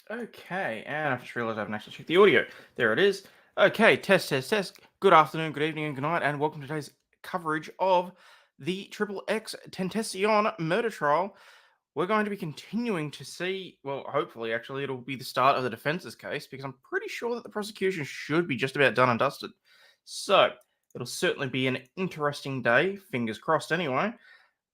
Okay, and I just realised I haven't actually checked the audio. There it is. Okay, test, test, test. Good afternoon, good evening, and good night, and welcome to today's coverage of the XXXTentacion murder trial. We're going to be continuing to see, well, hopefully, actually, it'll be the start of the defense's case because I'm pretty sure that the prosecution should be just about done and dusted. So, it'll certainly be an interesting day, fingers crossed anyway.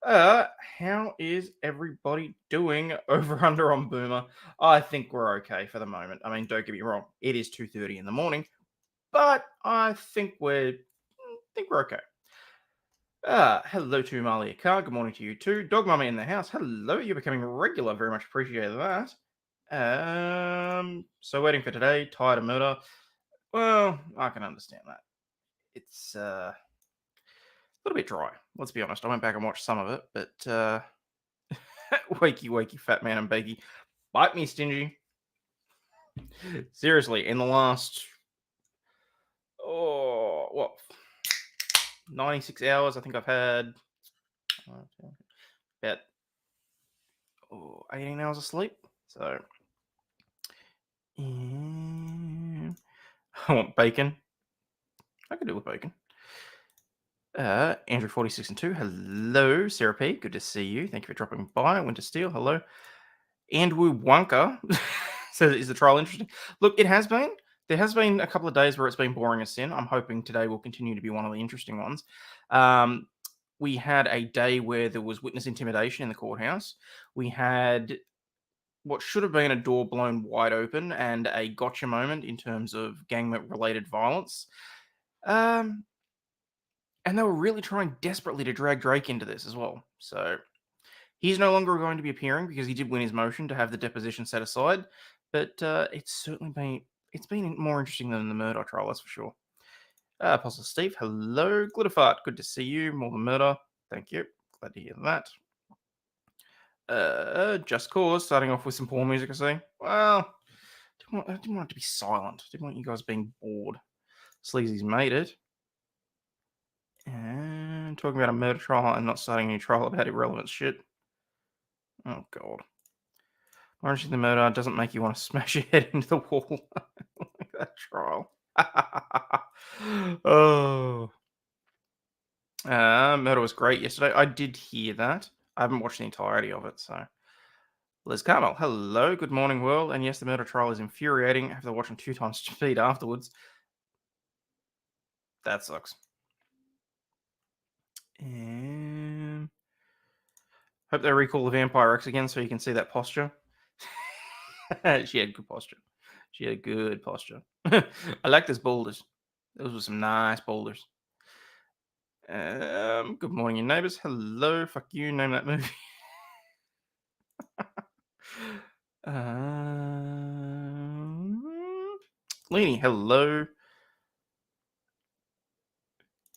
How is everybody doing over under on Boomer? I think we're okay for the moment. I mean, don't get me wrong, it is 2:30 in the morning, but I think we're okay. Hello to Malia Carr. Good morning to you too. Dog Mummy in the house. Hello, you're becoming regular. Very much appreciate that. So waiting for today. Tired of murder. Well, I can understand that. It's a little bit dry. Let's be honest. I went back and watched some of it, but wakey, wakey, fat man and bakey. Bite me, Stingy. Seriously, in the last, what, 96 hours, I think I've had about 18 hours of sleep. So, I want bacon. I could do with bacon. Andrew 46 and 2. Hello, Sarah P. Good to see you. Thank you for dropping by. Winter Steel. Hello. Andrew Wonka says, is the trial interesting? Look, it has been. There has been a couple of days where it's been boring as sin. I'm hoping today will continue to be one of the interesting ones. We had a day where there was witness intimidation in the courthouse. We had what should have been a door blown wide open and a gotcha moment in terms of gang-related violence. And they were really trying desperately to drag Drake into this as well. So he's no longer going to be appearing because he did win his motion to have the deposition set aside. But it's been more interesting than the murder trial, that's for sure. Apostle Steve, hello. Glitterfart, good to see you. More than murder. Thank you. Glad to hear that. Just Cause, starting off with some poor music, I see. Well, I didn't want it to be silent. Didn't want you guys being bored. Sleazy's made it. And talking about a murder trial and not starting a new trial about irrelevant shit. Oh, God. Orange the murder doesn't make you want to smash your head into the wall like that trial. Oh. Murder was great yesterday. I did hear that. I haven't watched the entirety of it, so. Liz Carmel, hello, good morning, world. And yes, the murder trial is infuriating after watching 2 times speed afterwards. That sucks. And hope they recall the Vampire X again so you can see that posture. She had good posture. She had good posture. I like those boulders. Those were some nice boulders. Good morning, your neighbors. Hello, fuck you. Name that movie. Leanie, hello.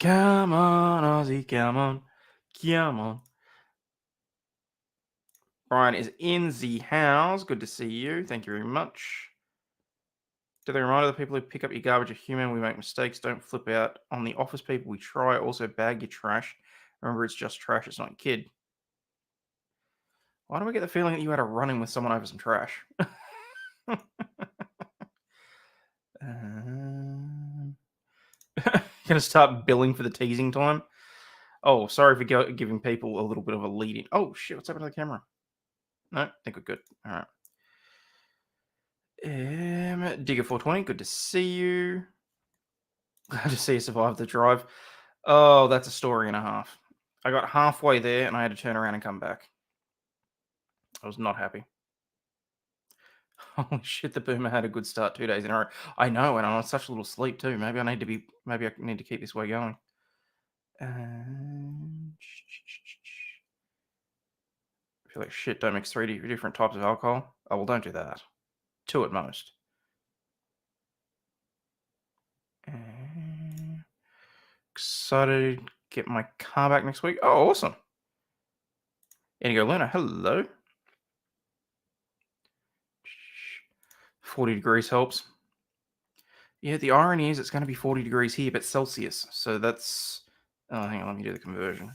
Come on, Ozzy, come on. Come on. Brian is in the house. Good to see you. Thank you very much. Do they remind other people who pick up your garbage are human? We make mistakes. Don't flip out on the office people. We try. Also, bag your trash. Remember, it's just trash. It's not a kid. Why do I get the feeling that you had a run-in with someone over some trash? Gonna start billing for the teasing time. Oh, sorry for giving people a little bit of a lead in. Oh shit! What's happened to the camera? No, I think we're good. All right. Digger420, good to see you. Glad to see you survive the drive. Oh, that's a story and a half. I got halfway there and I had to turn around and come back. I was not happy. Holy shit, the boomer had a good start 2 days in a row. I know, and I'm on such little sleep too. Maybe I need to keep this way going. I feel like shit, don't mix 3 different types of alcohol. Oh, well, don't do that. 2 at most. Excited to get my car back next week. Oh, awesome. Indigo Luna, hello. 40 degrees helps. Yeah, the irony is it's going to be 40 degrees here, but Celsius. So that's... Oh, hang on, let me do the conversion.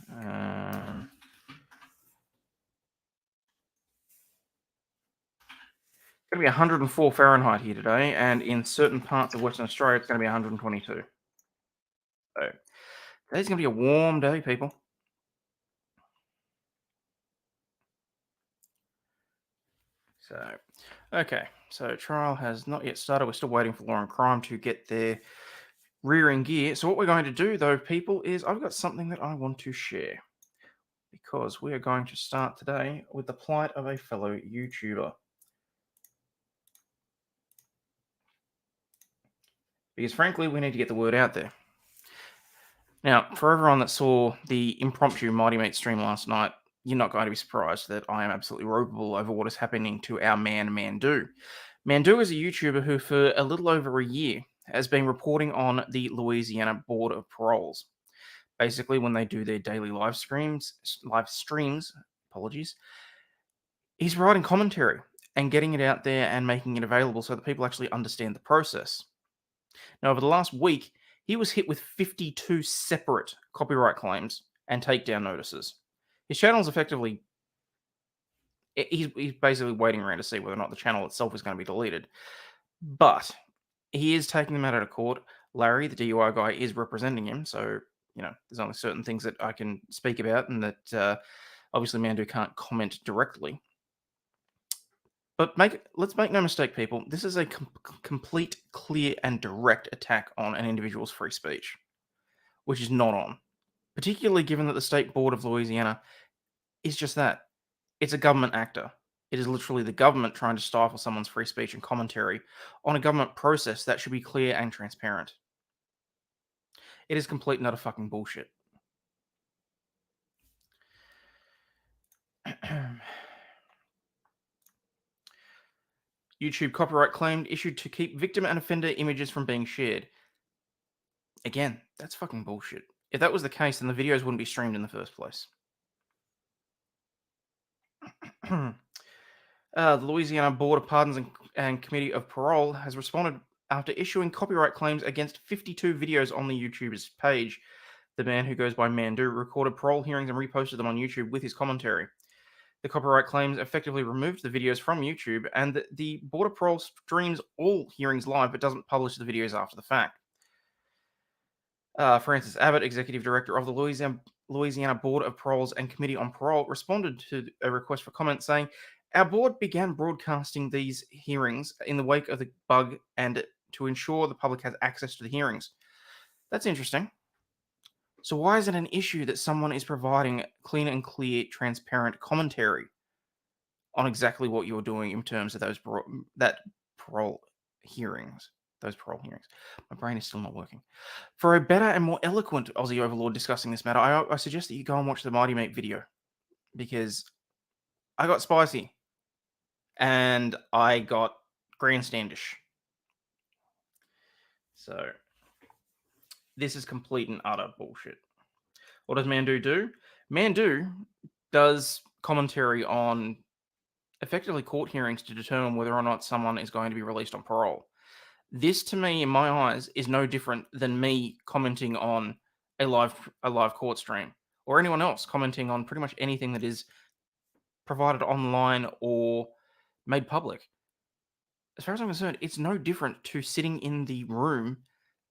going to be 104 Fahrenheit here today, and in certain parts of Western Australia, it's going to be 122. So today's going to be a warm day, people. So, okay. So trial has not yet started. We're still waiting for law and crime to get their rear in gear. So what we're going to do, though, people, is I've got something that I want to share. Because we are going to start today with the plight of a fellow YouTuber. Because frankly, we need to get the word out there. Now, for everyone that saw the impromptu Mighty Meat stream last night, you're not going to be surprised that I am absolutely ropeable over what is happening to our man, Mandu. Mandu is a YouTuber who, for a little over a year, has been reporting on the Louisiana Board of Paroles. Basically, when they do their daily live streams, apologies, he's writing commentary and getting it out there and making it available so that people actually understand the process. Now, over the last week, he was hit with 52 separate copyright claims and takedown notices. His channel is effectively, he's basically waiting around to see whether or not the channel itself is going to be deleted. But he is taking the matter to court. Larry, the DUI guy, is representing him. So, there's only certain things that I can speak about and that obviously Mandu can't comment directly. But let's make no mistake, people. This is a complete, clear, and direct attack on an individual's free speech, which is not on. Particularly given that the State Board of Louisiana is just that. It's a government actor. It is literally the government trying to stifle someone's free speech and commentary on a government process that should be clear and transparent. It is complete and utter fucking bullshit. YouTube copyright claim issued to keep victim and offender images from being shared. Again, that's fucking bullshit. If that was the case, then the videos wouldn't be streamed in the first place. The Louisiana Board of Pardons and Committee of Parole has responded after issuing copyright claims against 52 videos on the YouTuber's page. The man who goes by Mandu recorded parole hearings and reposted them on YouTube with his commentary. The copyright claims effectively removed the videos from YouTube, and the Board of Parole streams all hearings live but doesn't publish the videos after the fact. Francis Abbott, Executive Director of the Louisiana Board of Paroles and Committee on Parole, responded to a request for comment saying, "Our board began broadcasting these hearings in the wake of the bug and to ensure the public has access to the hearings." That's interesting. So why is it an issue that someone is providing clean and clear, transparent commentary on exactly what you're doing in terms of those parole hearings? Those parole hearings. My brain is still not working. For a better and more eloquent Aussie Overlord discussing this matter, I suggest that you go and watch the Mighty Mate video, because I got spicy and I got grandstandish. So this is complete and utter bullshit. What does Mandu do? Mandu does commentary on effectively court hearings to determine whether or not someone is going to be released on parole. This, to me, in my eyes, is no different than me commenting on a live court stream, or anyone else commenting on pretty much anything that is provided online or made public. As far as I'm concerned, it's no different to sitting in the room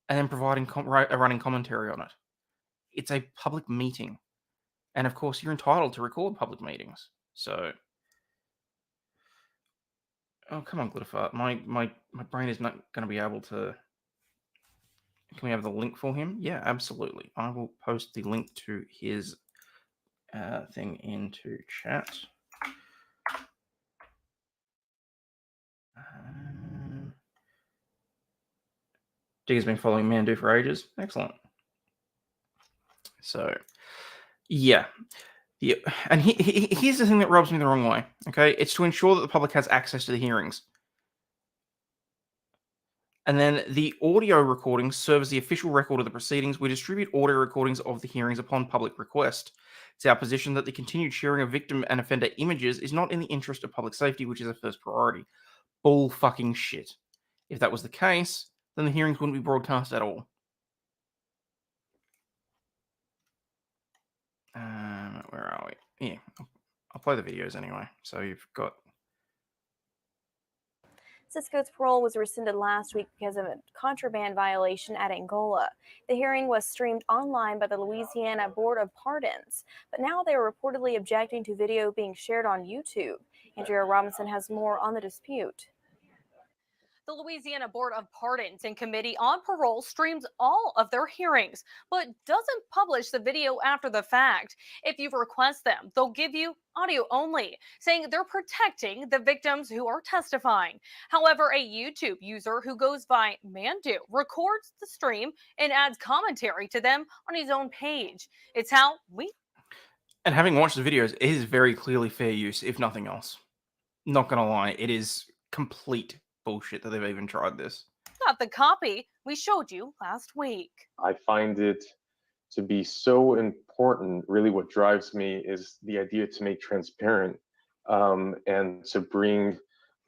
and then providing a running commentary on it. It's a public meeting, and of course, you're entitled to record public meetings. So, oh come on, Glitterfart, my brain is not going to be able to. Can we have the link for him? Yeah, absolutely. I will post the link to his thing into chat. Digger's been following Mandu for ages. Excellent. So, yeah. And here's the thing that rubs me the wrong way, okay? It's to ensure that the public has access to the hearings. And then the audio recordings serve as the official record of the proceedings. We distribute audio recordings of the hearings upon public request. It's our position that the continued sharing of victim and offender images is not in the interest of public safety, which is a first priority. Bull fucking shit. If that was the case, then the hearings wouldn't be broadcast at all. Where are we? Yeah, I'll play the videos anyway. So you've got... Cisco's parole was rescinded last week because of a contraband violation at Angola. The hearing was streamed online by the Louisiana Board of Pardons, but now they are reportedly objecting to video being shared on YouTube. Andrea Robinson has more on the dispute. The Louisiana Board of Pardons and Committee on Parole streams all of their hearings, but doesn't publish the video after the fact. If you request them, they'll give you audio only, saying they're protecting the victims who are testifying. However, a YouTube user who goes by Mandu records the stream and adds commentary to them on his own page. It's how we... And having watched the videos, it is very clearly fair use, if nothing else. Not gonna lie, it is complete bullshit that they've even tried this. got the copy we showed you last week. I find it to be so important. Really, what drives me is the idea to make transparent and to bring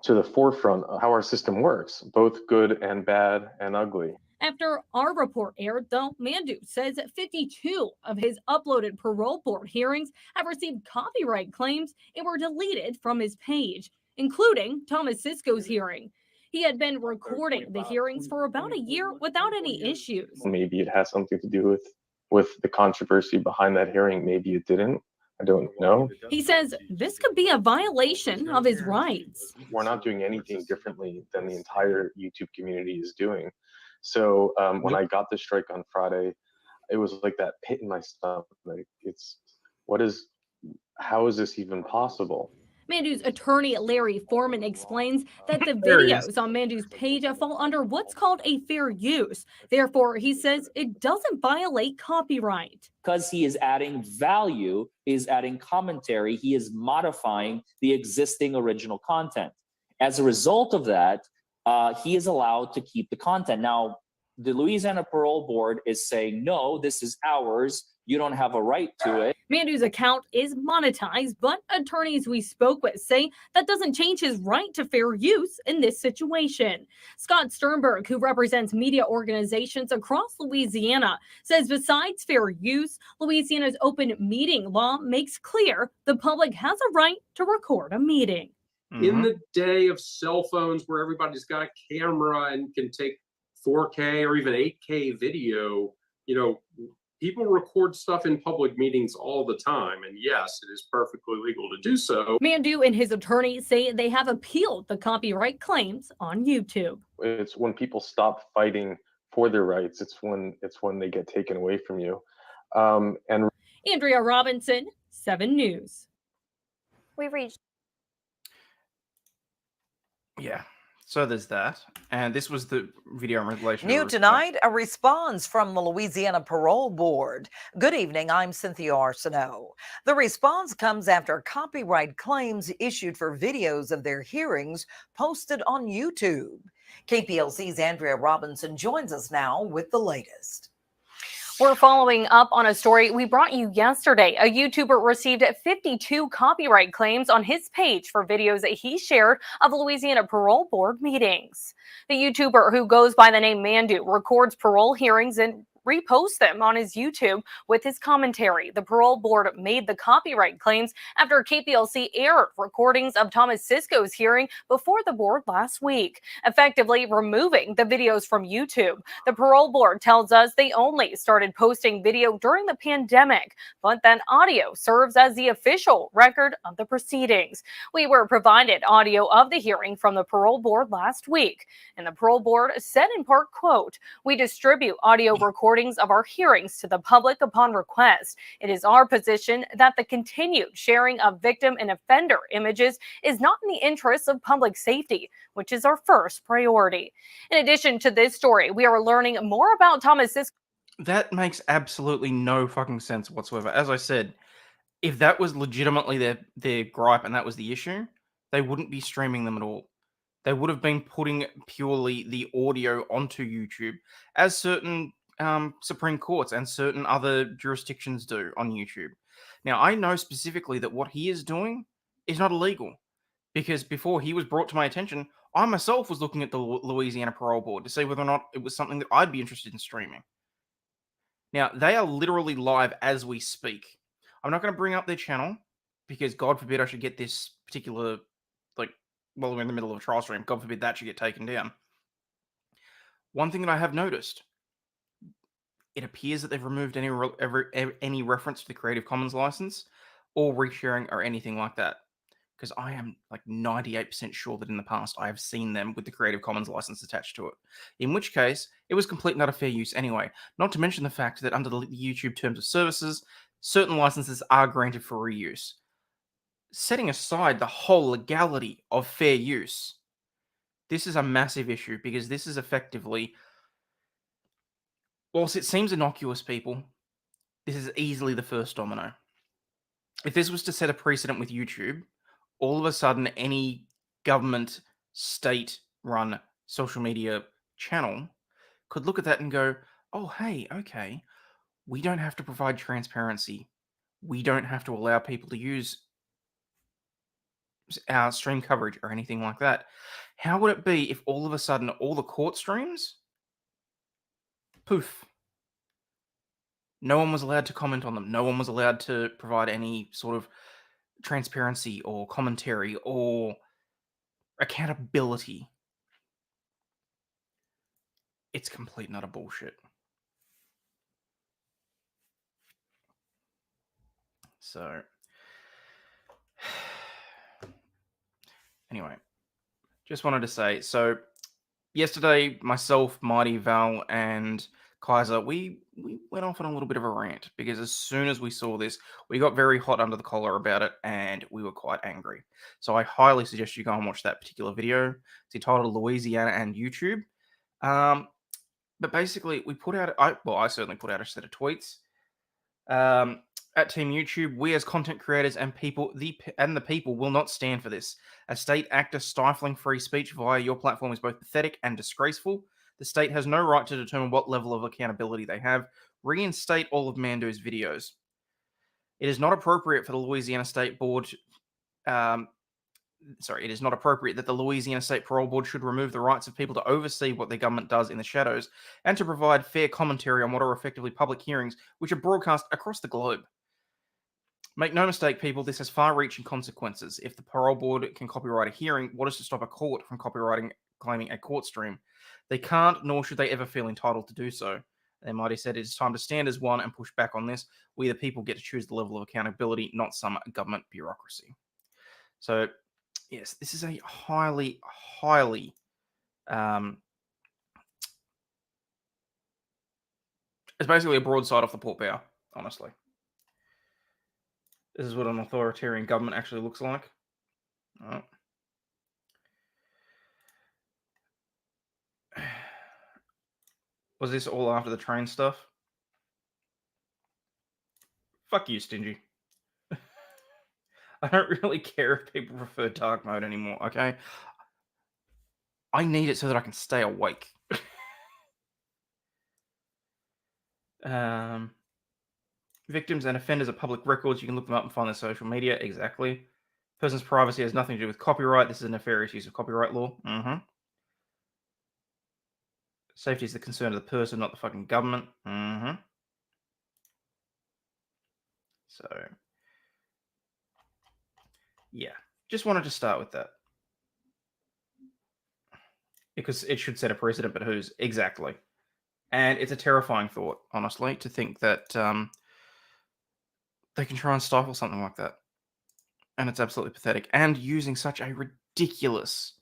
to the forefront how our system works, both good and bad and ugly. After our report aired, though, Mandu says 52 of his uploaded parole board hearings have received copyright claims and were deleted from his page, including Thomas Cisco's hearing. He had been recording the hearings for about a year without any issues. Maybe it has something to do with the controversy behind that hearing. Maybe it didn't. I don't know. He says this could be a violation of his rights. We're not doing anything differently than the entire YouTube community is doing. So when I got the strike on Friday, it was like that pit in my stomach. Like, how is this even possible? Mandu's attorney, Larry Foreman, explains that the videos on Mandu's page fall under what's called a fair use. Therefore, he says it doesn't violate copyright. Because he is adding value, he is adding commentary, he is modifying the existing original content. As a result of that, he is allowed to keep the content. Now, the Louisiana Parole Board is saying, no, this is ours. You don't have a right to it. Mandu's account is monetized, but attorneys we spoke with say that doesn't change his right to fair use in this situation. Scott Sternberg, who represents media organizations across Louisiana, says besides fair use, Louisiana's open meeting law makes clear the public has a right to record a meeting. In the day of cell phones where everybody's got a camera and can take 4K or even 8K video, people record stuff in public meetings all the time. And yes, it is perfectly legal to do so. Mandu and his attorney say they have appealed the copyright claims on YouTube. It's when people stop fighting for their rights. It's when they get taken away from you. And Andrea Robinson, 7 News. We've reached. Yeah. So there's that. And this was the video in relation New tonight, a response from the Louisiana Parole Board. Good evening, I'm Cynthia Arsenault. The response comes after copyright claims issued for videos of their hearings posted on YouTube. KPLC's Andrea Robinson joins us now with the latest. We're following up on a story we brought you yesterday. A YouTuber received 52 copyright claims on his page for videos that he shared of Louisiana Parole Board meetings. The YouTuber, who goes by the name Mandu, records parole hearings and repost them on his YouTube with his commentary. The parole board made the copyright claims after KPLC aired recordings of Thomas Cisco's hearing before the board last week, effectively removing the videos from YouTube. The parole board tells us they only started posting video during the pandemic, but that audio serves as the official record of the proceedings. We were provided audio of the hearing from the parole board last week, and the parole board said in part, quote, "We distribute audio recordings of our hearings to the public upon request. It is our position that the continued sharing of victim and offender images is not in the interests of public safety, which is our first priority." In addition to this story, we are learning more about Thomas Cisco. That makes absolutely no fucking sense whatsoever. As I said, if that was legitimately their gripe and that was the issue, they wouldn't be streaming them at all. They would have been putting purely the audio onto YouTube, as certain Supreme Courts and certain other jurisdictions do on YouTube. Now, I know specifically that what he is doing is not illegal, because before he was brought to my attention, I myself was looking at the Louisiana Parole Board to see whether or not it was something that I'd be interested in streaming. Now, they are literally live as we speak. I'm not going to bring up their channel, because God forbid I should get this particular while we're in the middle of a trial stream. God forbid that should get taken down. One thing that I have noticed, it appears that they've removed any reference to the Creative Commons license or resharing or anything like that. Because I am like 98% sure that in the past I have seen them with the Creative Commons license attached to it. In which case, it was complete and utter fair use anyway. Not to mention the fact that under the YouTube Terms of Services, certain licenses are granted for reuse. Setting aside the whole legality of fair use, this is a massive issue because this is effectively, whilst it seems innocuous, people, this is easily the first domino. If this was to set a precedent with YouTube, all of a sudden any government, state-run social media channel could look at that and go, oh, hey, okay, we don't have to provide transparency. We don't have to allow people to use our stream coverage or anything like that. How would it be if all of a sudden all the court streams, poof, no one was allowed to comment on them. No one was allowed to provide any sort of transparency or commentary or accountability. It's complete and utter bullshit. So, anyway, just wanted to say, so yesterday, myself, Mighty, Val, and Kaiser, we went off on a little bit of a rant because as soon as we saw this, we got very hot under the collar about it and we were quite angry. So I highly suggest you go and watch that particular video. It's entitled Louisiana and YouTube. But basically, we put out, I certainly put out a set of tweets. At Team YouTube, we as content creators and the people will not stand for this. A state actor stifling free speech via your platform is both pathetic and disgraceful. The state has no right to determine what level of accountability they have. Reinstate all of Mando's videos. It is not appropriate for the Louisiana State Board. It is not appropriate that the Louisiana State Parole Board should remove the rights of people to oversee what their government does in the shadows and to provide fair commentary on what are effectively public hearings, which are broadcast across the globe. Make no mistake, people, this has far-reaching consequences. If the parole board can copyright a hearing, what is to stop a court from claiming a court stream? They can't, nor should they ever feel entitled to do so. They might have said it is time to stand as one and push back on this. We, the people, get to choose the level of accountability, not some government bureaucracy. So, yes, this is a highly, highly it's basically a broadside off the port bow, honestly. This is what an authoritarian government actually looks like. Oh. Was this all after the train stuff? Fuck you, Stingy. I don't really care if people prefer dark mode anymore, okay? I need it so that I can stay awake. Victims and offenders are public records. You can look them up and find their social media. Exactly. Person's privacy has nothing to do with copyright. This is a nefarious use of copyright law. Safety is the concern of the person, not the fucking government. So, yeah. Just wanted to start with that. Because it should set a precedent, but whose? Exactly. And it's a terrifying thought, honestly, to think that they can try and stifle something like that. And it's absolutely pathetic. And using such a ridiculous,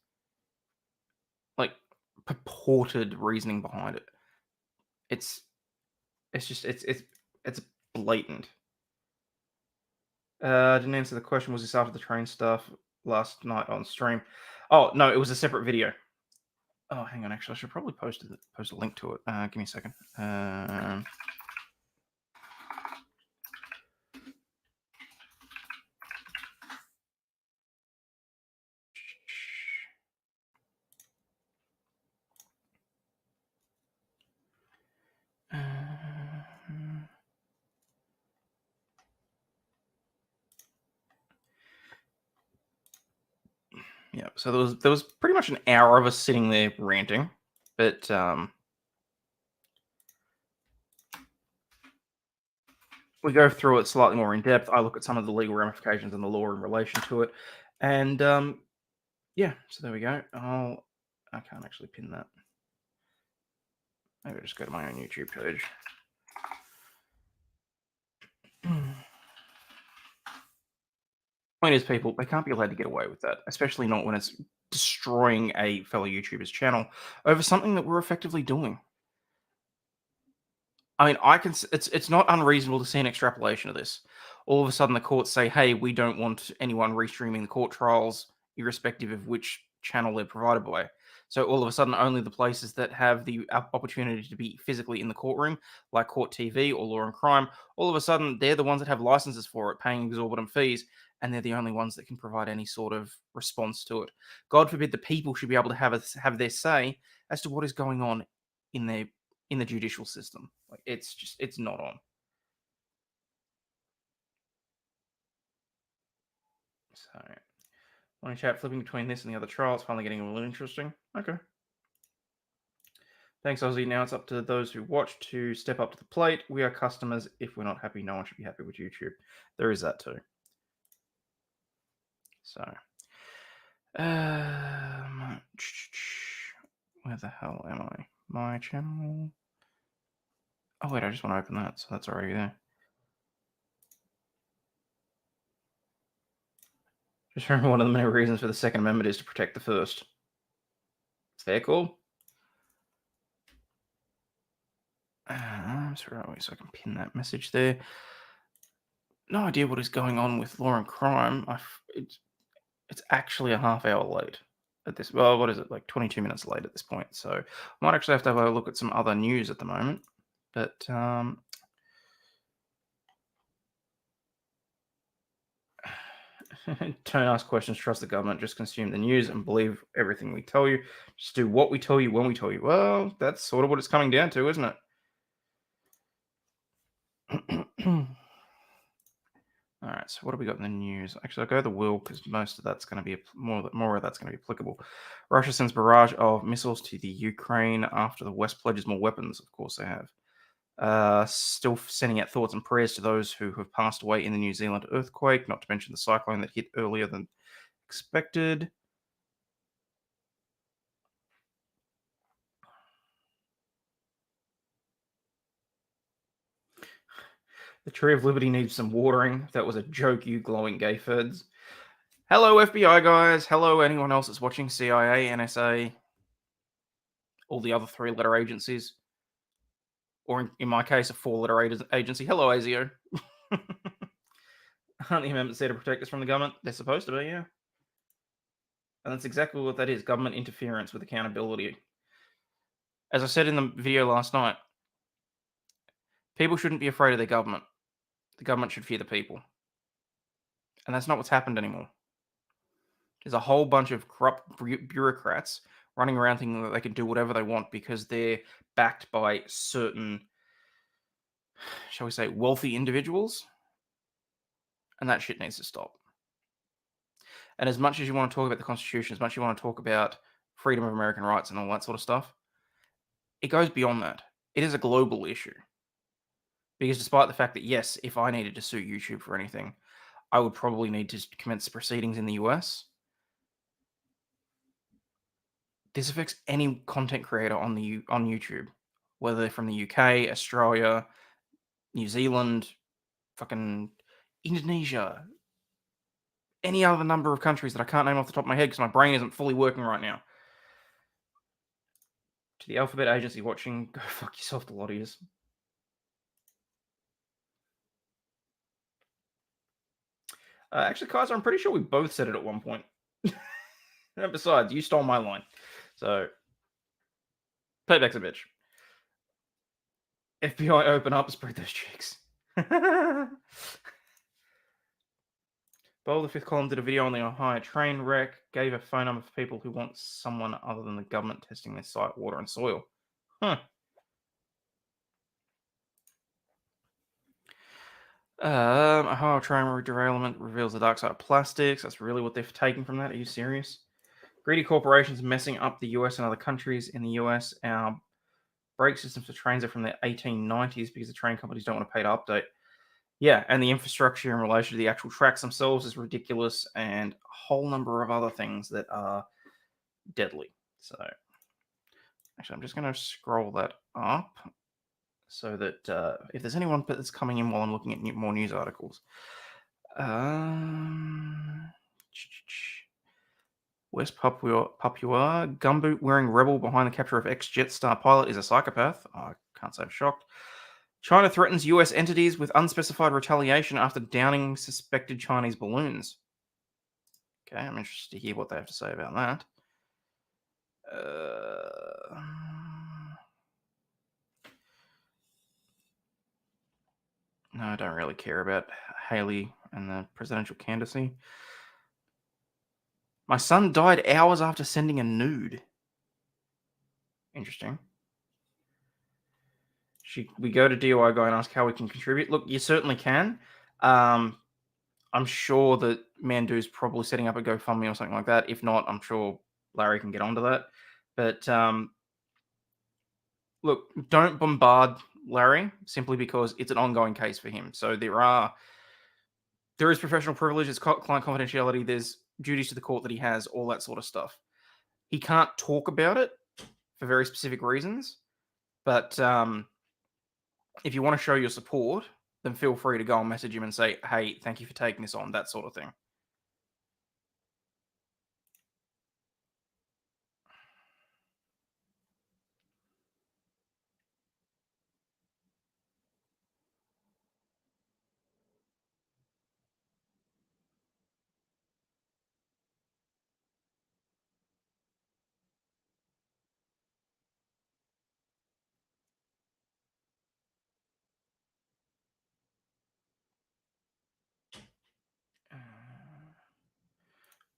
purported reasoning behind it. It's blatant. Didn't answer the question. Was this after the train stuff last night on stream? Oh, no, it was a separate video. Oh, hang on. Actually, I should probably post a link to it. Give me a second. Yeah, so there was pretty much an hour of us sitting there ranting, but we go through it slightly more in depth. I look at some of the legal ramifications and the law in relation to it, and yeah, so there we go. I can't actually pin that. Maybe I'll just go to my own YouTube page. Point is, people, they can't be allowed to get away with that, especially not when it's destroying a fellow YouTuber's channel over something that we're effectively doing. I mean, it's not unreasonable to see an extrapolation of this. All of a sudden, the courts say, "Hey, we don't want anyone restreaming the court trials, irrespective of which channel they're provided by." So all of a sudden, only the places that have the opportunity to be physically in the courtroom, like Court TV or Law and Crime, all of a sudden they're the ones that have licenses for it, paying exorbitant fees, and they're the only ones that can provide any sort of response to it. God forbid the people should be able to have their say as to what is going on in the judicial system. Like, it's not on. So, morning chat, flipping between this and the other trial, it's finally getting a little interesting. Okay. Thanks, Aussie. Now it's up to those who watch to step up to the plate. We are customers. If we're not happy, no one should be happy with YouTube. There is that too. So, where the hell am I? My channel. Oh wait, I just want to open that, so that's already there. Just remember, one of the many reasons for the Second Amendment is to protect the First. Fair call. So I can pin that message there. No idea what is going on with Law and Crime. It's actually a half hour late at this. Well, what is it, like 22 minutes late at this point? So I might actually have to have a look at some other news at the moment. But don't ask questions, trust the government, just consume the news and believe everything we tell you. Just do what we tell you when we tell you. Well, that's sort of what it's coming down to, isn't it? All right, so what have we got in the news? Actually, I'll go to the will because most of that's going to be more of that's going to be applicable. Russia sends barrage of missiles to the Ukraine after the West pledges more weapons. Of course, they have. Still sending out thoughts and prayers to those who have passed away in the New Zealand earthquake, not to mention the cyclone that hit earlier than expected. The Tree of Liberty needs some watering. That was a joke, you glowing gay feds. Hello, FBI guys. Hello, anyone else that's watching, CIA, NSA, all the other three-letter agencies. Or in my case, a four-letter agency. Hello, ASIO. Aren't the amendments there to protect us from the government? They're supposed to be, yeah. And that's exactly what that is, government interference with accountability. As I said in the video last night, people shouldn't be afraid of their government. The government should fear the people. And that's not what's happened anymore. There's a whole bunch of corrupt bureaucrats running around thinking that they can do whatever they want because they're backed by certain, shall we say, wealthy individuals. And that shit needs to stop. And as much as you want to talk about the Constitution, as much as you want to talk about freedom of American rights and all that sort of stuff, it goes beyond that. It is a global issue. Because despite the fact that, yes, if I needed to sue YouTube for anything, I would probably need to commence proceedings in the US. This affects any content creator on YouTube, whether they're from the UK, Australia, New Zealand, fucking Indonesia, any other number of countries that I can't name off the top of my head because my brain isn't fully working right now. To the Alphabet Agency watching, go fuck yourself, the lot of yous. Actually, Kaiser, I'm pretty sure we both said it at one point. And besides, you stole my line. So, payback's a bitch. FBI, open up, spread those chicks. Bowl, the fifth column, did a video on the Ohio train wreck, gave a phone number for people who want someone other than the government testing their site, water, and soil. Huh. Ohio train derailment reveals the dark side of plastics. That's really what they're taking from that. Are you serious? Greedy corporations messing up the US and other countries. In the US, our brake systems for trains are from the 1890s because the train companies don't want to pay to update. Yeah, and the infrastructure in relation to the actual tracks themselves is ridiculous, and a whole number of other things that are deadly. So, actually, I'm just going to scroll that up so that if there's anyone that's coming in while I'm looking at more news articles. West Papua, gumboot wearing rebel behind the capture of ex-Jetstar pilot is a psychopath. Oh, I can't say I'm shocked. China threatens US entities with unspecified retaliation after downing suspected Chinese balloons. Okay, I'm interested to hear what they have to say about that. No, I don't really care about Haley and the presidential candidacy. My son died hours after sending a nude. Interesting. We go to DOI guy and ask how we can contribute. Look, you certainly can. I'm sure that Mandu's probably setting up a GoFundMe or something like that. If not, I'm sure Larry can get onto that. But look, don't bombard Larry simply because it's an ongoing case for him. So there is professional privilege, there's client confidentiality, there's duties to the court that he has, all that sort of stuff. He can't talk about it for very specific reasons, but if you want to show your support, then feel free to go and message him and say, hey, thank you for taking this on, that sort of thing.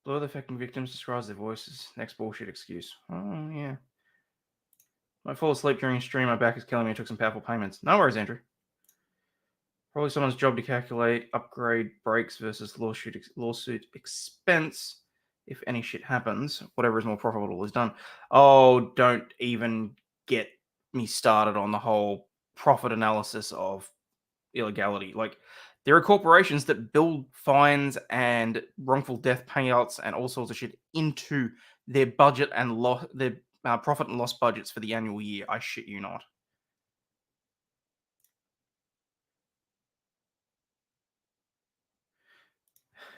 Blur the affecting victims, describes their voices. Next bullshit excuse. Oh, yeah. I fall asleep during a stream. My back is killing me. I took some powerful payments. No worries, Andrew. Probably someone's job to calculate upgrade breaks versus lawsuit expense. If any shit happens, whatever is more profitable is done. Oh, don't even get me started on the whole profit analysis of illegality. Like, there are corporations that build fines and wrongful death payouts and all sorts of shit into their budget and their profit and loss budgets for the annual year. I shit you not.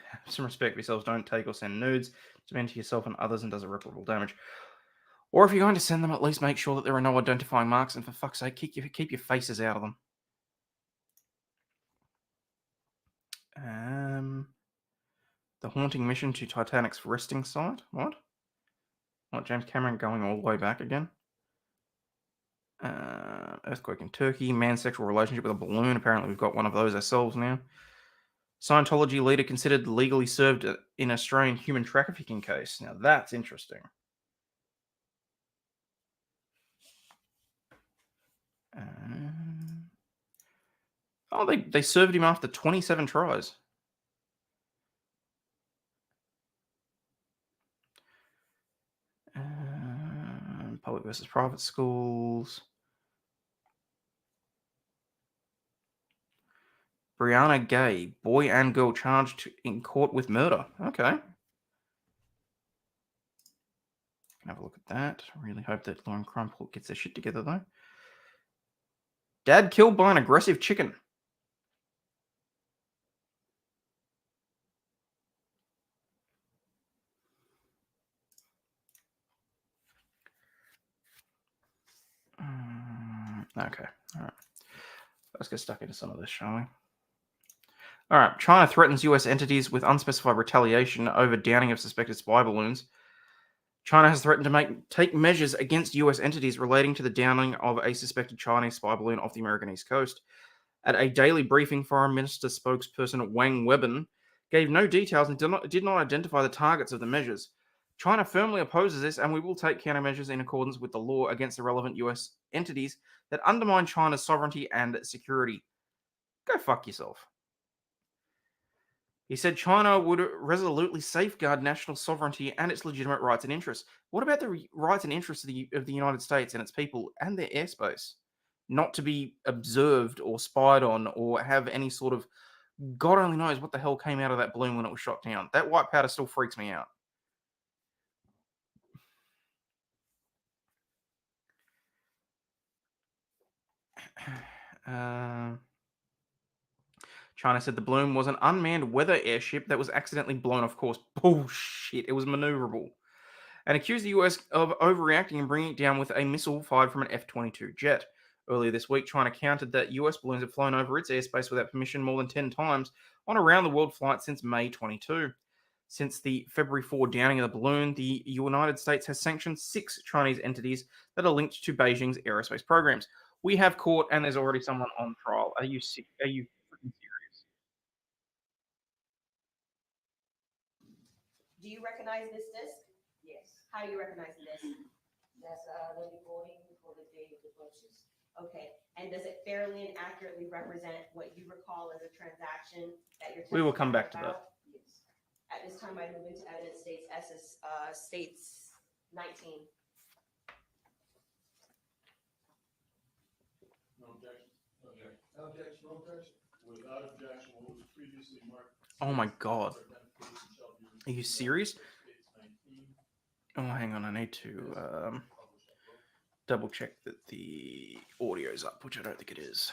Have some respect for yourselves. Don't take or send nudes. Demand to yourself and others and does irreparable damage. Or if you're going to send them, at least make sure that there are no identifying marks, and for fuck's sake, keep your faces out of them. The haunting mission to Titanic's resting site. What? James Cameron going all the way back again? Earthquake in Turkey. Man's sexual relationship with a balloon. Apparently we've got one of those ourselves now. Scientology leader considered legally served in Australian human trafficking case. Now that's interesting. Oh, they served him after 27 tries. Public versus private schools. Brianna Gay, boy and girl charged in court with murder. Okay. Can have a look at that. Really hope that Law and Crime Court gets their shit together, though. Dad killed by an aggressive chicken. Okay. All right. Let's get stuck into some of this, shall we? All right. China threatens U.S. entities with unspecified retaliation over downing of suspected spy balloons. China has threatened to take measures against U.S. entities relating to the downing of a suspected Chinese spy balloon off the American East Coast. At a daily briefing, Foreign Minister spokesperson Wang Wenbin gave no details and did not identify the targets of the measures. China firmly opposes this, and we will take countermeasures in accordance with the law against the relevant U.S. entities that undermine China's sovereignty and security. Go fuck yourself. He said China would resolutely safeguard national sovereignty and its legitimate rights and interests. What about the rights and interests of the United States and its people and their airspace? not to be observed or spied on or have any sort of God only knows what the hell came out of that balloon when it was shot down. That white powder still freaks me out. China said the balloon was an unmanned weather airship that was accidentally blown off course. Bullshit. It was maneuverable. And accused the US of overreacting and bringing it down with a missile fired from an F-22 jet. Earlier this week, China countered that US balloons have flown over its airspace without permission more than 10 times on around-the-world flights since May 22. Since the February 4 downing of the balloon, the United States has sanctioned 6 Chinese entities that are linked to Beijing's aerospace programs. We have caught, and there's already someone on trial. Are you sick? Are you freaking serious? Do you recognize this disc? Yes. How do you recognize the disc? That's the recording for the day of the purchase. Okay. And does it fairly and accurately represent what you recall as a transaction that you're We will come back to that. Yes. At this time, I move into evidence states SS states 19. No objection. Okay. No objection. No objection. Without objection, what was previously marked. Oh my God. Are you serious? Oh, hang on. I need to double check that the audio's up, which I don't think it is.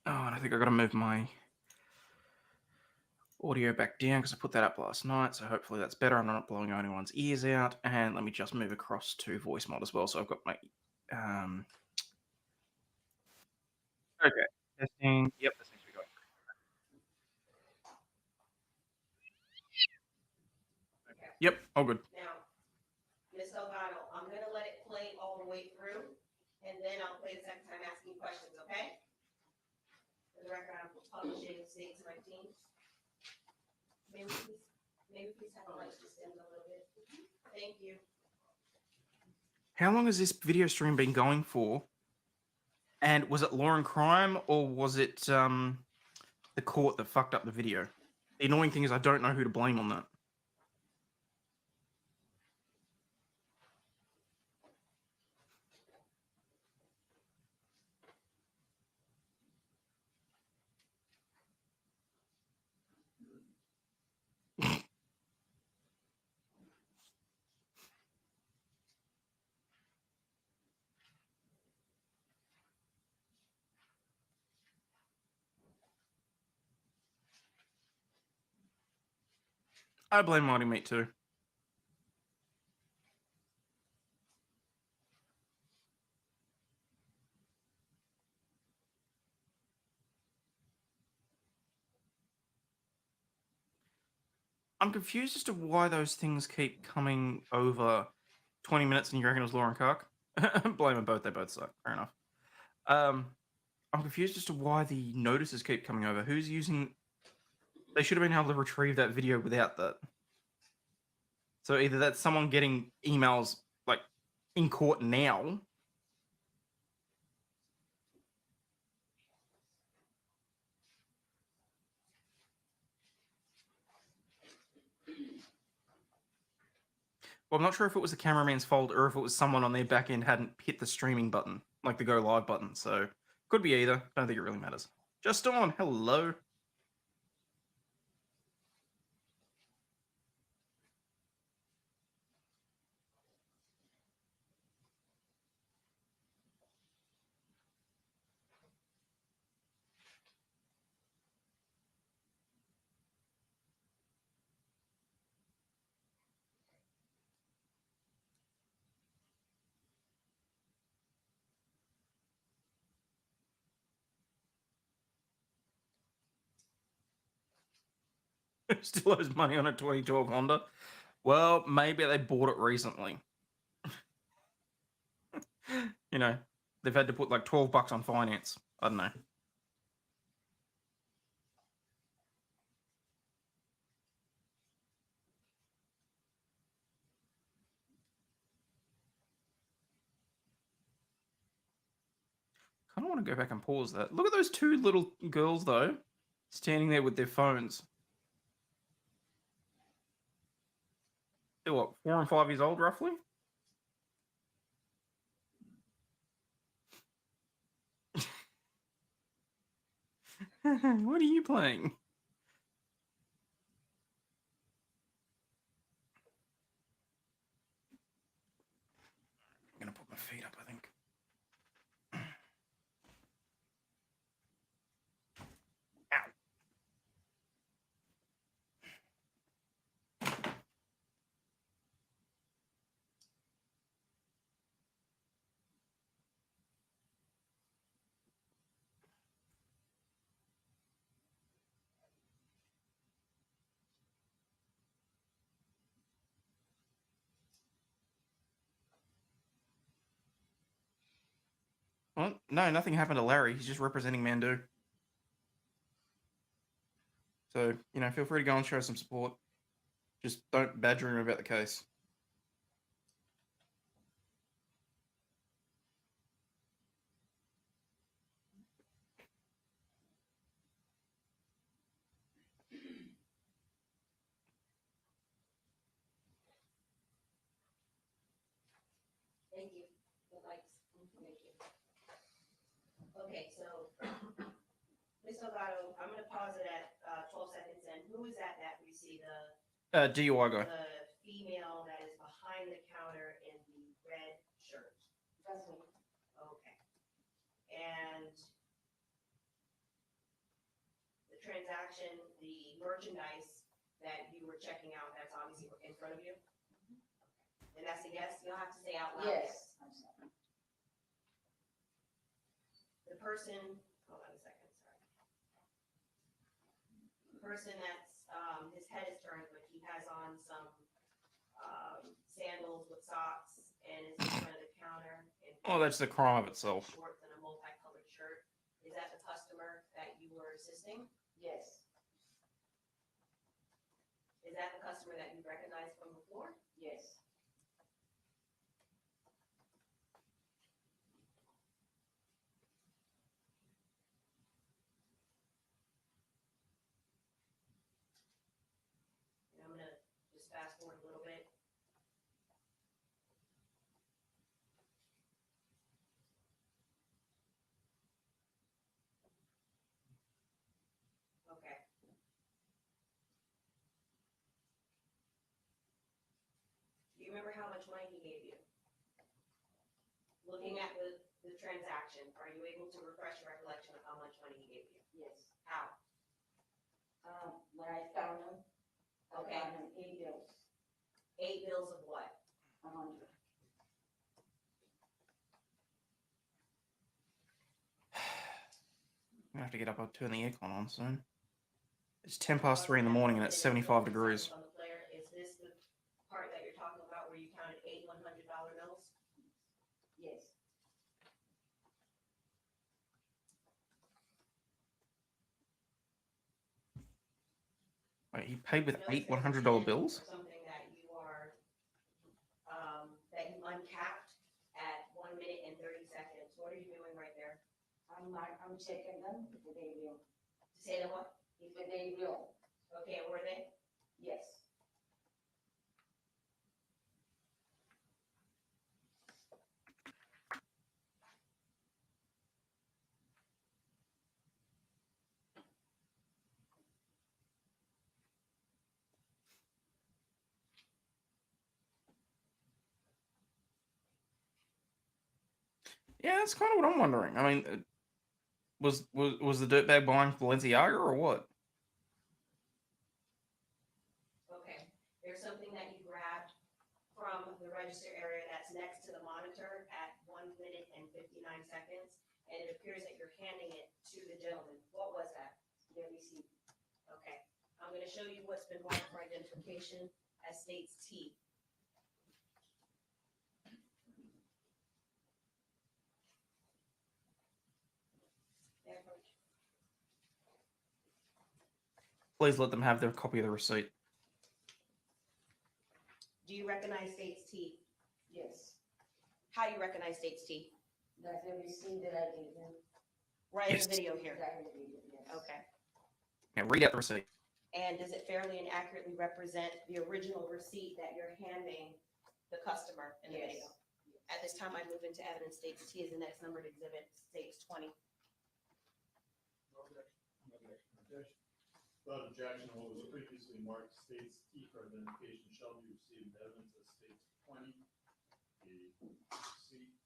Oh, and I think I got to move my audio back down because I put that up last night, so hopefully that's better. I'm not blowing anyone's ears out. And let me just move across to voice mod as well. So I've got my okay, testing. Yep, that seems to be going. Okay. Yep, all good. Now, Ms. O'Connell, I'm going to let it play all the way through, and then I'll play the second time asking questions, okay? For the record, I'm publishing states 19. Maybe please have the lights just dim a little bit. Thank you. How long has this video stream been going for? And was it law and crime, or was it the court that fucked up the video? The annoying thing is I don't know who to blame on that. I blame Mighty Meat too. I'm confused as to why those things keep coming over 20 minutes and you reckon it was Lauren Cock. Blame them both, they both suck. Fair enough. I'm confused as to why the notices keep coming over. Who's using... They should have been able to retrieve that video without that. So either that's someone getting emails, like, in court now. Well, I'm not sure if it was the cameraman's fault or if it was someone on their back end hadn't hit the streaming button, like the go live button. So could be either. Don't think it really matters. Just on. Hello. Still owes money on a 2012 Honda. Well, maybe they bought it recently. You know, they've had to put like $12 on finance. I don't know. Kind of want to go back and pause that. Look at those two little girls though, standing there with their phones. They're what, 4 and 5 years old, roughly? What are you playing? I'm gonna put my feet up, I think. Ow. Well, no, nothing happened to Larry. He's just representing Mandu. So, you know, feel free to go and show some support. Just don't badger him about the case. Thank you. The lights. Thank you. Okay, so Ms. Delgado, I'm gonna pause it at 12 seconds in. Who is that we see DUI guy. the female that is behind the counter in the red shirt? That's me. Okay. And the transaction, the merchandise that you were checking out, that's obviously in front of you? And that's a yes? You'll have to say out loud. Yes. The person, hold on a second, sorry. The person that's, his head is turned, but he has on some sandals with socks and is in front of the counter. And Oh, that's the crime of itself. Shorts and a multicolored shirt. Is that the customer that you were assisting? Yes. Is that the customer that you recognized from before? Yes. And I'm gonna just fast forward a little bit. Okay. Do you remember how much money he gave you? Looking at the transaction, are you able to refresh your recollection of how much money he gave you? Yes. How? When I found him, Okay. I found him 8 bills, 8 bills of what? 100. I'm gonna have to get up and turn the aircon on soon. It's 10 past 3 in the morning and it's 75 degrees. On the player, is this the part that you're talking about where you counted 8 $100 bills? Yes. Wait, he paid with Notice 8 there's a $100 pin bills? or something that you are, that you uncapped at 1 minute and 30 seconds. What are you doing right there? I'm checking them if they will. Say that what? If they will. Okay, and were they? Yes. Yeah, that's kind of what I'm wondering. I mean, was the dirtbag buying Balenciaga or what? Okay, there's something that you grabbed from the register area that's next to the monitor at 1 minute and 59 seconds, and it appears that you're handing it to the gentleman. What was that? The receipt. Okay, I'm gonna show you what's been marked for identification as states T. Please let them have their copy of the receipt. Do you recognize states T? Yes. How do you recognize states T? That's the receipt that I gave them. Right in Yes. the video here. That I gave them, yes. Okay. Yeah, read out the receipt. And does it fairly and accurately represent the original receipt that you're handing the customer in the Yes. video? At this time, I move into evidence states T is the next numbered exhibit, states 20. No objection. Without objection, what was previously marked states T for identification shall be received in evidence as states 20. The receipt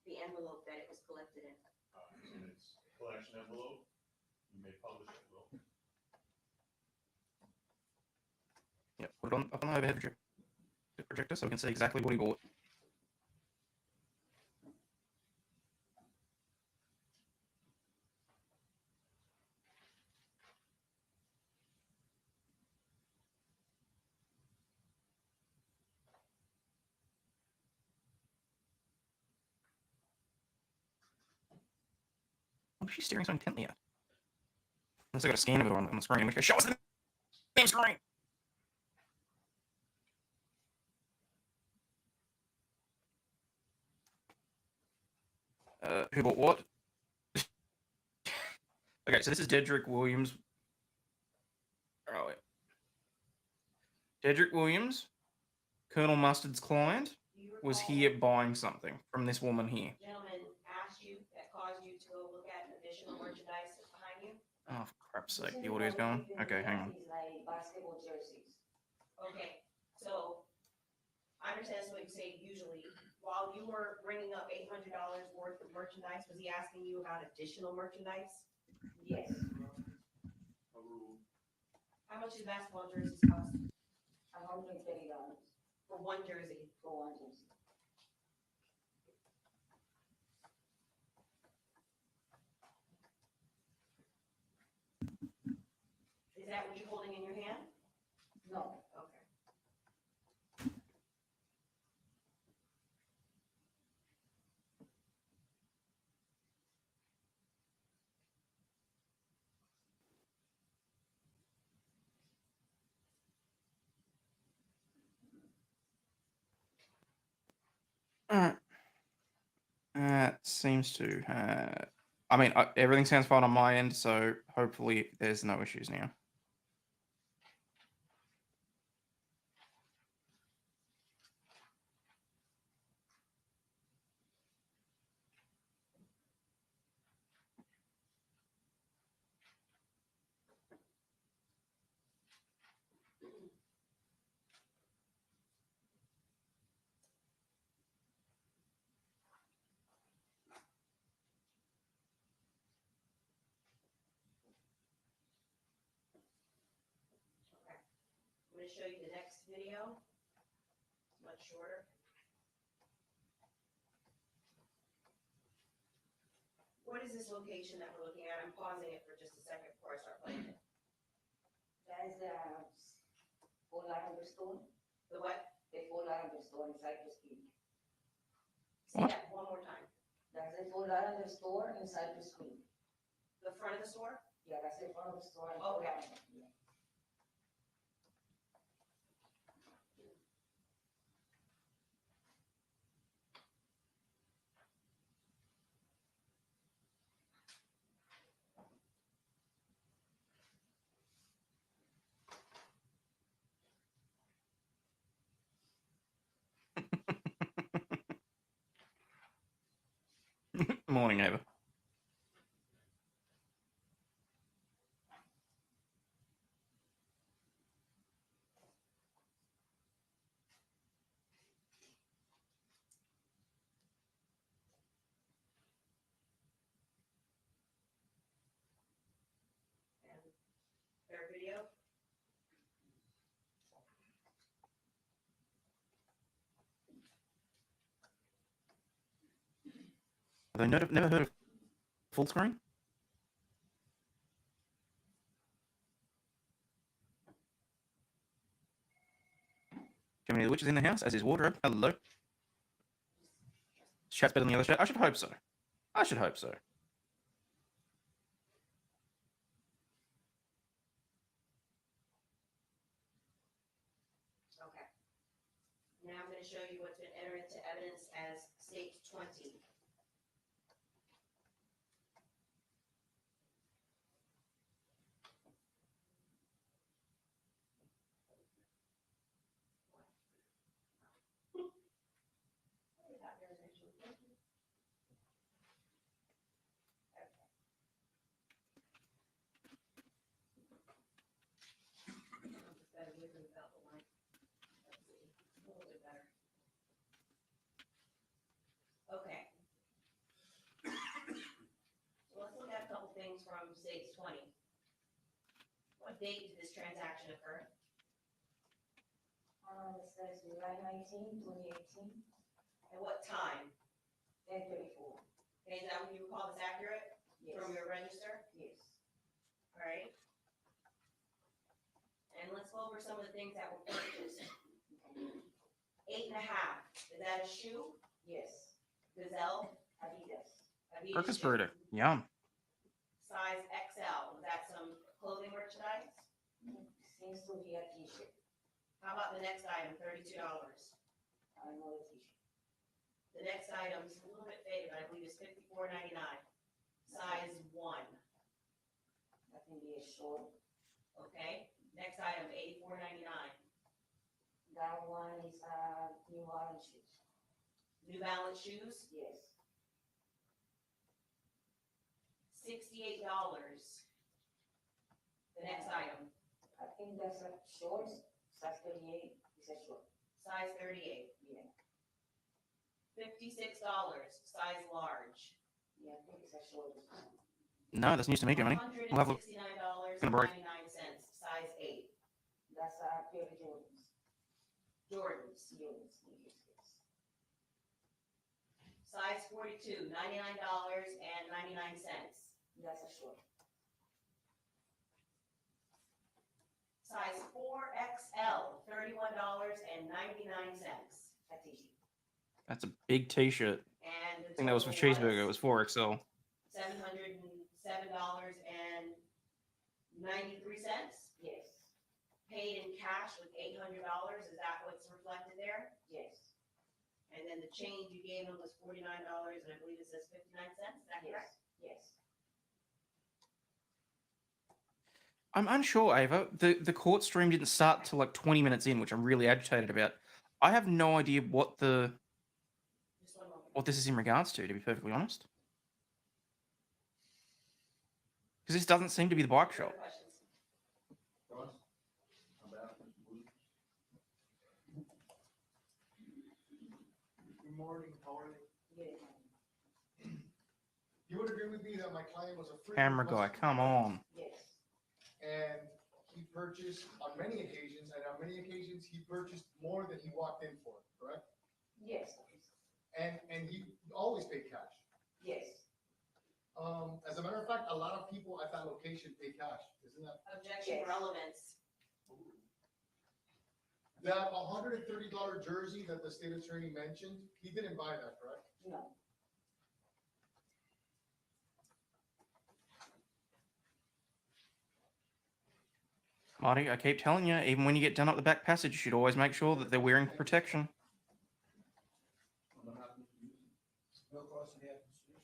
The envelope that it was collected in. in its collection envelope. You may publish it, Will. Yep, put it on up on the overhead projector so we can see exactly what he bought. What is she staring so intently at? Unless I got a scan of it on the screen, which goes, show us the damn screen! Who bought what? Okay, so this is Dedrick Williams. Oh, wait. Dedrick Williams, Colonel Mustard's client, Do you recall was here buying something from this woman here. the gentleman asked you that caused you to go look at additional merchandise that's behind you? Oh, for crap's sake, the audio's going. Okay, hang on. It's like basketball jerseys. Okay, so I understand that's what you say usually. While you were bringing up $800 worth of merchandise, was he asking you about additional merchandise? Yes, How much does basketball jerseys cost $130 for one jersey? for one jersey. Is that what you're holding in your hand? No, Okay. Alright. Seems to. I mean, everything sounds fine on my end, so hopefully there's no issues now. I'm gonna show you the next video. Much shorter. What is this location that we're looking at? I'm pausing it for just a second before I start playing it. that is the Fort Lauderdale store, The what? the Fort Lauderdale store in Cypress Creek. Say What? that one more time. That's the Fort Lauderdale store in Cypress Creek. The front of the store? Yeah, that's the front of the store in Fort Okay. Lauderdale. Yeah. Morning, Ava. And their video? Have they never heard of full screen? Jiminy the Witch is in the house, as is wardrobe. Hello. This chat's better than the other chat. I should hope so. I should hope so. Okay. Now I'm gonna show you what's been entered into evidence as state 20. states 20. What date did this transaction occur? It says July 19, 2018, At what time? 10:34. Okay, is that when you recall this accurate Yes. from your register? Yes. All right. And let's go over some of the things that were purchased. 8.5. Is that a shoe? Yes. Gazelle? Adidas. Adidas Breakfast shoe. burrito. Yum. Size XL. Was that some clothing merchandise? Seems to be a t-shirt. How about the next item? $32. Another t-shirt. The next item is a little bit faded, but I believe it's $54.99. Size 1. That can be a short. Okay. Next item, $84.99. That one is New Balance shoes. New Balance shoes, Yes. $68. The next item, I think that's a short. Size 38 is a short. size 38. Yeah. $56, size large. Yeah, I think it's a short. No, that's news to me, Germany. We'll have a look. Gonna break. $169.99, size 8. That's Pure Jordans. Jordans, Jordans. Yes. size 42, $99.99. That's a short. Size 4XL, $31.99. A t-shirt. That's a big T-shirt. And I think that was for cheeseburger. It was 4XL. $707.93. Yes. Paid in cash with $800. Is that what's reflected there? Yes. And then the change you gave them was $49, and I believe it says 59 cents. Is that Yes. correct? Yes. I'm unsure, Ava. The court stream didn't start till like 20 minutes in, which I'm really agitated about. I have no idea what Just one moment. this is in regards to be perfectly honest. Because this doesn't seem to be the bike shop. Other questions? Ross? On behalf of Mr. Booth. Good morning, how are you? Yes. You would agree with me that my client was a frequent Camera guy, customer, come on. Yes. and he purchased on many occasions, and on many occasions, he purchased more than he walked in for, correct? Yes. And he always paid cash. Yes. As a matter of fact, a lot of people at that location pay cash, isn't that? Objection Yes. relevance. That $130 jersey that the state attorney mentioned, he didn't buy that, correct? No. Marty, I keep telling you, even when you get done up the back passage, you should always make sure that they're wearing protection. On behalf of Mr. Newsome. No cost in the administration.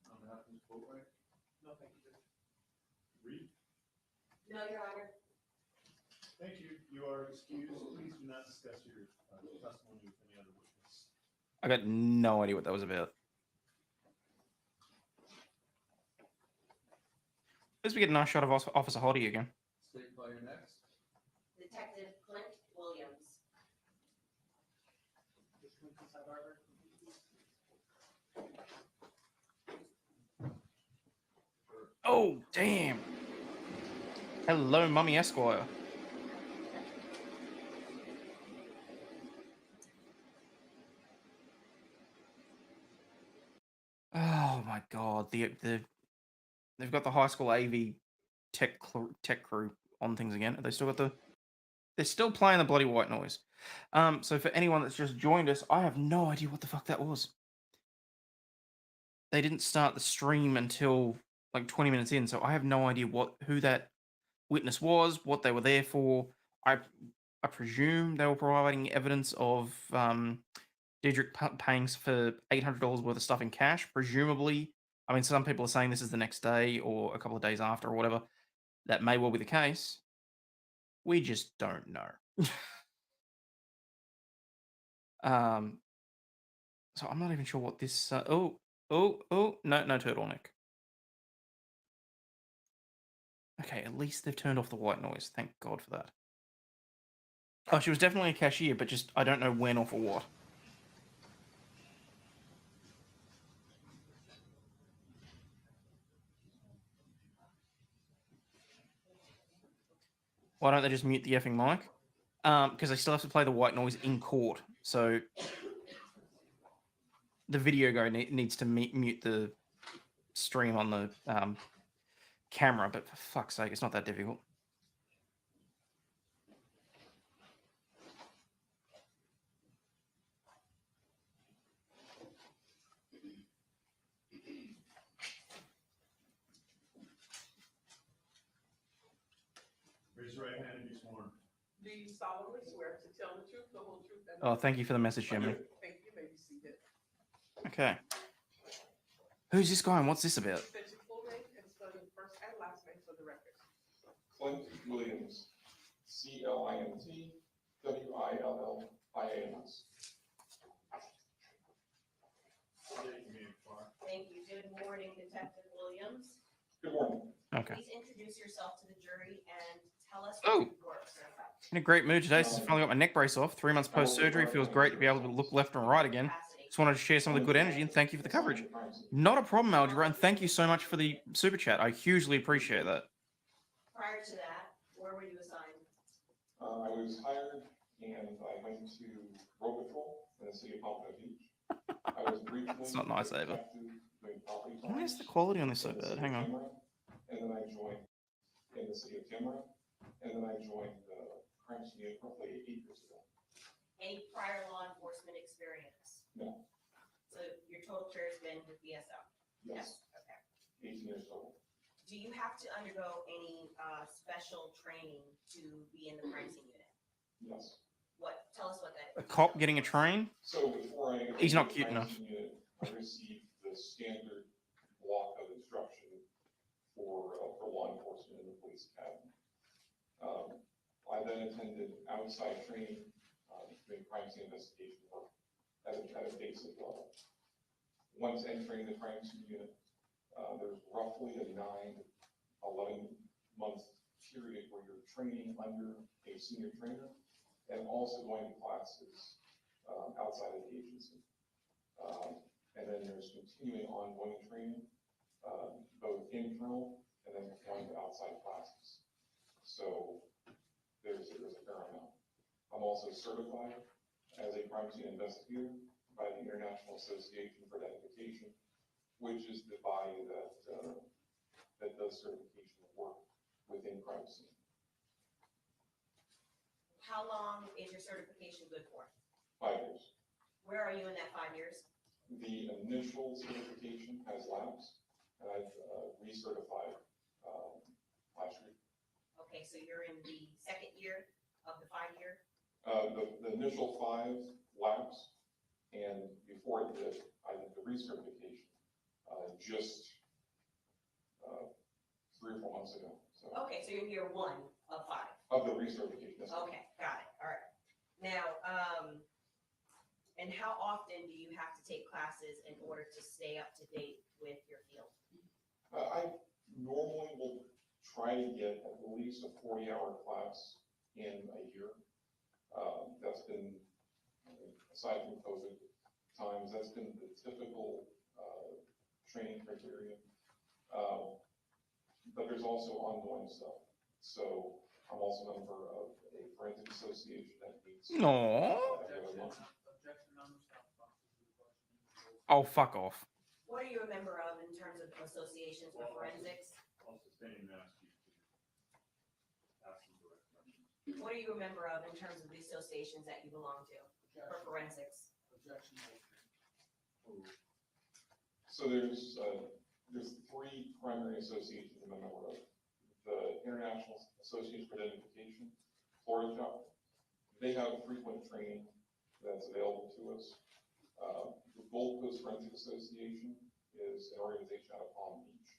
On behalf of Mr. Boatwright. No, thank you. Reed. No, Your Honor. Thank you. You are excused. Please do not discuss your testimony with any other witness. I got no idea what that was about. At least we get a nice shot of Officer Hoddy again. State by your next. Detective Clint Williams. Oh, damn. Hello, Mummy Esquire. Oh my god, they've got the high school AV tech crew on things again. They still got they're still playing the bloody white noise. So for anyone that's just joined us, I have no idea what the fuck that was. They didn't start the stream until like 20 minutes in, so I have no idea who that witness was, what they were there for. I presume they were providing evidence of Dedrick paying for $800 worth of stuff in cash, presumably. I mean, some people are saying this is the next day or a couple of days after or whatever. That may well be the case. We just don't know. So I'm not even sure what this. No turtleneck. Okay, at least they've turned off the white noise. Thank God for that. Oh, she was definitely a cashier, but just I don't know when or for what. Why don't they just mute the effing mic? Because they still have to play the white noise in court. So the video guy needs to mute the stream on the camera. But for fuck's sake, it's not that difficult. Raise your right hand and be sworn. Do you solemnly swear to tell the truth, the whole truth, and Oh, thank you for the message, Gemini. Thank you. May be seated. Okay. Who's this guy and what's this about? State your full name and spell your first and last name for the record. Clint Williams, CLINT-WILLIAMS. Thank you. Good morning, Detective Williams. Good morning. Okay. Please introduce yourself to the jury and tell us Oh. what you were certified. In a great mood today since I finally got my neck brace off. 3 months post-surgery. Feels great to be able to look left and right again. Just wanted to share some of the good energy and thank you for the coverage. Not a problem, Algebra, and thank you so much for the super chat. I hugely appreciate that. Prior to that, where were you assigned? I was hired and I went to Road Patrol in the city of Pompano Beach. I was briefly. It's not nice, Ava. doing property Why is the crimes quality on this so in the bad? city Hang of on. Tamarack, And then I joined in the city of Tamarack, and then I joined the crime scene unit roughly 8 years ago. Any prior law enforcement experience? No. So your total career has been with BSO? Yes, Okay. 18 years total. Do you have to undergo any special training to be in the crime scene unit? Yes. Tell us what that A cop getting a train? So before I. He's not the cute crime enough. scene unit, I received the standard block of instruction for law enforcement in the police academy. I then attended outside training, doing crime scene investigation work at a basic level. Once entering the crime scene unit, there's roughly a 9-11 month period where you're training under a senior trainer and also going to classes outside of the agency. And then there's continuing ongoing training, both internal and then going to outside classes. So there's a fair amount. I'm also certified as a crime scene investigator by the International Association for Identification, which is the body that does certification work within crime scene. How long is your certification good for? 5 years. Where are you in that 5 years? The initial certification has lapsed, and I've recertified last year. Okay, so you're in the second year of the 5 year? The initial 5 lapsed, and before it did, I did the recertification just 3 or 4 months ago. So Okay, so you're year 1 of 5. of the recertification. That's correct. Okay, got it. All right. Now, and how often do you have to take classes in order to stay up to date with your field? I normally will try to get at least a 40-hour class in a year. That's been, aside from COVID times, that's been the typical training criteria. But there's also ongoing stuff. So I'm also a member of a forensic association that meets. No. Every other month. Oh, fuck off. What are you a member of in terms of associations for forensics? What are you a member of in terms of the associations that you belong to for forensics? So there's 3 primary associations I'm a member of. The International Association for Identification, Florida chapter. They have frequent training that's available to us. The Gold Coast Forensic Association is an organization out of Palm Beach.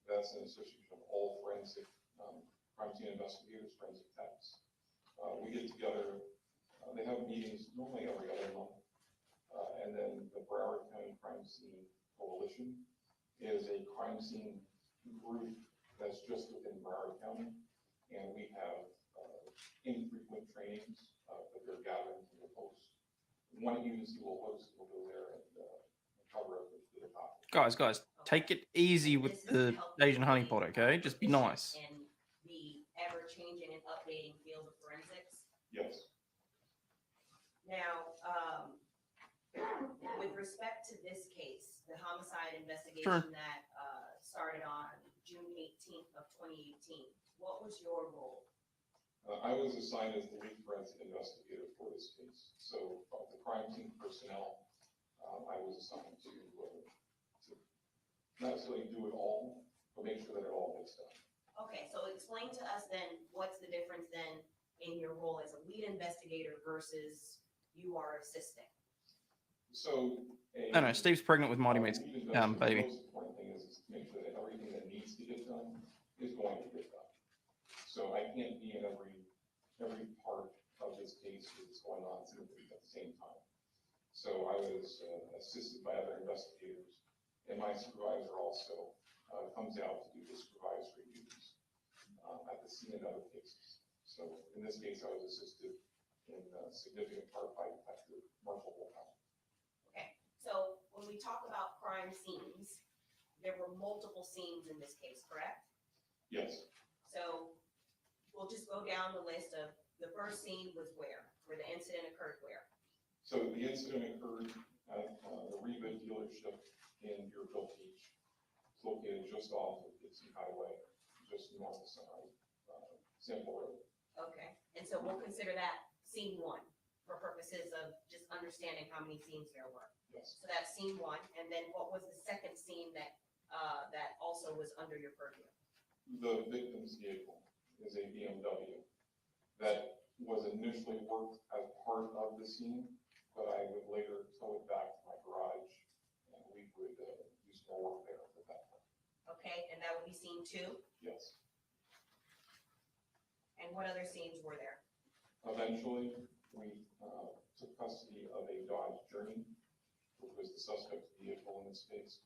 That's an association of all forensic crime scene investigators, forensic techs. We get together, they have meetings normally every other month. And then the Broward County Crime Scene Coalition is a crime scene group that's just within Broward County. And we have infrequent trainings that they're gathering from the host. One agency will host, we'll go there and cover up the topic. Guys, take it easy with the Asian honeypot, okay? Just be nice. And the ever changing and updating Yes. Now, with respect to this case, the homicide investigation Sure. that started on June 18th of 2018, what was your role? I was assigned as the lead forensic investigator for this case. So the crime scene personnel, I was assigned to not necessarily do it all, but make sure that it all gets done. Okay, so explain to us then, what's the difference then in your role as a lead investigator versus you are assisting? So No, Steve's pregnant with Mighty Mate's baby. baby. The most important thing is to make sure that everything that needs to get done is going to get done. So I can't be in every part of this case that's going on simultaneously at the same time. So I was assisted by other investigators, and my supervisor also comes out to do the supervisory duties at the scene in other cases. So in this case, I was assisted in significant part by Detective Marshall Wolfhouse. Okay, so when we talk about crime scenes, there were multiple scenes in this case, correct? Yes. So we'll just go down the list of the first scene was where the incident occurred where? So the incident occurred at the Reba dealership in Deerfield Beach. It's located just off of Dixie Highway, just north of Sample Road. Okay, and so we'll consider that scene one for purposes of just understanding how many scenes there were. Yes. So that's scene one, and then what was the second scene that that also was under your purview? The victim's vehicle is a BMW that was initially worked as part of the scene, but I would later tow it back to my garage, and we would do some more work there at that point. Okay, and that would be scene two. Yes. And what other scenes were there? Eventually, we took custody of a Dodge Journey, which was the suspect's vehicle in this case.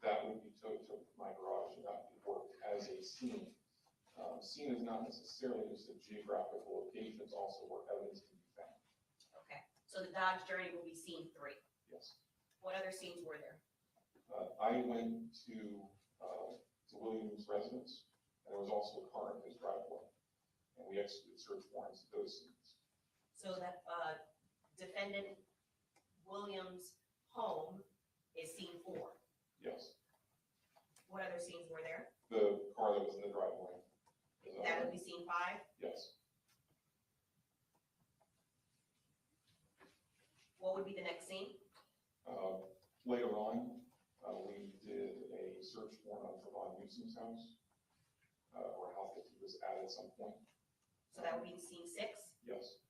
That would be towed to my garage and that would work as a scene. Scene is not necessarily just a geographical location, it's also where evidence can be found. Okay, so the Dodge Journey will be scene three. Yes. What other scenes were there? I went to Williams' residence, and there was also a car in his driveway, and we executed search warrants at those scenes. So that defendant Williams' home is scene four. Yes. What other scenes were there? The car that was in the driveway. That would be scene five. Yes. What would be the next scene? Later on, we did a search warrant on Trayvon Newsome's house, or house that he was at some point. So that would be scene six. Yes.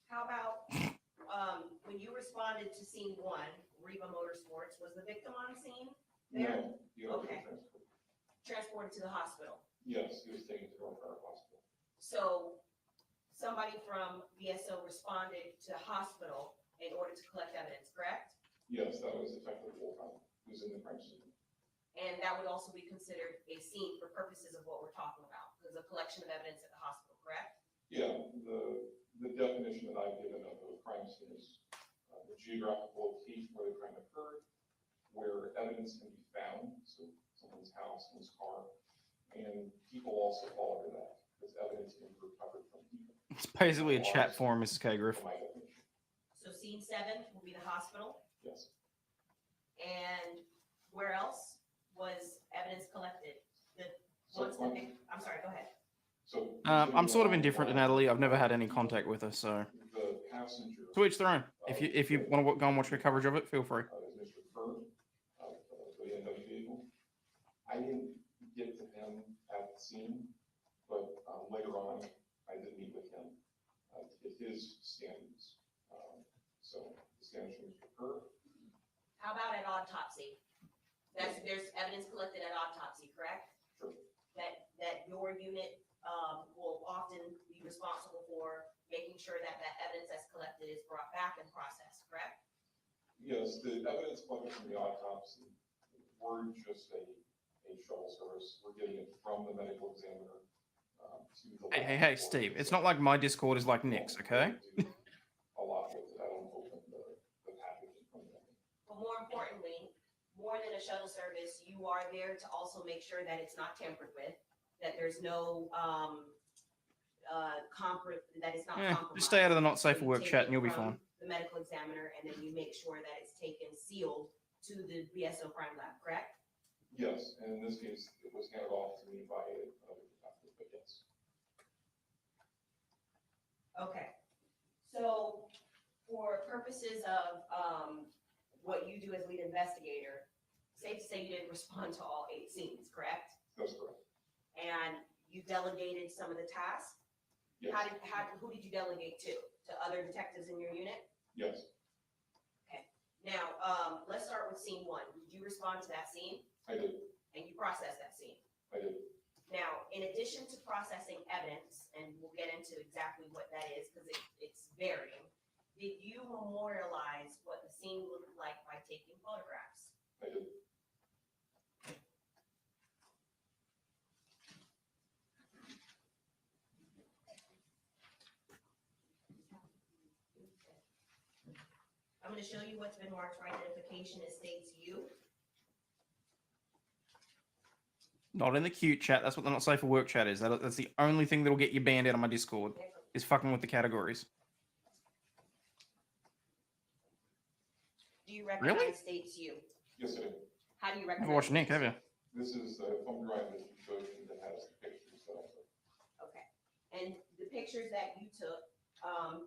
How about when you responded to scene one, Reba Motorsports, was the victim on scene there? No, you don't Okay. get transported. Transported to the hospital. Yes, he was taken to North Carolina Hospital. So somebody from VSO responded to the hospital in order to collect evidence, correct? Yes, that was Detective Wolfhouse, who's in the crime scene. And that would also be considered a scene for purposes of what we're talking about, because a collection of evidence at the hospital, correct? Yeah, the definition that I've given of a crime scene is the geographical location where the crime occurred, where evidence can be found, so someone's house, someone's car, and people also fall under that, because evidence can be recovered from people. It's basically a chat forum, Mrs. K. Griff. My definition. So scene seven will be the hospital. Yes. And where else was evidence collected? So, I'm sorry, go ahead. So I'm sort of indifferent to Natalie. I've never had any contact with her, so the passenger. to each their own. If you want to go and watch the coverage of it, feel free. Is Mr. Kerr of the BMW vehicle. I didn't get to him at the scene, but later on, I did meet with him to get his standards. So the standards from Mr. Kerr. How about at autopsy? There's evidence collected at autopsy, correct? Sure. That your unit will often be responsible for making sure that evidence that's collected is brought back and processed, correct? Yes, the evidence collected from the autopsy, we're just a shuttle service. We're getting it from the medical examiner to the lab. Hey, Steve. It's not like my Discord is like Nick's, okay? A lot with it. I don't open the packaging from them. But more importantly, more than a shuttle service, you are there to also make sure that it's not tampered with, that there's no, that it's not compromised. Just stay out of the not safe So for you work take chat it and you'll be from fine. The medical examiner, and then you make sure that it's taken sealed to the BSO crime lab, correct? Yes, and in this case, it was handed off to me by another detective, but yes. Okay. So for purposes of what you do as lead investigator, safe to say you didn't respond to all 8 scenes, correct? That's correct. And you delegated some of the tasks? Yes. Who did you delegate to? To other detectives in your unit? Yes, Okay. Now, let's start with scene 1. Did you respond to that scene? I did. And you processed that scene? I did. Now, in addition to processing evidence, and we'll get into exactly what that is because it's varying, did you memorialize what the scene looked like by taking photographs? I did. I'm going to show you what's been marked for identification. It states you. Not in the cute chat. That's what the not safe for work chat is. That's the only thing that'll get you banned out of my Discord. Is fucking with the categories. Do you recognize Really? states you? Yes, I did. How do you recognize? Never watched Nick, states have you? This is the phone drive that you showed me that has the pictures that I took. Okay. And the pictures that you took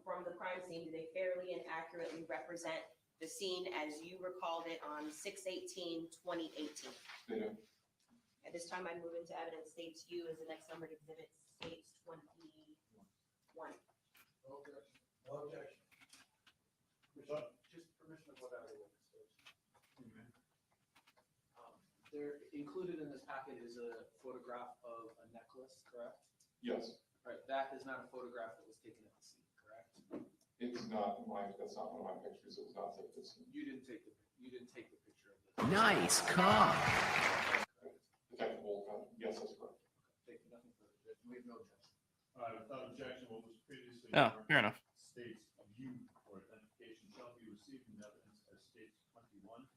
from the crime scene, do they fairly and accurately represent the scene as you recalled it on 6/18/2018? They do. At this time, I move into evidence. States you as the next numbered exhibit, states 21. No objection. No objection. Just permission of what I will There, included in this packet is a photograph of a necklace, correct? Yes. Right, that is not a photograph that was taken at the scene, correct? It's not mine. That's not one of my pictures. It was not taken this. You didn't take the picture of this. Nice car. Detective Wolf, yes, that's correct. Thank you, nothing further. We have no objection. Without objection, what was previously. Oh, marked fair enough. States you for identification shall be received in evidence as states 21,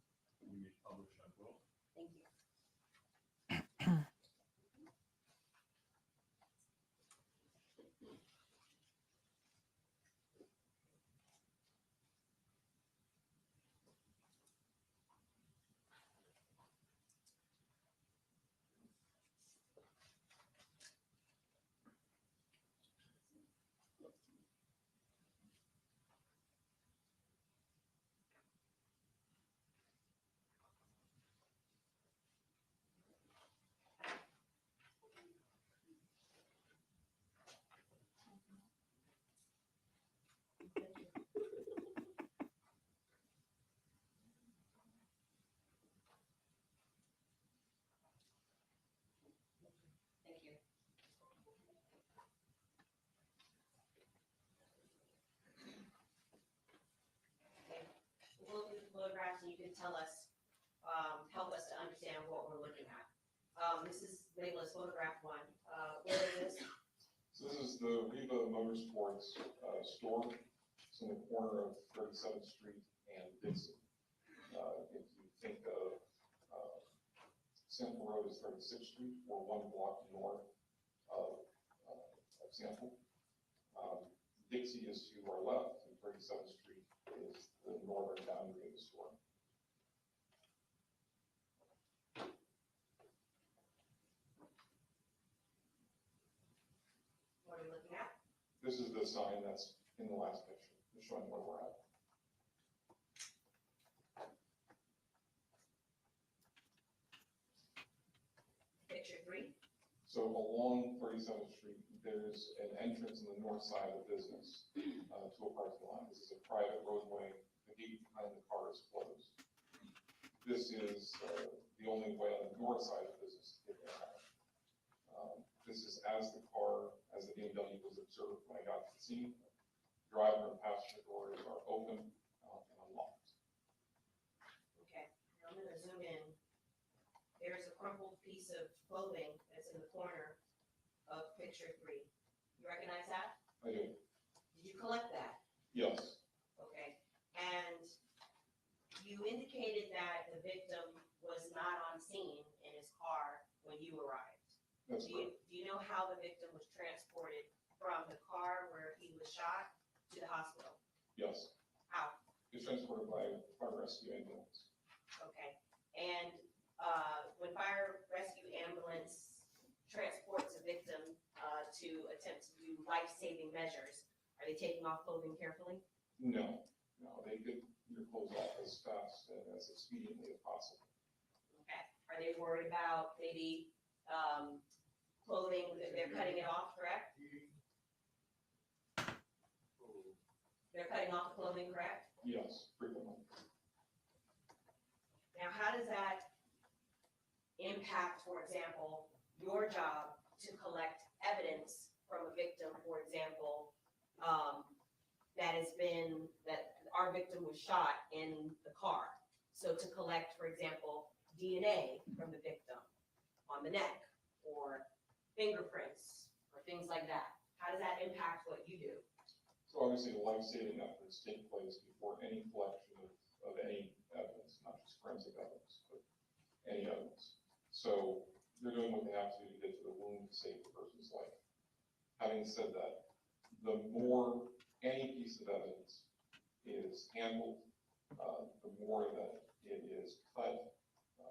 and you may publish on both. Thank you. Thank you. Okay. We'll look at the photographs and you can tell us, help us to understand what we're looking at. This is labeled as photograph 1. Where is this? So this is the Reba Motorsports store. It's in the corner of 37th Street and Dixon. If you think of Central Road is 36th Street, or 1 block north of Central. Dixie is to our left, and 37th Street is the northern boundary of the store. What are we looking at? This is the sign that's in the last picture, just showing where we're at. Picture 3. So along 37th Street, there's an entrance on the north side of the business to a parking lot. This is a private roadway. The gate behind the car is closed. This is the only way on the north side of the business to get there. This is as the BMW was observed when I got to the scene. Driver and passenger doors are open and unlocked. Okay. I'm going to zoom in. There's a crumpled piece of clothing that's in the corner of picture 3. You recognize that? I do. Did you collect that? Yes. Okay. And you indicated that the victim was not on scene in his car when you arrived. That's correct. know how the victim was transported from the car where he was shot to the hospital? Yes, How? it's transported by fire rescue ambulance. Okay. And when fire rescue ambulance transports a victim to attempt to do life-saving measures, are they taking off clothing carefully? No, they get your clothes off as fast and as expediently as possible. Okay. Are they worried about maybe clothing, they're cutting it off, correct? They're cutting off the clothing, correct? Yes, frequently. Now, how does that impact, for example, your job to collect evidence from a victim, for example, that our victim was shot in the car? So to collect, for example, DNA from the victim on the neck or fingerprints or things like that. How does that impact what you do? So obviously, the life-saving efforts take place before any collection of any evidence, not just forensic evidence, but any evidence. So they're doing what they have to do to get to the wound to save the person's life. Having said that, the more any piece of evidence is handled, the more that it is cut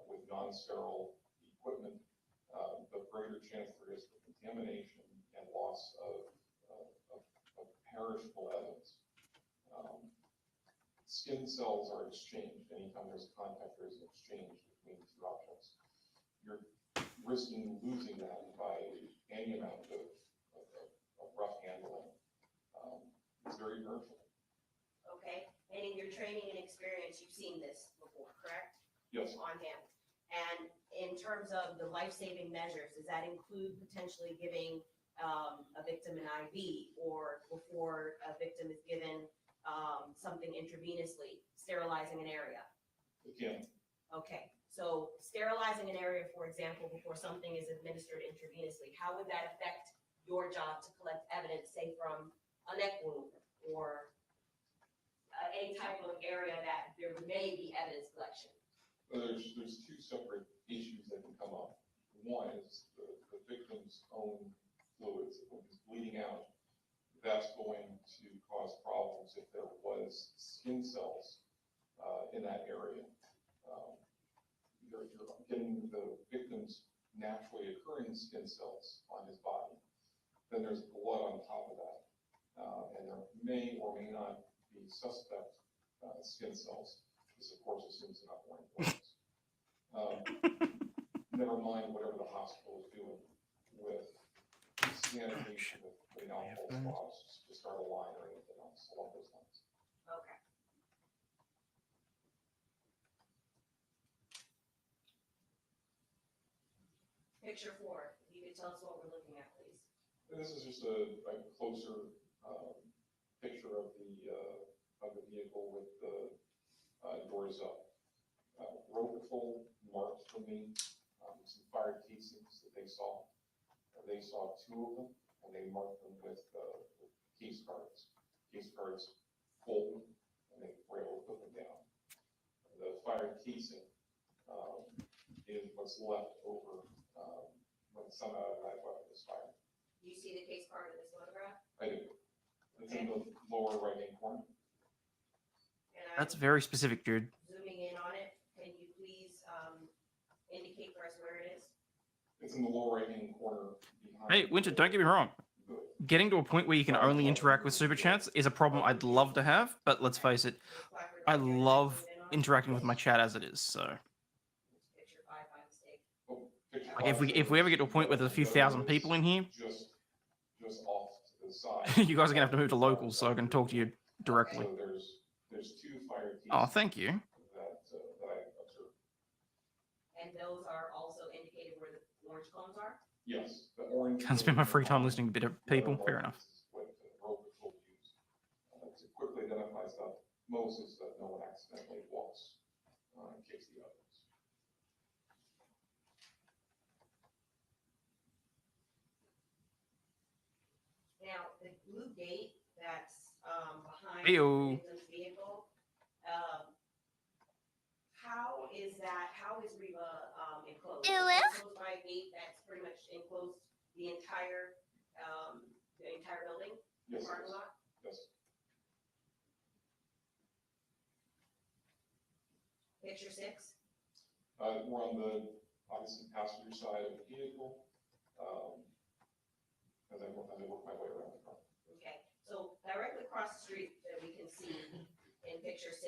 with non-sterile equipment, the greater chance there is for contamination and loss of perishable evidence. Skin cells are exchanged anytime there's contact. There's an exchange between the two objects. You're risking losing that by any amount of rough handling. It's very hurtful. Okay, and in your training and experience, you've seen this before, correct? Yes. On hand. And in terms of the life-saving measures, does that include potentially giving a victim an IV, or before a victim is given something intravenously, sterilizing an area? Again. Okay, so sterilizing an area, for example, before something is administered intravenously, how would that affect your job to collect evidence, say from a neck wound or any type of area that there may be evidence collection? There's two separate issues that can come up. One is the victim's own fluids. When he's bleeding out, that's going to cause problems if there was skin cells in that area. You're getting the victim's naturally occurring skin cells on his body. Then there's blood on top of that. And there may or may not be suspect skin cells. This, of course, assumes enough importance. Never mind whatever the hospital is doing with sanitation, with putting alcohol swabs to start a line or anything else along those lines. Okay. Picture 4, if you could tell us what we're looking at, please. And this is just a closer picture of the vehicle with the doors up. Road patrol marked for me some fire casings that they saw. They saw 2 of them, and they marked them with case cards. Case cards fold, and they were able to put them down. The fire casing is what's left over when some automatic weapon is fired. Do you see the case card in this photograph? I do. It's in the lower right-hand corner. That's very specific, Jude. Zooming in on it, can you please indicate for us where it is? It's in the lower right-hand corner behind. Hey, Winter, don't get me wrong. Getting to a point where you can only interact with super chats is a problem I'd love to have, but let's face it, I love interacting with my chat as it is, so. Picture 5 by mistake. Like if we ever get to a point where there's a few thousand people in here, Just off to the side. you guys are gonna have to move to locals so I can talk to you directly. So there's 2 fire casings. Oh, thank you. That I observed. And those are also indicated where the orange cones are? Yes, the orange. Can't spend my free time listening to a bit of people. Fair enough. This is what road patrol use to quickly identify stuff. Moses, that no one accidentally walks in case the others. Now, the blue gate that's behind Heyo. the victim's vehicle, how is Riva enclosed? Is it enclosed by a gate that's pretty much enclosed the entire building, Yes, it parking is. lot? Yes. Picture 6? We're on the, obviously, passenger side of the vehicle, as I work my way around the car. Okay, so directly across the street that we can see in picture 6,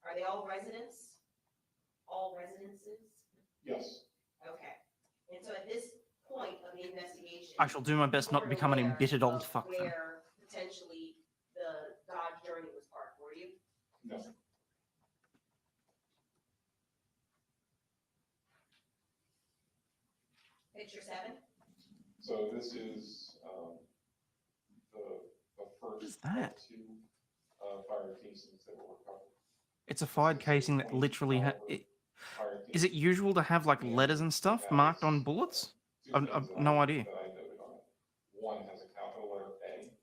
are they all residents? All residences? Yes. Okay, and so at this point of the investigation. I shall do my best not to become an embittered old fuck then. Where potentially the Dodge Journey was parked, were you? No. Picture 7? So this is the first is that? of 2 fire casings that were recovered. It's a fired casing that literally is it usual to have like letters and stuff marked on bullets? I've no idea. That I noted on it. One has a capital letter A,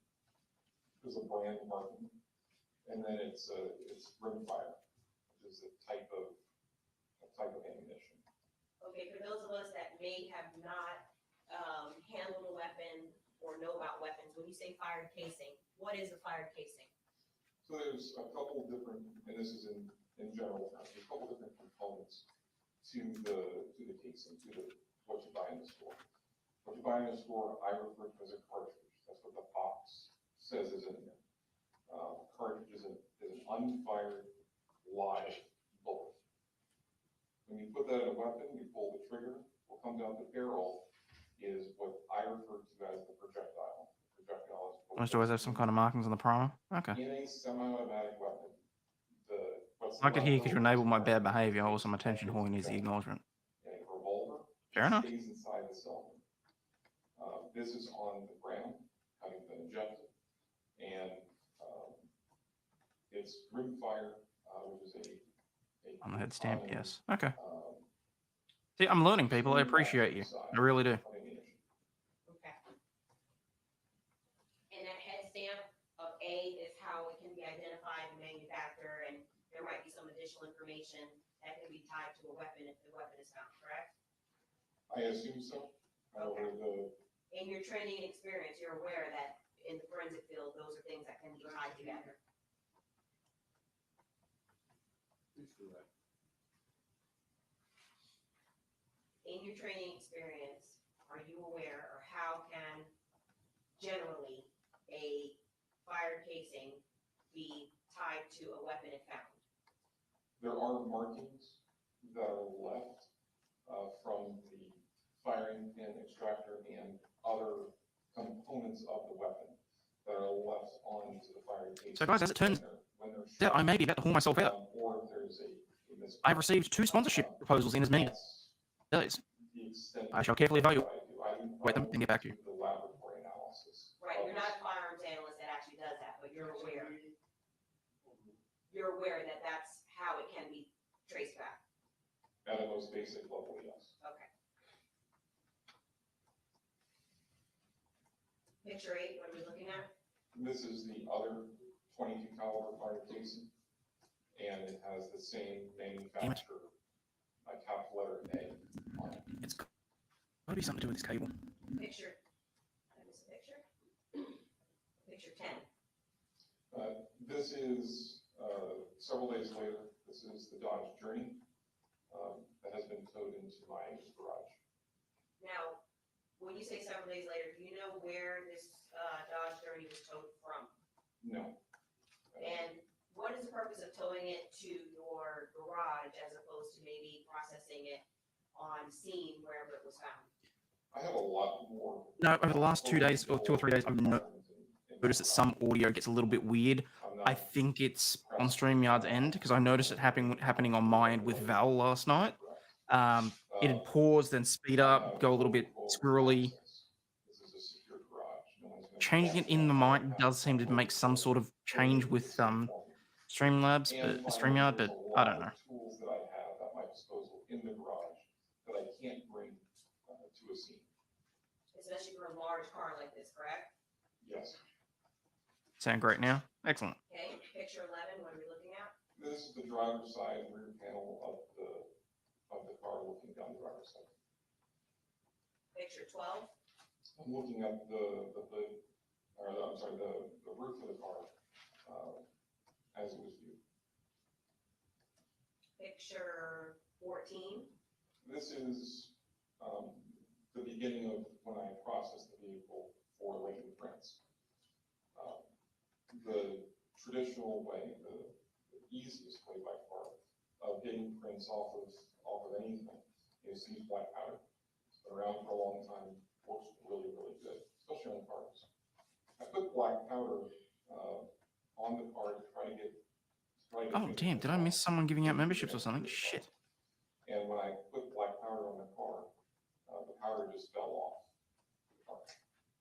there's a brand marking, and then it's rimfire, which is a type of ammunition. Okay, for those of us that may have not handled a weapon or know about weapons, when you say fired casing, what is a fired casing? So there's a couple different, and this is in general terms, a couple different components to the casing, what you buy in the store. What you buy in the store, I refer to as a cartridge. That's what the box says is in there. Cartridge is an unfired live bullet. When you put that in a weapon, you pull the trigger, what comes out the barrel is what I refer to as the projectile. The projectile is Must always have some kind of markings on the primer. Okay. in a semi-automatic weapon. I could hear, could you enable my bad behavior? Also, my attention holding is the acknowledgement. In a revolver, Fair enough. stays inside the cylinder. This is on the ground, having been ejected, and it's rimfire, which is a On the head stamp, common, yes. Okay. See, I'm learning, people. I appreciate you. I really do. ammunition. Okay. And that head stamp of A is how it can be identified and manufactured, and there might be some additional information that can be tied to a weapon if the weapon is found, correct? I assume so. However, In your training and experience, you're aware that in the forensic field, those are things that can be tied together. Please do that. In your training experience, are you aware, or how can generally a fired casing be tied to a weapon if found? there are markings that are left from the firing pin extractor and other components of the weapon that are left onto the firing case. So guys, as it turns when they're out, I may be about to haul myself out. or if there's a I've received 2 sponsorship proposals in as many days. I shall carefully evaluate them and get back to you. The laboratory analysis. Right, you're not a firearms analyst that actually does that, but you're aware. You're aware that that's how it can be traced back. At a most basic level, yes. Okay. Picture 8, what are we looking at? This is the other 22 caliber fire casing, and it has the same manufacturer, capital letter A on it. It's got to be something to do with this cable. Picture, I missed a picture. Picture 10. This is several days later. This is the Dodge Journey that has been towed into my garage. Now, when you say several days later, do you know where this Dodge Journey was towed from? No. And what is the purpose of towing it to your garage as opposed to maybe processing it on scene wherever it was found? I have a lot more. No, over the last 2 days, or 2 or 3 days, I've noticed that some audio gets a little bit weird. I think it's on StreamYard's end, because I noticed it happening on my end with Val last night. It had paused, then speed up, go a little bit squirrely. Changing it in the mic does seem to make some sort of change with StreamYard, but I don't know. Tools that I have at my disposal in the garage that I can't bring to a scene. Especially for a large car like this, correct? Yes. Sound great now? Excellent. Okay, picture 11, what are we looking at? This is the driver's side rear panel of the car looking down the driver's side. Picture 12. I'm looking at the hood, or I'm sorry, the roof of the car as it was viewed. Picture 14. This is the beginning of when I processed the vehicle for latent prints. The traditional way, the easiest way by far of getting prints off of anything is to use black powder. It's been around for a long time, works really, really good, especially on cars. I put black powder on the car to try to get. Oh, damn. Did I miss someone giving out memberships or something? Shit. And when I put black powder on the car, the powder just fell off.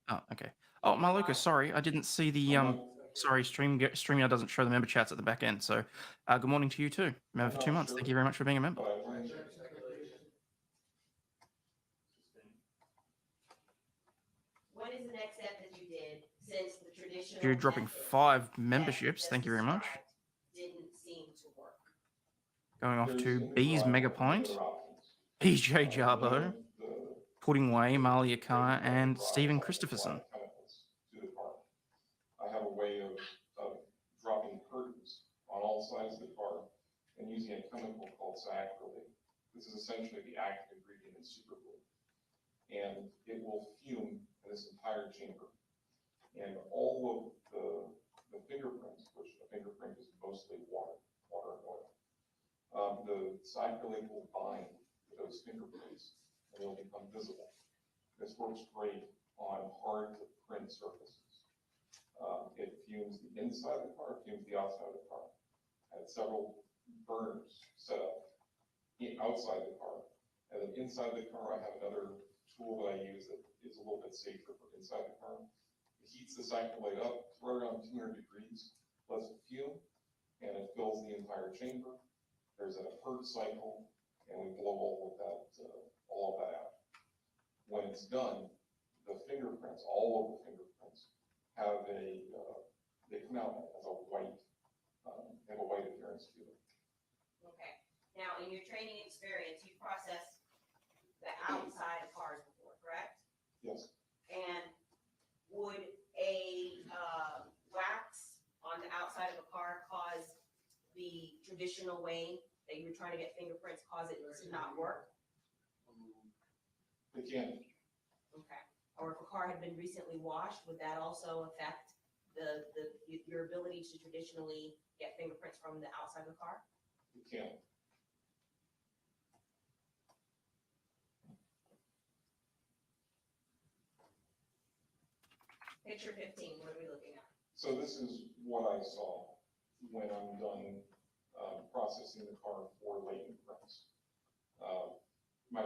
Oh, okay. Oh, Maluka, sorry. I didn't see the, sorry, StreamYard doesn't show the member chats at the back end. So, good morning to you too. Member for 2 months. Thank you very much for being a member. What is the next step that you did since the traditional You're dropping method 5 memberships. that Thank you very much. didn't seem to work? Going off to B's Megapint, PJ Jarbo, Pudding Way, Malia Carr, and Stephen Christopherson. To the car. I have a way of dropping curtains on all sides of the car and using a chemical called acrylate. This is essentially the active ingredient in super glue. And it will fume in this entire chamber. And all of the fingerprints, which a fingerprint is mostly water and oil, the acrylate will bind to those fingerprints and they'll become visible. This works great on hard to print surfaces. It fumes the inside of the car, it fumes the outside of the car. I had several burners set up outside the car. And then inside the car, I have another tool that I use that is a little bit safer for inside the car. It heats this acrylate up to right around 200 degrees, lets it fume, and it fills the entire chamber. There's a herd cycle, and we blow all of that out. When it's done, the fingerprints, all of the fingerprints, have they come out as a white, have a white appearance to them. Okay. Now, in your training experience, you processed the outside of cars before, correct? Yes. And would a wax on the outside of a car cause the traditional way that you were trying to get fingerprints, cause it to not work? It can. Okay. Or if a car had been recently washed, would that also affect your ability to traditionally get fingerprints from the outside of the car? It can. Picture 15, what are we looking at? So this is what I saw when I'm done processing the car for latent prints. My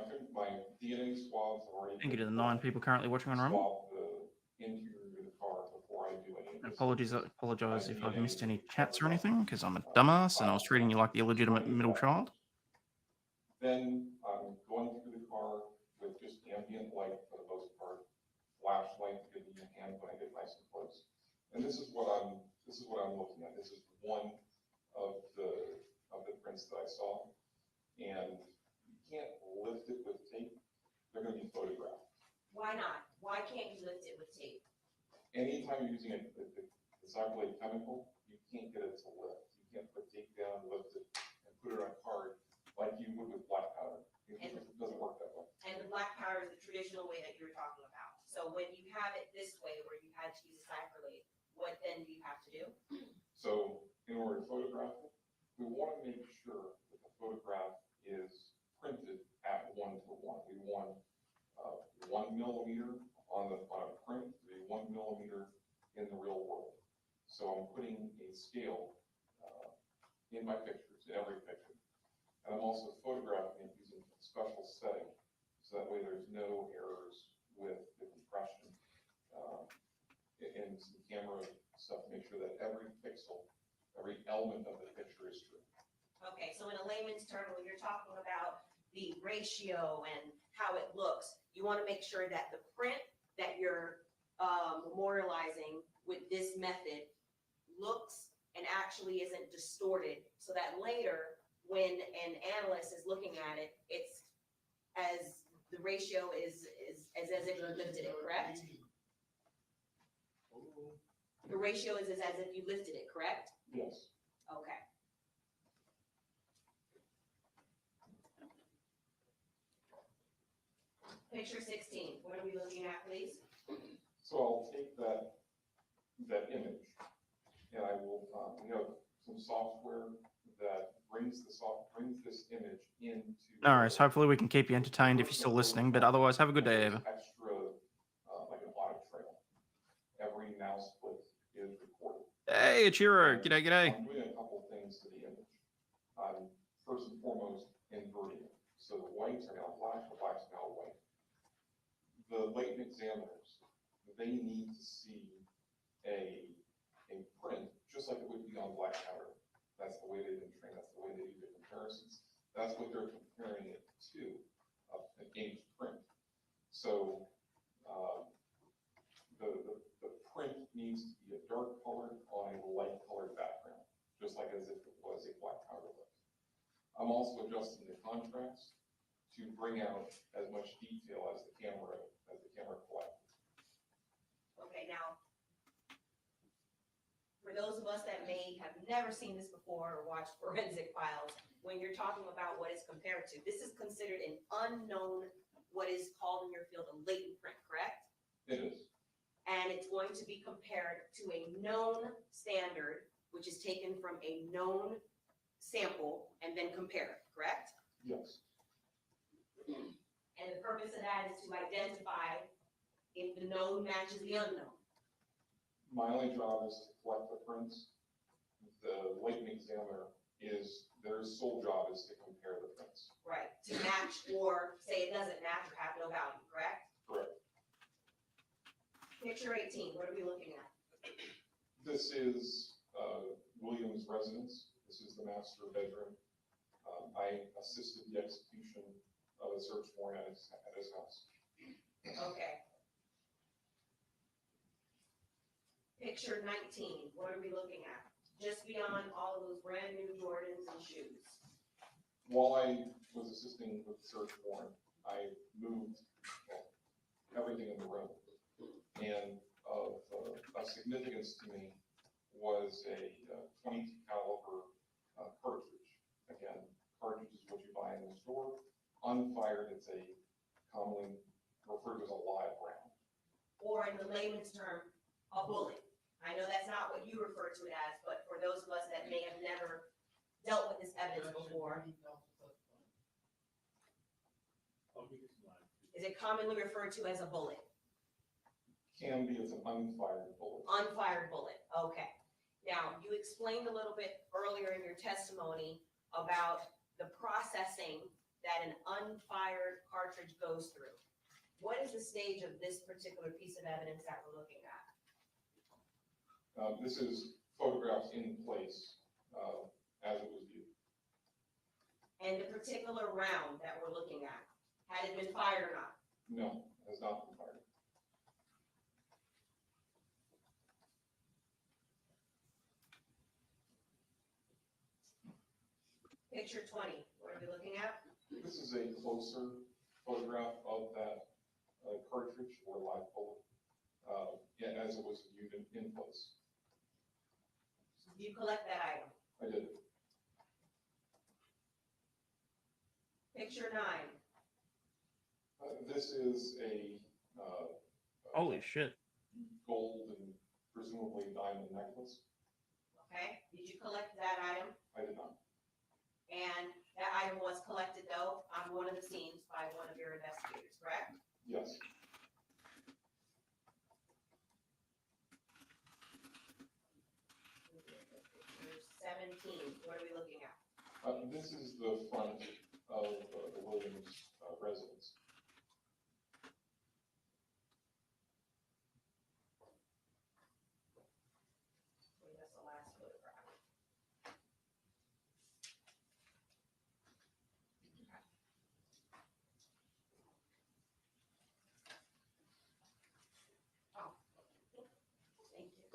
DNA swabs have already. Thank you to the 9 people currently watching on Rumble. Swab the interior of the car before I do any of this. Apologize if I've missed any chats or anything, because I'm a dumbass and I was treating you like the illegitimate middle child. Then I'm going through the car with just ambient light for the most part, flashlight to give me a hand when I get nice and close. And this is what I'm looking at. This is one of the prints that I saw. And you can't lift it with tape. They're going to be photographed. Why not? Why can't you lift it with tape? Anytime you're using a acrylate chemical, you can't get it to lift. You can't put tape down, lift it, and put it on a card like you would with black powder. It doesn't work that way. And the black powder is the traditional way that you were talking about. So when you have it this way, where you had to use acrylate, what then do you have to do? So in order to photograph it, we want to make sure that the photograph is printed at 1:1. We want 1 millimeter on a print to be 1 millimeter in the real world. So I'm putting a scale in my pictures, in every picture. And I'm also photographing it using a special setting, so that way there's no errors with the compression and some camera stuff to make sure that every pixel, every element of the picture is true. Okay, so in a layman's term, when you're talking about the ratio and how it looks, you want to make sure that the print that you're memorializing with this method looks and actually isn't distorted, so that later when an analyst is looking at it, it's as the ratio is as if you lifted it, correct? The ratio is as if you lifted it, correct? Yes. Okay. Picture 16, what are we looking at, please? So I'll take that image, and I will, we have some software that brings this image into. All right, so hopefully we can keep you entertained if you're still listening, but otherwise, have a good day, Ava. Extra, like an audit trail. Every mouse click is recorded. Hey, Ichiro. G'day, g'day. I'm doing a couple of things to the image. I'm first and foremost inverting it. So the whites are now black, the blacks are now white. The latent examiners, they need to see a print, just like it would be on black powder. That's the way they've been trained. That's the way they do the comparisons. That's what they're comparing it to, an aged print. So the print needs to be a dark colored on a light colored background, just like as if it was a black powder lift. I'm also adjusting the contrast to bring out as much detail as the camera collects. Okay, now, for those of us that may have never seen this before or watched forensic files, when you're talking about what it's compared to, this is considered an unknown, what is called in your field a latent print, correct? It is. And it's going to be compared to a known standard, which is taken from a known sample and then compared, correct? Yes. And the purpose of that is to identify if the known matches the unknown. My only job is to collect the prints. The latent examiner their sole job is to compare the prints. Right, to match or say it doesn't match or have no value, correct? Correct. Picture 18, what are we looking at? This is Williams' residence. This is the master bedroom. I assisted the execution of a search warrant at his house. Okay. Picture 19, what are we looking at? Just beyond all of those brand new Jordans and shoes. While I was assisting with the search warrant, I moved everything in the room. And of significance to me was a .22 caliber cartridge. Again, cartridge is what you buy in the store. Unfired, it's a commonly referred to as a live round. Or in the layman's term, a bullet. I know that's not what you refer to it as, but for those of us that may have never dealt with this evidence before, is it commonly referred to as a bullet? Can be, it's an unfired bullet. Unfired bullet, okay. Now, you explained a little bit earlier in your testimony about the processing that an unfired cartridge goes through. What is the stage of this particular piece of evidence that we're looking at? This is photographed in place as it was viewed. And the particular round that we're looking at, had it been fired or not? No, it has not been fired. Picture 20, what are we looking at? This is a closer photograph of that cartridge or live bullet as it was viewed in place. Do you collect that item? I did. Picture 9. This is a Holy shit. gold and presumably diamond necklace. Okay, did you collect that item? I did not. And that item was collected though on one of the scenes by one of your investigators, correct? Yes. Picture 17, what are we looking at? This is the front of the Williams residence. I think that's the last photograph. Oh, thank you.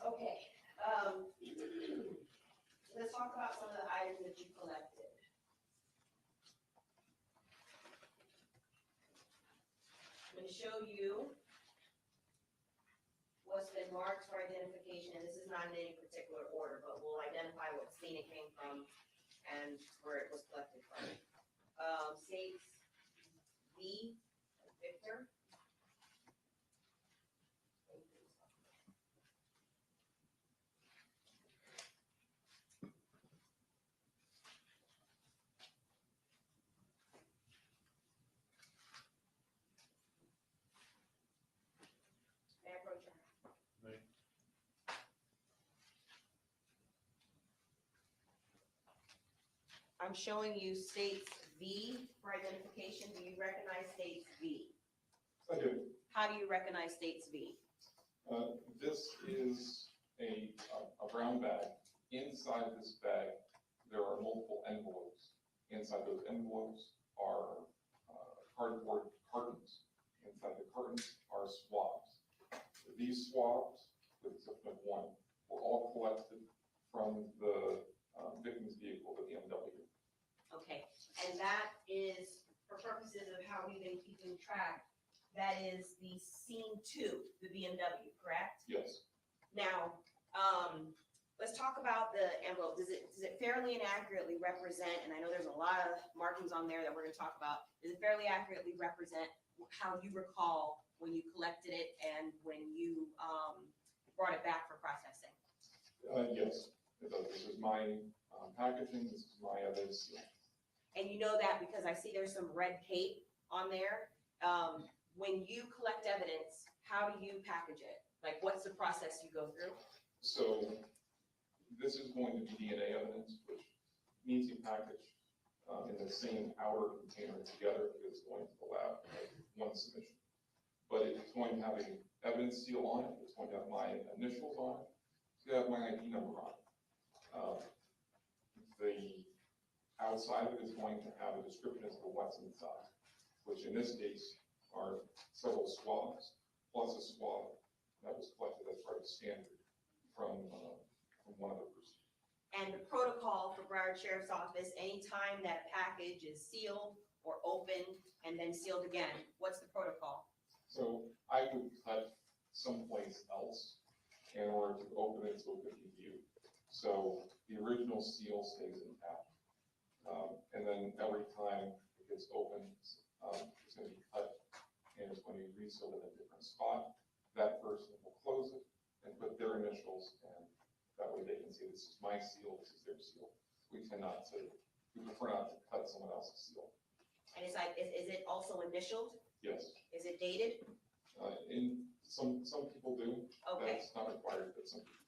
Okay, let's talk about some of the items that you collected. going to show you what's been marked for identification, and this is not in any particular order, but we'll identify what scene it came from and where it was collected from. States V, Victor. May I approach her? May. I'm showing you states V for identification. Do you recognize states V? I do. How do you recognize states V? This is a brown bag. Inside this bag, there are multiple envelopes. Inside those envelopes are cardboard cartons. Inside the cartons are swabs. These swabs, with the exception of one, were all collected from the victim's vehicle, the BMW. Okay, and that is, for purposes of how we've been keeping track, that is the scene 2, the BMW, correct? Yes. Now, let's talk about the envelope. Does it fairly and accurately represent, and I know there's a lot of markings on there that we're gonna talk about, does it fairly accurately represent how you recall when you collected it and when you brought it back for processing? Yes, it does. This is my packaging, this is my evidence. And you know that because I see there's some red tape on there. When you collect evidence, how do you package it? Like, what's the process you go through? So this is going to be DNA evidence, which means you package in the same outer container together because it's going to the lab like one submission. But it's going to have an evidence seal on it. It's going to have my initials on it. It's going to have my ID number on it. The outside of it is going to have a description as to what's inside, which in this case are several swabs, plus a swab that was collected as part of standard from one of the persons. And the protocol for Broward Sheriff's Office, anytime that package is sealed or opened and then sealed again, what's the protocol? So I would cut someplace else in order to open it so it could be viewed. So the original seal stays intact. And then every time it gets opened, it's going to be cut and it's going to be resealed in a different spot. That person will close it and put their initials, and that way they can say, this is my seal, this is their seal. We prefer not to cut someone else's seal. And it's like, is it also initialed? Yes. Is it dated? In some people do. Okay. That's not required, but some people.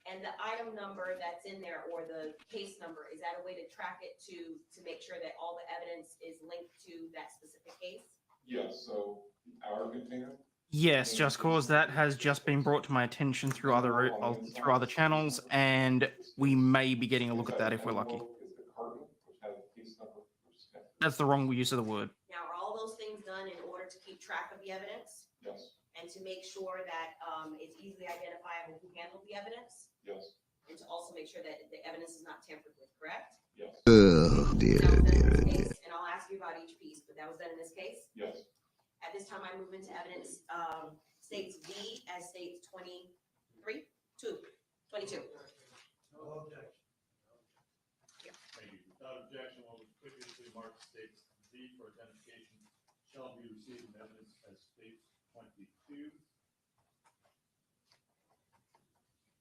And the item number that's in there or the case number, is that a way to track it to make sure that all the evidence is linked to that specific case? Yes, so our container. Yes, just cause that has just been brought to my attention through other channels, and we may be getting a look at that if we're lucky. Is the carton, which has a case number, which is connected. That's the wrong use of the word. Now, are all those things done in order to keep track of the evidence Yes, and to make sure that it's easily identifiable who handled the evidence? yes, And to also make sure that the evidence is not tampered with, correct? yes, That was done in this case, and I'll ask you about each piece, but that was done in this case? yes. At this time, I move into evidence, states V as states 22. No objection. Thank you. Without objection, what was previously marked states V for identification shall be received in evidence as states 22.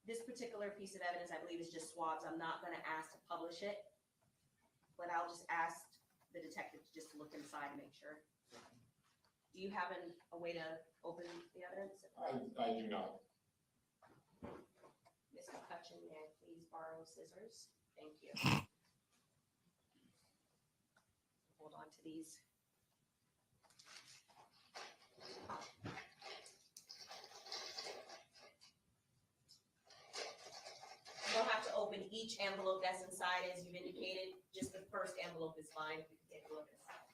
This particular piece of evidence, I believe, is just swabs. I'm not gonna ask to publish it, but I'll just ask the detective to just look inside and make sure. Do you have a way to open the evidence? I do not. Ms. McCutcheon, may I please borrow scissors? Thank you. Hold on to these. You don't have to open each envelope that's inside as you've indicated. Just the first envelope is fine. We can take a look inside.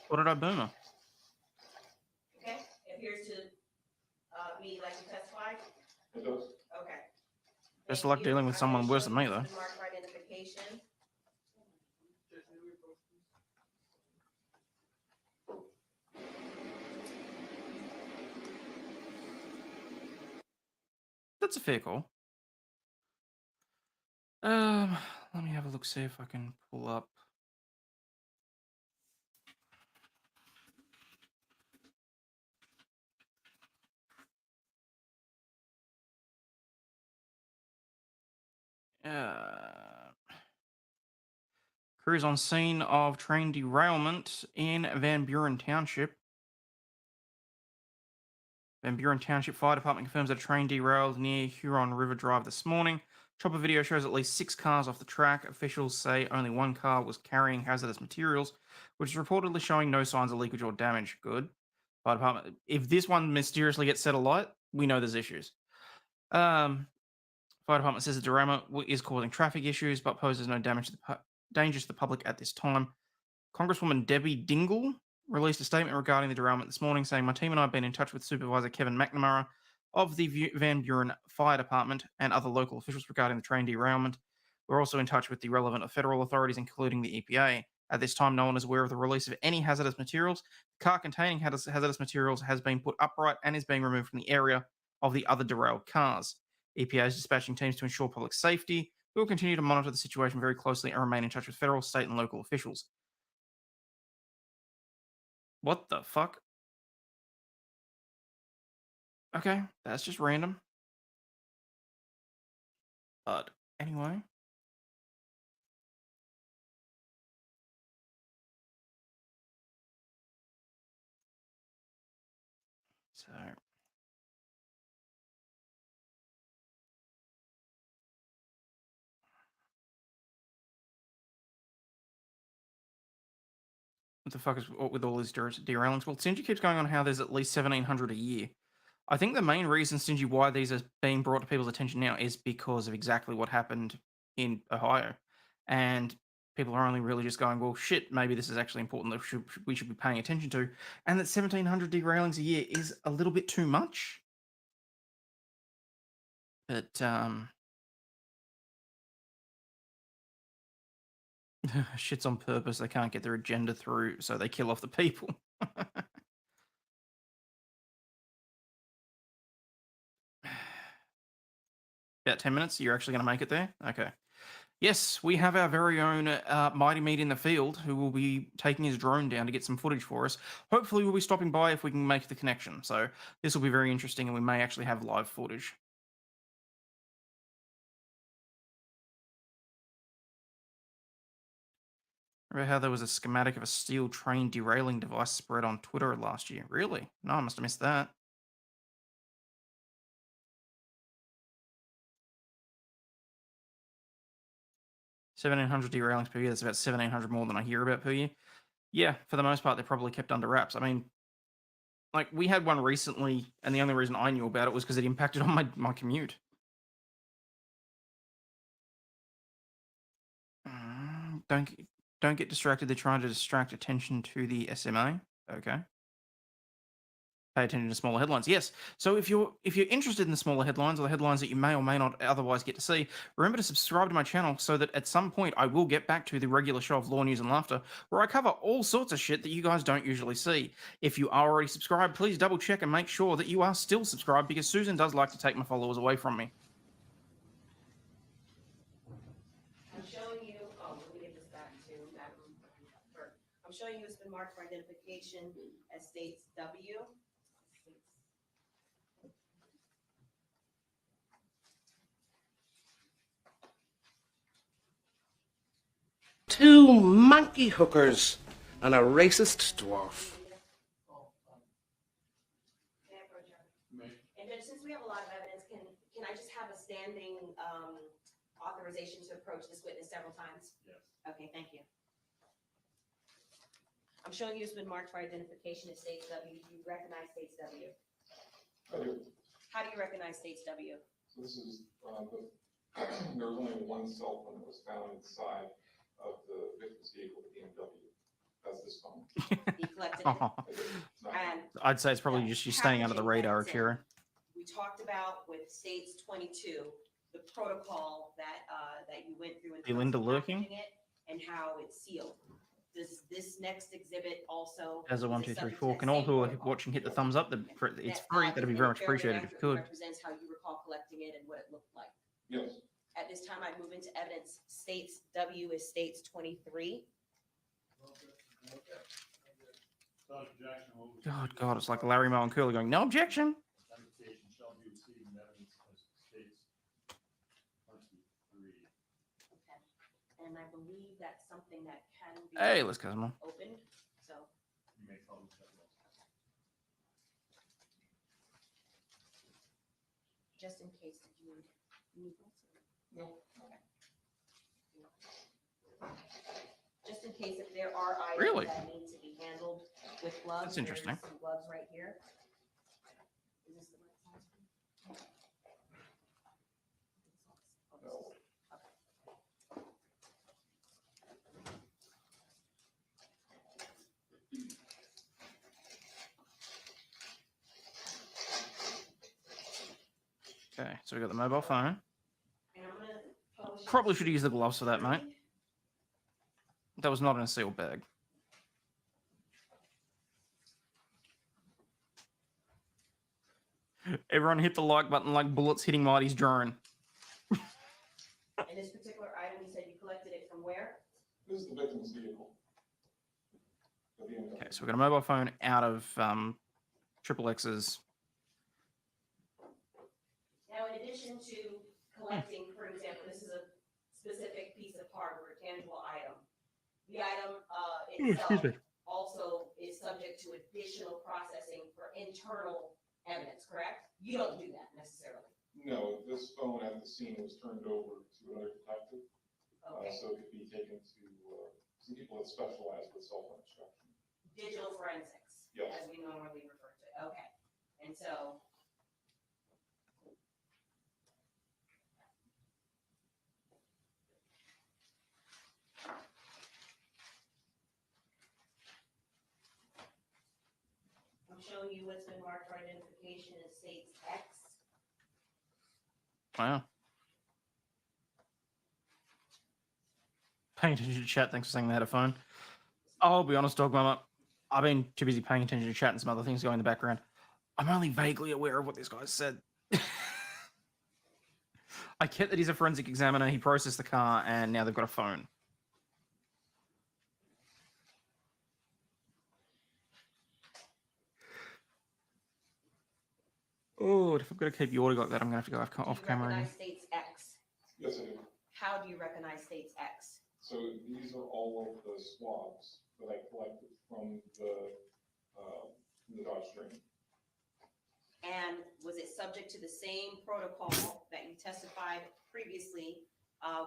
What did I boom her? Okay, it appears to me like you testified. It does. Okay. Best of luck dealing with someone worse than me, though. Mark for identification. That's a fair call. Let me have a look, see if I can pull up. Crews on scene of train derailment in Van Buren Township. Van Buren Township Fire Department confirms that a train derailed near Huron River Drive this morning. Chopper video shows at least 6 cars off the track. Officials say only 1 car was carrying hazardous materials, which is reportedly showing no signs of leakage or damage. Good. Fire Department. If this one mysteriously gets set alight, we know there's issues. Fire Department says the derailment is causing traffic issues, but poses no danger to the public at this time. Congresswoman Debbie Dingle released a statement regarding the derailment this morning, saying, "My team and I have been in touch with Supervisor Kevin McNamara of the Van Buren Fire Department and other local officials regarding the train derailment. We're also in touch with the relevant federal authorities, including the EPA. At this time, no one is aware of the release of any hazardous materials. The car containing hazardous materials has been put upright and is being removed from the area of the other derailed cars. EPA is dispatching teams to ensure public safety. We will continue to monitor the situation very closely and remain in touch with federal, state, and local officials." What the fuck? Okay, that's just random. But anyway. So. What the fuck is with all these derailings? Well, Stingy keeps going on how there's at least 1,700 a year. I think the main reason, Stingy, why these are being brought to people's attention now is because of exactly what happened in Ohio. And people are only really just going, well, shit, maybe this is actually important that we should be paying attention to. And that 1,700 derailings a year is a little bit too much. But, shit's on purpose. They can't get their agenda through, so they kill off the people. About 10 minutes? You're actually going to make it there? Okay. Yes, we have our very own Mighty Meat in the field who will be taking his drone down to get some footage for us. Hopefully we'll be stopping by if we can make the connection. So this will be very interesting and we may actually have live footage. Remember how there was a schematic of a steel train derailing device spread on Twitter last year? Really? No, I must have missed that. $1,700 derailings per year. That's about 1,700 more than I hear about per year. Yeah, for the most part, they're probably kept under wraps. I mean, like, we had one recently, and the only reason I knew about it was because it impacted on my commute. Don't get distracted. They're trying to distract attention to the SMA. Okay. Pay attention to smaller headlines. Yes. So if you're interested in the smaller headlines or the headlines that you may or may not otherwise get to see, remember to subscribe to my channel so that at some point I will get back to the regular show of Law, News, and Laughter, where I cover all sorts of shit that you guys don't usually see. If you are already subscribed, please double check and make sure that you are still subscribed, because Susan does like to take my followers away from me. I'm showing you, let me get this back to Madam Clerk. I'm showing you it's been marked for identification as states W. Two monkey hookers and a racist dwarf. And Judge, since we have a lot of evidence, can I just have a standing authorization to approach this witness several times? Yes. Okay, thank you. I'm showing you it's been marked for identification as states W. Do you recognize states W? I do. How do you recognize states W? So this is, there was only one cell phone that was found inside of the victim's vehicle, the BMW. That's this phone. You collected it? And I'd say it's probably just you staying under the radar, Shira. we talked about with states 22 the protocol that that you went through in Hey, terms Linda of lurking? packaging it and how it's sealed. Does this next exhibit also? As a is 1, it 2, 3, subject to 4. that Can all same who are protocol? watching hit the thumbs up? It's That, free. That'd be very much fairly and appreciated if you accurately could. represents how you recall collecting it and what it looked like. Yes. At this time, I move into evidence. States W is states 23. Without objection, what was God, it's like Larry Moe and Curly going, no objection. Identification shall be received in evidence as states 23. Okay. And I believe that's something that can be Hey, let's go, Mo. opened. So You may publish that. just in case, did you need this? No. Okay. Just in case if there are items Really? that need to be handled with gloves. That's interesting. There's some gloves right here. Is this the right size? No. Okay, so we got the mobile phone. And I'm gonna publish it. Probably should use the gloves for that, mate. That was not in a sealed bag. Everyone hit the like button like bullets hitting Mighty's drone. And this particular item, you said you collected it from where? This is the victim's vehicle. Okay, so we've got a mobile phone out of XXX's. Now, in addition to collecting, for example, this is a specific piece of hardware, tangible item. The item itself also is subject to additional processing for internal evidence, correct? You don't do that necessarily. No, this phone at the scene was turned over to another detective. Okay. So it could be taken to some people that specialize with cell phone extraction. Digital forensics, Yes. as we normally refer to it. Okay. And so I'm showing you what's been marked for identification as states X. Wow. Paying attention to chat. Thanks for saying they had a phone. I'll be honest, Dog Mama. I've been too busy paying attention to chat and some other things going in the background. I'm only vaguely aware of what this guy said. I get that he's a forensic examiner. He processed the car, and now they've got a phone. Oh, if I'm going to keep the audio like that, I'm going to have to go off camera. Recognize states X. Yes, I do. How do you recognize states X? So these are all of the swabs that I collected from the Dodge Stream. And was it subject to the same protocol that you testified previously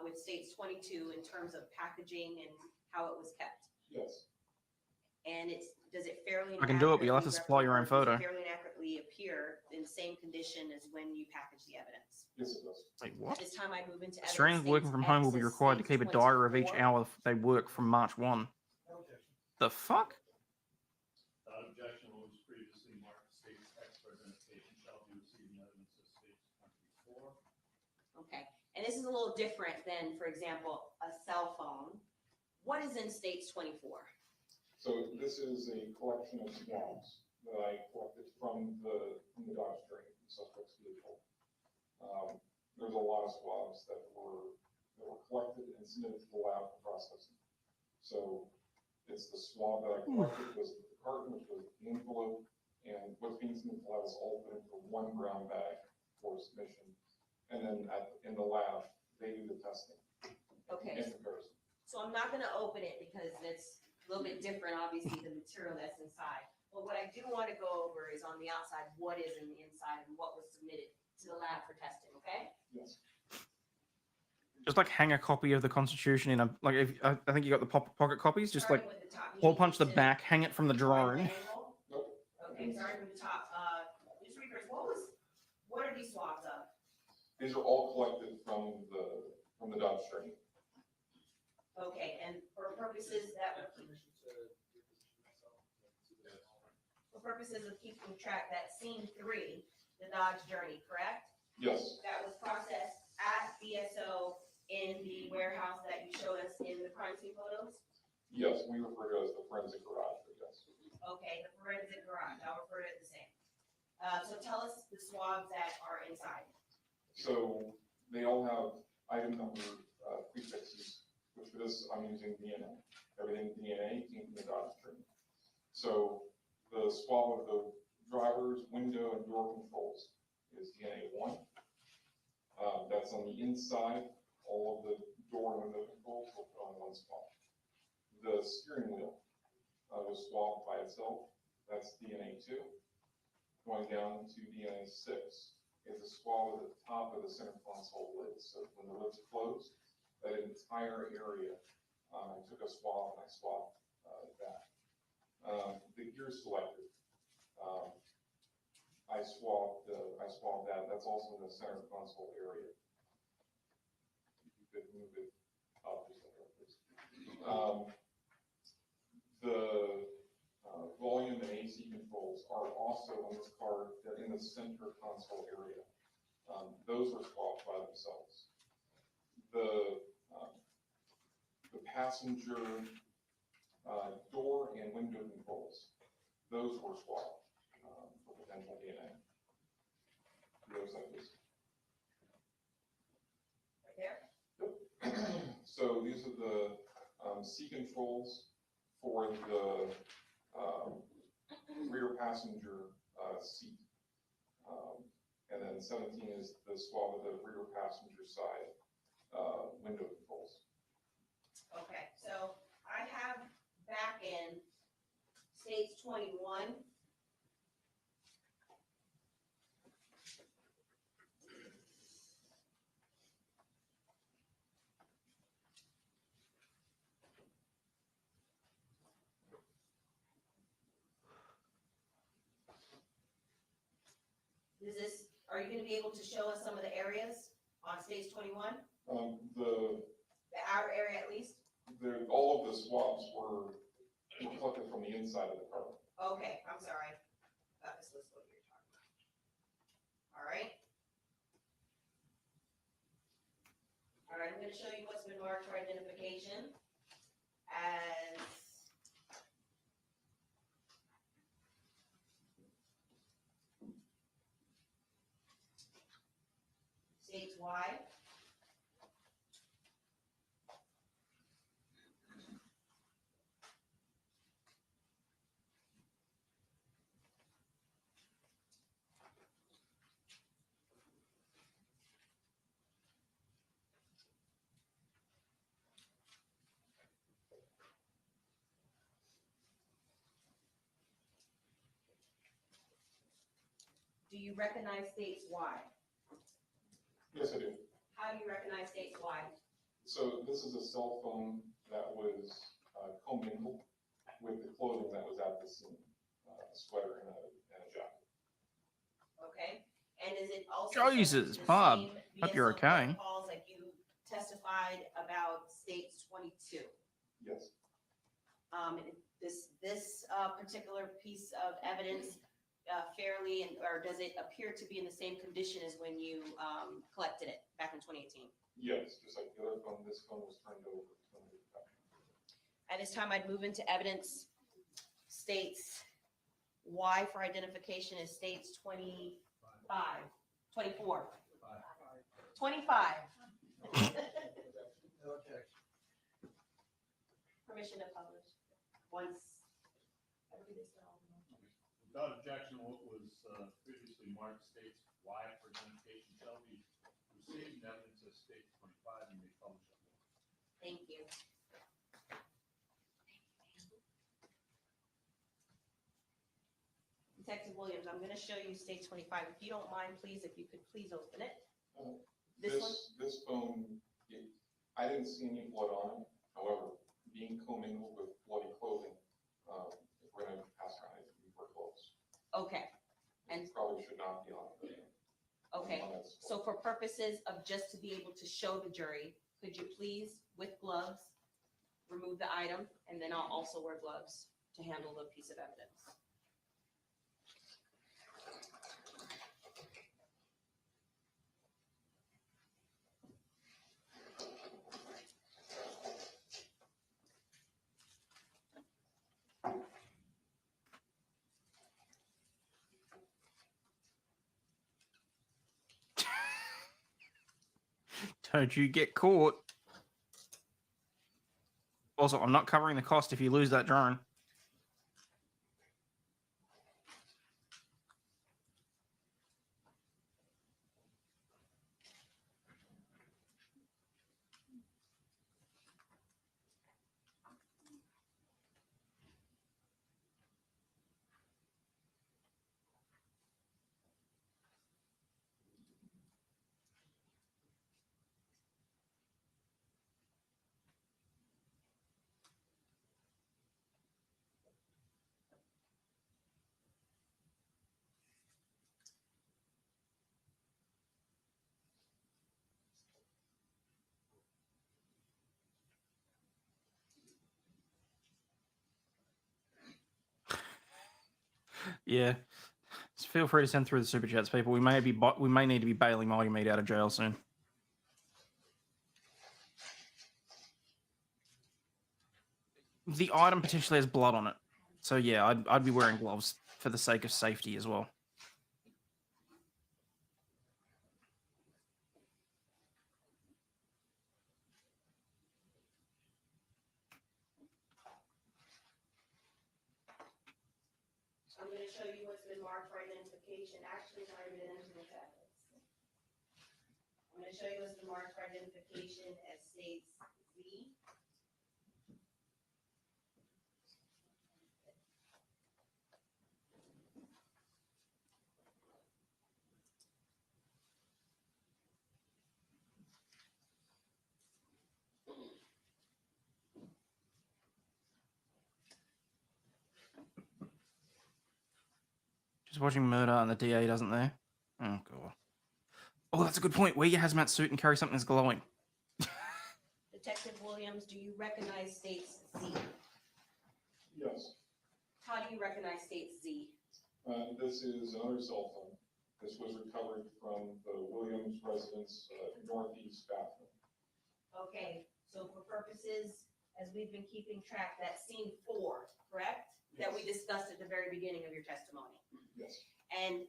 with states 22 in terms of packaging and how it was kept? Yes. And does it fairly? I can do it, but you'll have to supply your own does it photo. fairly and accurately appear in the same condition as when you package the evidence? Yes, it does. Wait, At what? this time, I move into Australians evidence working states from home will X be as required to states keep a diary of each 24. hour they work from March 1. The fuck? Without objection, what was previously marked states X for identification shall be received in evidence as states 24. Okay, and this is a little different than, for example, a cell phone. What is in states 24? So this is a collection of swabs that I collected from the Dodge Stream, the suspect's vehicle. There's a lot of swabs that were collected and submitted to the lab for processing. So it's the swab that I collected was the carton, which was the envelope, and what's being submitted to the lab is all put into one brown bag for submission. And then in the lab, they do the testing. Okay. In comparison. So I'm not gonna open it because it's a little bit different, obviously, the material that's inside. But what I do want to go over is on the outside, what is in the inside and what was submitted to the lab for testing, okay? Yes. Just like hang a copy of the Constitution in a I think you got the pocket copies. Just Starting like with the top. You hole need punch the to back, hang it from the drone. angle. Okay, starting from the top. Mr. Reapers, what are these swabs of? These are all collected from the Dodge Stream. Okay, and for purposes of keeping track, that scene 3, the Dodge Journey, correct? Yes. That was processed at Yes, we refer to it as the forensic garage, but yes. Okay, the forensic garage, I'll refer to it the same. So tell us the swabs that are inside. So they all have item number prefixes, which for this I'm using DNA. Everything DNA came from the Dodge stream. So the swab of the driver's window and door controls is DNA 1. That's on the inside. All of the door and window controls will put on one swab. The steering wheel was swabbed by itself. That's DNA 2. Going down to DNA 6 is a swab at the top of the center console lid. So when the lid's closed, that entire area, I took a swab and I swabbed that. The gear selector, I swabbed that. That's also in the center console area. You could move it up just like that, please. The volume and AC controls are also on this card. They're in the center console area. Those were swapped by themselves. The passenger door and window controls, those were swapped for potential DNA. Those like this. Right there? So these are the C controls for the rear passenger seat. And then 17 is the swab of the rear passenger side window controls. Okay, so I have back in states 21. Are you going to be able to show us some of the areas on stage 21? The outer area at least? All of the swabs were collected from the inside of the car. Okay, I'm sorry. This was what you're talking about. All right. All right, I'm going to show you what's been marked for identification as states wide. Do you recognize states wide? Yes, I do. How do you recognize states wide? So this is a cell phone that was commingled with the clothing that was at the scene, a sweater and a jacket. Okay, and is it also Jesus, the Bob, same hope you're VSO okay. protocols like you testified about states 22? Yes. And this particular piece of evidence fairly, or does it appear to be in the same condition as when you collected it back in 2018? Yes, just like the other phone, this phone was turned over. At this time, I'd move into evidence states Y for identification is states 25, 24, 25. Permission to publish once. Without objection, what was previously marked states Y for identification shall be received in evidence as states 25 and may publish it. Thank you. Detective Williams, I'm going to show you state 25. If you don't mind, please, if you could please open it. This phone, I didn't see any blood on it. However, being commingled with bloody clothing, if we're going to pass around it, we wear gloves. Okay. And it probably should not be on. Okay. So for purposes of just to be able to show the jury, could you please, with gloves, remove the item, and then I'll also wear gloves to handle the piece of evidence. Don't you get caught. Also, I'm not covering the cost if you lose that drone. Yeah. Just feel free to send through the super chats, people. We may need to be bailing Mighty Meat out of jail soon. The item potentially has blood on it, so yeah, I'd be wearing gloves for the sake of safety as well. I'm going to show you what's been marked for identification. Actually, it's already been entered into evidence. I'm going to show you what's been marked for identification as states Z. Just watching murder and the DA doesn't there. Oh god. Oh, that's a good point. Wear your hazmat suit and carry something that's glowing. Detective Williams, do you recognize states Z? Yes. How do you recognize states Z? This is another cell phone. This was recovered from the Williams residence northeast bathroom. Okay, so for purposes, as we've been keeping track, that's scene 4, correct? That we discussed at the very beginning of your testimony. Yes. And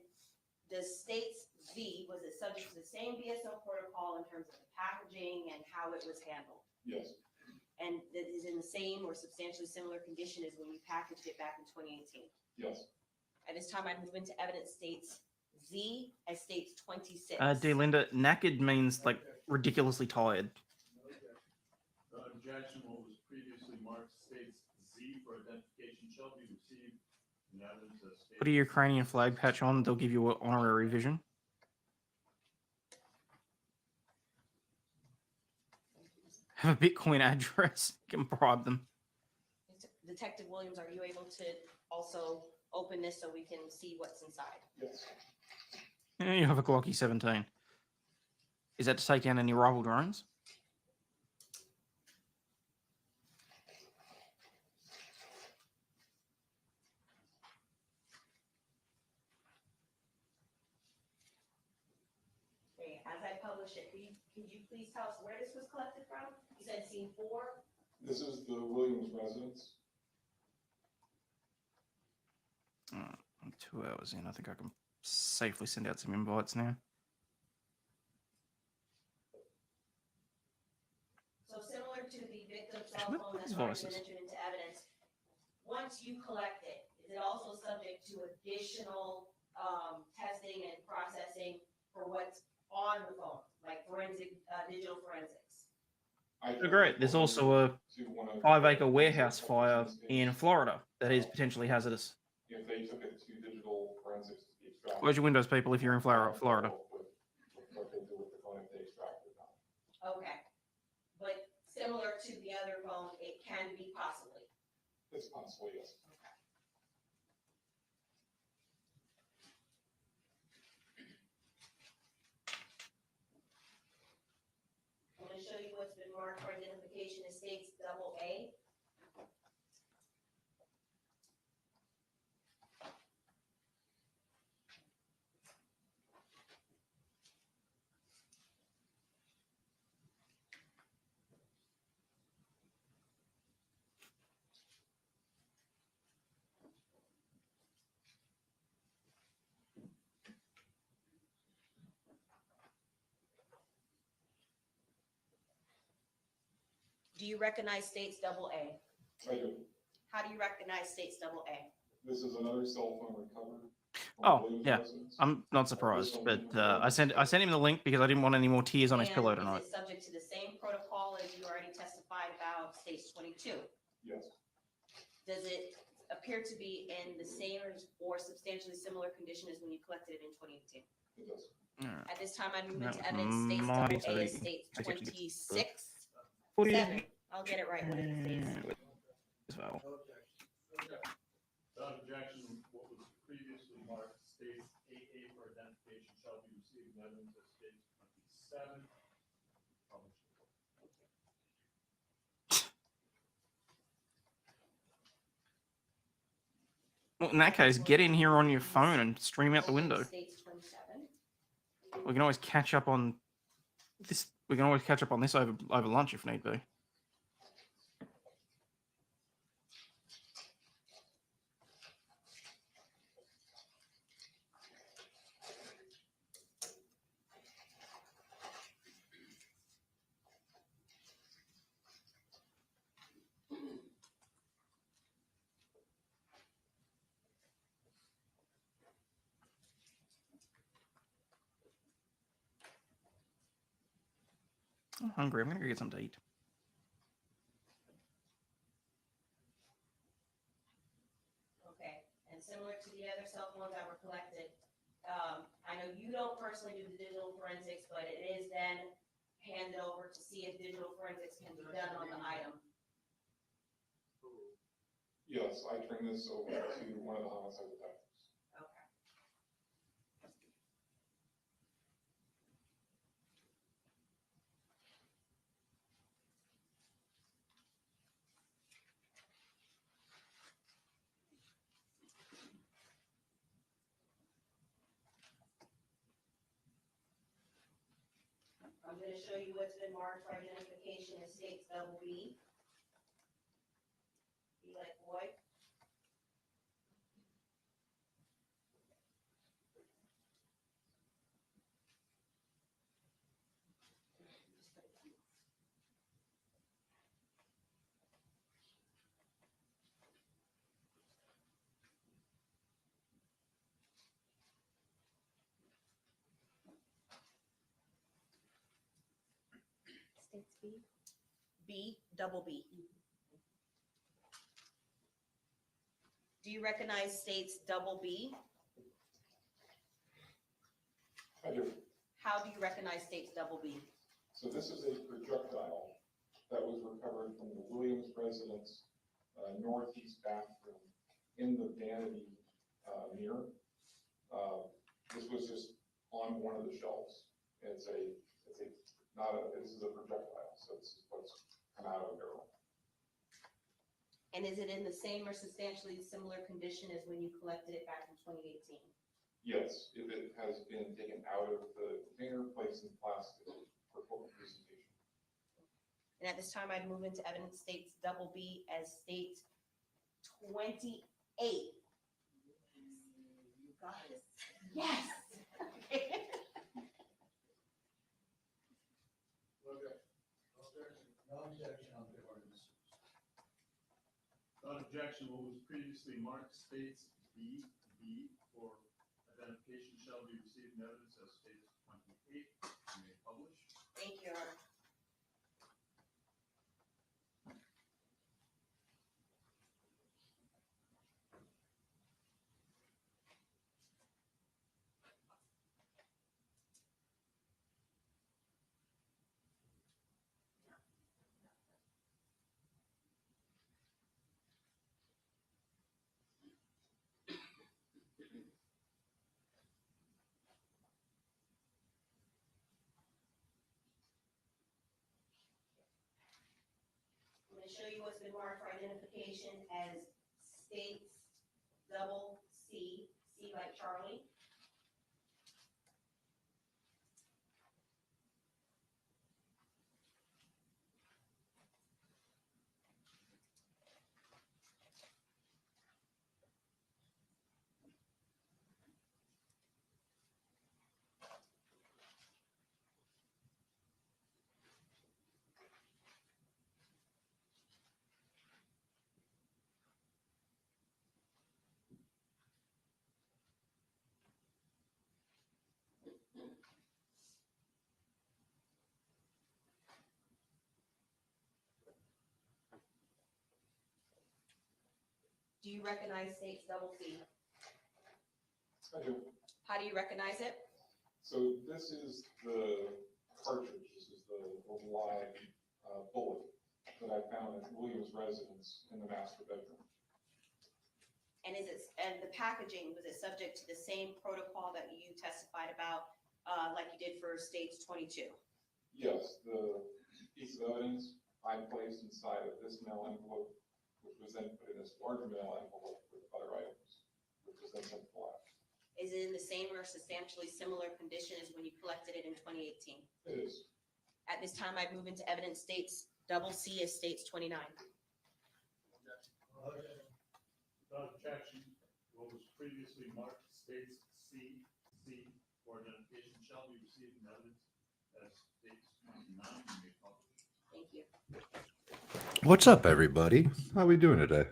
the states Z, was it subject to the same BSO protocol in terms of the packaging and how it was handled? Yes. And that is in the same or substantially similar condition as when you packaged it back in 2018? Yes. At this time, I move into evidence states Z as states 26. D. Linda, knackered means like ridiculously tired. The objection, what was previously marked states Z for identification shall be received in evidence as stated. Put a Ukrainian flag patch on, they'll give you an honorary vision. Have a Bitcoin address. You can bribe them. Detective Williams, are you able to also open this so we can see what's inside? Yes. Yeah, you have a Glocky 17. Is that to take down any rival drones? Okay, as I publish it, could you please tell us where this was collected from? You said scene 4? This is the Williams residence. I'm 2 hours in. I think I can safely send out some invites now. So similar to the victim's cell Actually, phone what that's is already voices? been entered into evidence, once you collect it, is it also subject to additional testing and processing for what's on the phone, like forensic, digital forensics? Oh, great. There's also a 5-acre warehouse fire in Florida that is potentially hazardous. If they took it to digital forensics to be extracted. Close your windows, people, if you're in Florida. What they do with the phone if they extract it now. Okay, but similar to the other phone, it can be possibly. It's possible, yes. I'm going to show you what's been marked for identification as states AA. Do you recognize states double A? I do. How do you recognize states double A? This is another cell phone recovered from Oh, Williams yeah. residence. I'm not surprised, but I sent him the link because I didn't want any more tears on his pillow And tonight. is it subject to the same protocol as you already testified about states 22? Yes. Does it appear to be in the same or substantially similar condition as when you collected it in 2018? It does. At this time, I'd move That into was evidence states mighty double A is sorry. states I actually get 26. What is 7. I'll get it right. What is it states? as well? Without objection, what was previously marked states AA for identification shall be received in evidence as states 27. Published. Well, in that case, get in here on your phone and stream out the window. States 27. We can always catch up on this. We can always catch up on this over lunch if need be. I'm hungry. I'm gonna go get something to eat. Okay, and similar to the other cell phones that were collected, I know you don't personally do the digital forensics, but it is then handed over to see if digital forensics can be done on the item. Yes, I turn this over to one of the homicide detectives. Okay. I'm going to show you what's been marked for identification as states double B. B like boy. States B? B, double B. Do you recognize states double B? I do. How do you recognize states double B? So this is a projectile that was recovered from the Williams residence northeast bathroom in the vanity mirror. This was just on one of the shelves. This is a projectile, so it's what's come out of the barrel. And is it in the same or substantially similar condition as when you collected it back in 2018? Yes, if it has been taken out of the container, placed in plastic for full presentation. And at this time, I'd move into evidence states double B as state 28. You guys. Yes. Okay. No objection on the ordinance. Without objection, what was previously marked states B for identification shall be received in evidence as states 28. You may publish. Thank you, Your Honor. I'm going to show you what's been marked for identification as states double C, C like Charlie. Do you recognize states double C? I do. How do you recognize it? So this is the cartridge. This is the live bullet that I found at Williams' residence in the master bedroom. And the packaging, was it subject to the same protocol that you testified about, like you did for states 22? Yes, the piece of evidence I placed inside of this mail envelope, which was then put in this larger mail envelope with other items, which was then sent to the lab. Is it in the same or substantially similar condition as when you collected it in 2018? It is. At this time, I move into evidence states double C as states 29. Without objection, what was previously marked states C for identification shall be received in evidence as states 29 and made public. Thank you. What's up, everybody? How are we doing today?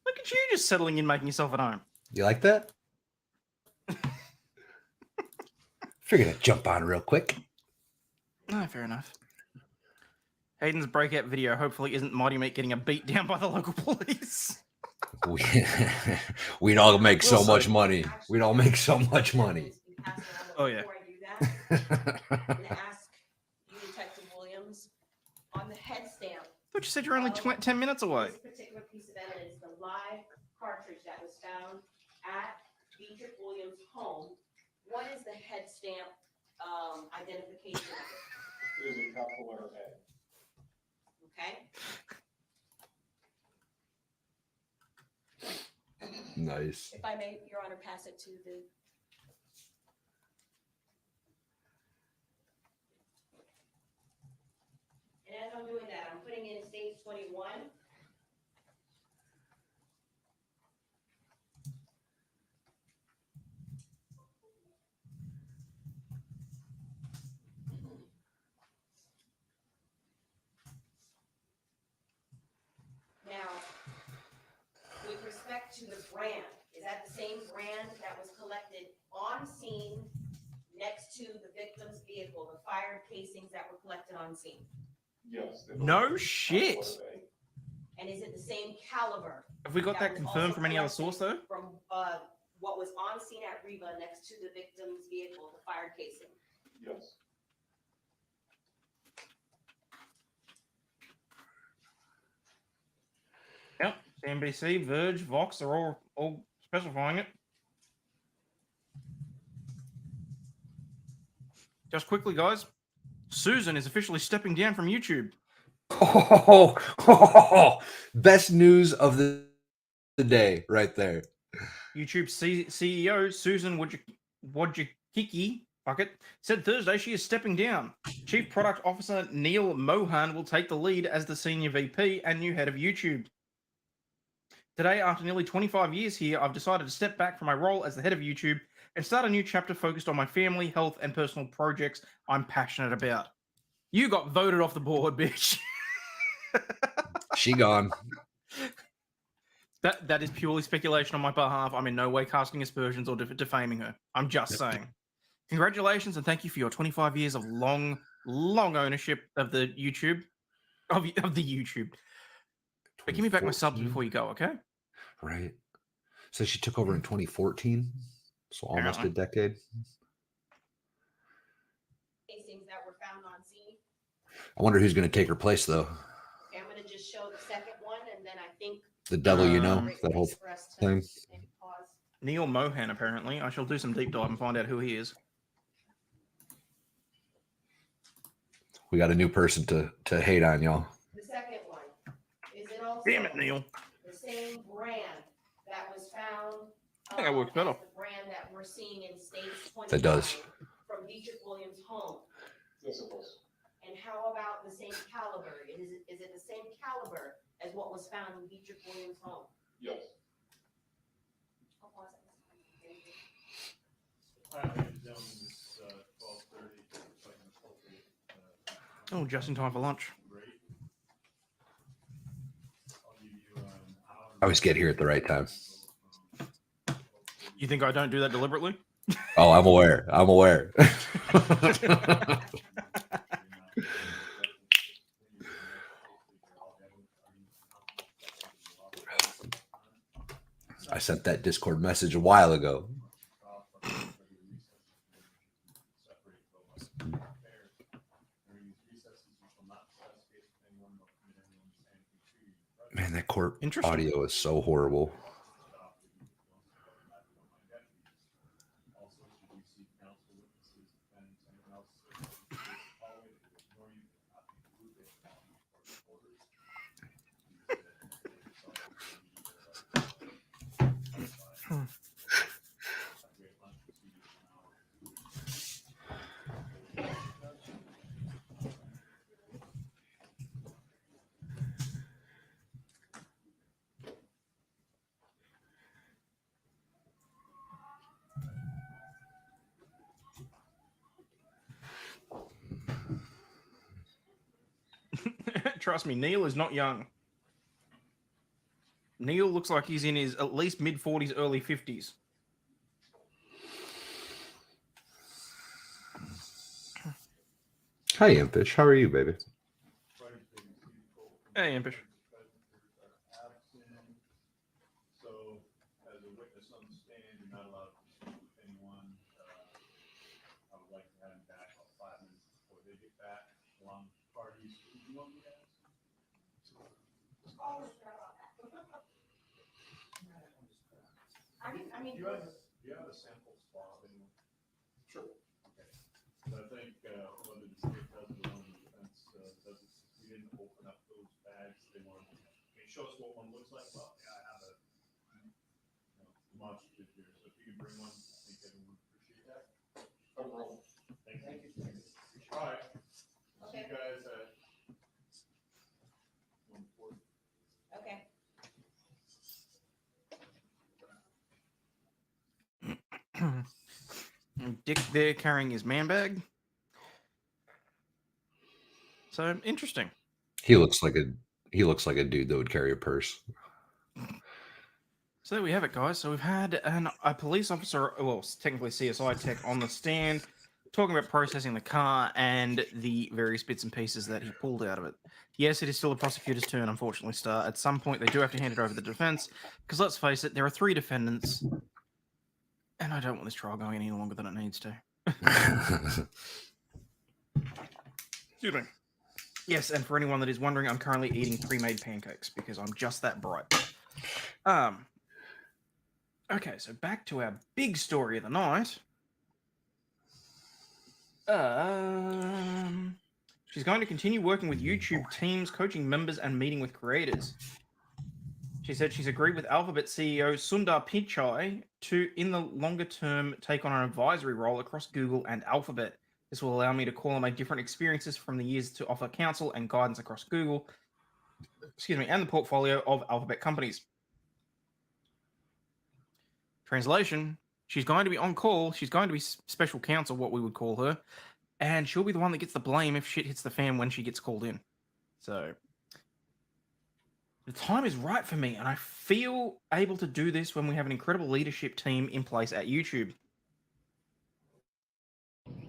Look at you just settling in, making yourself at home. You like that? Figured I'd jump on real quick. No, fair enough. Hayden's breakout video hopefully isn't Mighty Meat getting a beat down by the local police. We'd all make so much money. We'd all make so much money. Oh, yeah. Before I do that, I'm going to ask you, Detective Williams, on the head stamp. I thought you said you're only 10 minutes away. This particular piece of evidence, the live cartridge that was found at Dedrick Williams' home, what is the head stamp identification of it? It is a capital letter A. Okay? Nice. If I may, Your Honor, pass it to the. And as I'm doing that, I'm putting in stage 21. Now, with respect to the brand, is that the same brand that was collected on scene next to the victim's vehicle, the fired casings that were collected on scene? Yes. No shit. And is it the same caliber? Have we got that was confirmed also from any other source, though? From what was on scene at Riva next to the victim's vehicle, the fired casing? Yes. Yep. CNBC, Verge, Vox, they're all specifying it. Just quickly, guys. Susan is officially stepping down from YouTube. Best news of the day right there. YouTube CEO Susan Wojcicki said Thursday she is stepping down. Chief Product Officer Neil Mohan will take the lead as the Senior VP and new head of YouTube. Today, after nearly 25 years here, I've decided to step back from my role as the head of YouTube and start a new chapter focused on my family, health, and personal projects I'm passionate about. You got voted off the board, bitch. She gone. That is purely speculation on my behalf. I'm in no way casting aspersions or defaming her. I'm just saying. Congratulations and thank you for your 25 years of long ownership of the YouTube. Of the YouTube. But give me back my subs before you go, okay? Right. So she took over in 2014. So almost a decade. Casings that were found on scene. I wonder who's going to take her place, though. Okay, I'm going to just show the second one, and then I think The devil, you know, that whole thing. Neil Mohan, apparently. I shall do some deep dive and find out who he is. We got a new person to hate on, y'all. The second one, is it also Damn it, Neil. the same brand that was found? I think that works better. as the brand that we're seeing in states 20. That does. From Dedrick Williams' home. Yes, it was. And how about the same caliber? Is it the same caliber as what was found in Dedrick Williams' home? Yes. I'll pause it. Oh, just in time for lunch. I always get here at the right time. You think I don't do that deliberately? Oh, I'm aware. I'm aware. I sent that Discord message a while ago. Man, that court audio is so horrible. Trust me, Neil is not young. Neil looks like he's in his at least mid-40s, early 50s. Hi, Impish. How are you, baby? Hey, Impish. So, as a witness on the stand, you're not allowed to speak with anyone. I would like to have him back about 5 minutes before they get back, along with parties. Do you want me to ask? Do you have a sample swab? Sure. Okay. So I think whether the state does it or whether the defense does it, we didn't open up those bags. They wanted to show us what one looks like. Well, yeah, I have a demonstrative here. So if you can bring one, I think everyone would appreciate that. No problem. Thank you. All right. See you guys at 1:40. Okay. Dick there carrying his man bag. So interesting. He looks like a dude that would carry a purse. So there we have it, guys. So we've had a police officer, well, technically CSI tech, on the stand talking about processing the car and the various bits and pieces that he pulled out of it. Yes, it is still a prosecutor's turn, unfortunately, Star. At some point, they do have to hand it over to the defense, because let's face it, there are 3 defendants, and I don't want this trial going any longer than it needs to. Excuse me. Yes, and for anyone that is wondering, I'm currently eating pre-made pancakes because I'm just that bright. Okay, so back to our big story of the night. She's going to continue working with YouTube teams, coaching members, and meeting with creators. She said she's agreed with Alphabet CEO Sundar Pichai to, in the longer term, take on an advisory role across Google and Alphabet. This will allow me to call on my different experiences from the years to offer counsel and guidance across Google, and the portfolio of Alphabet companies. Translation, she's going to be on call. She's going to be special counsel, what we would call her. And she'll be the one that gets the blame if shit hits the fan when she gets called in. So the time is right for me, and I feel able to do this when we have an incredible leadership team in place at YouTube.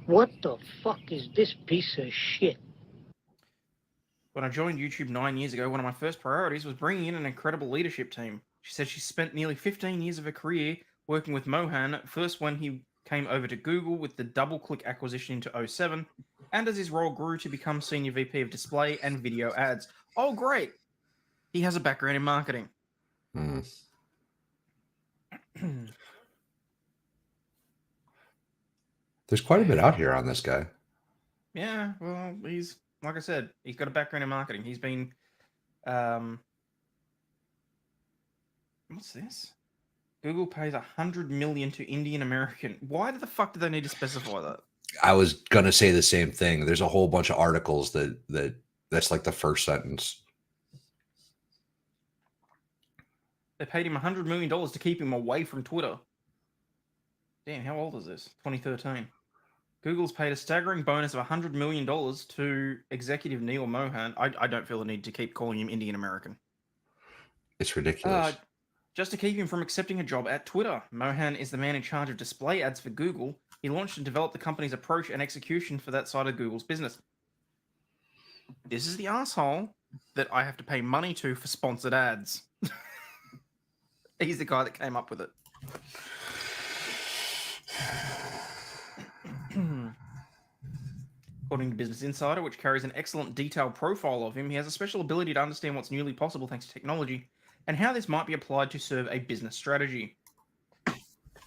What the fuck is this piece of shit? When I joined YouTube 9 years ago, one of my first priorities was bringing in an incredible leadership team. She said she spent nearly 15 years of her career working with Mohan, first when he came over to Google with the DoubleClick acquisition into 2007, and as his role grew to become Senior VP of Display and Video Ads. Oh, great! He has a background in marketing. There's quite a bit out here on this guy. Yeah, well, he's, like I said, he's got a background in marketing. He's been, what's this? Google pays $100 million to Indian American. Why the fuck do they need to specify that? I was gonna say the same thing. There's a whole bunch of articles that's like the first sentence. They paid him $100 million to keep him away from Twitter. Damn, how old is this? 2013. Google's paid a staggering bonus of $100 million to executive Neil Mohan. I don't feel the need to keep calling him Indian American. It's ridiculous. Just to keep him from accepting a job at Twitter. Mohan is the man in charge of display ads for Google. He launched and developed the company's approach and execution for that side of Google's business. This is the asshole that I have to pay money to for sponsored ads. He's the guy that came up with it. According to Business Insider, which carries an excellent detailed profile of him, he has a special ability to understand what's newly possible thanks to technology and how this might be applied to serve a business strategy.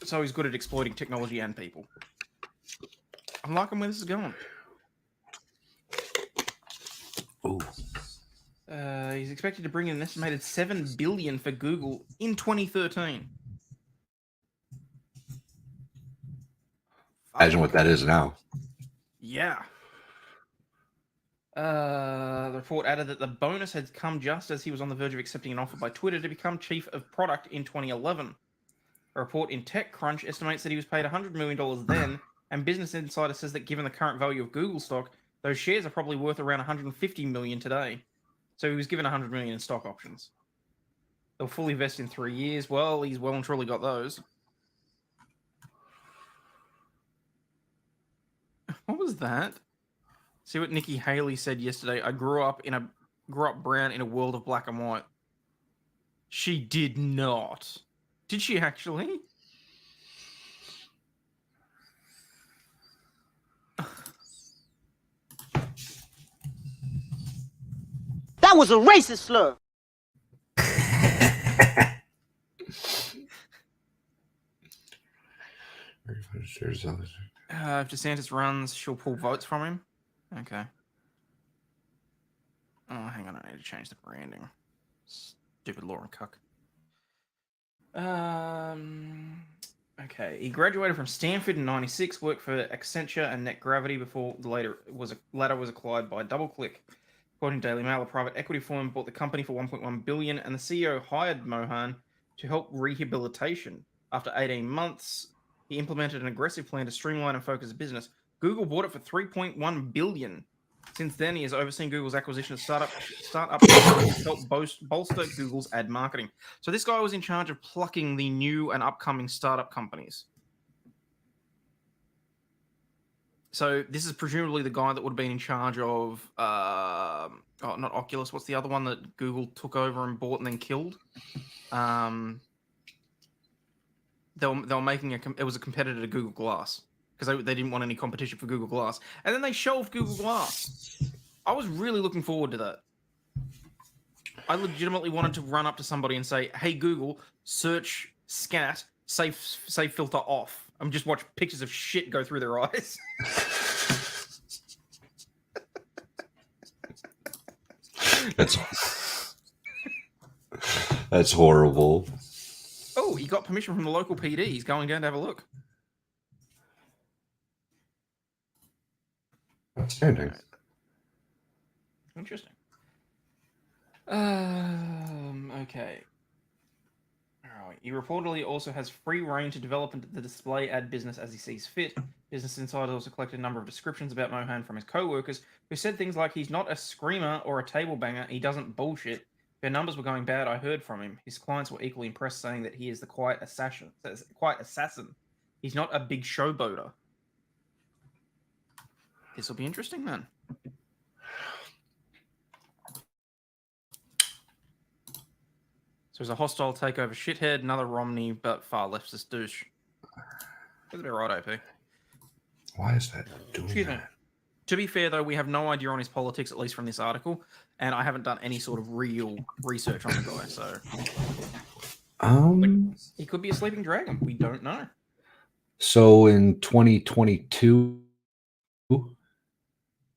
So he's good at exploiting technology and people. I'm liking where this is going. Ooh. He's expected to bring in an estimated $7 billion for Google in 2013. Imagine what that is now. Yeah. The report added that the bonus had come just as he was on the verge of accepting an offer by Twitter to become chief of product in 2011. A report in TechCrunch estimates that he was paid $100 million then, and Business Insider says that given the current value of Google stock, those shares are probably worth around $150 million today. So he was given $100 million in stock options. They'll fully vest in 3 years. Well, he's well and truly got those. What was that? See what Nikki Haley said yesterday. I grew up brown in a world of black and white. She did not. Did she actually? That was a racist slur. If DeSantis runs, she'll pull votes from him. Okay. Oh, hang on. I need to change the branding. Stupid Lauren Cuck. Okay. He graduated from Stanford in '96, worked for Accenture and Net Gravity before the latter was acquired by DoubleClick. According to Daily Mail, a private equity firm bought the company for $1.1 billion, and the CEO hired Mohan to help rehabilitation. After 18 months, he implemented an aggressive plan to streamline and focus the business. Google bought it for $3.1 billion. Since then, he has overseen Google's acquisition of startup companies to help bolster Google's ad marketing. So this guy was in charge of plucking the new and upcoming startup companies. So this is presumably the guy that would have been in charge of, not Oculus. What's the other one that Google took over and bought and then killed? They were making it was a competitor to Google Glass because they didn't want any competition for Google Glass, and then they shelved Google Glass. I was really looking forward to that. I legitimately wanted to run up to somebody and say, "Hey Google, search scat, save filter off." I'm just watch pictures of shit go through their eyes. That's horrible. Oh, he got permission from the local PD. He's going down to have a look. Outstanding. Interesting. Okay. All right. He reportedly also has free reign to develop the display ad business as he sees fit. Business Insider also collected a number of descriptions about Mohan from his co-workers, who said things like, "He's not a screamer or a table banger. He doesn't bullshit. If their numbers were going bad, I heard from him." His clients were equally impressed, saying that he is the quiet assassin. He's not a big showboater. This will be interesting, then. So there's a hostile takeover shithead, another Romney, but far leftist douche. That's a bit right, OP. Why is that doing that? To be fair, though, we have no idea on his politics, at least from this article, and I haven't done any sort of real research on the guy, so... He could be a sleeping dragon. We don't know. So in 2022,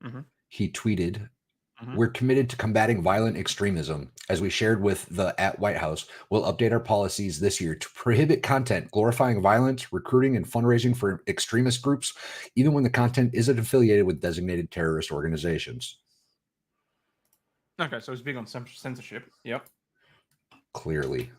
Mm-hmm. he tweeted, We're committed to combating violent extremism. As we shared with the White House, we'll update our policies this year to prohibit content glorifying violence, recruiting, and fundraising for extremist groups, even when the content isn't affiliated with designated terrorist organizations. Okay, so it's big on censorship. Yep. Clearly.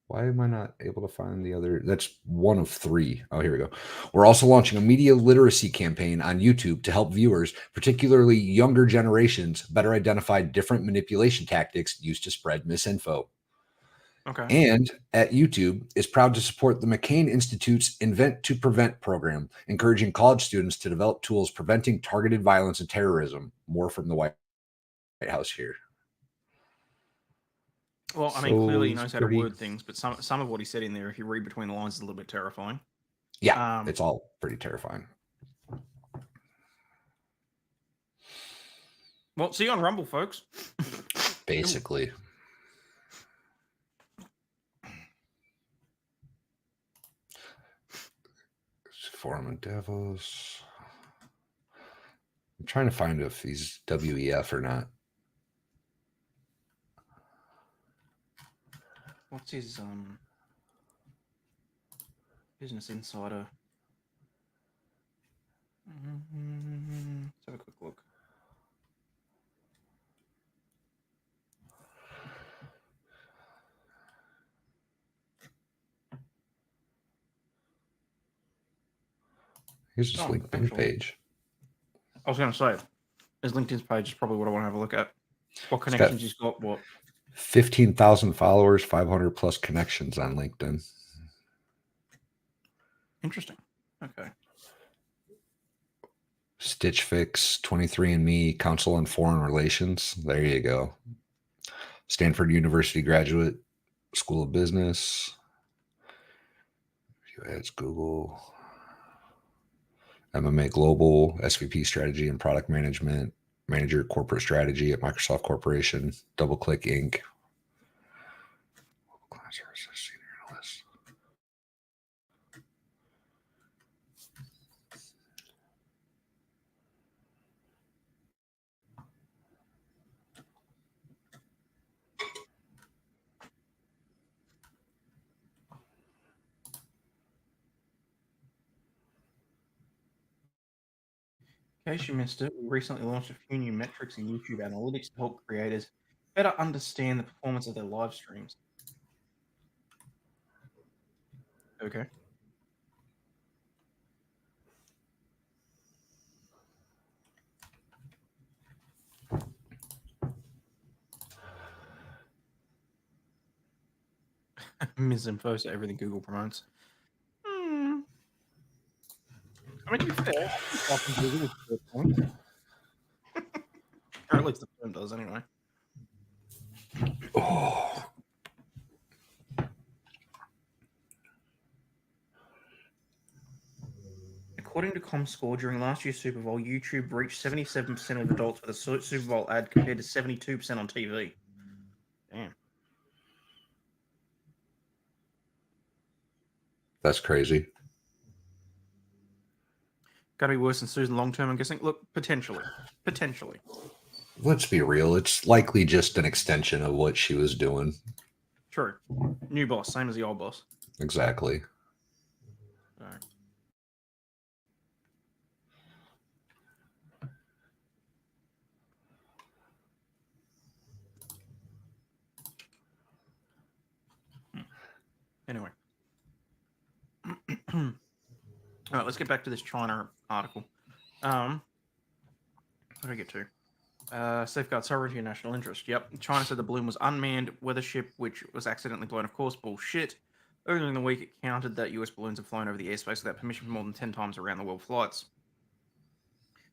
Why am I not able to find the other? That's one of 3. Oh, here we go. We're also launching a media literacy campaign on YouTube to help viewers, particularly younger generations, better identify different manipulation tactics used to spread misinfo. Okay. And at YouTube is proud to support the McCain Institute's Invent to Prevent program, encouraging college students to develop tools preventing targeted violence and terrorism. More from the White House here. Well, I mean, clearly he knows how to word things, but some of what he said in there, if you read between the lines, is a little bit terrifying. Yeah, it's all pretty terrifying. Well, see you on Rumble, folks. Basically. Forum of Devils. I'm trying to find if he's WEF or not. What's his Business Insider? Let's have a quick look. Here's his LinkedIn page. I was going to say, his LinkedIn page is probably what I want to have a look at. What connections he's got, what? 15,000 followers, 500 plus connections on LinkedIn. Interesting. Okay. Stitch Fix, 23andMe, Council on Foreign Relations. There you go. Stanford University graduate, School of Business. Ads, Google. MMA Global, SVP Strategy and Product Management, Manager Corporate Strategy at Microsoft Corporation, DoubleClick Inc. Client Services Senior Analyst. In case you missed it, we recently launched a few new metrics in YouTube Analytics to help creators better understand the performance of their live streams. Okay. Misinfo to everything Google promotes. I mean, to be fair, often Google is a good point. Or at least the firm does, anyway. Oh. According to ComScore, during last year's Super Bowl, YouTube reached 77% of adults with a Super Bowl ad compared to 72% on TV. Damn. That's crazy. Got to be worse than Susan long term, I'm guessing. Look, potentially. Potentially. Let's be real. It's likely just an extension of what she was doing. True. New boss, same as the old boss. Exactly. All right. Anyway. All right, let's get back to this China article. What did I get to? Safeguard sovereignty and national interest. Yep. China said the balloon was unmanned weather ship, which was accidentally blown. Of course, bullshit. Earlier in the week, it counted that US balloons have flown over the airspace without permission for more than 10 times around the world flights.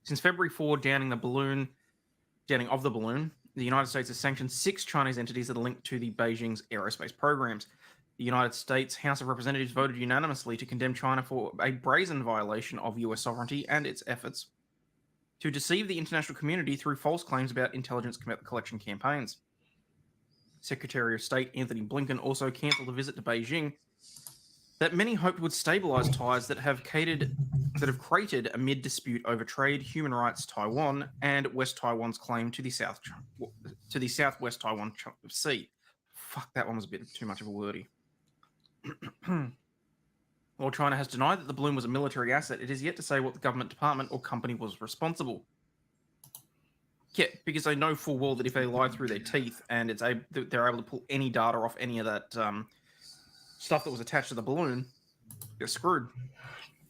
Since February 4, downing of the balloon, the United States has sanctioned 6 Chinese entities that are linked to the Beijing's aerospace programs. The United States House of Representatives voted unanimously to condemn China for a brazen violation of US sovereignty and its efforts to deceive the international community through false claims about intelligence collection campaigns. Secretary of State Anthony Blinken also cancelled a visit to Beijing that many hoped would stabilize ties that have created amid dispute over trade, human rights, Taiwan, and West Taiwan's claim to the southwest Taiwan Sea. Fuck, that one was a bit too much of a wordy. While China has denied that the balloon was a military asset, it is yet to say what the government department or company was responsible. Yeah, because they know full well that if they lie through their teeth and they're able to pull any data off any of that stuff that was attached to the balloon, they're screwed.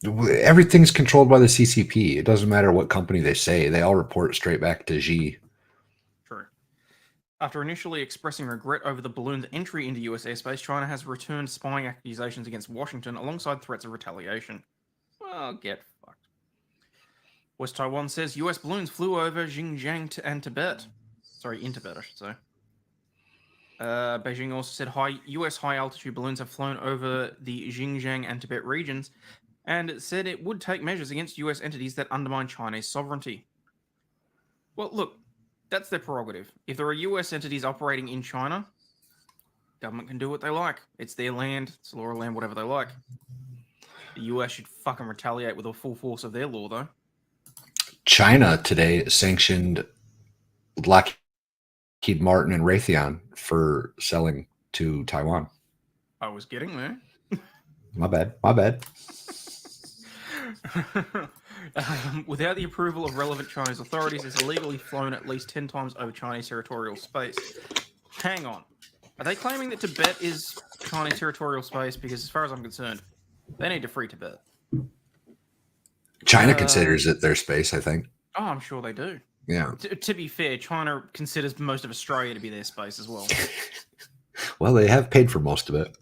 Everything's controlled by the CCP. It doesn't matter what company they say. They all report straight back to Xi. True. After initially expressing regret over the balloon's entry into US airspace, China has returned spying accusations against Washington alongside threats of retaliation. Well, get fucked. West Taiwan says US balloons flew over Xinjiang and Tibet. Sorry, in Tibet, I should say. Beijing also said US high-altitude balloons have flown over the Xinjiang and Tibet regions, and it said it would take measures against US entities that undermine Chinese sovereignty. Well, look, that's their prerogative. If there are US entities operating in China, government can do what they like. It's their land, it's the law of land, whatever they like. The US should fucking retaliate with the full force of their law, though. China today sanctioned Lockheed Martin and Raytheon for selling to Taiwan. I was getting there. My bad. Without the approval of relevant Chinese authorities, it's illegally flown at least 10 times over Chinese territorial space. Hang on. Are they claiming that Tibet is Chinese territorial space? Because as far as I'm concerned, they need to free Tibet. China considers it their space, I think. Oh, I'm sure they do. Yeah. To be fair, China considers most of Australia to be their space as well. Well, they have paid for most of it.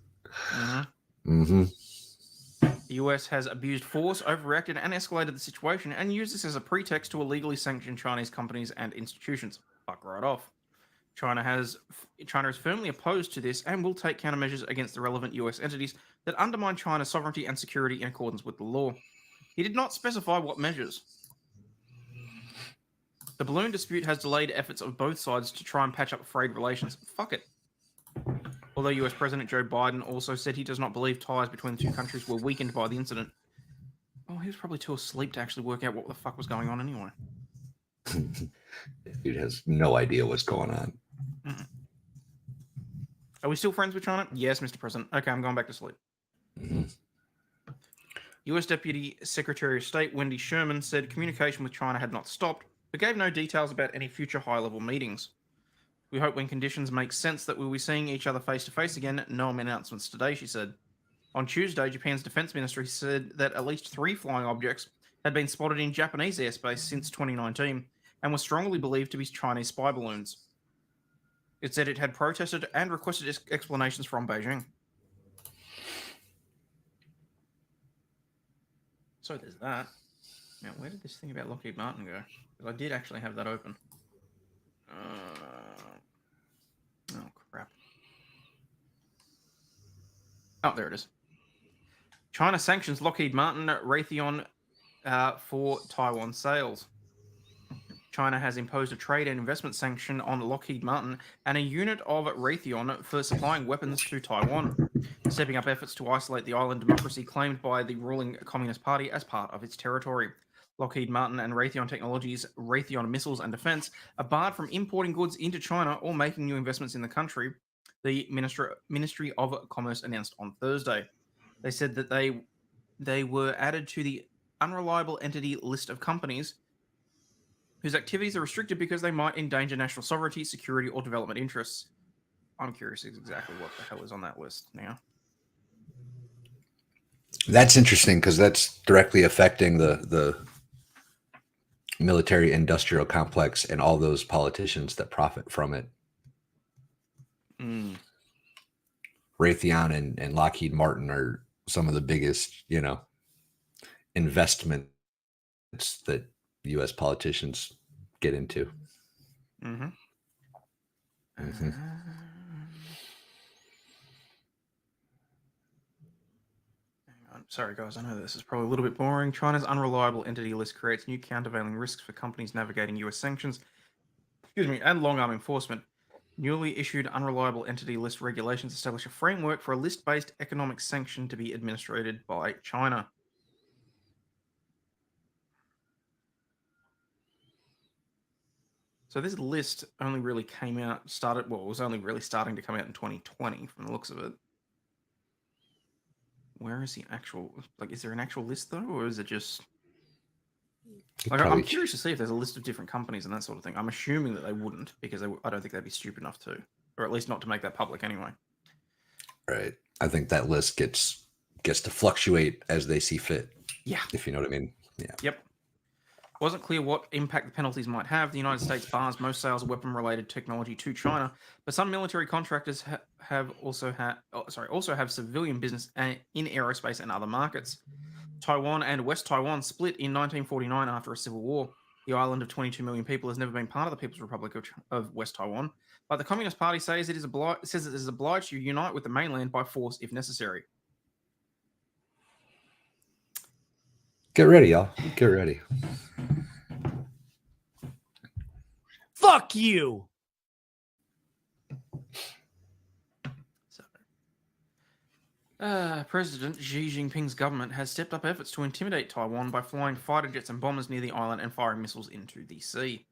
The US has abused force, overreacted, and escalated the situation, and used this as a pretext to illegally sanction Chinese companies and institutions. Fuck right off. China is firmly opposed to this and will take countermeasures against the relevant US entities that undermine China's sovereignty and security in accordance with the law. He did not specify what measures. The balloon dispute has delayed efforts of both sides to try and patch up frayed relations. Fuck it. Although US President Joe Biden also said he does not believe ties between the two countries were weakened by the incident. Oh, he was probably too asleep to actually work out what the fuck was going on anyway. Dude has no idea what's going on. Are we still friends with China? Yes, Mr. President. Okay, I'm going back to sleep. US Deputy Secretary of State Wendy Sherman said communication with China had not stopped, but gave no details about any future high-level meetings. We hope when conditions make sense that we'll be seeing each other face-to-face again. No announcements today, she said. On Tuesday, Japan's defense ministry said that at least 3 flying objects had been spotted in Japanese airspace since 2019 and were strongly believed to be Chinese spy balloons. It said it had protested and requested explanations from Beijing. So there's that. Now, where did this thing about Lockheed Martin go? Because I did actually have that open. Oh, crap. Oh, there it is. China sanctions Lockheed Martin, Raytheon for Taiwan sales. China has imposed a trade and investment sanction on Lockheed Martin and a unit of Raytheon for supplying weapons to Taiwan, stepping up efforts to isolate the island democracy claimed by the ruling Communist Party as part of its territory. Lockheed Martin and Raytheon Technologies, Raytheon Missiles and Defense, are barred from importing goods into China or making new investments in the country, the Ministry of Commerce announced on Thursday. They said that they were added to the unreliable entity list of companies whose activities are restricted because they might endanger national sovereignty, security, or development interests. I'm curious exactly what the hell is on that list now. That's interesting because that's directly affecting the military industrial complex and all those politicians that profit from it. Raytheon and Lockheed Martin are some of the biggest, investments that U.S. politicians get into. Sorry, guys, I know this is probably a little bit boring. China's unreliable entity list creates new countervailing risks for companies navigating U.S. sanctions, and long-arm enforcement. Newly issued unreliable entity list regulations establish a framework for a list-based economic sanction to be administered by China. So this list only really it was only really starting to come out in 2020 from the looks of it. Where is the actual, is there an actual list though, or is it just... I'm curious to see if there's a list of different companies and that sort of thing. I'm assuming that they wouldn't, because I don't think they'd be stupid enough to, or at least not to make that public anyway. Right. I think that list gets to fluctuate as they see fit. Yeah. If you know what I mean. Yeah. Yep. Wasn't clear what impact the penalties might have. The United States bars most sales of weapon-related technology to China, but some military contractors also have civilian business in aerospace and other markets. Taiwan and West Taiwan split in 1949 after a civil war. The island of 22 million people has never been part of the People's Republic of West Taiwan, but the Communist Party says it is obliged to unite with the mainland by force if necessary. Get ready, y'all. Get ready. Fuck you. President Xi Jinping's government has stepped up efforts to intimidate Taiwan by flying fighter jets and bombers near the island and firing missiles into the sea.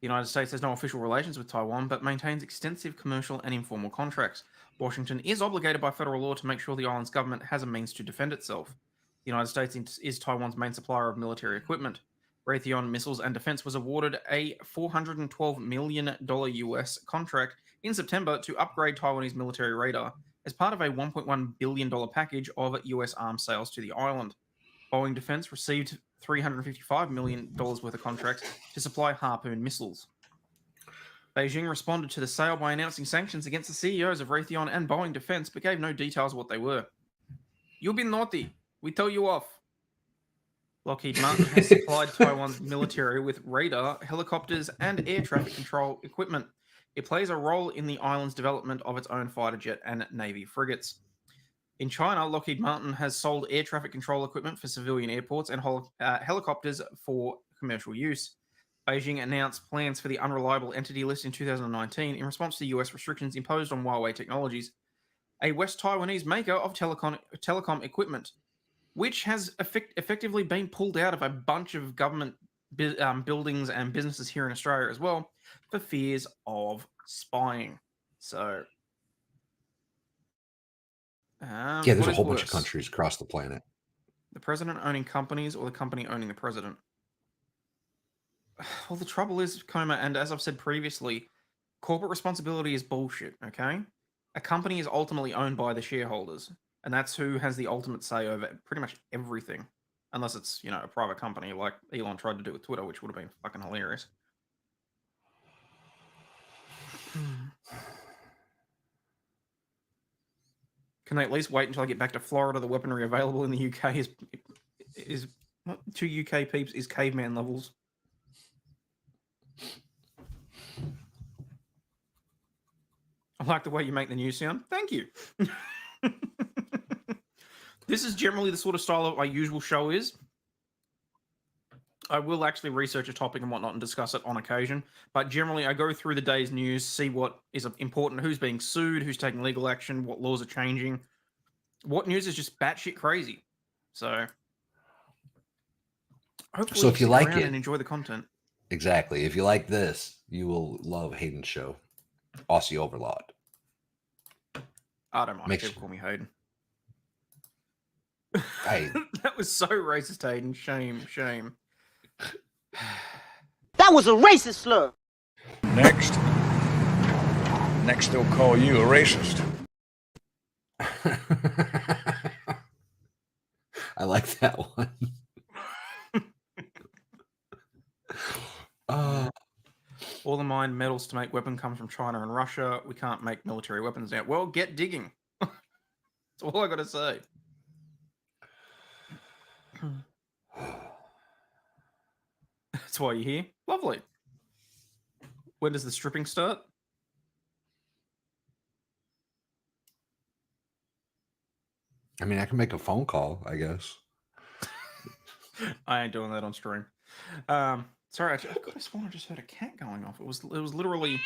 The United States has no official relations with Taiwan, but maintains extensive commercial and informal contracts. Washington is obligated by federal law to make sure the island's government has a means to defend itself. The United States is Taiwan's main supplier of military equipment. Raytheon Missiles and Defense was awarded a $412 million US contract in September to upgrade Taiwanese military radar as part of a $1.1 billion package of US arms sales to the island. Boeing Defense received $355 million worth of contracts to supply Harpoon missiles. Beijing responded to the sale by announcing sanctions against the CEOs of Raytheon and Boeing Defense, but gave no details of what they were. You've been naughty. We tell you off. Lockheed Martin has supplied Taiwan's military with radar, helicopters, and air traffic control equipment. It plays a role in the island's development of its own fighter jet and Navy frigates. In China, Lockheed Martin has sold air traffic control equipment for civilian airports and helicopters for commercial use. Beijing announced plans for the unreliable entity list in 2019 in response to US restrictions imposed on Huawei Technologies, a West Taiwanese maker of telecom equipment, which has effectively been pulled out of a bunch of government buildings and businesses here in Australia as well for fears of spying. So, there's a whole bunch of countries across the planet. The president owning companies or the company owning the president? Well, the trouble is, Coma, and as I've said previously, corporate responsibility is bullshit, okay? A company is ultimately owned by the shareholders, and that's who has the ultimate say over pretty much everything. Unless it's, a private company like Elon tried to do with Twitter, which would have been fucking hilarious. Can they at least wait until I get back to Florida? The weaponry available in the UK is to UK peeps is caveman levels. I like the way you make the news sound. Thank you. This is generally the sort of style of my usual show is. I will actually research a topic and whatnot and discuss it on occasion, but generally I go through the day's news, see what is important, who's being sued, who's taking legal action, what laws are changing, what news is just batshit crazy. So, hopefully, if you like it and enjoy the content. Exactly. If you like this, you will love Hayden's show, Aussie Overlaw'd. I don't mind. People call me Hayden. Hey. That was so racist, Hayden. Shame. That was a racist slur. Next they'll call you a racist. I like that one. All the mined metals to make weapons come from China and Russia. We can't make military weapons now. Well, get digging. That's all I got to say. That's why you're here. Lovely. When does the stripping start? I mean, I can make a phone call, I guess. I ain't doing that on stream. Sorry, I could have sworn I just heard a cat going off. It was literally.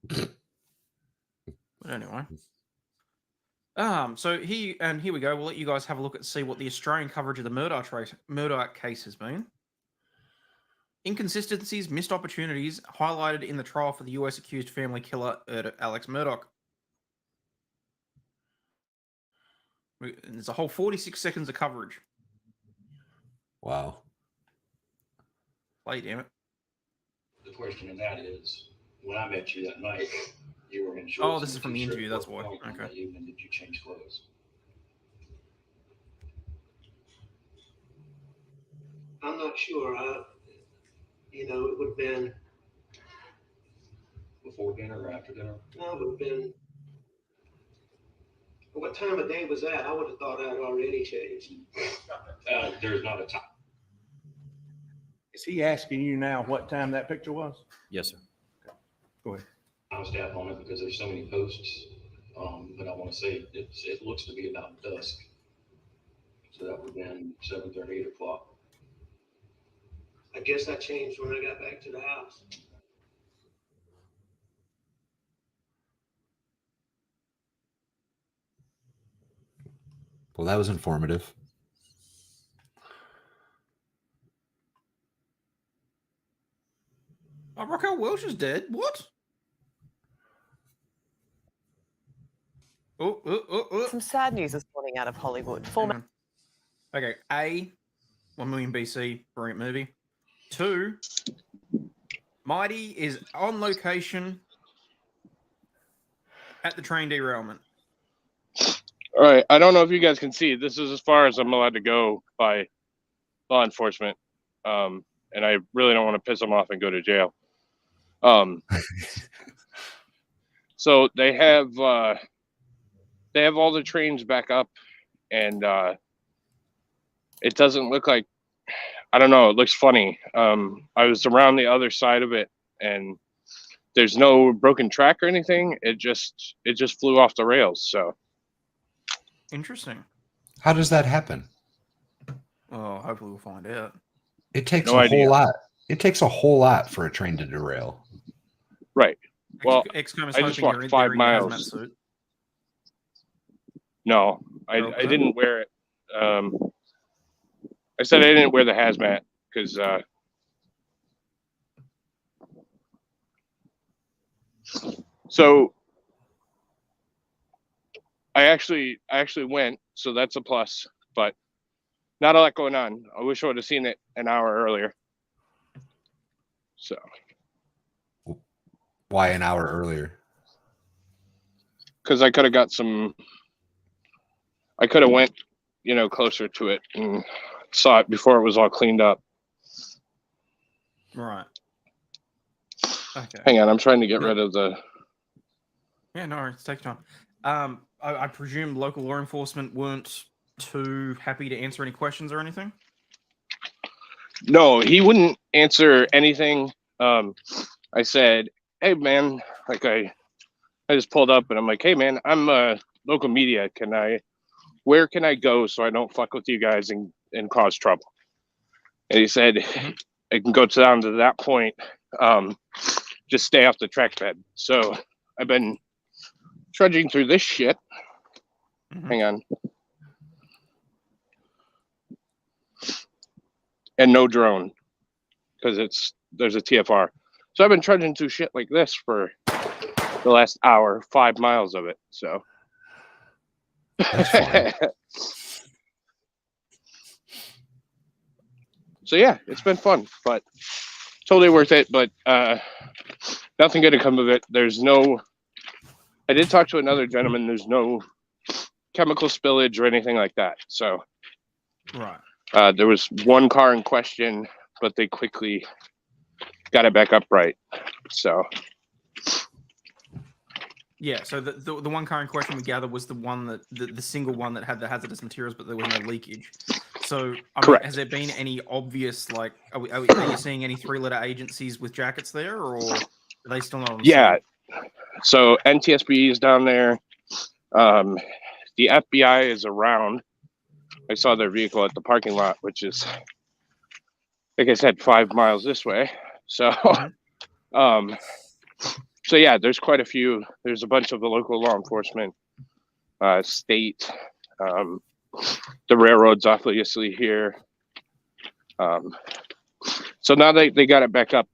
But anyway. So here we go. We'll let you guys have a look at see what the Australian coverage of the murder case has been. Inconsistencies, missed opportunities highlighted in the trial for the US accused family killer Alex Murdoch. There's a whole 46 seconds of coverage. Wow. Play, damn it. The question in that is, when I met you that night, you were in shorts. Oh, this is from the interview, that's why. Okay. That evening, did you change clothes? I'm not sure. It would have been Before dinner or after dinner? No, it would have been. What time of day was that? I would have thought I'd already changed. There's not a time. Is he asking you now what time that picture was? Yes, sir. Okay. Go ahead. I was down on it because there's so many posts, but I want to say it looks to be about dusk. So that would have been 7:30, 8 o'clock. I guess I changed when I got back to the house. Well, that was informative. Oh, Rocco Welch is dead. What? Some sad news this morning out of Hollywood. Okay, A, 1 million BC, brilliant movie. 2, Mighty is on location at the train derailment. All right, I don't know if you guys can see. This is as far as I'm allowed to go by law enforcement, and I really don't want to piss them off and go to jail. So they have all the trains back up, and it doesn't look like, I don't know, it looks funny. I was around the other side of it, and there's no broken track or anything. It just flew off the rails. So interesting. How does that happen? Oh, hopefully we'll find out. It takes No idea. whole lot. It takes a whole lot for a train to derail. Right. Well, XCOM is I just hoping walked you're 5 in your hazmat miles. suit. No, I didn't wear it. I said I didn't wear the hazmat because so I actually went, so that's a plus, but not a lot going on. I wish I would have seen it an hour earlier. So Why an hour earlier? because I could have got some. I could have went, closer to it and saw it before it was all cleaned up. Right. Okay. Hang on, I'm trying to get rid of the. Yeah, no, it's take your time. I presume local law enforcement weren't too happy to answer any questions or anything? No, he wouldn't answer anything. I said, "Hey, man," like I just pulled up and I'm like, "Hey, man, I'm local media. Where can I go so I don't fuck with you guys and cause trouble?" And he said, "I can go down to that point. Just stay off the track bed." So I've been trudging through this shit. Hang on. And no drone because there's a TFR. So I've been trudging through shit like this for the last hour, 5 miles of it. So so yeah, it's been fun, but totally worth it. But nothing good to come of it. I did talk to another gentleman. There's no chemical spillage or anything like that. So right. There was one car in question, but they quickly got it back upright. So yeah, so the one car in question we gather was the one that the single one that had the hazardous materials, but there was no leakage. So Correct. Has there been any obvious are you seeing any 3-letter agencies with jackets there, or are they still not on the yeah, scene? so NTSB is down there. The FBI is around. I saw their vehicle at the parking lot, which is, like I said, 5 miles this way. So, So yeah, there's quite a few. There's a bunch of the local law enforcement, state, the railroads obviously here. So now they got it back up.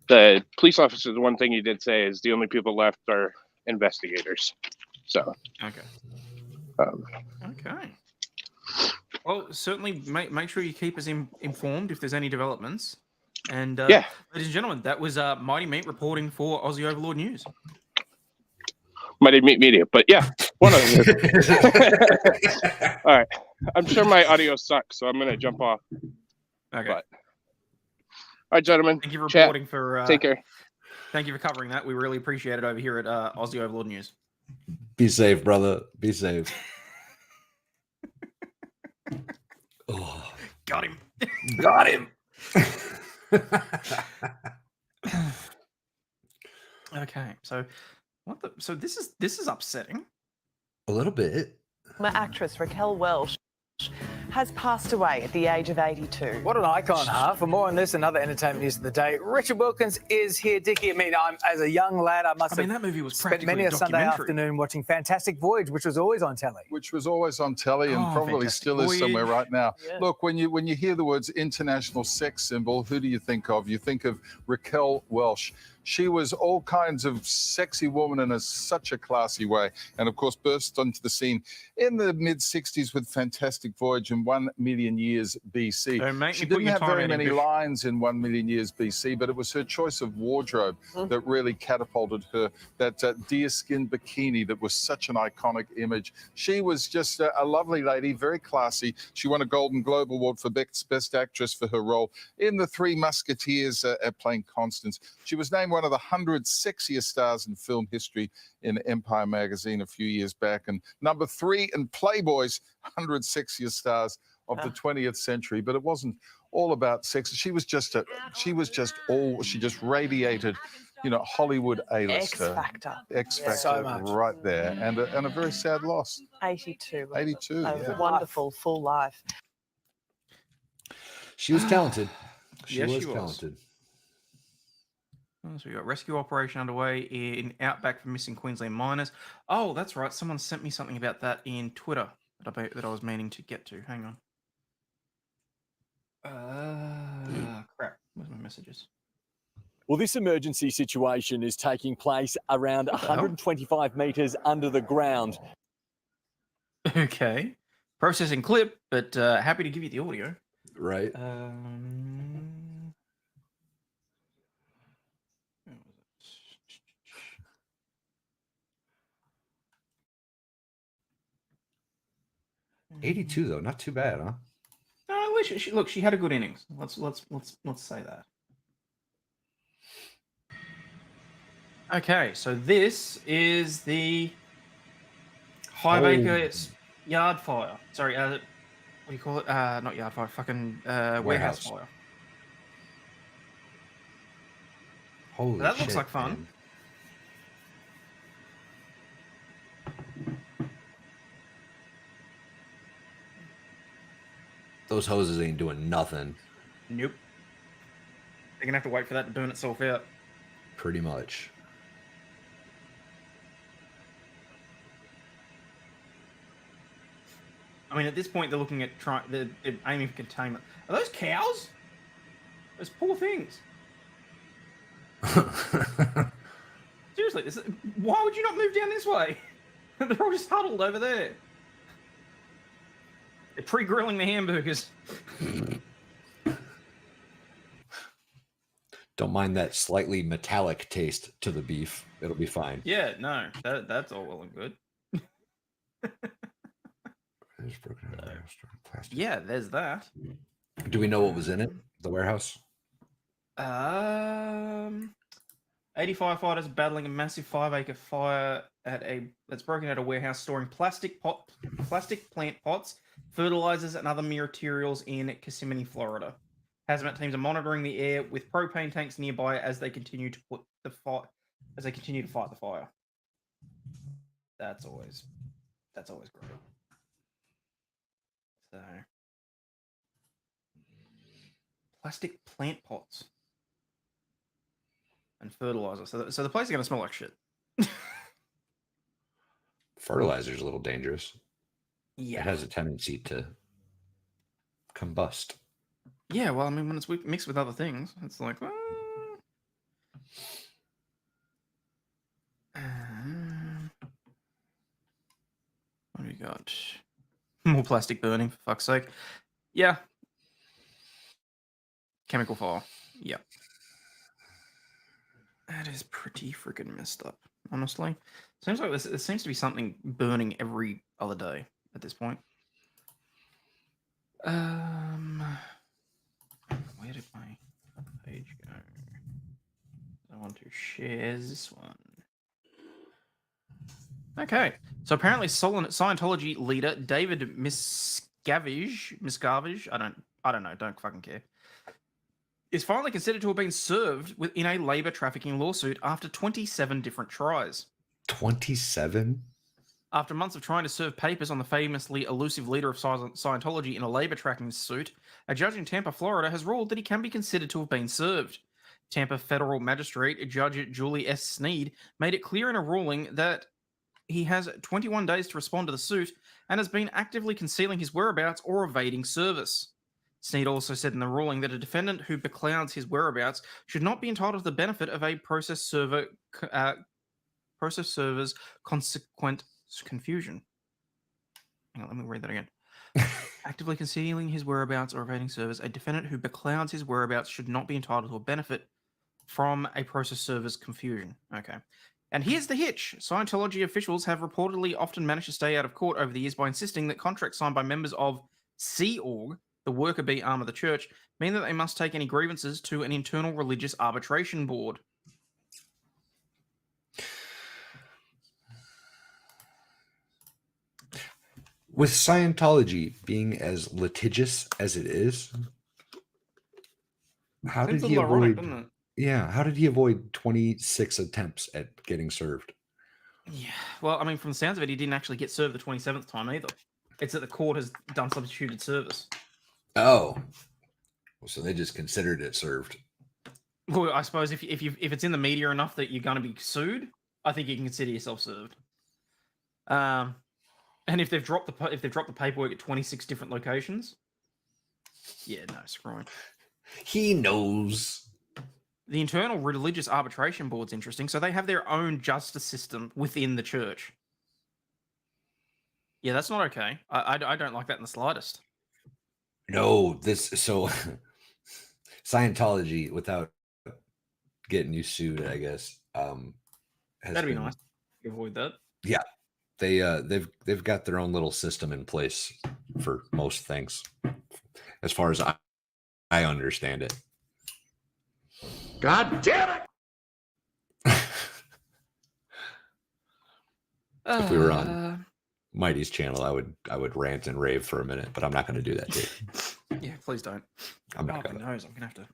The police officer, the one thing he did say is the only people left are investigators. So okay. Okay. Well, certainly make sure you keep us informed if there's any developments. And yeah, ladies and gentlemen, that was Mighty Meat reporting for Aussie Overlord News. Mighty Meat Media, but yeah, one of them. All right, I'm sure my audio sucks, so I'm gonna jump off. Okay. But, all right, gentlemen. Thank you for reporting for. Take care. Thank you for covering that. We really appreciate it over here at Aussie Overlord News. Be safe, brother. Be safe. Oh, got him. Got him. Okay, so what the? So this is upsetting. A little bit. Former actress Raquel Welch has passed away at the age of 82. What an icon, huh? For more on this and other entertainment news of the day, Richard Wilkins is here. Dickie, I mean, as a young lad, I mean, that movie was spent many practically a a Sunday documentary. afternoon watching Fantastic Voyage, which was always on telly. Which was always on telly and probably Fantastic still is somewhere Voyage. right now. Yeah. Look, when you hear the words international sex symbol, who do you think of? You think of Raquel Welch. She was all kinds of sexy woman in such a classy way, and of course burst onto the scene in the mid-60s with Fantastic Voyage and 1 Million Years BC. Don't make She me put didn't your have time very in, many Bish. lines in 1 Million Years BC, but it was her choice of wardrobe that really catapulted her. That deerskin bikini that was such an iconic image. She was just a lovely lady, very classy. She won a Golden Globe Award for Best Actress for her role in The Three Musketeers playing Constance. She was named one of the 100 sexiest stars in film history in Empire magazine a few years back, and number 3 in Playboy's 100 sexiest stars of the 20th century. But it wasn't all about sex. She just radiated, Hollywood A-lister. X-Factor. X-Factor So much. right there, and a very sad loss. 82. 82, A yeah. wonderful full life. She was talented. She Yes, was she was. talented. So we got rescue operation underway in Outback for missing Queensland miners. Oh, that's right. Someone sent me something about that in Twitter that I was meaning to get to. Hang on. Crap. Where's my messages? Well, this emergency situation is taking place around What the hell? 125 metres under the ground. Okay. Processing clip, but happy to give you the audio. Right. 82 though, not too bad, huh? No, look, she had a good innings. Let's say that. Okay, so this is the High Baker yard fire. Sorry, what do you call it? Not yard fire, fucking warehouse fire. Holy That looks shit, like fun. man. Those hoses ain't doing nothing. Nope. They're gonna have to wait for that to burn itself out. Pretty much. I mean, at this point, they're looking at they're aiming for containment. Are those cows? Those poor things. Seriously, why would you not move down this way? They're all just huddled over there. They're pre-grilling the hamburgers. Don't mind that slightly metallic taste to the beef. It'll be fine. Yeah, no, that's all well and good. Yeah, there's that. Do we know what was in it? The warehouse? 80 firefighters battling a massive 5-acre fire that's broken out a warehouse storing plastic plant pots, fertilizers, and other materials in Kissimmee, Florida. Hazmat teams are monitoring the air with propane tanks nearby as they continue to fight the fire. That's always great. So, plastic plant pots. and fertilizer. So the place is going to smell like shit. Fertilizer's a little dangerous. Yeah. It has a tendency to combust. Yeah, well, I mean, when it's mixed with other things, it's like, what do we got? More plastic burning, for fuck's sake. Yeah. Chemical fire. Yeah. That is pretty freaking messed up, honestly. Seems like there seems to be something burning every other day at this point. Where did my page go? I want to share this one. Okay, so apparently Scientology leader David Miscavige, I don't know, don't fucking care, is finally considered to have been served in a labor trafficking lawsuit after 27 different tries. 27? After months of trying to serve papers on the famously elusive leader of Scientology in a labor trafficking suit, a judge in Tampa, Florida, has ruled that he can be considered to have been served. Tampa federal magistrate Judge Julie S. Sneed made it clear in a ruling that he has 21 days to respond to the suit and has been actively concealing his whereabouts or evading service. Sneed also said in the ruling that a defendant who beclouds his whereabouts should not be entitled to the benefit of a process server's consequent confusion. Hang on, let me read that again. Actively concealing his whereabouts or evading service, a defendant who beclouds his whereabouts should not be entitled to a benefit from a process server's confusion. Okay. And here's the hitch. Scientology officials have reportedly often managed to stay out of court over the years by insisting that contracts signed by members of Sea Org, the worker bee arm of the church, mean that they must take any grievances to an internal religious arbitration board. With Scientology being as litigious as it is, how did he avoid? Ironic, yeah, how did he avoid 26 attempts at getting served? Yeah, well, I mean, from the sounds of it, he didn't actually get served the 27th time either. It's that the court has done substituted service. Oh, so they just considered it served. Well, I suppose if it's in the media enough that you're going to be sued, I think you can consider yourself served. And if they've dropped the paperwork at 26 different locations, yeah, no, screwing. He knows. The internal religious arbitration board's interesting. So they have their own justice system within the church. Yeah, that's not okay. I don't like that in the slightest. No, so Scientology, without getting you sued, I guess. That'd be nice. Avoid that. Yeah, they've got their own little system in place for most things, as far as I understand it. God damn it! If we were on Mighty's channel, I would rant and rave for a minute, but I'm not going to do that, Dave. Yeah, please don't. I'm not going to. I'm going to have to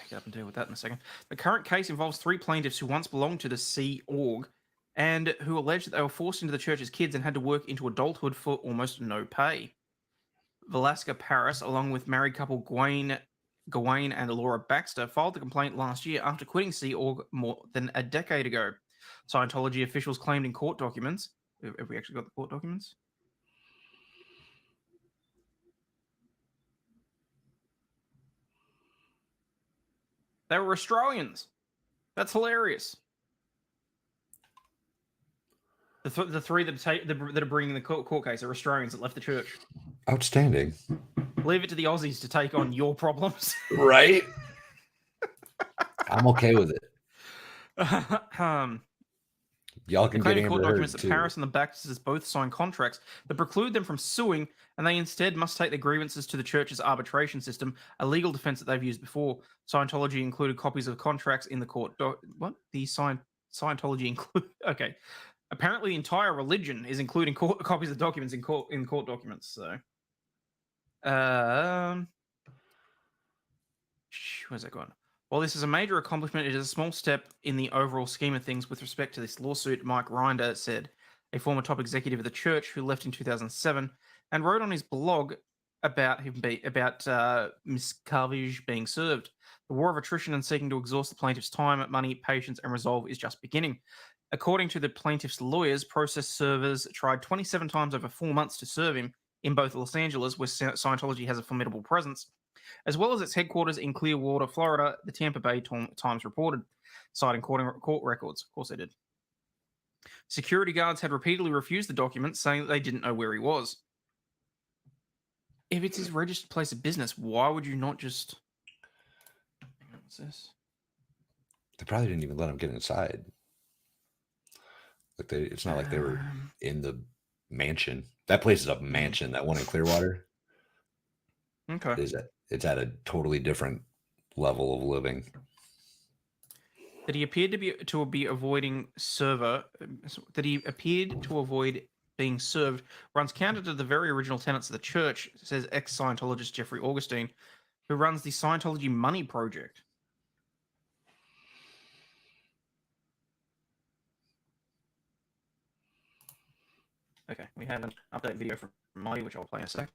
get up and deal with that in a second. The current case involves 3 plaintiffs who once belonged to the Sea Org and who alleged that they were forced into the church as kids and had to work into adulthood for almost no pay. Velasca Paris, along with married couple Gawain and Laura Baxter, filed the complaint last year after quitting Sea Org more than a decade ago. Scientology officials claimed in court documents. Have we actually got the court documents? They were Australians. That's hilarious. The 3 that are bringing the court case are Australians that left the church. Outstanding. Leave it to the Aussies to take on your problems. Right? I'm okay with it. Y'all can get court documents Heard that too. Paris and the Baxters both signed contracts that preclude them from suing, and they instead must take their grievances to the church's arbitration system, a legal defense that they've used before. Scientology included copies of contracts in the court. What? The Scientology include? Okay. Apparently, the entire religion is including copies of documents in court documents. So, where's that going? While this is a major accomplishment, it is a small step in the overall scheme of things with respect to this lawsuit, Mike Rinder said, a former top executive of the church who left in 2007 and wrote on his blog about Miscavige being served. The war of attrition and seeking to exhaust the plaintiff's time, money, patience, and resolve is just beginning. According to the plaintiff's lawyers, process servers tried 27 times over 4 months to serve him in both Los Angeles, where Scientology has a formidable presence, as well as its headquarters in Clearwater, Florida, the Tampa Bay Times reported, citing court records. Of course they did. Security guards had repeatedly refused the documents, saying that they didn't know where he was. If it's his registered place of business, why would you not just... What's this? They probably didn't even let him get inside. Like it's not like they were in the mansion. That place is a mansion. That one in Clearwater. Okay. It's at a totally different level of living. That he appeared to be avoiding server. That he appeared to avoid being served runs counter to the very original tenets of the church, says ex-Scientologist Jeffrey Augustine, who runs the Scientology Money Project. Okay, we have an update video from Marty, which I'll play in a second.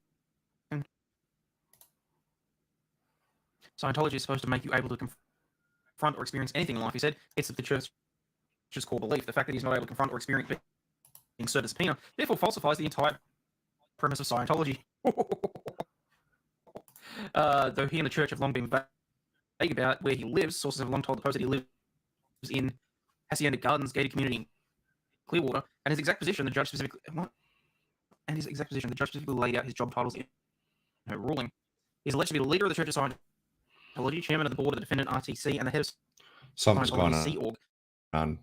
Scientology is supposed to make you able to confront or experience anything in life, he said. It's the church's core belief. The fact that he's not able to confront or experience being served as a subpoena therefore falsifies the entire premise of Scientology. Though he and the church have long been vague about where he lives, sources have long told the Post that he lives in Hacienda Gardens gated community in Clearwater, and his exact position, the judge specifically laid out his job titles in her ruling. He's alleged to be the leader of the Church of Scientology, chairman of the board of the defendant RTC, and the head of Something's going Sea Org. on.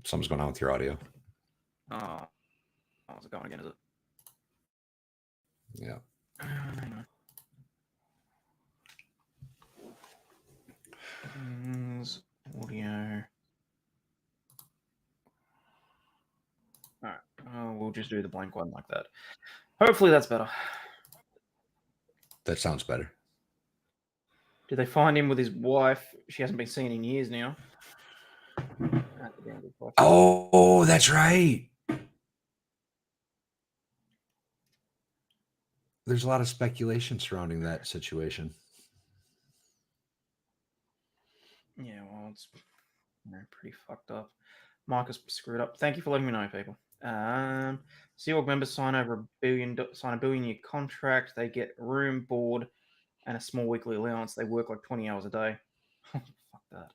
Something's going on with your audio. Oh, how's it going again? Is it? Yeah. Hang on. Audio. Alright, we'll just do the blank one like that. Hopefully that's better. That sounds better. Did they find him with his wife? She hasn't been seen in years now. Oh, that's right. There's a lot of speculation surrounding that situation. Yeah, well, it's pretty fucked up. Marcus screwed up. Thank you for letting me know, people. Sea Org members sign a billion-year contract. They get room, board, and a small weekly allowance. They work like 20 hours a day. Fuck that.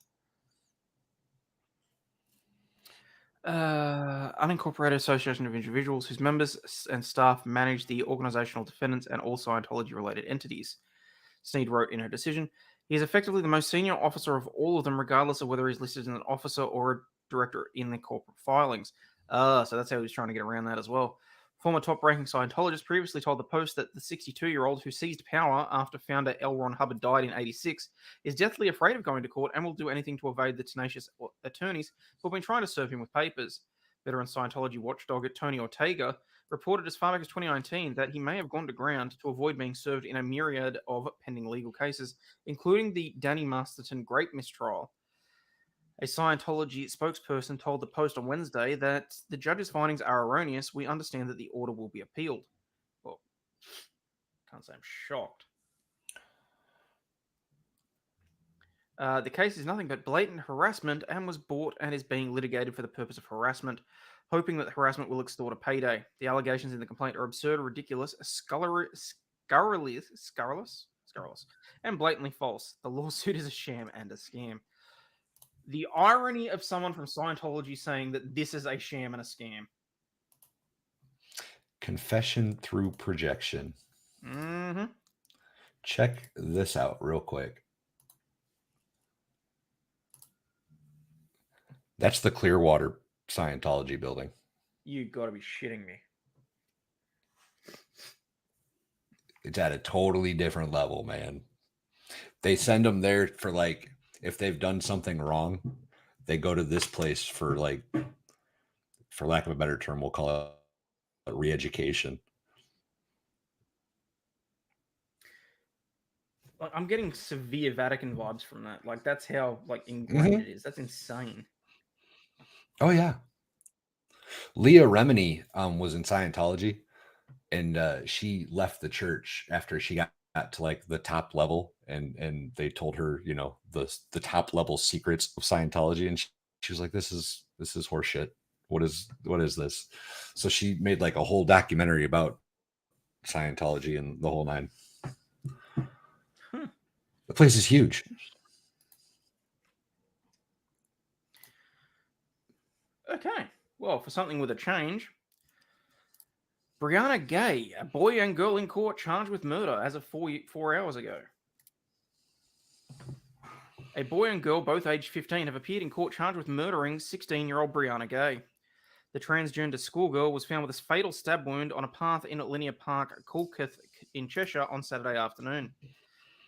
Unincorporated Association of Individuals whose members and staff manage the organizational defendants and all Scientology-related entities. Sneed wrote in her decision, he is effectively the most senior officer of all of them, regardless of whether he's listed as an officer or a director in the corporate filings. So that's how he was trying to get around that as well. Former top-ranking Scientologist previously told the Post that the 62-year-old who seized power after founder L. Ron Hubbard died in '86 is deathly afraid of going to court and will do anything to evade the tenacious attorneys who have been trying to serve him with papers. Veteran Scientology watchdog Tony Ortega reported as far back as 2019 that he may have gone to ground to avoid being served in a myriad of pending legal cases, including the Danny Masterton Grape mistrial. A Scientology spokesperson told the Post on Wednesday that the judge's findings are erroneous. We understand that the order will be appealed. Well, can't say I'm shocked. The case is nothing but blatant harassment and was brought and is being litigated for the purpose of harassment, hoping that the harassment will extort a payday. The allegations in the complaint are absurd, ridiculous, scurrilous, and blatantly false. The lawsuit is a sham and a scam. The irony of someone from Scientology saying that this is a sham and a scam. Confession through projection. Mm-hmm. Check this out real quick. That's the Clearwater Scientology building. You gotta be shitting me. It's at a totally different level, man. They send them there for like, if they've done something wrong, they go to this place for like, for lack of a better term, we'll call it a re-education. Like, I'm getting severe Vatican vibes from that. Like, that's how like ingrained it is. That's insane. Oh yeah. Leah Remini was in Scientology, and she left the church after she got to like the top level, and they told her, you know, the top level secrets of Scientology, and she was like, this is horseshit. What is this? So she made like a whole documentary about Scientology and the whole nine. The place is huge. Okay, well, for something with a change, Brianna Gay, a boy and girl in court charged with murder as of 4 hours ago. A boy and girl, both aged 15, have appeared in court charged with murdering 16-year-old Brianna Gay. The transgender schoolgirl was found with a fatal stab wound on a path in Linear Park, Colchester in Cheshire on Saturday afternoon.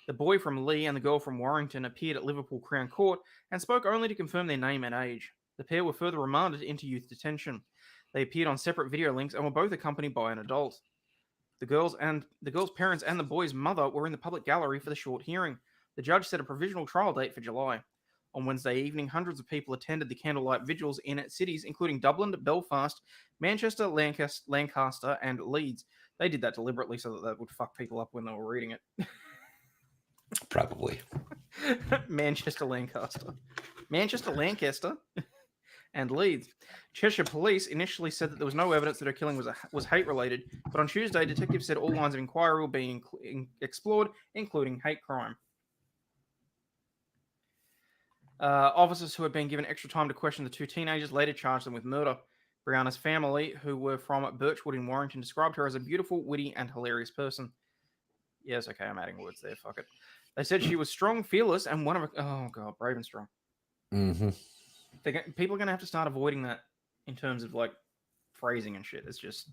The boy from Lee and the girl from Warrington appeared at Liverpool Crown Court and spoke only to confirm their name and age. The pair were further remanded into youth detention. They appeared on separate video links and were both accompanied by an adult. The girl's parents and the boy's mother were in the public gallery for the short hearing. The judge set a provisional trial date for July. On Wednesday evening, hundreds of people attended the candlelight vigils in cities including Dublin, Belfast, Manchester, Lancaster, and Leeds. They did that deliberately so that would fuck people up when they were reading it. Probably. Manchester, Lancaster, and Leeds. Cheshire Police initially said that there was no evidence that her killing was hate-related, but on Tuesday, detectives said all lines of inquiry were being explored, including hate crime. Officers who had been given extra time to question the two teenagers later charged them with murder. Brianna's family, who were from Birchwood in Warrington, described her as a beautiful, witty, and hilarious person. Yes, okay, I'm adding words there, fuck it. They said she was strong, fearless, and one of a... Oh, God, brave and strong. Mm-hmm. People are going to have to start avoiding that in terms of, like, phrasing and shit. It's just...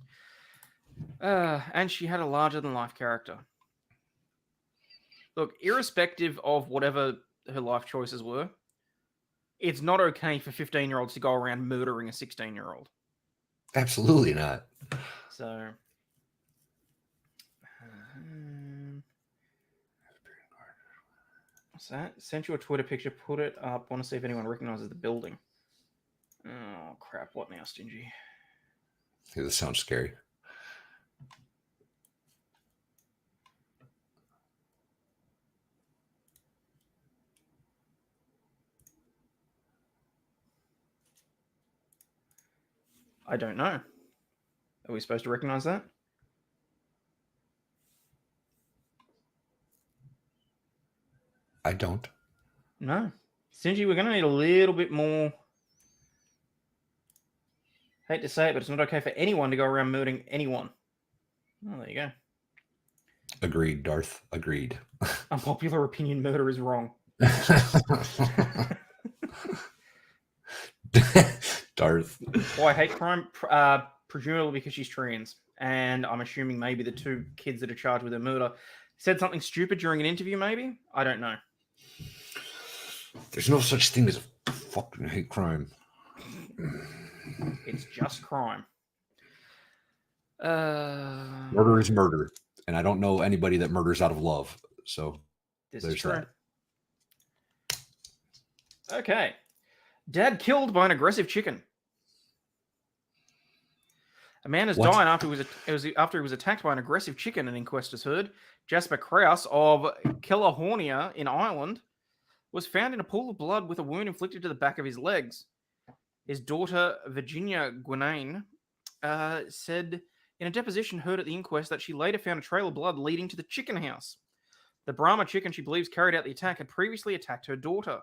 and she had a larger-than-life character. Look, irrespective of whatever her life choices were, it's not okay for 15-year-olds to go around murdering a 16-year-old. Absolutely not. So... what's that? Sent you a Twitter picture, put it up. Want to see if anyone recognizes the building. Oh, crap. What now, Stingy? Hey, this sounds scary. I don't know. Are we supposed to recognize that? I don't. No. Stingy, we're going to need a little bit more... Hate to say it, but it's not okay for anyone to go around murdering anyone. Oh, there you go. Agreed, Darth. Agreed. Unpopular opinion, murder is wrong. Darth. Why hate crime? Presumably because she's trans. And I'm assuming maybe the two kids that are charged with her murder said something stupid during an interview, maybe? I don't know. There's no such thing as a fucking hate crime. It's just crime. Murder is murder. And I don't know anybody that murders out of love. So This there's is true. that. Okay. Dad killed by an aggressive chicken. A man has died after he was attacked by an aggressive chicken, an inquest has heard. Jasper Krause of Kelahornia in Ireland was found in a pool of blood with a wound inflicted to the back of his legs. His daughter, Virginia Gwinnane, said in a deposition heard at the inquest that she later found a trail of blood leading to the chicken house. The Brahma chicken she believes carried out the attack had previously attacked her daughter.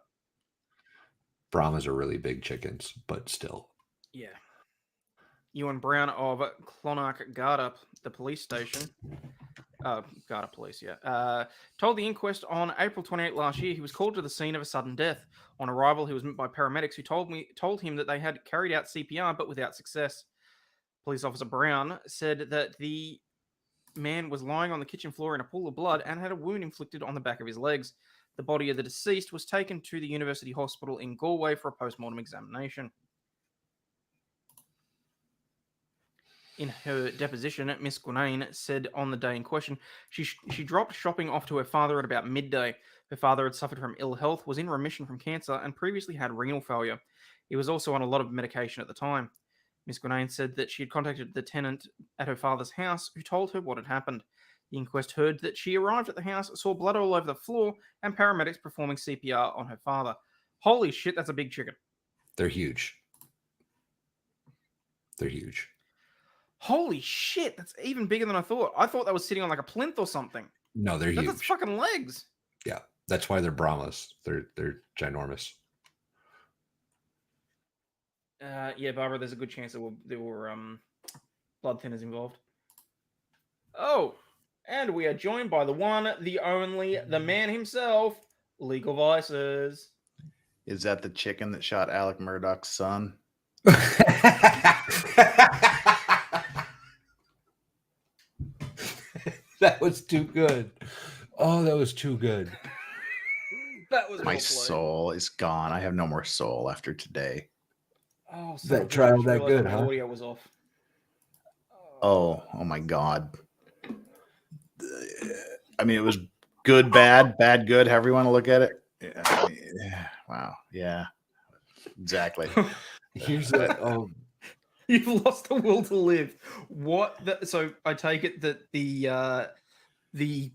Brahmas are really big chickens, but still. Yeah. Ewan Brown of Clonark Garda, the police station, Garda Police, yeah, told the inquest on April 28 last year he was called to the scene of a sudden death. On arrival, he was met by paramedics who told him that they had carried out CPR but without success. Police officer Brown said that the man was lying on the kitchen floor in a pool of blood and had a wound inflicted on the back of his legs. The body of the deceased was taken to the University Hospital in Galway for a post-mortem examination. In her deposition, Miss Gwinnane said on the day in question, she dropped shopping off to her father at about midday. Her father had suffered from ill health, was in remission from cancer, and previously had renal failure. He was also on a lot of medication at the time. Miss Gwinnane said that she had contacted the tenant at her father's house who told her what had happened. The inquest heard that she arrived at the house, saw blood all over the floor, and paramedics performing CPR on her father. Holy shit, that's a big chicken. They're huge. They're huge. Holy shit, that's even bigger than I thought. I thought that was sitting on like a plinth or something. No, they're huge. That's fucking legs. Yeah, that's why they're Brahmas. They're ginormous. Yeah, Barbara, there's a good chance there were blood thinners involved. Oh, and we are joined by the one, the only, the man himself, Legal Vices. Is that the chicken that shot Alec Murdaugh's son? That was too good. Oh, that was too good. That was My soul is gone. I have no more soul after today. Oh, that trial that good, huh? Audio was off. Oh my God. I mean, it was good, bad, bad, good, however you want to look at it. Yeah. Wow. Yeah. Exactly. Here's that. You've lost the will to live. So I take it that the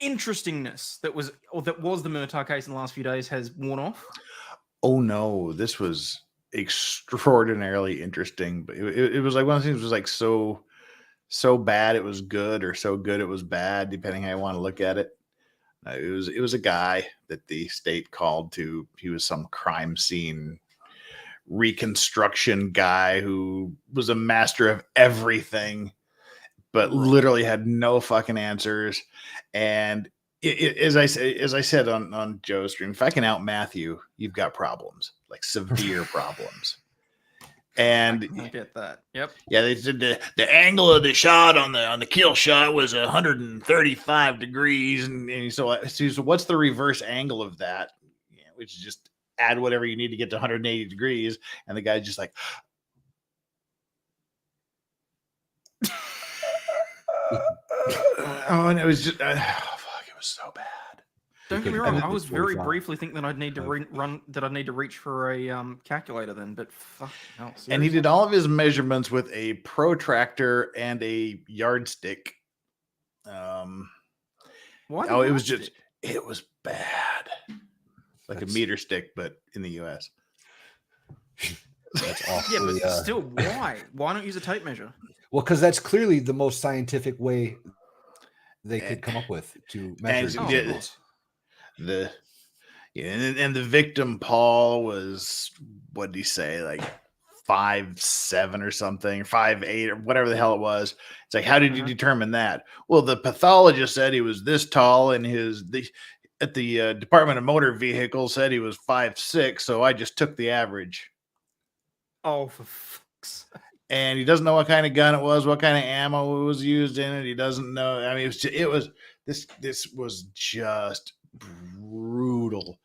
interestingness that was the Murtaugh case in the last few days has worn off. Oh no, this was extraordinarily interesting. But it was like one of the things was like so bad it was good, or so good it was bad, depending how you want to look at it. It was a guy that the state called to. He was some crime scene reconstruction guy who was a master of everything, but literally had no fucking answers. And as I said on Joe's stream, if I can outmath you, you've got problems, like severe problems. And I get that. Yep. Yeah, they said the angle of the shot on the kill shot was 135 degrees, and so what's the reverse angle of that? Yeah, which is just add whatever you need to get to 180 degrees, and the guy's just like, oh, and it was just, fuck, it was so bad. Don't get me wrong. I was very briefly thinking that I'd need to reach for a calculator then, but fuck no. Seriously. And he did all of his measurements with a protractor and a yardstick. Why? Oh, it was bad. Like a meter stick, but in the US. That's awful. Yeah, but still, why? Why not use a tape measure? Well, because that's clearly the most scientific way they could come up with to measure. And the victim, Paul, was, what did he say, like 5'7" or something, 5'8" or whatever the hell it was. It's like, how did you determine that? Well, the pathologist said he was this tall, and at the Department of Motor Vehicles said he was 5'6", so I just took the average. Oh, for fuck's sake. And he doesn't know what kind of gun it was, what kind of ammo was used in it. He doesn't know. I mean, this was just brutal.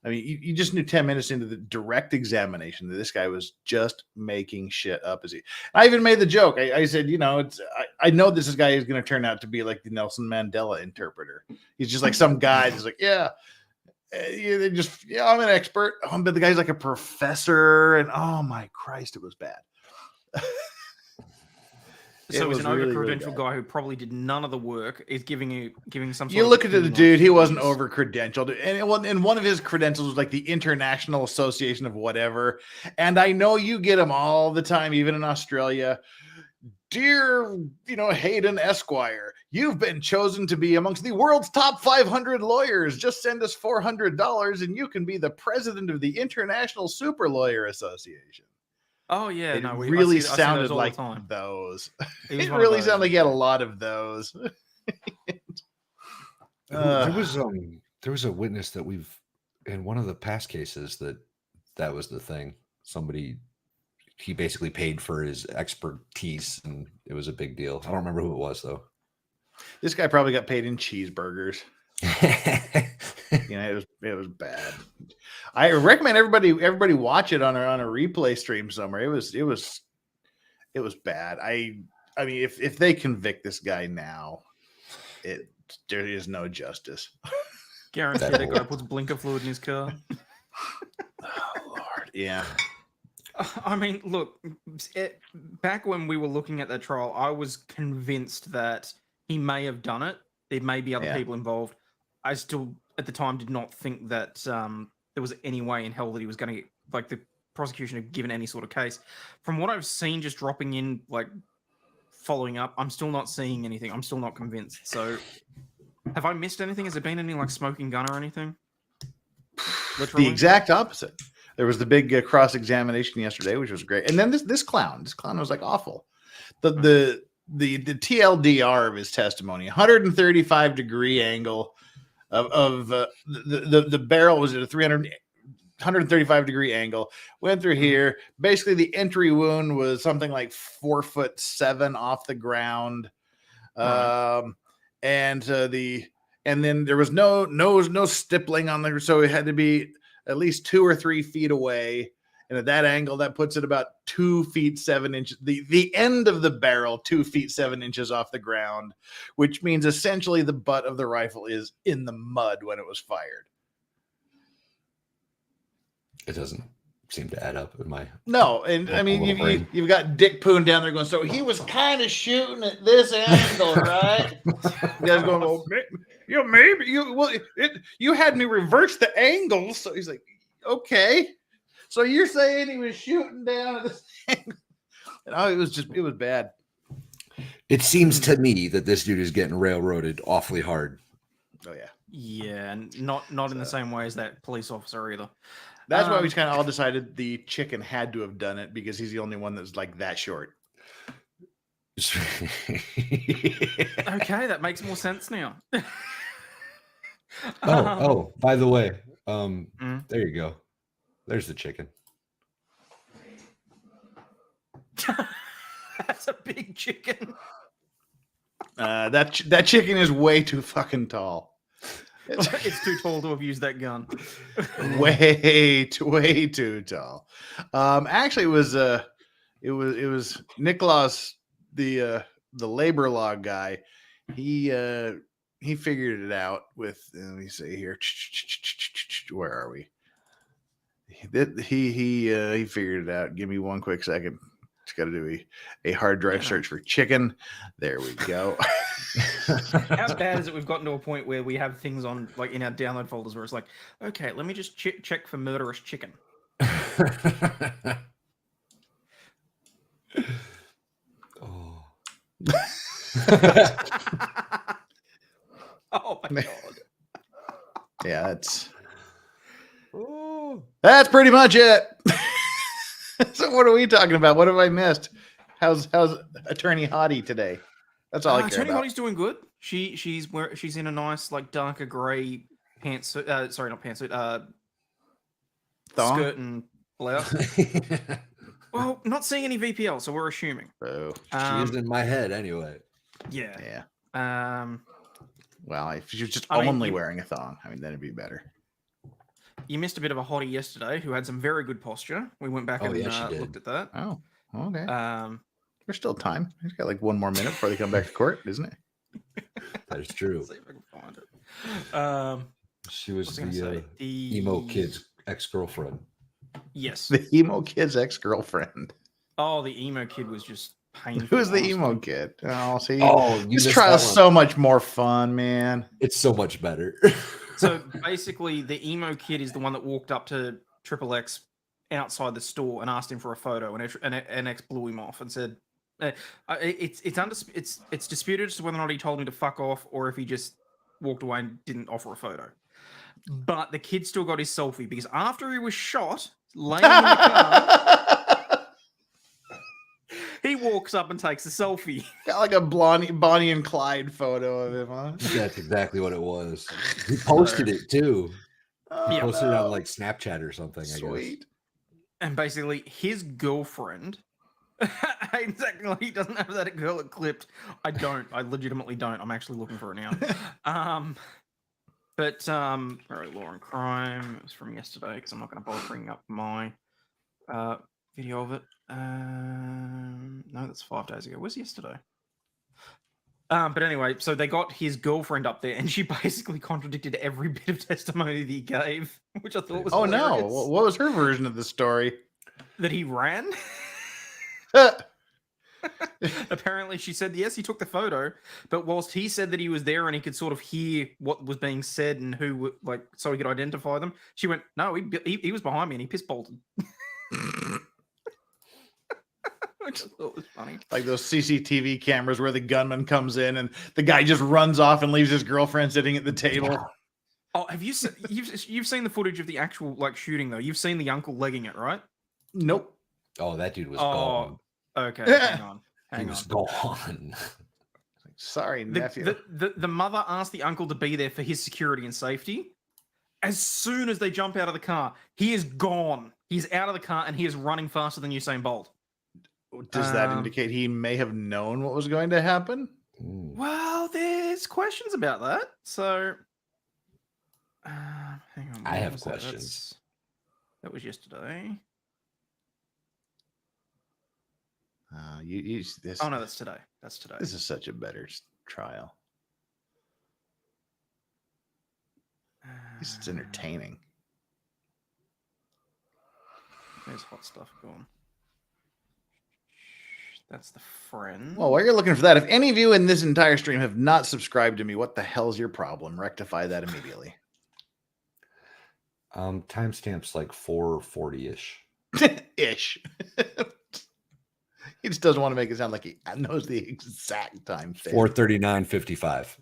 I mean, you just knew 10 minutes into the direct examination that this guy was just making shit up. I even made the joke. I said, I know this guy is going to turn out to be like the Nelson Mandela interpreter. He's just like some guy that's like, I'm an expert. But the guy's like a professor, and oh my Christ, it was bad. So it was an over-credentialed guy who probably did none of the work. Is giving some. You look at the dude; he wasn't over-credentialed, and one of his credentials was like the International Association of whatever. And I know you get them all the time, even in Australia. Dear, Hayden Esquire, you've been chosen to be amongst the world's top 500 lawyers. Just send us $400, and you can be the president of the International Super Lawyer Association. Oh yeah, it really sounded like those. It really sounded like he had a lot of those. There was a witness that in one of the past cases that was the thing. He basically paid for his expertise, and it was a big deal. I don't remember who it was though. This guy probably got paid in cheeseburgers. It was bad. I recommend everybody watch it on a replay stream somewhere. It was bad. I mean, if they convict this guy now, there is no justice. Guaranteed that guy puts blinker fluid in his car. Oh Lord, yeah. I mean, look, back when we were looking at that trial, I was convinced that he may have done it. There may be other Yeah. people involved. I still, at the time, did not think that there was any way in hell that he was going to get, like, the prosecution had given any sort of case. From what I've seen, just dropping in, like, following up, I'm still not seeing anything. I'm still not convinced. So, have I missed anything? Has there been any, like, smoking gun or anything? Literally? The exact opposite. There was the big cross-examination yesterday, which was great. And then this clown was like awful. The TLDR of his testimony, 135 degree angle of the barrel was at a 135 degree angle, went through here. Basically, the entry wound was something like 4'7" off the ground. And then there was no stippling on there, so it had to be at least 2 or 3 feet away. And at that angle, that puts it about 2 feet 7 inches. The end of the barrel, 2 feet 7 inches off the ground, which means essentially the butt of the rifle is in the mud when it was fired. It doesn't seem to add up in my. No, and I mean you've got Dick Poon down there going. So he was kind of shooting at this angle, right? You guys going, well, maybe you had me reverse the angle. So he's like, okay. So you're saying he was shooting down at this angle? And it was bad. It seems to me that this dude is getting railroaded awfully hard. Oh yeah. Yeah, and not in the same way as that police officer either. That's why we kind of all decided the chicken had to have done it because he's the only one that's like that short. Okay, that makes more sense now. Oh, by the way, there you go. There's the chicken. That's a big chicken. That chicken is way too fucking tall. It's too tall to have used that gun. way too tall. Actually, it was Nicholas, the labor law guy. He figured it out with. Let me see here. Where are we? He figured it out. Give me one quick second. Just got to do a hard drive search for chicken. There we go. How bad is it we've gotten to a point where we have things on, like, in our download folders where it's like, okay, let me just check for murderous chicken. Oh. Oh my god. Yeah, that's pretty much it. So what are we talking about? What have I missed? How's Attorney Hottie today? That's all I care Attorney about. Hottie's doing good. She's in a nice, like, darker gray pantsuit. Sorry, not pantsuit. Thong? Skirt and blouse. Well, not seeing any VPL, so we're assuming. Oh, she's in my head anyway. Yeah. Well, if you're just only wearing a thong, I mean, then it'd be better. You missed a bit of a hottie yesterday who had some very good posture. We went back and looked at that. Oh, okay. There's still time. He's got like one more minute before they come back to court, isn't it? That is true. Let's see if I can find it. She was the emo kid's ex-girlfriend. Yes. The emo kid's ex-girlfriend. Oh, the emo kid was just painful. Who's the emo kid? Oh, see, this trial's so much more fun, man. It's so much better. So basically, the emo kid is the one that walked up to XXX outside the store and asked him for a photo, and X blew him off and said, "It's disputed as to whether or not he told me to fuck off or if he just walked away and didn't offer a photo." But the kid still got his selfie because after he was shot, laying in the car, he walks up and takes a selfie. Got like a Bonnie and Clyde photo of him, huh? That's exactly what it was. He posted it too. He posted it on like Snapchat or something. I guess. And basically, his girlfriend. Exactly. He doesn't have that girl clipped. I don't. I legitimately don't. I'm actually looking for it now. But where are Law and Crime? It was from yesterday because I'm not going to bother bringing up my video of it. No, that's 5 days ago. It was yesterday. But anyway, so they got his girlfriend up there, and she basically contradicted every bit of testimony that he gave, which I thought was hilarious. No! What was her version of the story? That he ran. Apparently, she said yes, he took the photo, but whilst he said that he was there and he could sort of hear what was being said and who, like, so he could identify them, she went, "No, he was behind me and he piss bolted." I just thought it was funny. Like those CCTV cameras where the gunman comes in and the guy just runs off and leaves his girlfriend sitting at the table. Oh, have you seen? You've seen the footage of the actual like shooting though? You've seen the uncle legging it, right? Nope. Oh, that dude was gone. Okay, hang on. He was gone. Sorry, nephew. The mother asked the uncle to be there for his security and safety. As soon as they jump out of the car, he is gone. He's out of the car and he is running faster than Usain Bolt. Does that indicate he may have known what was going to happen? Well, there's questions about that. So, hang on. I have questions. That was yesterday. This. Oh no, that's today. That's today. This is such a better trial. It's entertaining. There's hot stuff going. That's the friend. Well, while you're looking for that, if any of you in this entire stream have not subscribed to me, what the hell's your problem? Rectify that immediately. Timestamps like 4:40-ish. Ish. He just doesn't want to make it sound like he knows the exact time. 4:39:55.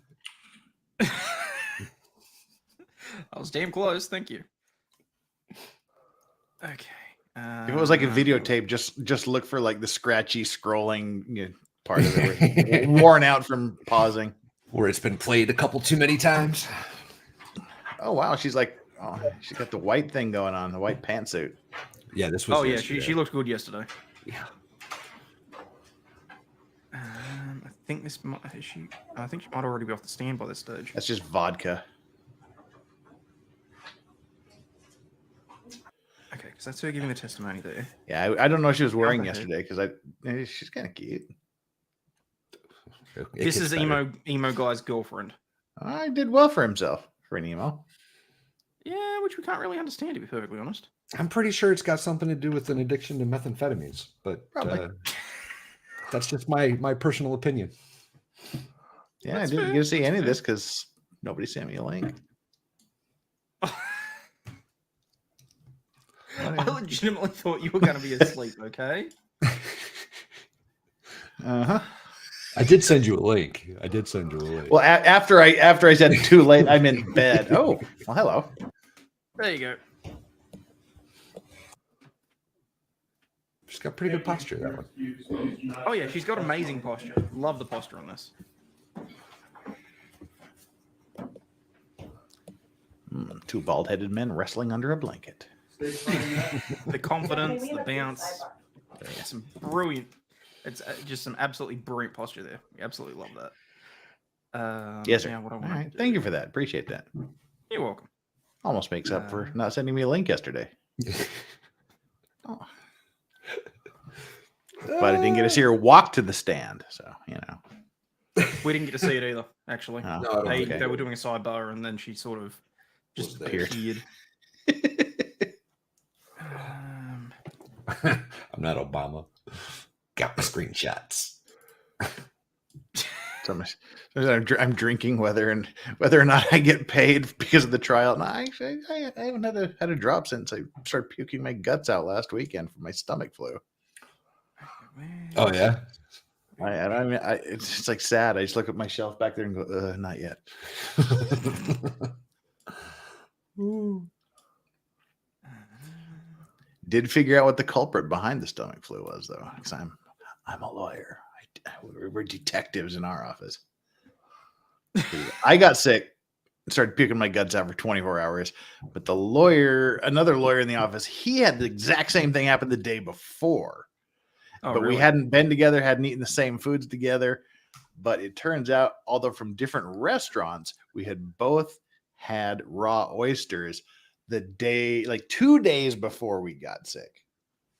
I was damn close. Thank you. Okay. If it was like a videotape, just look for like the scratchy scrolling part of it, worn out from pausing, where it's been played a couple too many times. Oh wow, she's like, oh, she got the white thing going on, the white pantsuit. Yeah, this was. Oh yeah, she looked good yesterday. Yeah. I think this might. I think she might already be off the stand by this stage. That's just vodka. Okay, because that's her giving the testimony there. Yeah, I don't know what she was wearing yesterday because she's kind of cute. This is emo guy's girlfriend. I did well for himself for an emo. Yeah, which we can't really understand, to be perfectly honest. I'm pretty sure it's got something to do with an addiction to methamphetamines, but that's just my personal opinion. Yeah, I didn't get to see any of this because nobody sent me a link. I legitimately thought you were going to be asleep, okay? Uh-huh. I did send you a link. Well, after I said too late, I'm in bed. Oh, well, hello. There you go. She's got pretty good posture, that one. Oh, yeah, she's got amazing posture. Love the posture on this. Two bald-headed men wrestling under a blanket. The confidence, the bounce. Yeah, some brilliant. It's just some absolutely brilliant posture there. We absolutely love that. Yes, sir. Now what I All want right. Thank you for that. Appreciate that. You're welcome. Almost makes up for not sending me a link yesterday. Oh. But I didn't get to see her walk to the stand, so We didn't get to see it either. Actually, Oh, they were doing a sidebar, and then she sort of just appeared. I'm not Obama. Got my screenshots. So I'm drinking whether or not I get paid because of the trial. No, actually, I haven't had a drop since I started puking my guts out last weekend from my stomach flu. Oh yeah. It's just like sad. I just look at my shelf back there and go, not yet. Did figure out what the culprit behind the stomach flu was, though, because I'm a lawyer. We're detectives in our office. I got sick, started puking my guts out for 24 hours, but another lawyer in the office, he had the exact same thing happen the day before. Oh, but really? we hadn't been together, hadn't eaten the same foods together. But it turns out, although from different restaurants, we had both had raw oysters the day, like 2 days before we got sick.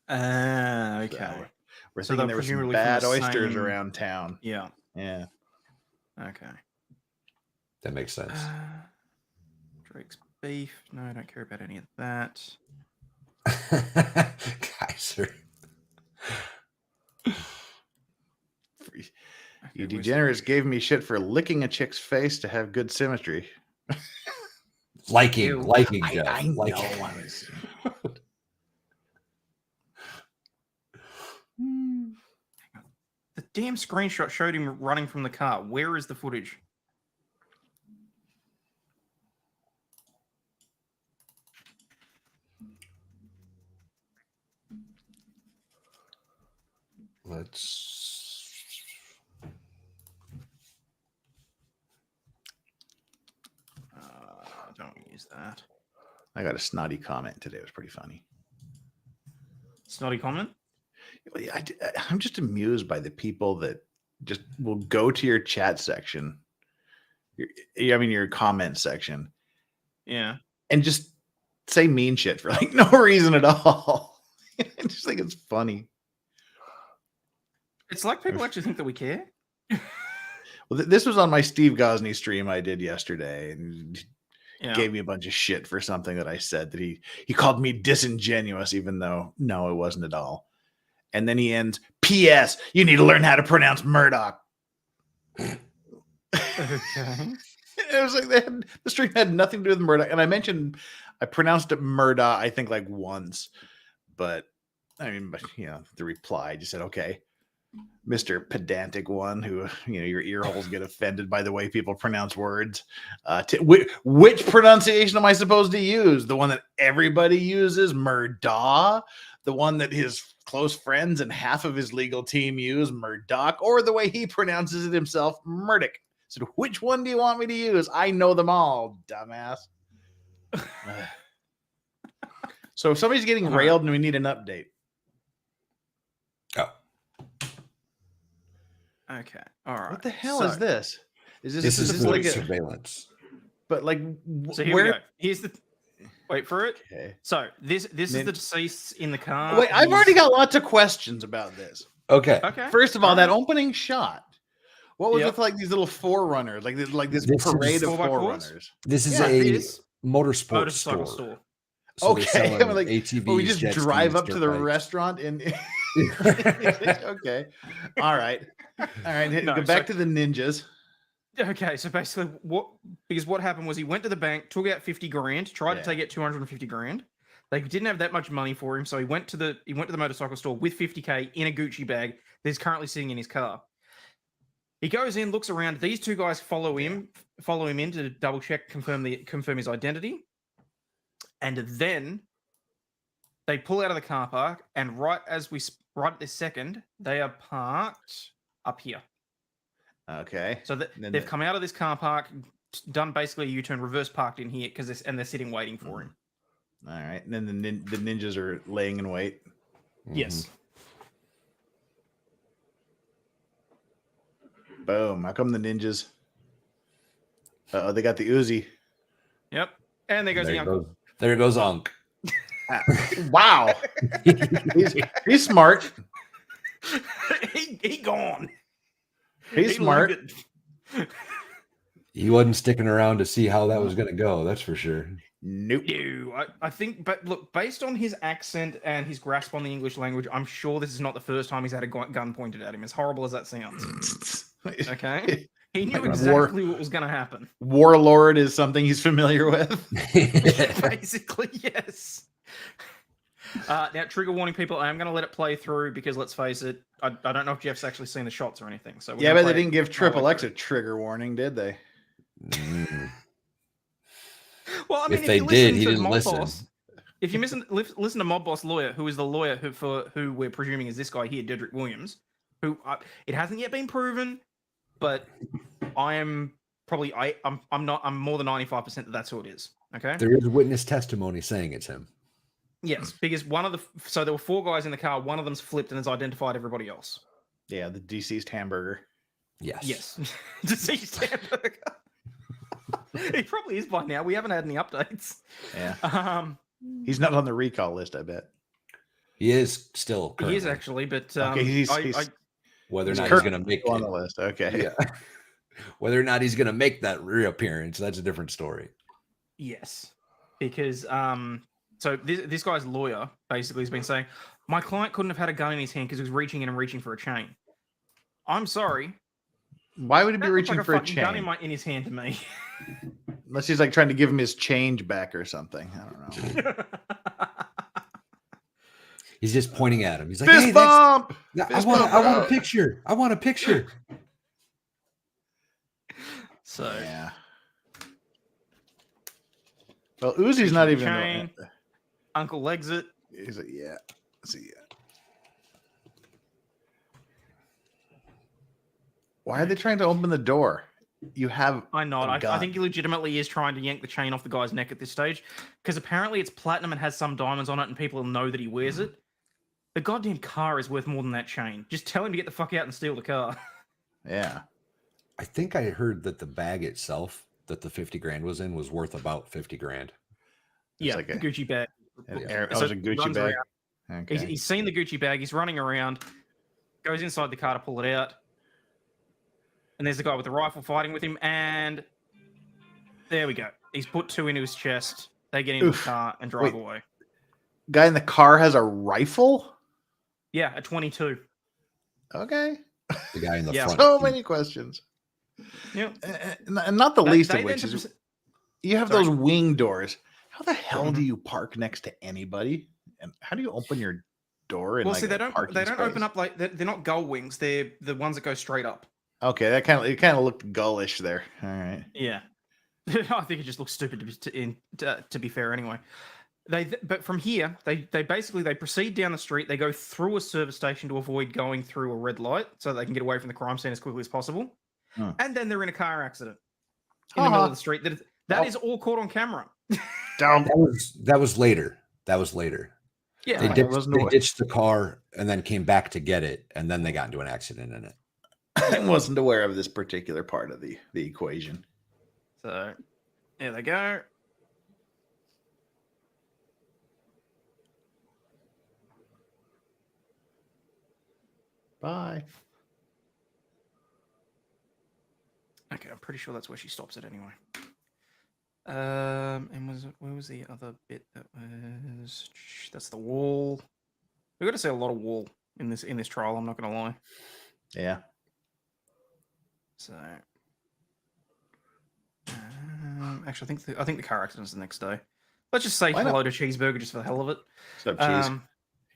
Okay. So we're So thinking they're there were some presumably from bad the oysters same- around town. Yeah. Yeah. Okay. That makes sense. Drake's beef. No, I don't care about any of that. Kaiser. You degenerates gave me shit for licking a chick's face to have good symmetry. Liking, Jeff. I know. Liking. I was- The damn screenshot showed him running from the car. Where is the footage? Let's. Don't use that. I got a snotty comment today. It was pretty funny. Snotty comment? I'm just amused by the people that just will go to your chat section. Your comment section. Yeah. And just say mean shit for like no reason at all. I just think it's funny. It's like people actually think that we care. Well, this was on my Steve Gosney stream I did yesterday, and Yeah. gave me a bunch of shit for something that I said that he called me disingenuous, even though no, it wasn't at all. And then he ends, P.S. You need to learn how to pronounce Murdoch. Okay. It was like the stream had nothing to do with Murdoch, and I pronounced it Murdoch, I think like once, but the reply just said, okay, Mr. Pedantic one, who your ear holes get offended by the way people pronounce words. Which pronunciation am I supposed to use? The one that everybody uses, Murdaugh? The one that his close friends and half of his legal team use, Murdoch? Or the way he pronounces it himself, Murdoch? So which one do you want me to use? I know them all, dumbass. So if somebody's getting railed and we need an update. Oh. Okay. All right. What the hell is this? This is like a surveillance. But like, So here we go. Here's the. Wait for it. Okay. So this is the deceased in the car. Wait, I've already got lots of questions about this. Okay. Okay. First of all, that opening shot. What was Yep. with like these little forerunners, like this parade of 4x4s? forerunners? This is Yeah, a this- motorsport Motorcycle store. store. So they're Okay, selling like ATVs, we just jet drive skis, up to dirt the bikes. restaurant and okay, all right. No, Go back so- to the ninjas. Okay, so basically, what happened was he went to the bank, took out 50 grand, tried to take out 250 grand. They didn't have that much money for him, so he went to the motorcycle store with 50K in a Gucci bag that's currently sitting in his car. He goes in, looks around. These two guys follow him in to double check, confirm his identity, and then they pull out of the car park. And right at this second, they are parked up here. Okay. So they've come out of this car park, done basically a U-turn, reverse parked in here because they're sitting waiting for him. All right, and then the ninjas are laying in wait. Yes. Boom. How come the ninjas? They got the Uzi. Yep. And there goes the uncle. There goes Unc. Wow. he's smart. he gone. He's smart. He wasn't sticking around to see how that was going to go. That's for sure. Nope. I think, but look, based on his accent and his grasp on the English language, I'm sure this is not the first time he's had a gun pointed at him, as horrible as that sounds. Okay? He knew exactly what was going to happen. Warlord is something he's familiar with. Basically, yes. Now, trigger warning, people. I am going to let it play through because, let's face it, I don't know if Jeff's actually seen the shots or anything. So Yeah, but they didn't give Triple X a trigger warning, did they? Well, I mean, if they did, he didn't listen. Boss, if you listen to Mob Boss Lawyer, who is the lawyer who we're presuming is this guy here, Dedrick Williams, who it hasn't yet been proven, but I'm more than 95% that that's who it is. Okay. There is witness testimony saying it's him. Yes, because so there were 4 guys in the car. One of them's flipped and has identified everybody else. Yeah, the deceased hamburger. Yes. Deceased hamburger. He probably is by now. We haven't had any updates. Yeah. He's not on the recall list, I bet. He is still. Currently. He is actually, but okay, he's whether or not he's going to make on the list. Okay. Yeah. Whether or not he's going to make that reappearance, that's a different story. Yes, because so this guy's lawyer basically has been saying my client couldn't have had a gun in his hand because he was reaching in and reaching for a chain. I'm sorry. Why would he be That looks reaching like for a fucking gun chain? in his hand to me. Unless he's like trying to give him his change back or something. I don't know. He's just pointing at him. He's like, Fist "Hey, bump! I want a picture. I want a picture." So yeah. Well, Uzi's not even. Chain. Uncle legs it. He's like, yeah. See ya. Why are they trying to open the door? You have. I know. a I gun. think he legitimately is trying to yank the chain off the guy's neck at this stage because apparently it's platinum and has some diamonds on it, and people know that he wears it. The goddamn car is worth more than that chain. Just tell him to get the fuck out and steal the car. Yeah. I think I heard that the bag itself that the 50 grand was in was worth about 50 grand. Yeah, like a Gucci bag. Oh, So it's a he Gucci runs bag. around. Okay. He's seen the Gucci bag. He's running around, goes inside the car to pull it out. And there's the guy with the rifle fighting with him. And there we go. He's put 2 into his chest. They get into the car and drive away. Guy in the car has a rifle? Yeah, a 22. Okay. The guy in the Yeah. front. So many questions. Yeah. And not the least They of which then is you have Sorry. those wing doors. How the hell do you park next to anybody? And how do you open your door? Well, see, they don't open up like they're not gull wings. They're the ones that go straight up. Okay, that kind of looked gullish there. All right. Yeah. I think it just looks stupid to be fair anyway. But from here, they basically proceed down the street. They go through a service station to avoid going through a red light so they can get away from the crime scene as quickly as possible. Hmm. And then they're in a car accident in the middle of the street. That is all caught on camera. That was later. That was later. Yeah, They like, ditched the car and then came back to get it, and then they got into an accident in it. I wasn't aware of this particular part of the equation. So there they go. Bye. Okay, I'm pretty sure that's where she stops it anyway. And where was the other bit that was? That's the wall. We've got to see a lot of wall in this trial. I'm not going to lie. Yeah. So, actually, I think the car accident's the next day. Let's just say hello to Cheeseburger just for the hell of it. What's up, Cheese? You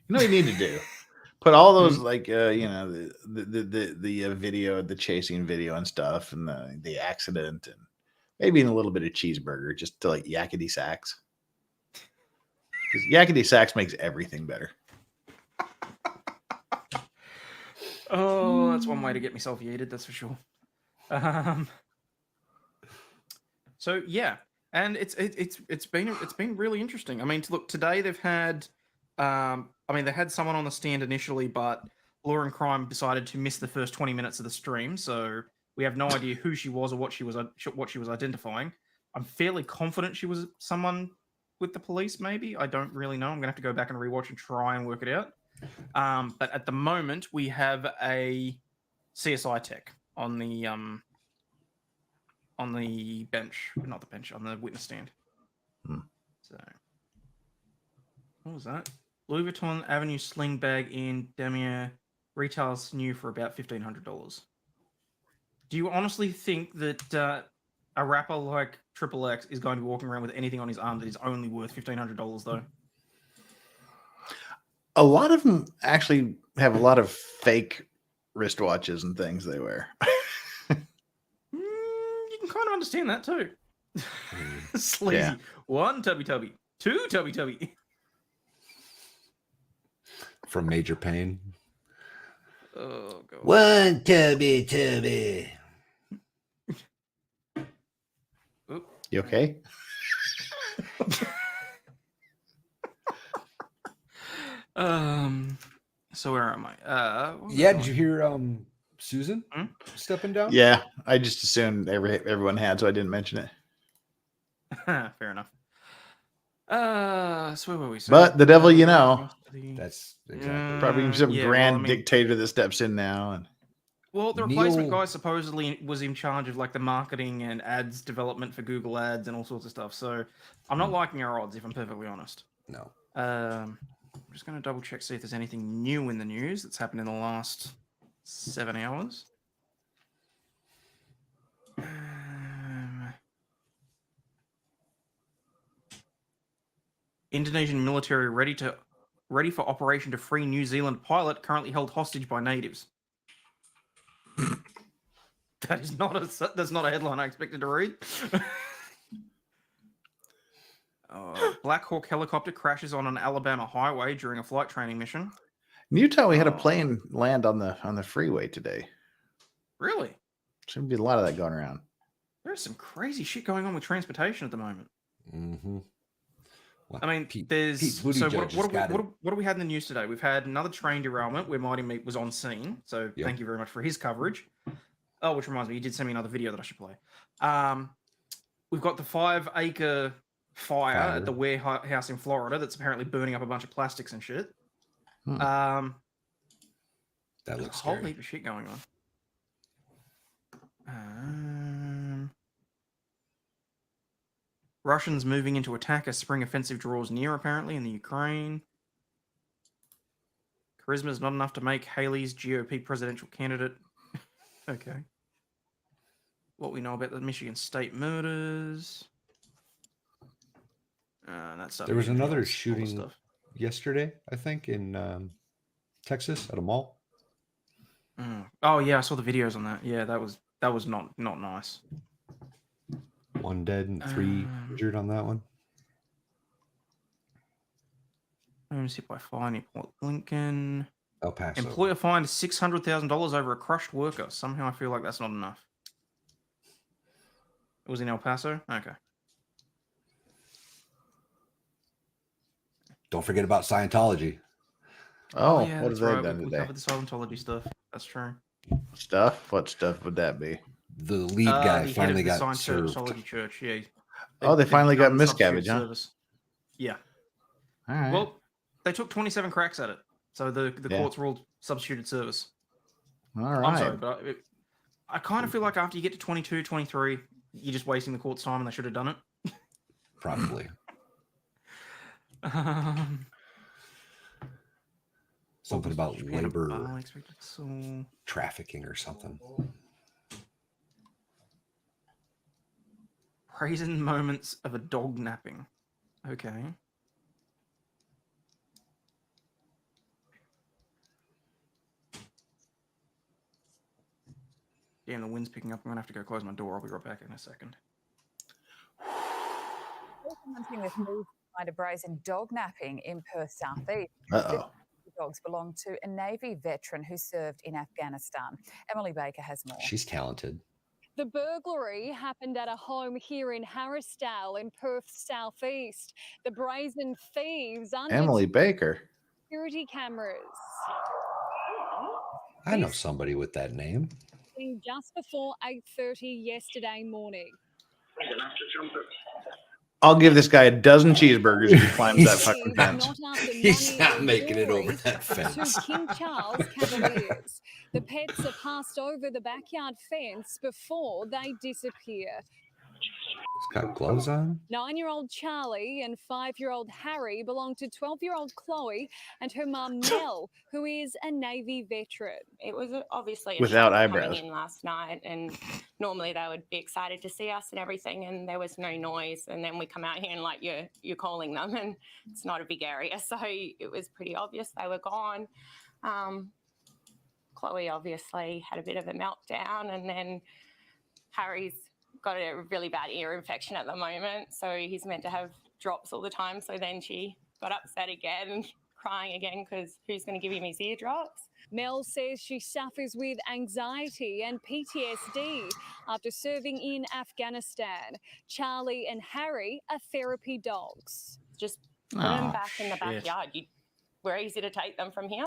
know what you need to do? Put all those like the video, the chasing video and stuff, and the accident, and maybe in a little bit of Cheeseburger, just to like yakety sax. Because yakety sax makes everything better. Oh, that's one way to get myself yeeted, that's for sure. So yeah, and it's been really interesting. I mean, look, today they've had, they had someone on the stand initially, but Law and Crime decided to miss the first 20 minutes of the stream, so we have no idea who she was or what she was identifying. I'm fairly confident she was someone with the police. Maybe I don't really know. I'm gonna have to go back and rewatch and try and work it out. But at the moment, we have a CSI tech on the bench, not the bench, on the witness stand. So, what was that? Louis Vuitton Avenue sling bag in Damier retails new for about $1,500. Do you honestly think that a rapper like XXX is going to be walking around with anything on his arm that is only worth $1,500 though? A lot of them actually have a lot of fake wristwatches and things they wear. You can kind of understand that too. Sleazy. Yeah. 1 tubby tubby, 2 tubby tubby. From Major Payne. Oh god. 1 tubby tubby. You okay? So where am I? Yeah, did you hear Susan stepping down? Yeah, I just assumed everyone had, so I didn't mention it. Fair enough. So where were we? So, But the devil, you know. That's exactly probably some yeah, grand well, I mean- dictator that steps in now. And Well, the replacement guy supposedly was in charge of like the marketing and ads development for Google Ads and all sorts of stuff. So I'm not liking our odds, if I'm perfectly honest. No. I'm just going to double check, see if there's anything new in the news that's happened in the last 7 hours. Indonesian military ready for operation to free New Zealand pilot currently held hostage by natives. That's not a headline I expected to read. Black Hawk helicopter crashes on an Alabama highway during a flight training mission. In Utah, we had a plane land on the freeway today. Really? Seems to be a lot of that going around. There's some crazy shit going on with transportation at the moment. Mm-hmm. I mean, there's so what do we had in the news today? We've had another train derailment where Mighty Meat was on scene. So thank you very much for his coverage. Oh, which reminds me, you did send me another video that I should play. We've got the 5-acre fire at the warehouse in Florida that's apparently burning up a bunch of plastics and shit. That looks a whole scary. heap of shit going on. Russians moving into attack as spring offensive draws near, apparently, in the Ukraine. Charisma is not enough to make Haley's GOP presidential candidate. Okay. What we know about the Michigan State murders. That's There was another shooting yesterday, I think, in Texas at a mall. Oh yeah, I saw the videos on that. Yeah, that was not nice. 1 dead and 3 injured on that one. Let me see if I find any Port Lincoln. El Paso. Employer fined $600,000 over a crushed worker. Somehow I feel like that's not enough. It was in El Paso? Okay. Don't forget about Scientology. Oh, yeah, what that's have they right. done We today? covered the Scientology stuff. That's true. Stuff? What stuff would that be? The lead guy the finally head of the got served. Scientology church, yeah. They finally got done miscabbage, substitute huh? service. Yeah. All right. Well, they took 27 cracks at it. So the Yeah. courts ruled substituted service. All I'm right. sorry, but I kind of feel like after you get to 22, 23, you're just wasting the court's time and they should have done it. Probably. Something about labor trafficking or something. Praising moments of a dog napping. Okay. Damn, the wind's picking up. I'm going to have to go close my door. I'll be right back in a second. Commenting this move behind a brazen dog napping in Perth Southeast. Uh-oh. The dogs belong to a Navy veteran who served in Afghanistan. Emily Baker has more. She's talented. The burglary happened at a home here in Harrisdale in Perth Southeast. The brazen thieves under Emily Baker. security cameras. I know somebody with that name. Just before 8:30 yesterday morning. I'll give this guy a dozen cheeseburgers if he climbs that fucking fence. He's not making it over that fence. To King Charles Cavaliers. The pets are passed over the backyard fence before they disappear. He's got gloves on. 9-year-old Charlie and 5-year-old Harry belong to 12-year-old Chloe and her mum Mel, who is a Navy veteran. It was obviously Without shock eyebrows. coming in last night, and normally they would be excited to see us and everything, and there was no noise. And then we come out here and like you're calling them, and it's not a big area, so it was pretty obvious they were gone. Chloe obviously had a bit of a meltdown, and then Harry's got a really bad ear infection at the moment, so he's meant to have drops all the time. So then she got upset again, crying again because who's going to give him his ear drops? Mel says she suffers with anxiety and PTSD after serving in Afghanistan. Charlie and Harry are therapy dogs. Just put them back in the backyard. We're easy to take them from here,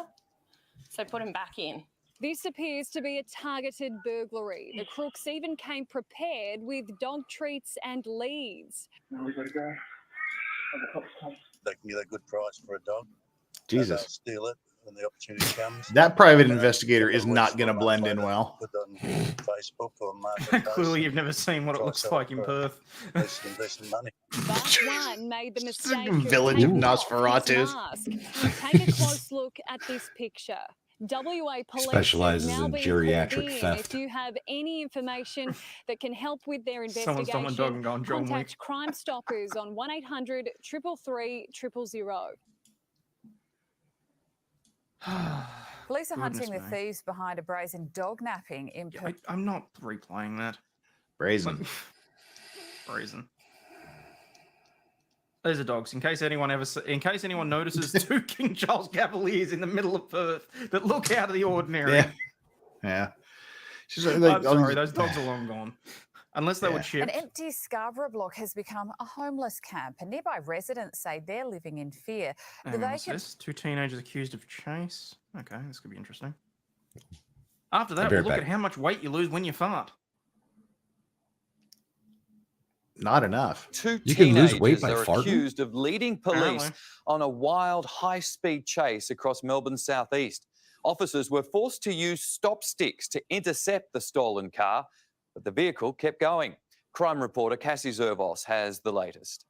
so put them back in. This appears to be a targeted burglary. The crooks even came prepared with dog treats and leads. We got to go. They can get a good price for a dog. Jesus. They'll steal it when the opportunity comes. That private investigator is not going to blend in well. Put it on Facebook or Marketplace. Clearly, you've never seen what it looks like in Perth. Decent money. But one made the mistake. Village of Nosferatus. Take a close look at this picture. WA Police Specializes is now in being geriatric called in. theft. If you have any information that can help with their Someone stolen dog investigation, and gone John Wick. contact Crime Stoppers on 1800 333 000. Police are Goodness hunting the me. thieves behind a brazen dog napping in I'm not replaying that. Brazen. Brazen. There's a dogs. In case anyone notices two King Charles Cavaliers in the middle of Perth that look out of the ordinary. Yeah. Yeah. She's like, I'm sorry, those dogs are long gone. Unless they were An chipped. empty Scarborough block has become a homeless camp, and nearby residents say they're living in fear. The Hang on, what's vacant this? 2 teenagers accused of chase. Okay, this could be interesting. After that, be we'll right look back. at how much weight you lose when you fart. Not enough. Two You can lose weight teenagers by are farting? accused of leading police Apparently. on a wild, high-speed chase across Melbourne's southeast. Officers were forced to use stop sticks to intercept the stolen car, but the vehicle kept going. Crime reporter Cassie Zervos has the latest.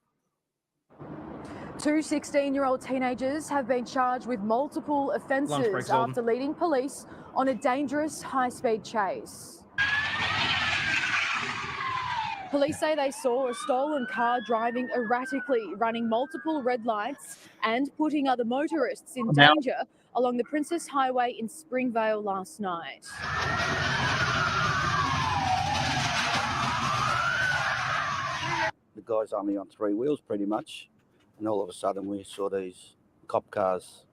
Two 16-year-old teenagers have been charged with multiple Lunch offences breaks, Alden. after leading police on a dangerous high-speed chase. Police say they saw a stolen car driving erratically, running multiple red lights and putting other motorists in danger along the Princess Highway in Springvale last night. The guy's only on 3 wheels pretty much, and all of a sudden we saw these cop cars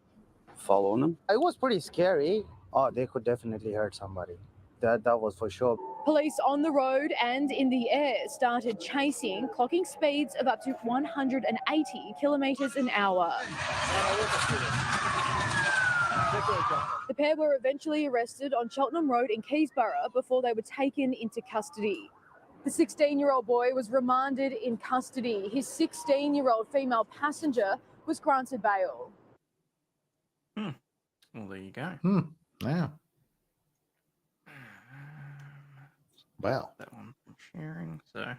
following them. It was pretty scary. Oh, they could definitely hurt somebody. That was for sure. Police on the road and in the air started chasing, clocking speeds of up to 180 kilometres an hour. The pair were eventually arrested on Cheltenham Road in Keysborough before they were taken into custody. The 16-year-old boy was remanded in custody. His 16-year-old female passenger was granted bail. Well, there you go. Yeah. Wow. That one from sharing. So,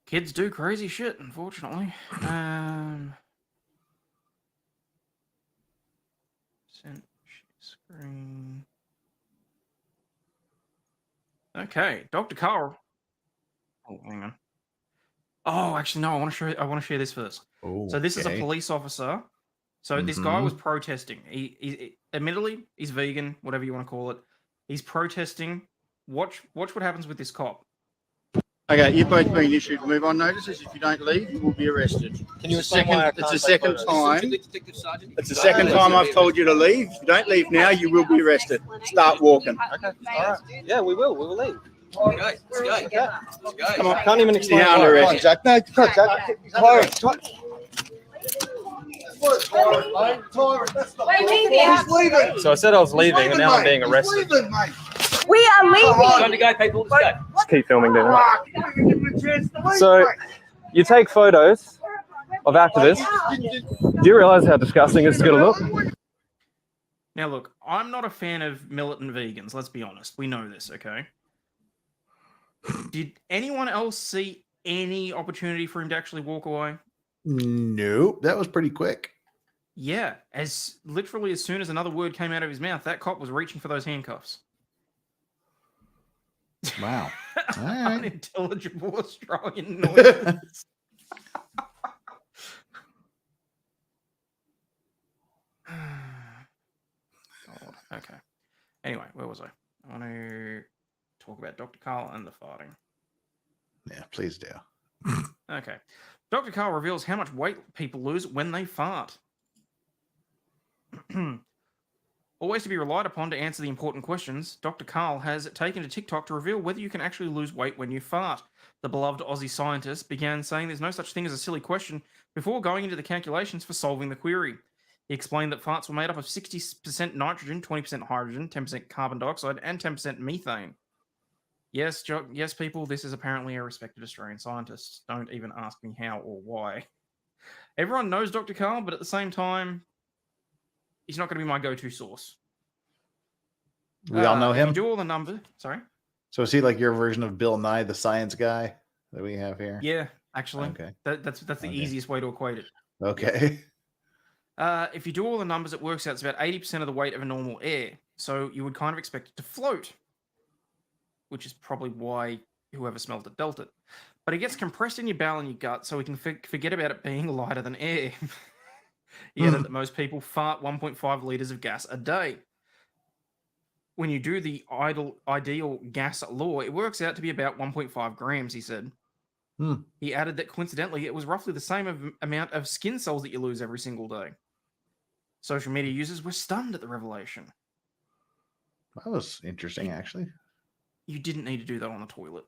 kids do crazy shit, unfortunately. Sent screen. Okay, Dr. Carl. Oh, hang on. Oh, actually, no. I want to share this first. So this is a Okay. police officer. So this guy was protesting. He admittedly he's vegan, whatever you want to call it. He's protesting. Watch what happens with this cop. Okay, you've both been issued move on notices. If you don't leave, you will be arrested. Can you It's the second time. It's the second time I've told you to leave. If you don't leave now, you will be arrested. Start walking. Okay. All right. Yeah, we will. We will leave. Let's go. Come on, can't even explain. You're under arrest, Jack. No, Jack. So I said I was leaving, and now I'm being arrested. We are leaving. Time to go, people. Let's go. Just keep filming, then. So you take photos of activists. Do you realise how disgusting this is going to look? Now, look, I'm not a fan of militant vegans. Let's be honest. We know this, okay? Did anyone else see any opportunity for him to actually walk away? Nope. That was pretty quick. Yeah, literally as soon as another word came out of his mouth, that cop was reaching for those handcuffs. Wow. All right. Unintelligible Australian noises. God. Okay. Anyway, where was I? I want to talk about Dr. Carl and the farting. Yeah, please do. Okay. Dr. Carl reveals how much weight people lose when they fart. Always to be relied upon to answer the important questions, Dr. Carl has taken to TikTok to reveal whether you can actually lose weight when you fart. The beloved Aussie scientist began saying there's no such thing as a silly question before going into the calculations for solving the query. He explained that farts were made up of 60% nitrogen, 20% hydrogen, 10% carbon dioxide, and 10% methane. Yes, yes, people, this is apparently a respected Australian scientist. Don't even ask me how or why. Everyone knows Dr. Carl, but at the same time, he's not going to be my go-to source. We all know if him. you do all the numbers. Sorry? So is he like your version of Bill Nye, the science guy that we have here? Yeah, actually. Okay. That's the easiest way to equate it. Okay. If you do all the numbers, it works out it's about 80% of the weight of a normal air. So you would kind of expect it to float, which is probably why whoever smelled it dealt it. But it gets compressed in your bowel and your gut, so we can forget about it being lighter than air. He added that most people fart 1.5 liters of gas a day. When you do the ideal gas law, it works out to be about 1.5 grams, he said. He added that coincidentally, it was roughly the same amount of skin cells that you lose every single day. Social media users were stunned at the revelation. That was interesting, actually. You didn't need to do that on the toilet.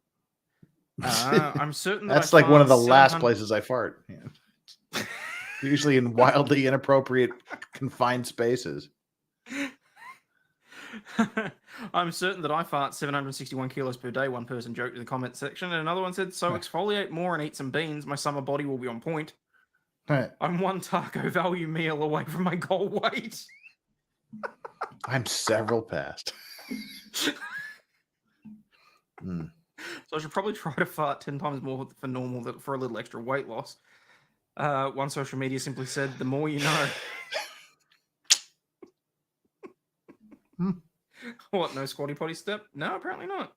I'm certain that That's I like one of the fart last 700 places I fart. Yeah. Usually in wildly inappropriate confined spaces. I'm certain that I fart 761 kilos per day, one person joked in the comment section, and another one said, so exfoliate more and eat some beans. My summer body will be on point. Right. I'm one taco value meal away from my goal weight. I'm several past. So I should probably try to fart 10 times more for normal for a little extra weight loss. One social media simply said, the more you know. What, no squatty potty step? No, apparently not.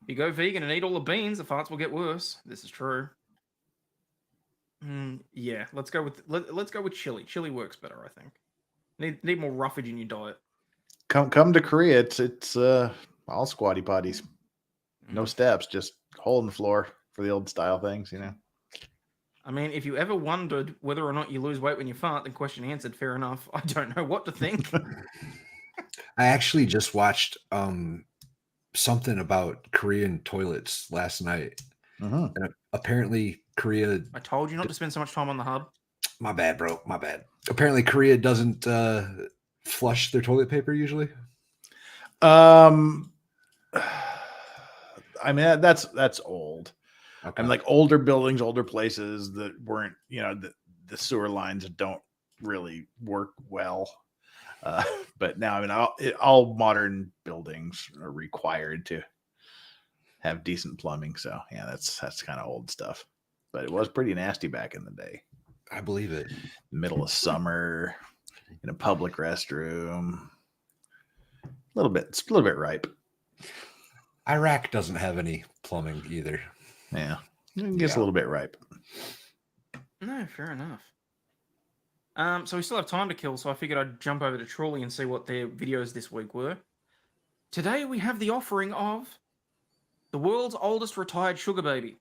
If you go vegan and eat all the beans, the farts will get worse. This is true. Yeah, let's go with chili. Chili works better, I think. Need more roughage in your diet. Come to Korea. It's all squatty potties. No steps, just hole in the floor for the old style things, you know. I mean, if you ever wondered whether or not you lose weight when you fart, then question answered. Fair enough. I don't know what to think. I actually just watched something about Korean toilets last night. And apparently Korea... I told you not to spend so much time on the hub. My bad, bro. My bad. Apparently Korea doesn't flush their toilet paper usually. I mean, that's old. Okay. I mean, like older buildings, older places that weren't, you know, the sewer lines don't really work well. But now, I mean, all modern buildings are required to have decent plumbing. So yeah, that's kind of old stuff. But it was pretty nasty back in the day. I believe it. Middle of summer in a public restroom. It's a little bit ripe. Iraq doesn't have any plumbing either. Yeah. It gets a little bit ripe. No, fair enough. So we still have time to kill, so I figured I'd jump over to Trolley and see what their videos this week were. Today we have the offering of the world's oldest retired sugar baby.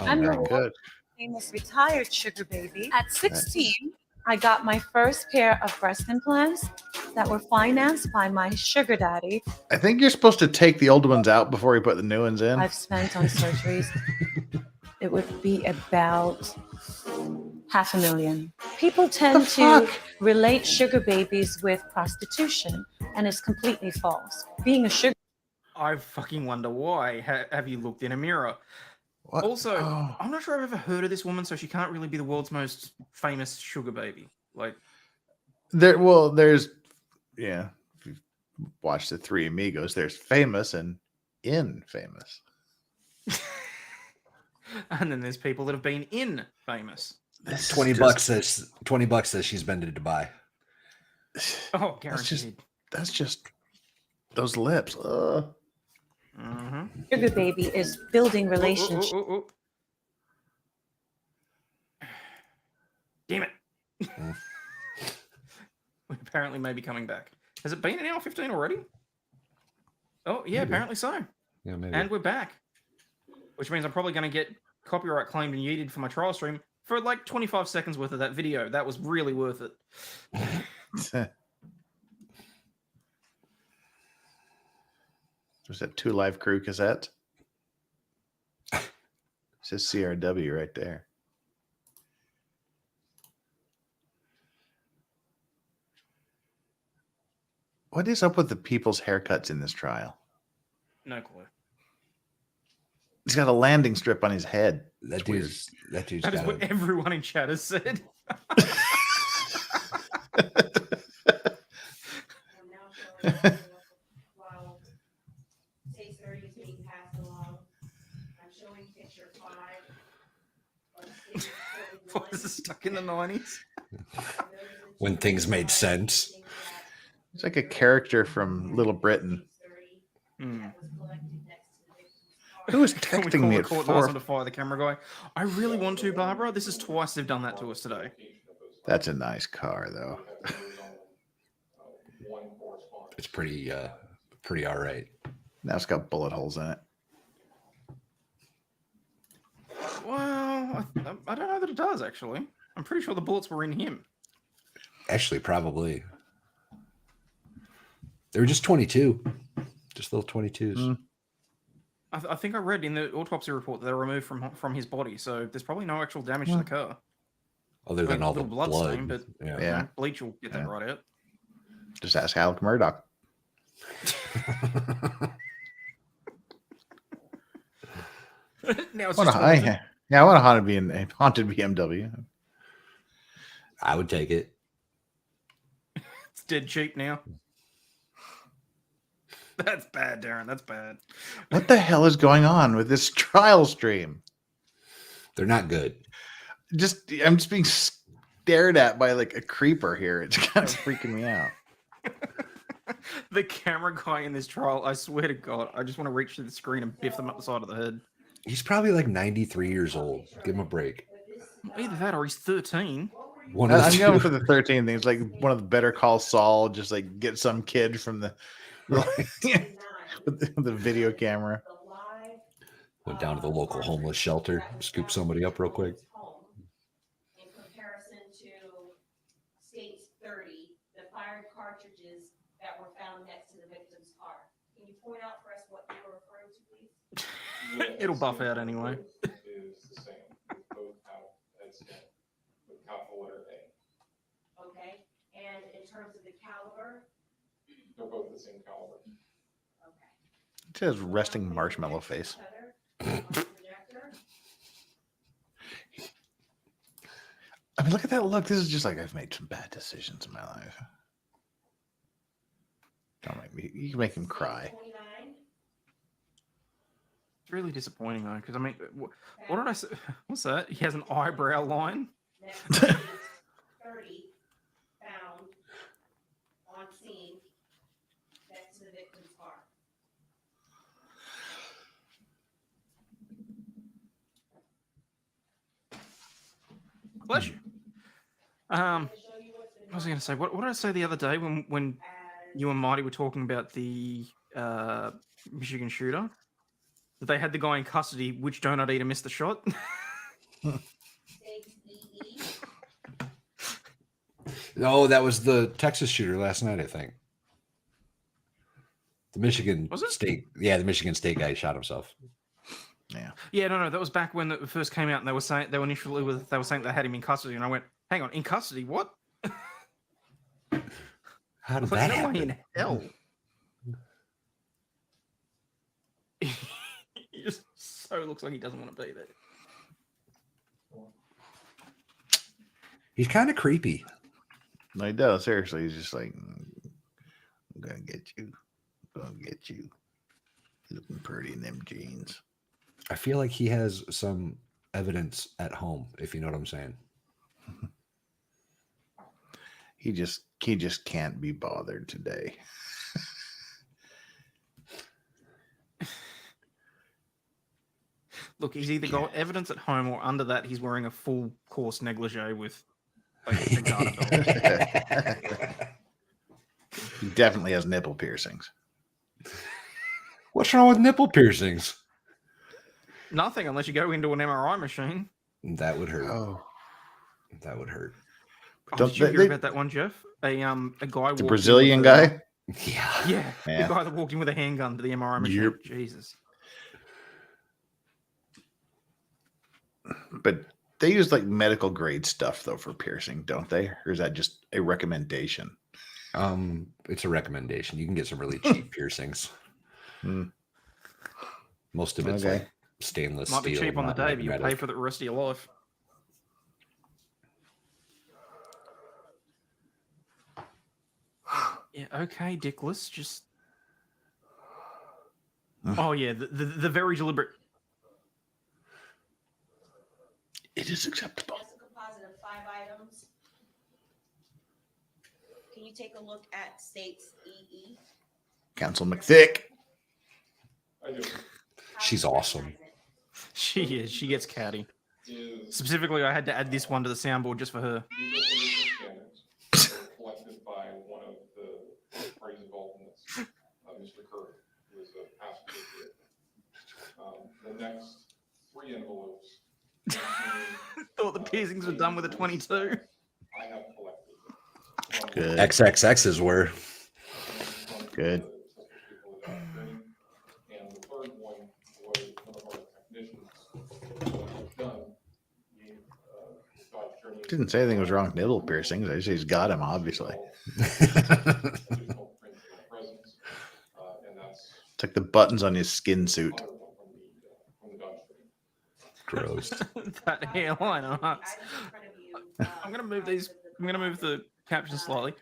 I'm very good. famous retired sugar baby. At 16, I got my first pair of breast implants that were financed by my sugar daddy. I think you're supposed to take the old ones out before you put the new ones in. I've spent on surgeries. It would be about $500,000. People tend to relate sugar babies with prostitution, and it's completely false. Being a sugar... I fucking wonder why. Have you looked in a mirror? What? Also, I'm not sure I've ever heard of this woman, so she can't really be the world's most famous sugar baby. Like, there's, yeah, if you've watched the Three Amigos, there's famous and infamous. And then there's people that have been in famous. $20 says she's been to Dubai. Oh, guaranteed. That's just those lips. Sugar baby is building relationships. Damn it. We apparently may be coming back. Has it been an hour 15 already? Oh, yeah, Maybe. apparently so. Yeah, maybe. And we're back. Which means I'm probably going to get copyright claimed and yeeted for my trial stream for like 25 seconds worth of that video. That was really worth it. Was that 2 Live Crew cassette? It says CRW right there. What is up with the people's haircuts in this trial? No clue. He's got a landing strip on his head. That dude's That is what everyone in chat has said. Stuck in the 90s. When things made sense. It's like a character from Little Britain. Who was Can we texting call me the at court and ask 4? them to fire the camera guy? I really want to, Barbara. This is twice they've done that to us today. That's a nice car, though. It's pretty all right. Now it's got bullet holes in it. Well, I don't know that it does, actually. I'm pretty sure the bullets were in him. Actually, probably. They were just 22. Just little 22s. I think I read in the autopsy report that they were removed from his body, so there's probably no actual damage to the car. Other than all the blood stain, but Yeah. bleach will get that right out. Just ask Alec Murdoch. Now it's I just want a haunted BMW. I would take it. It's dead cheap now. That's bad, Darren. That's bad. What the hell is going on with this trial stream? They're not good. I'm just being stared at by like a creeper here. It's kind of freaking me out. The camera guy in this trial, I swear to God, I just want to reach through the screen and biff them up the side of the head. He's probably like 93 years old. Give him a break. Either that or he's 13. I'm going for the 13 thing. It's like one of the Better Call Saul, just like get some kid from the with the video camera. Went down to the local homeless shelter, scoop somebody up real quick. In comparison to states 30, the fired cartridges that were found next to the victim's car. Can you point out for us what you were referring to, please? It'll buff out anyway. Is the same. Both have headstand with capital letter A. Okay. And in terms of the caliber? They're both the same caliber. It says resting marshmallow face. I mean, look at that look. This is just like I've made some bad decisions in my life. Don't make me. You can make him cry. It's really disappointing though, because I mean, what did I say? What's that? He has an eyebrow line. 30 found on scene next to the victim's car. Bless you. What was I going to say? What did I say the other day when you and Marty were talking about the Michigan shooter? That they had the guy in custody. Which donut eater missed the shot? No, that was the Texas shooter last night, I think. The Michigan State. Yeah, the Michigan State guy shot himself. Yeah, no, that was back when it first came out, and they were saying they were saying they had him in custody, and I went, "Hang on, in custody? What? How did that happen? No way in hell." He just so looks like he doesn't want to be there. He's kind of creepy. No, he does. Seriously, he's just like, I'm gonna get you. I'm gonna get you. Looking pretty in them jeans. I feel like he has some evidence at home, if you know what I'm saying. He just can't be bothered today. Look, he's either got evidence at home, or under that, he's wearing a full course negligee with like a garter belt. He definitely has nipple piercings. What's wrong with nipple piercings? Nothing, unless you go into an MRI machine. That would hurt. Oh, that would hurt. Oh, did you hear about that one, Jeff? A guy. The Brazilian guy. Yeah, the guy that walked in with a handgun to the MRI machine. Yep. Jesus. But they use like medical grade stuff though for piercing, don't they? Or is that just a recommendation? It's a recommendation. You can get some really cheap piercings. Most of it's like stainless Might steel. be cheap on the day, but you'll pay magnetic. for the rest of your life. Yeah, okay, Dickless. Just. Oh yeah, the very deliberate. It is acceptable. That's a composite of you take a look at states EE? Council McThick. She's awesome. She is. She gets catty. Specifically, I had to add this one to the soundboard just for her. Collected by one of the parties involved in this, Mr. Curry, who is a passenger here. The next 3 envelopes. Thought the piercings were done with a 22. I have collected. Good. XXX's were. Good. And the third one was one of our technicians done. Didn't say anything was wrong with nipple piercings. I just say he's got him, obviously. Took the buttons on his skin suit. Gross. That hairline hurts. I'm gonna move these. I'm gonna move the caption slightly.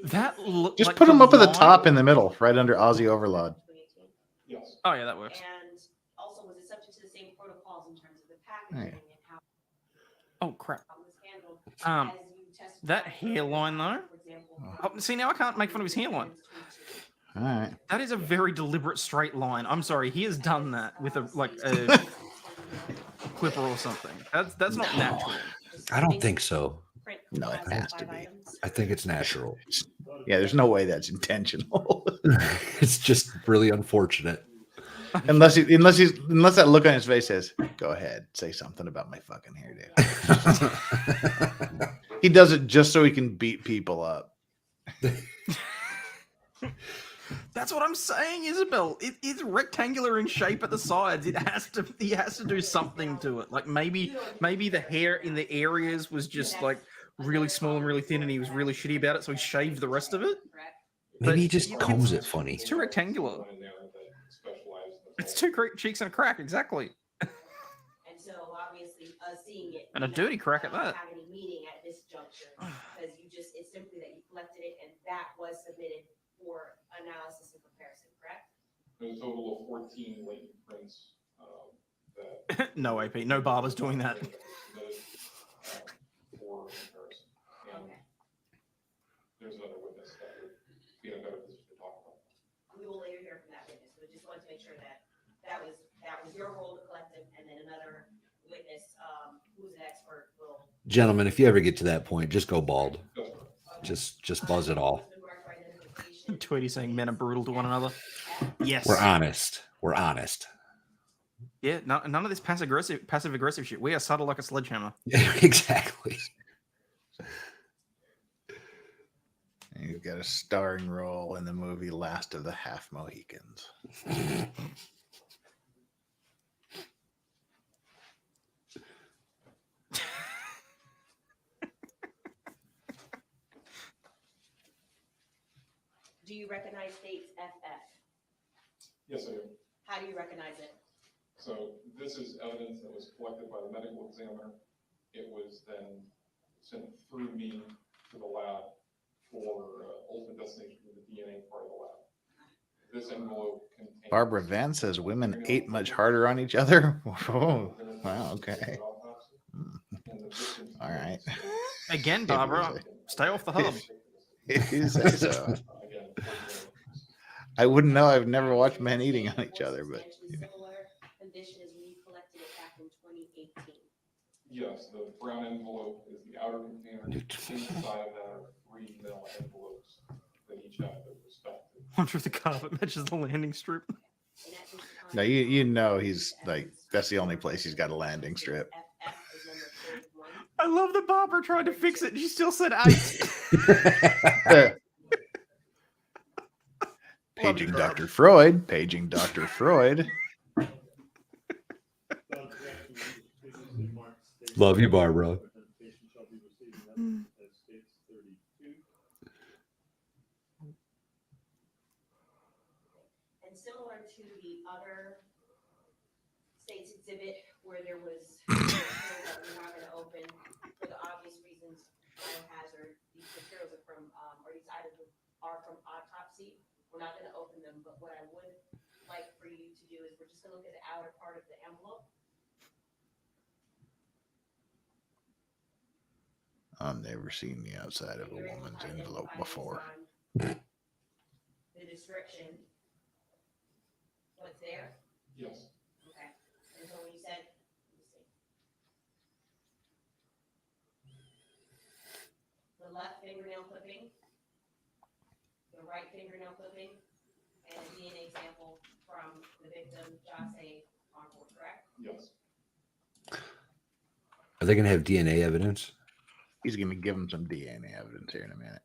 That look. Just like put him up at the line- top in the middle, right under Aussie Overlaw'd. Yes. Oh yeah, that works. And also, was it subject to the same protocols in terms of the packaging Right. and how Oh crap. it was handled? Um, As you testified, that hairline though. for example, Oh, see, now I can't make fun of his hairline. All right. That is a very deliberate straight line. I'm sorry, he has done that with a clipper or something. That's not natural. I don't think so. No, it has to be. I think it's natural. Yeah, there's no way that's intentional. It's just really unfortunate. unless that look on his face says, "Go ahead, say something about my fucking hair, dude." He does it just so he can beat people up. That's what I'm saying, Isabel. It's rectangular in shape at the sides. He has to do something to it. Like maybe the hair in the areas was just like really small and really thin, and he was really shitty about it, so he shaved the rest of it. Maybe he just combs it funny. It's too rectangular. It's two cheeks and a crack, exactly. And so obviously, seeing it And a dirty crack at that. have any meaning at this juncture because it's simply that you collected it and that was submitted for analysis and comparison, correct? There's a total of 14 latent prints No AP, no barber's doing that. for comparison. And there's another witness that would be in a better position to talk about. We will later hear from that witness, but just wanted to make sure that was your role to collect them, and then another witness who's an expert will. Gentlemen, if you ever get to that point, just go bald. Just buzz it all. Tweety saying men are brutal to one another. Yes. We're honest. We're honest. Yeah, none of this passive aggressive shit. We are subtle like a sledgehammer. Exactly. You've got a starring role in the movie Last of the Half Mohicans. Do you recognize states FF? Yes, I do. How do you recognize it? So this is evidence that was collected by the medical examiner. It was then sent through me to the lab for ultimate destination for the DNA part of the lab. This envelope contains... Barbara Van says women ate much harder on each other. Oh, wow, okay. All right. Again, Barbara, stay off the hub. If you say so. I wouldn't know. I've never watched men eating on each other, but Similar condition as when you collected it back in 2018. Yes, the brown envelope is the outer container. Inside of that are 3 metal envelopes that each have their respective. Wonder if the carpet matches the landing strip. no, you know he's like that's the only place he's got a landing strip. I love that Barbara tried to fix it. She still said 8. Paging Dr. Freud. Paging Dr. Freud. Love you, Barbara. And similar to the other states exhibit where there was that we're not going to open for the obvious reasons, biohazard. These materials are from, or these items are from autopsy. We're not going to open them, but what I would like for you to do is we're just going to look at the outer part of the envelope. I've never seen the outside of a woman's envelope before. The description. What's there? Yes. Okay. And so when you said, let me see. The left fingernail clipping, the right fingernail clipping, and a DNA sample from the victim, Jase Encore, correct? Yes. Are they going to have DNA evidence? He's going to give him some DNA evidence here in a minute.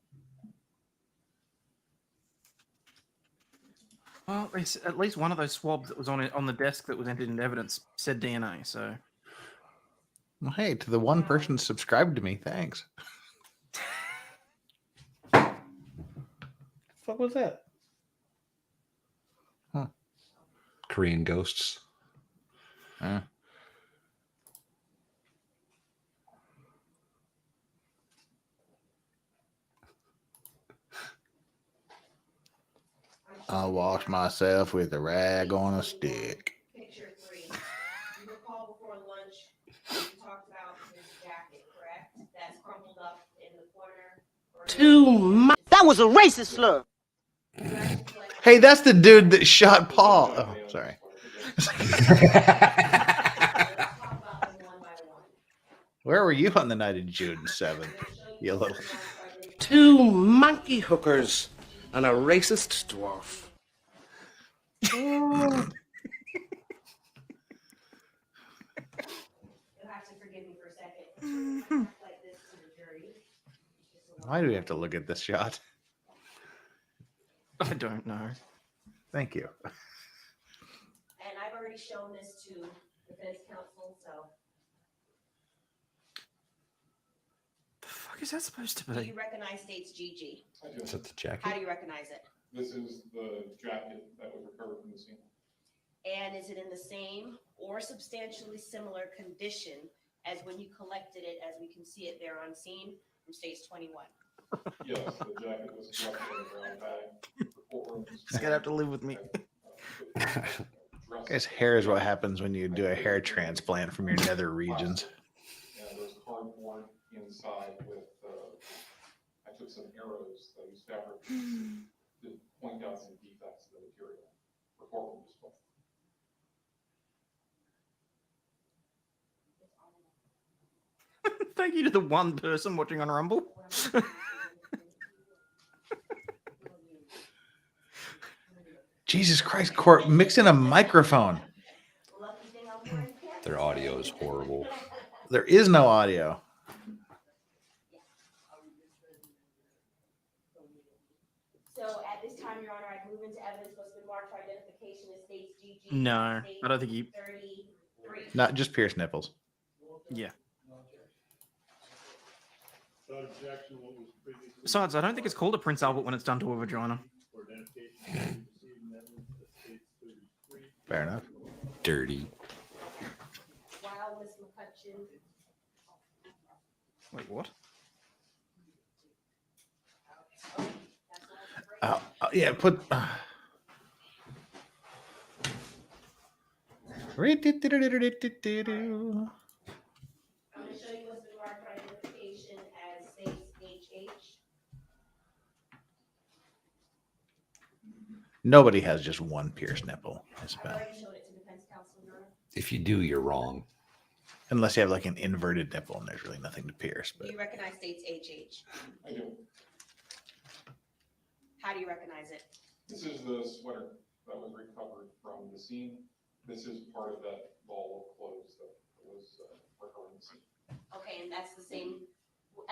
Well, it's at least one of those swabs that was on the desk that was entered into evidence said DNA. So, well, hey, to the one person subscribed to me, thanks. What was that? Huh. Korean ghosts. I'll wash myself with a rag on a stick. Picture 3. You recall before lunch, you talked about his jacket, correct? That's crumpled up in the corner. That was a racist slur. Hey, that's the dude that shot Paul. Oh, sorry. Where were you on the night of June 7th? You little. 2 monkey hookers and a racist dwarf. You'll have to forgive me for a second. Like this to the jury. Why do we have to look at this shot? I don't know. Thank you. And I've already shown this to defense counsel, so. The fuck is that supposed to Do be? you recognize State's GG? I do. Is that the jacket? How do you recognize it? This is the jacket that was recovered from the scene. And is it in the same or substantially similar condition as when you collected it, as we can see it there on scene from State's 21? Yes, the jacket was collected in a brown bag. The courtroom was He's gonna have to live with me. His hair is what happens when you do a hair transplant from your nether regions. And there's cardboard inside with, I took some arrows that use fabric to point out some defects in the material for courtroom display. Thank you to the one person watching on Rumble. Jesus Christ, Court, mix in a microphone. Their audio is horrible. There is no audio. So at this time, Your Honor, I move into evidence what's been marked for identification as State's GG. No, I don't think you. 33. Not just pierced nipples. Yeah. Without objection, what was previously Besides, I don't think it's called a Prince Albert when it's done to a vagina. for identification received in evidence as State's 33. Fair enough. Dirty. While Ms. McCutcheon. Wait, what? Yeah, put. I'm going to show you what's been marked for identification as State's HH. Nobody has just one pierced nipple, I've Isabel. already showed it to defense counsel, Your Honor. If you do, you're wrong. Unless you have like an inverted nipple and there's really nothing to pierce. Do But you recognize State's HH? I do. How do you recognize it? This is the sweater that was recovered from the scene. This is part of that ball of clothes that was recovered in the scene. Okay, and that's the same,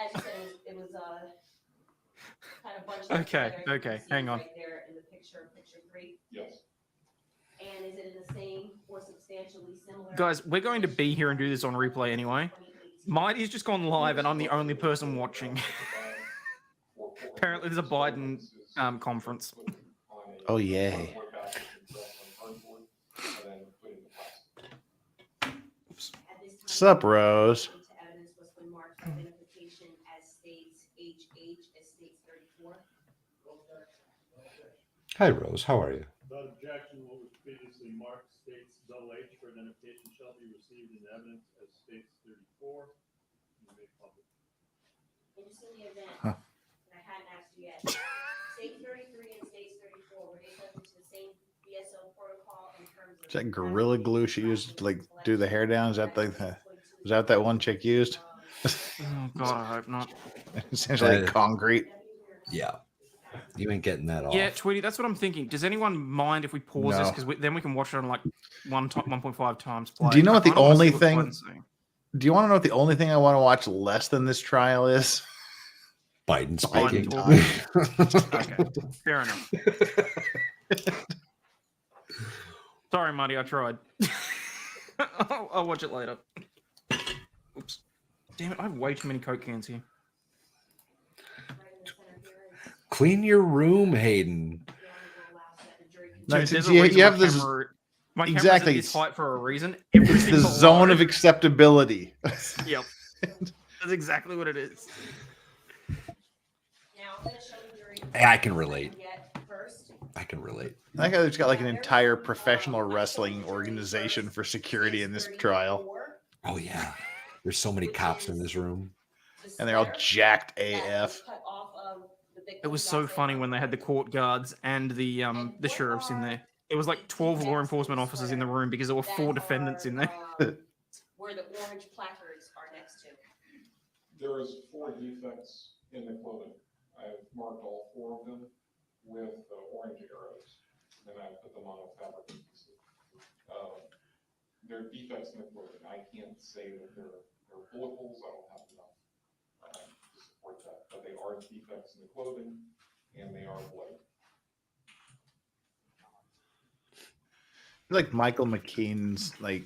as you said, it was kind of bunched up Okay, together. You can okay, see hang it on. Right there in the picture 3. Yes. And is it in the same or substantially similar? Guys, we're going to be here and do this on replay anyway. Mighty's just gone live and I'm the only person watching. Apparently there's a Biden conference. oh yay. Sup, Rose? Evidence was been marked for identification as State's HH as State's 34. Hi, Rose. How are you? Without objection, what was previously marked State's HH for identification shall be received in evidence as State's 34. You may publish. And just in the event, Huh. and I hadn't asked you yet, State 33 and State 34, were they subject to the same BSO protocol in terms of Is that Gorilla Glue she used to like do the hair down? Is that like the, was that that one chick used? Oh God, I hope not. Essentially concrete. Yeah. You ain't getting that off. Yeah, Tweety, that's what I'm thinking. Does anyone mind if we pause this? No. Because then we can watch it on like 1.5 times play. Do you know what the kinda wanna only see what thing? Biden's saying. Do you want to know what the only thing I want to watch less than this trial is? Biden speaking. Okay, fair enough. Sorry, Marty, I tried. I'll watch it later. Oops. Damn it, I have way too many Coke cans here. Clean your room, Hayden. No, Dude, there's you a reason you have my this camera- my camera's exactly. at this height for a reason. It's Every the single zone line. of acceptability. Yep. That's exactly what it is. Hey, I can relate. I can relate. I like how they've got like an entire professional wrestling organization for security in this trial. Oh yeah. There's so many cops in this room. And they're all jacked AF. It was so funny when they had the court guards and the sheriffs in there. It was like 12 law enforcement officers in the room because there were 4 defendants in there. Where the orange placards are next to. There is 4 defects in the clothing. I've marked all 4 of them with orange arrows, and I put them on a fabric piece. They're defects in the clothing. I can't say that they're bullet holes. I don't have enough to support that, but they are defects in the clothing, and they are bloody. Like Michael McKean's like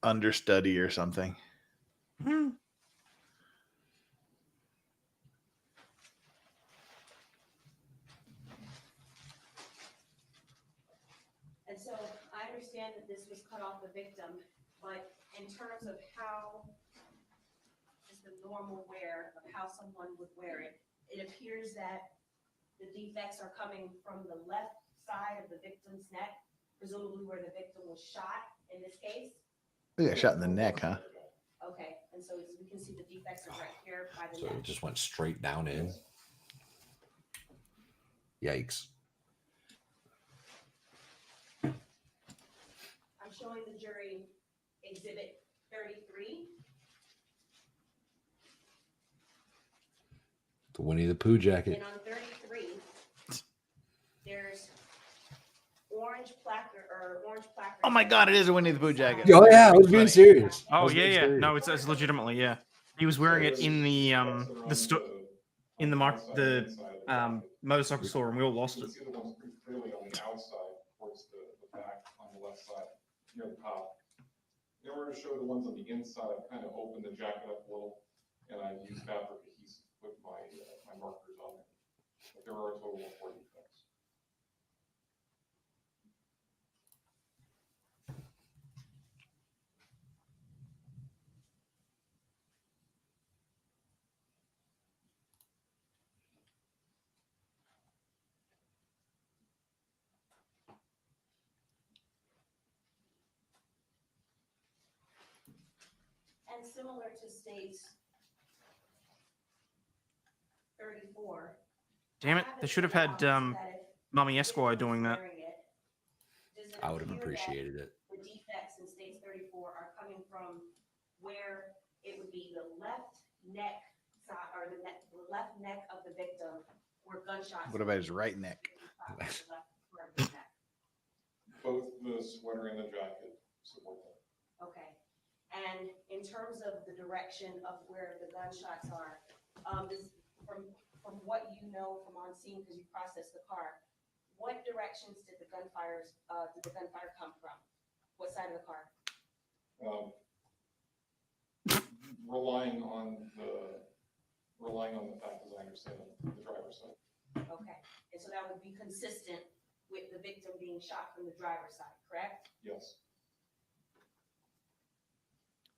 understudy or something. And so I understand that this was cut off the victim, but in terms of how just the normal wear of how someone would wear it, it appears that the defects are coming from the left side of the victim's neck, presumably where the victim was shot in this case. They got shot in the neck, huh? Okay, and so we can see the defects are right here by the So neck. it just went straight down in. Yikes. I'm showing the jury exhibit 33. The Winnie the Pooh jacket. And on 33, there's orange placard or orange placard. Oh my God, it is a Winnie the Pooh jacket. Oh yeah, I was being serious. I Oh was yeah, being yeah. serious. No, it's legitimately, yeah. He was wearing it in the motorcycle store, and we all lost it. You can see the ones pretty clearly on the outside towards the back on the left side near the top. In order to show the ones on the inside, I've kind of opened the jacket up a little, and I've used fabric adhesive to put my markers on there. But there are a total of 4 defects. And similar to states 34. Damn it! They should have had Mummy Esquire doing that. I would have appreciated it. The defects in states 34 are coming from where it would be the left neck side or the left neck of the victim where gunshots. What about his right neck? Both the sweater and the jacket support that. Okay. And in terms of the direction of where the gunshots are, from what you know from on scene because you processed the car, what directions did the gunfire come from? What side of the car? Relying on the fact, as I understand it, the driver's side. Okay. And so that would be consistent with the victim being shot from the driver's side, correct? Yes.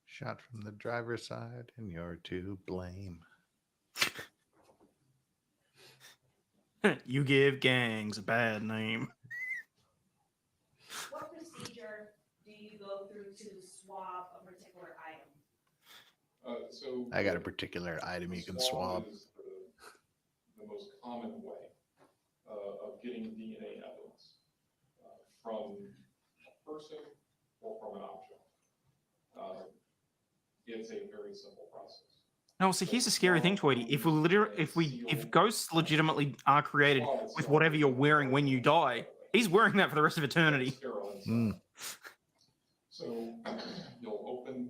Shot from the driver's side, and you're to blame. You give gangs a bad name. What procedure do you go through to swab a particular item? So I got a particular item you can swab. Is the most common way of getting DNA evidence from a person or from an object. It's a very simple process. No, so here's the scary thing, Tweety. If ghosts legitimately are created with whatever you're wearing when you die, he's wearing that for the rest of eternity. So you'll open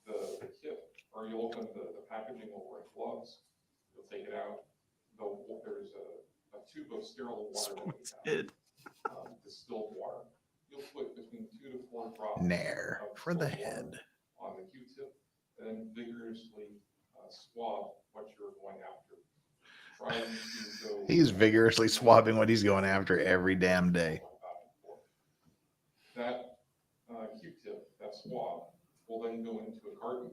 the kit, or you'll open the packaging over in gloves. You'll take it out. There's a tube of sterile water that we have, distilled water. You'll put between 2 to 4 drops Nair for the distilled water head. on the Q-tip, and then vigorously swab what you're going after. Try to go. He's vigorously swabbing what he's going after every damn day. That Q-tip, that swab, will then go into a carton,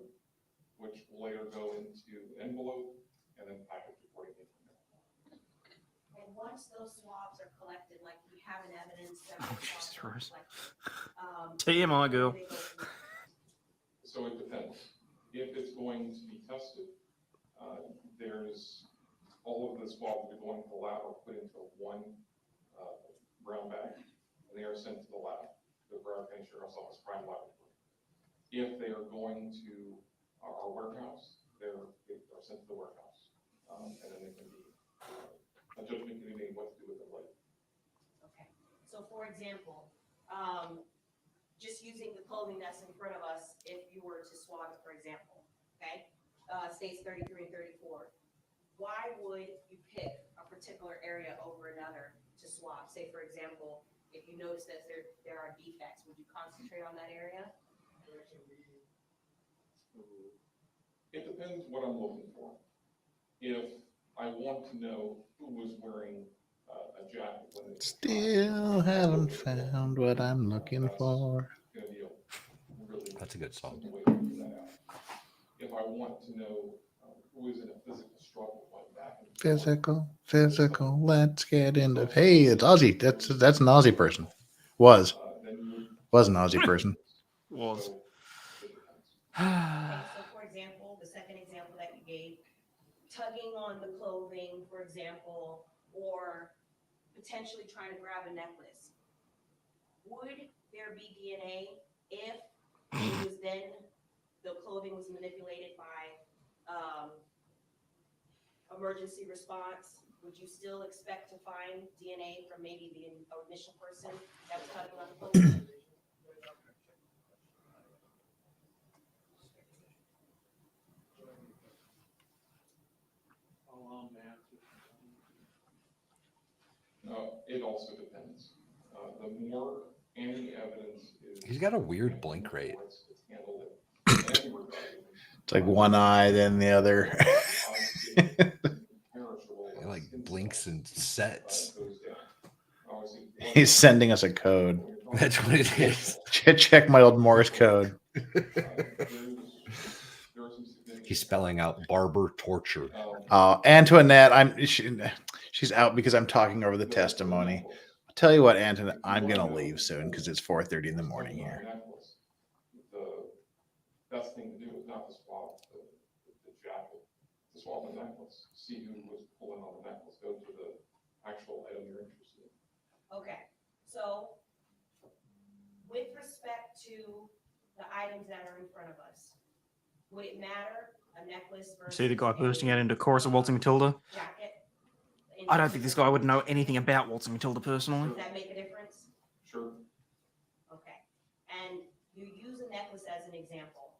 which will later go into an envelope and then packaged accordingly. And once those swabs are collected, like we have an evidence that Oh, Jesus Christ. TMI, TMI, girl. So it depends. If it's going to be tested, there's all of the swabs that are going to the lab are put into one brown bag, and they are sent to the lab, the Broward County Sheriff's Office Crime Laboratory. If they are going to our warehouse, they are sent to the warehouse, and then they can be a judgment can be made what to do with them later. Okay. So for example, just using the clothing that's in front of us, if you were to swab it, for example, okay, states 33 and 34, why would you pick a particular area over another to swab? Say, for example, if you notice that there are defects, would you concentrate on that area? It depends what I'm looking for. If I want to know who was wearing a jacket when it's Still haven't found what I'm looking for. That's a good song. If I want to know who is in a physical struggle, like back and Physical. Let's get into. Hey, it's Aussie. That's an Aussie person. Was an Aussie person. Was. Okay, so for example, the second example that you gave, tugging on the clothing, for example, or potentially trying to grab a necklace. Would there be DNA if it was then the clothing was manipulated by emergency response? Would you still expect to find DNA from maybe the initial person that was tugging on the clothing? It also depends. The more any evidence is, He's got a weird blink rate. It's like one eye, then the other. He like blinks and sets. He's sending us a code. That's what it is. Check my old Morse code. He's spelling out barber torture. Antoinette, she's out because I'm talking over the testimony. I'll tell you what, Antoinette, I'm gonna leave soon because it's 4:30 in the morning here. The best thing to do is not to swab the jacket, to swab the necklace, see who was pulling on the necklace, go to the actual item you're interested in. Okay, so with respect to the items that are in front of us, would it matter a necklace versus See the guy bursting out into chorus of Waltzing Matilda? jacket? I don't think this guy would know anything about Waltzing Matilda personally. Does that make a difference? Sure. Okay, and you use a necklace as an example.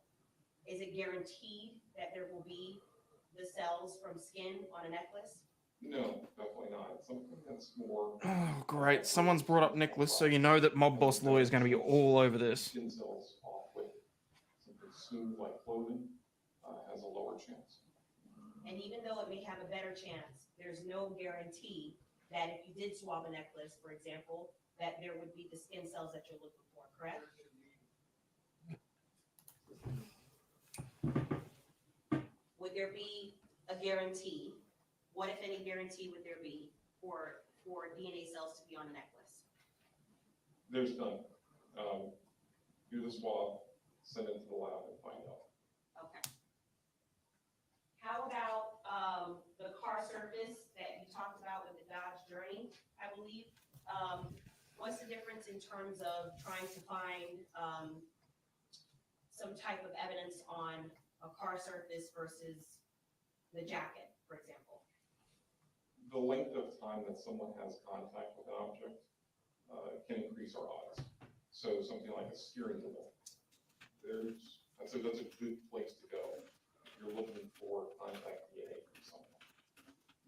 Is it guaranteed that there will be the cells from skin on a necklace? No, definitely not. It's something that's more. Oh, great. Someone's brought up Nicholas, so you know that Mob Boss Lawyer is going to be all over this. Skin cells off with something smooth like clothing has a lower chance. And even though it may have a better chance, there's no guarantee that if you did swab a necklace, for example, that there would be the skin cells that you're looking for, correct? Would there be a guarantee? What, if any, guarantee would there be for DNA cells to be on a necklace? There's none. Do the swab, send it to the lab, and find out. Okay. How about the car surface that you talked about with the Dodge Journey, I believe? What's the difference in terms of trying to find some type of evidence on a car surface versus the jacket, for example? The length of time that someone has contact with an object can increase our odds. So something like a steering wheel, that's a good place to go. You're looking for contact DNA from someone.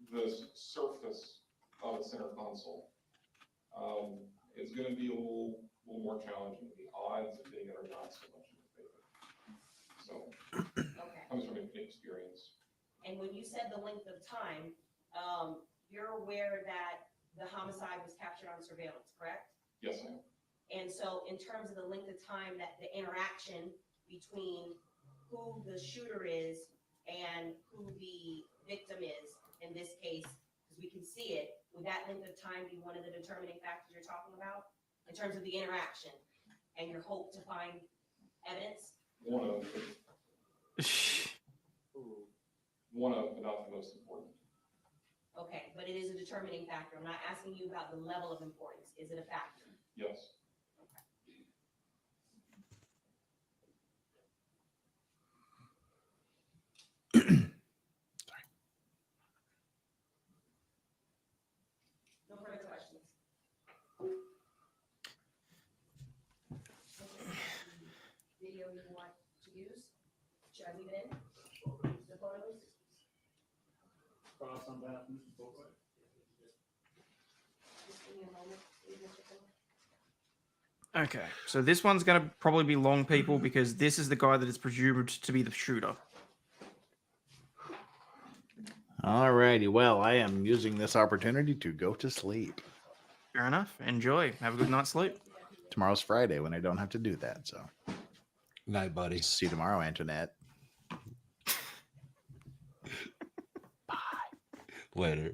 The surface of the center console is going to be a little more challenging. The odds of getting it are not so much in the favor. So, comes from experience. And when you said the length of time, you're aware that the homicide was captured on surveillance, correct? Yes, I am. And so in terms of the length of time that the interaction between who the shooter is and who the victim is, in this case, because we can see it, would that length of time be one of the determining factors you're talking about in terms of the interaction and your hope to find evidence? One of, but not the most important. Okay, but it is a determining factor. I'm not asking you about the level of importance. Is it a factor? Yes. No further questions. Video you want to use? Should I leave it in? The photos? Cross on behalf of Mr. Boatwright. Just give me a moment, please, Mr. Phil. Okay, so this one's going to probably be long, people, because this is the guy that is presumed to be the shooter. Alrighty, well, I am using this opportunity to go to sleep. Fair enough. Enjoy. Have a good night's sleep. Tomorrow's Friday when I don't have to do that, so. Night, buddy. See you tomorrow, Antoinette. Later.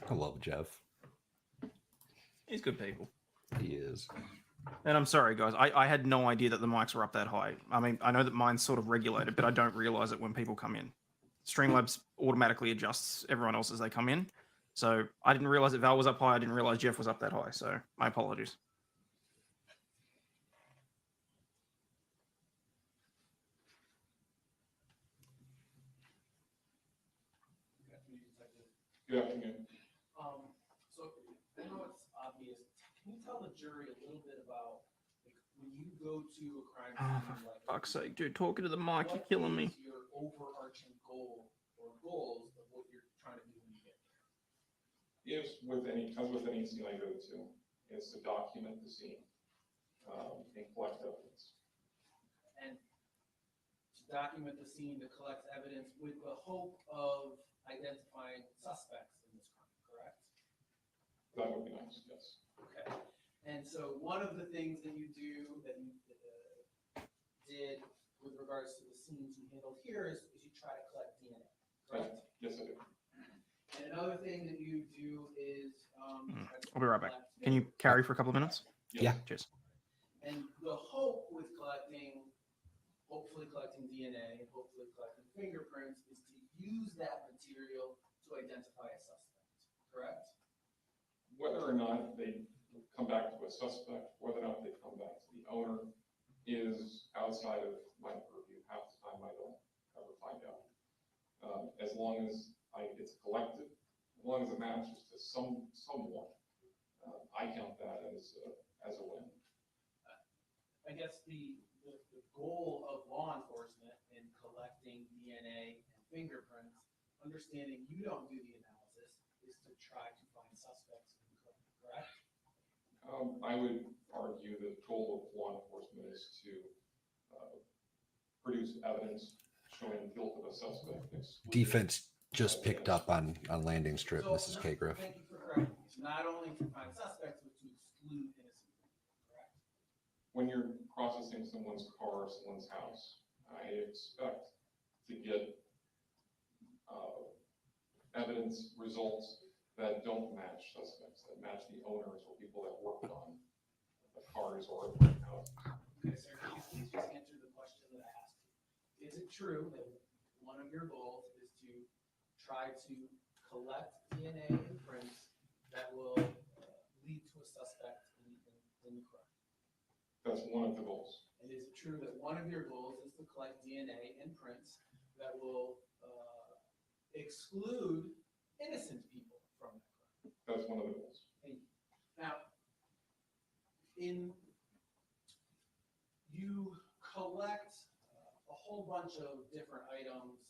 I love Jeff. He's good people. He is. And I'm sorry, guys. I had no idea that the mics were up that high. I mean, I know that mine's sort of regulated, but I don't realize it when people come in. Streamlabs automatically adjusts everyone else as they come in. So I didn't realize that Val was up high. I didn't realize Jeff was up that high. So my apologies. Good afternoon. So I know it's obvious. Can you tell the jury a little bit about when you go to a crime Oh, scene, for fuck's sake, dude, talking to the mic, you're killing me. your overarching goal or goals of what you're trying to do when you get there? As with any scene I go to, it's to document the scene and collect evidence. And to document the scene, to collect evidence with the hope of identifying suspects in this crime, correct? That would be nice, yes. Okay. And so one of the things that you do that you did with regards to the scenes you handled here is you try to collect DNA, correct? Yes, I do. And another thing that you do is I'll be right back. Can you carry for a couple of minutes? Yeah. Cheers. and the hope with hopefully collecting DNA and hopefully collecting fingerprints is to use that material to identify a suspect, correct? Whether or not they come back to a suspect, whether or not they come back to the owner, is outside of my purview. Half the time I don't ever find out. As long as it's collected, as long as it matches to someone, I count that as a win. I guess the goal of law enforcement in collecting DNA and fingerprints, understanding you don't do the analysis, is to try to find suspects in the crime, correct? I would argue the goal of law enforcement is to produce evidence showing guilt of a suspect. Defense just picked up on landing strip, So, Mrs. K-Griff. Thank you for correcting me. So not only to find suspects, but to exclude innocent people, correct? When you're processing someone's car or someone's house, I expect to get evidence, results that don't match suspects, that match the owners or people that worked on the cars or the house. Okay, sir, please just answer the question that I asked you. Is it true that one of your goals is to try to collect DNA imprints that will lead to a suspect in the crime? That's one of the goals. And is it true that one of your goals is to collect DNA imprints that will exclude innocent people from that crime? That's one of the goals. Thank you. Now, you collect a whole bunch of different items,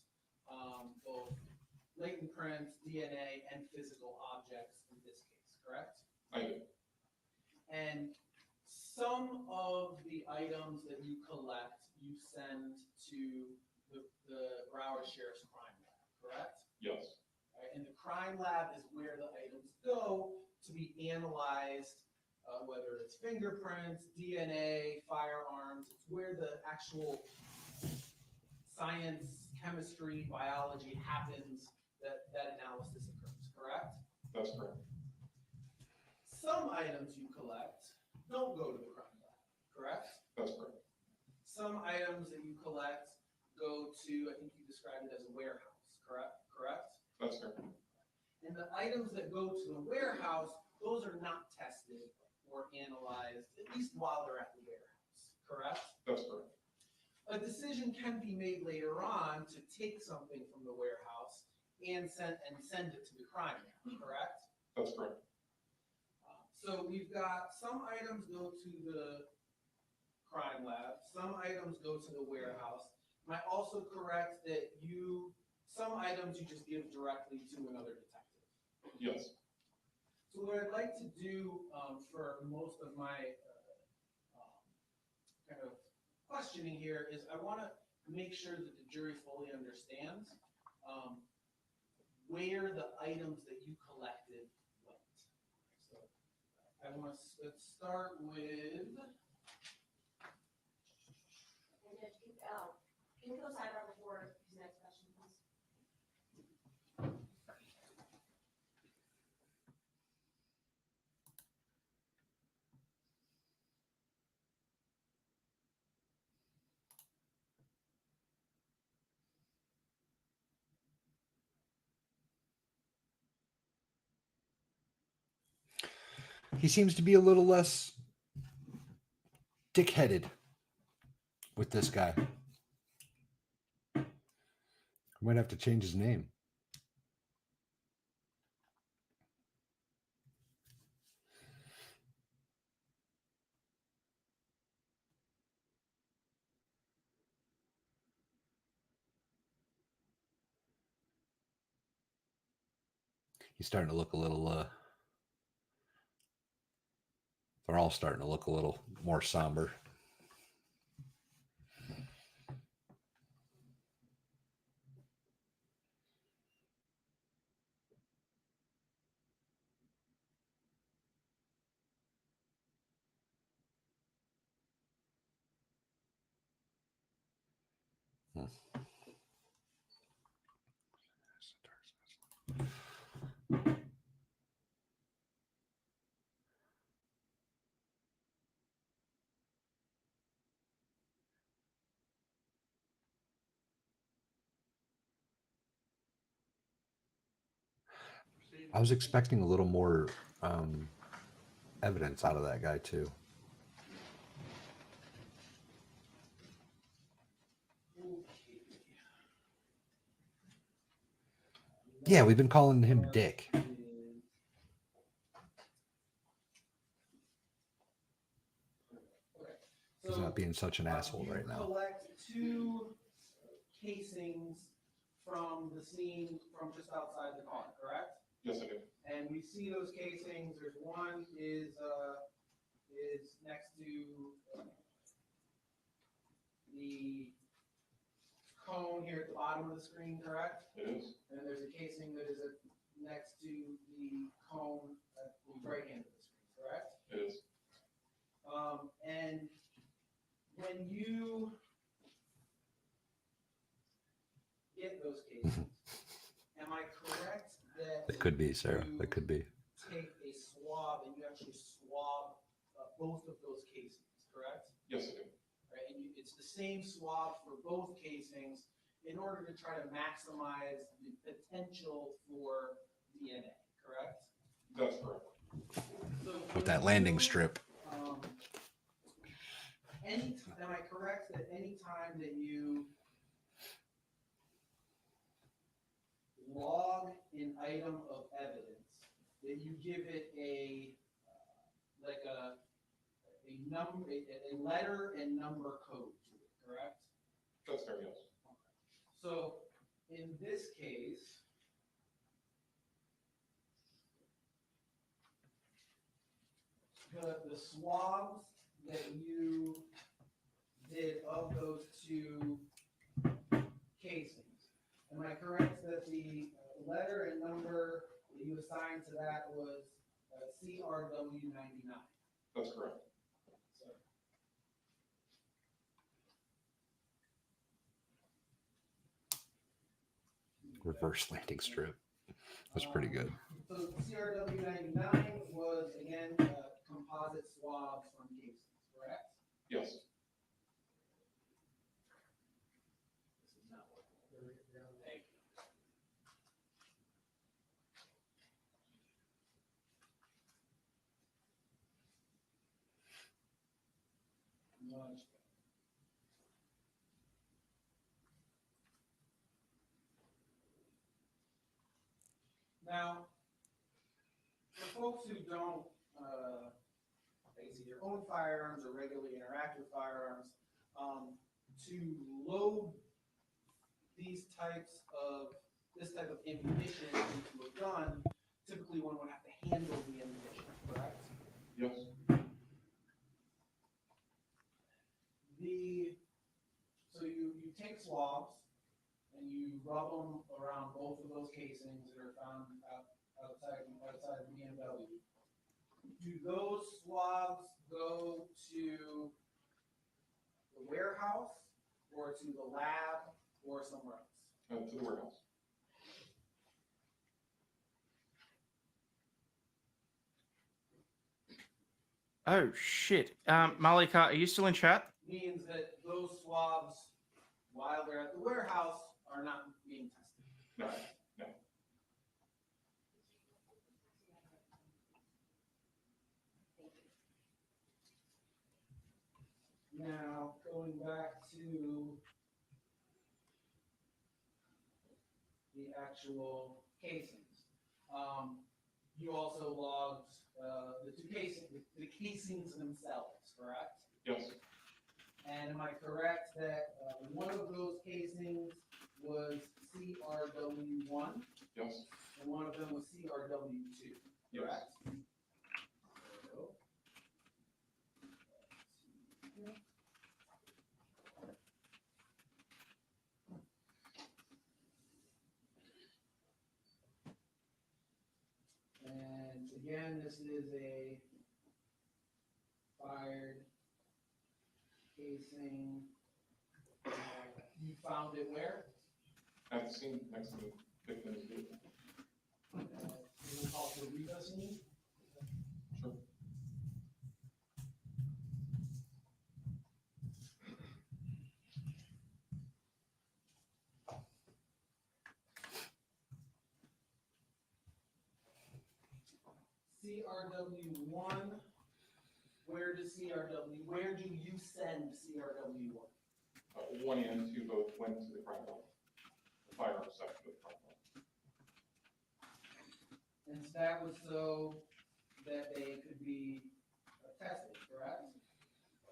both latent prints, DNA, and physical objects in this case, correct? I do. And some of the items that you collect, you send to the Broward Sheriff's Crime Lab, correct? Yes. Right, and the crime lab is where the items go to be analyzed, whether it's fingerprints, DNA, firearms. It's where the actual science, chemistry, biology happens that analysis occurs, correct? That's correct. Some items you collect don't go to the crime lab, correct? That's correct. Some items that you collect go to, I think you described it as a warehouse, correct? That's correct. And the items that go to the warehouse, those are not tested or analyzed, at least while they're at the warehouse, correct? That's correct. A decision can be made later on to take something from the warehouse and send it to the crime lab, correct? That's correct. So we've got some items go to the crime lab, some items go to the warehouse. Am I also correct that some items you just give directly to another detective? Yes. So what I'd like to do for most of my kind of questioning here is I want to make sure that the jury fully understands where the items that you collected went. So I want to let's start with. Can we go sidebar before his next question, please? He seems to be a little less dick-headed with this guy. I might have to change his name. He's starting to look a little they're all starting to look a little more somber. I was expecting a little more evidence out of that guy too. Yeah, we've been calling him Dick. He's not being such an asshole right now. Collect 2 casings from the scene from just outside the car, correct? Yes, I do. And we see those casings. There's one is next to the cone here at the bottom of the screen, correct? It is. And there's a casing that is next to the cone at the right hand of the screen, correct? It is. And when you get those casings, am I correct that That could be, Sarah. you That could be. take a swab and you actually swab both of those casings, correct? Yes, I do. Right, and it's the same swab for both casings in order to try to maximize the potential for DNA, correct? That's correct. So With that landing strip. Am I correct that any time that you log an item of evidence, that you give it a number, a letter and number code to it, correct? That's fair, yes. So in this case, the swabs that you did of those two casings, am I correct that the letter and number that you assigned to that was CRW99? That's correct. Reverse landing strip. That's pretty good. So CRW99 was, again, composite swabs from casings, correct? Yes. Thank you. Much better. Now, for folks who don't, I guess either own firearms or regularly interact with firearms, to load this type of ammunition into a gun, typically one would have to handle the ammunition, correct? Yes. So you take swabs and you rub them around both of those casings that are found outside the BMW. Do those swabs go to the warehouse or to the lab or somewhere else? To the warehouse. Oh shit. Malika, are you still in chat? Means that those swabs, while they're at the warehouse, are not being tested. No, no. Now, going back to the actual casings, you also logged the casings themselves, correct? Yes. And am I correct that one of those casings was CRW1? Yes. And one of them was CRW2, correct? And again, this is a fired casing. You found it where? At the scene next to the victim's vehicle. Is it called the Reba scene? Sure. CRW1, where do you send CRW1? One and two both went to the crime lab, the firearms section of the crime lab. And that was so that they could be tested, correct?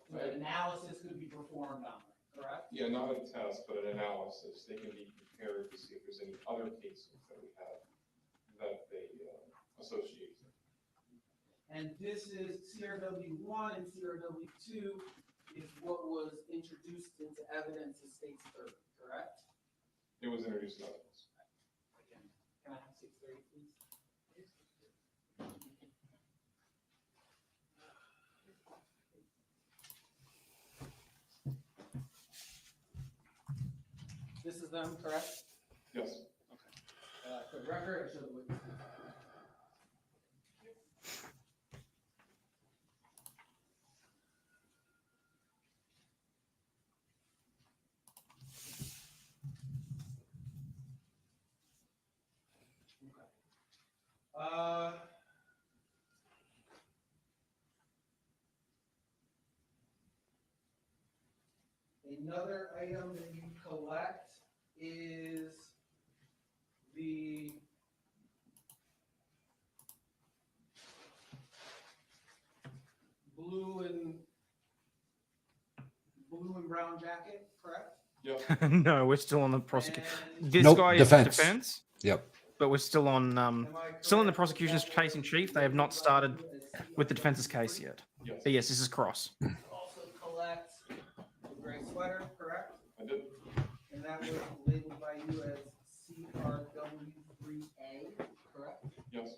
So an analysis could be performed on them, correct? Yeah, not a test, but an analysis. They can be compared to see if there's any other cases that we have that they associate. And this is CRW1 and CRW2 is what was introduced into evidence as state's 30, correct? It was introduced in evidence. Again, can I have 630, please? This is them, correct? Yes. Okay. For the record, I show the witness. Another item that you collect is the blue and brown jacket, correct? Yep. No, we're still on the prosecution. This Nope, guy defense. is defense. Yep. But we're still on still in the prosecution's case in chief. They have not started with the defense's case yet. Yes. But yes, this is cross. Also collect the gray sweater, correct? I did. And that was labeled by you as CRW3A, correct? Yes.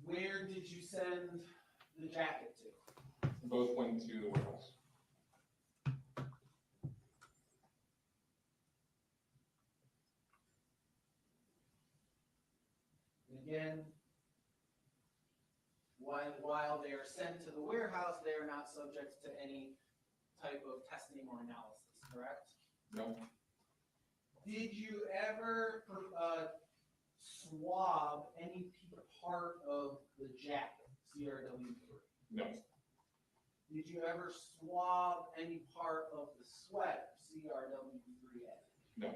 Where did you send the jacket to? Both went to the warehouse. And again, while they are sent to the warehouse, they are not subject to any type of testing or analysis, correct? No. Did you ever swab any part of the jacket, CRW3? No. Did you ever swab any part of the sweater, CRW3A? No.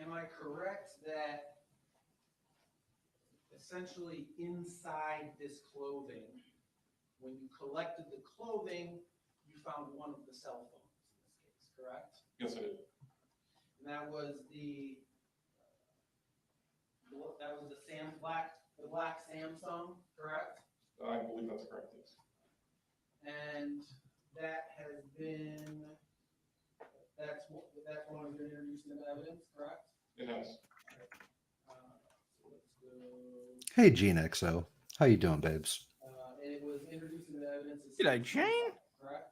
Am I correct that essentially inside this clothing, when you collected the clothing, you found one of the cell phones in this case, correct? Yes, I did. And that was the black Samsung, correct? I believe that's correct, yes. And that has been, that's one of your introduced into evidence, correct? It has. So let's go. Hey, Gene XO. How you doing, babes? And it was introduced into evidence. G'day, Jane. Correct?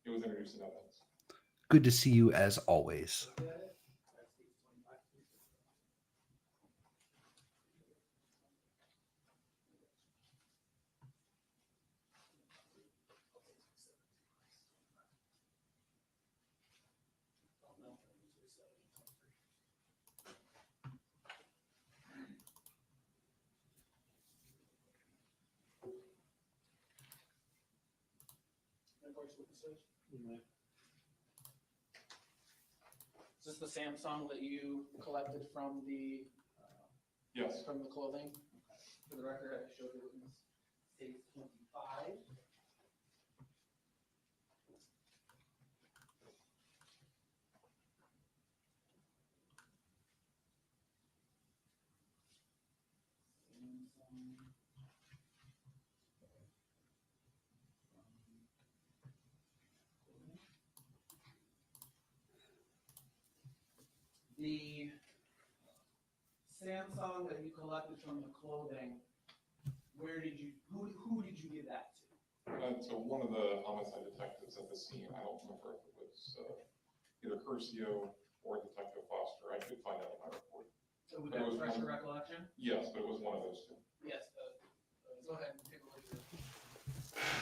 It was introduced in evidence. Good to see you as always. Is this the Samsung that you collected from the Yes. from the clothing? For the record, I showed the witness page 25. The Samsung that you collected from the clothing, where did you, who did you give that to? So one of the homicide detectives at the scene, I don't remember if it was either Curcio or Detective Foster. I could find out in my report. So would But it that was refresh one- your recollection? Yes, but it was one of those two. Yes, go ahead and take a look at it.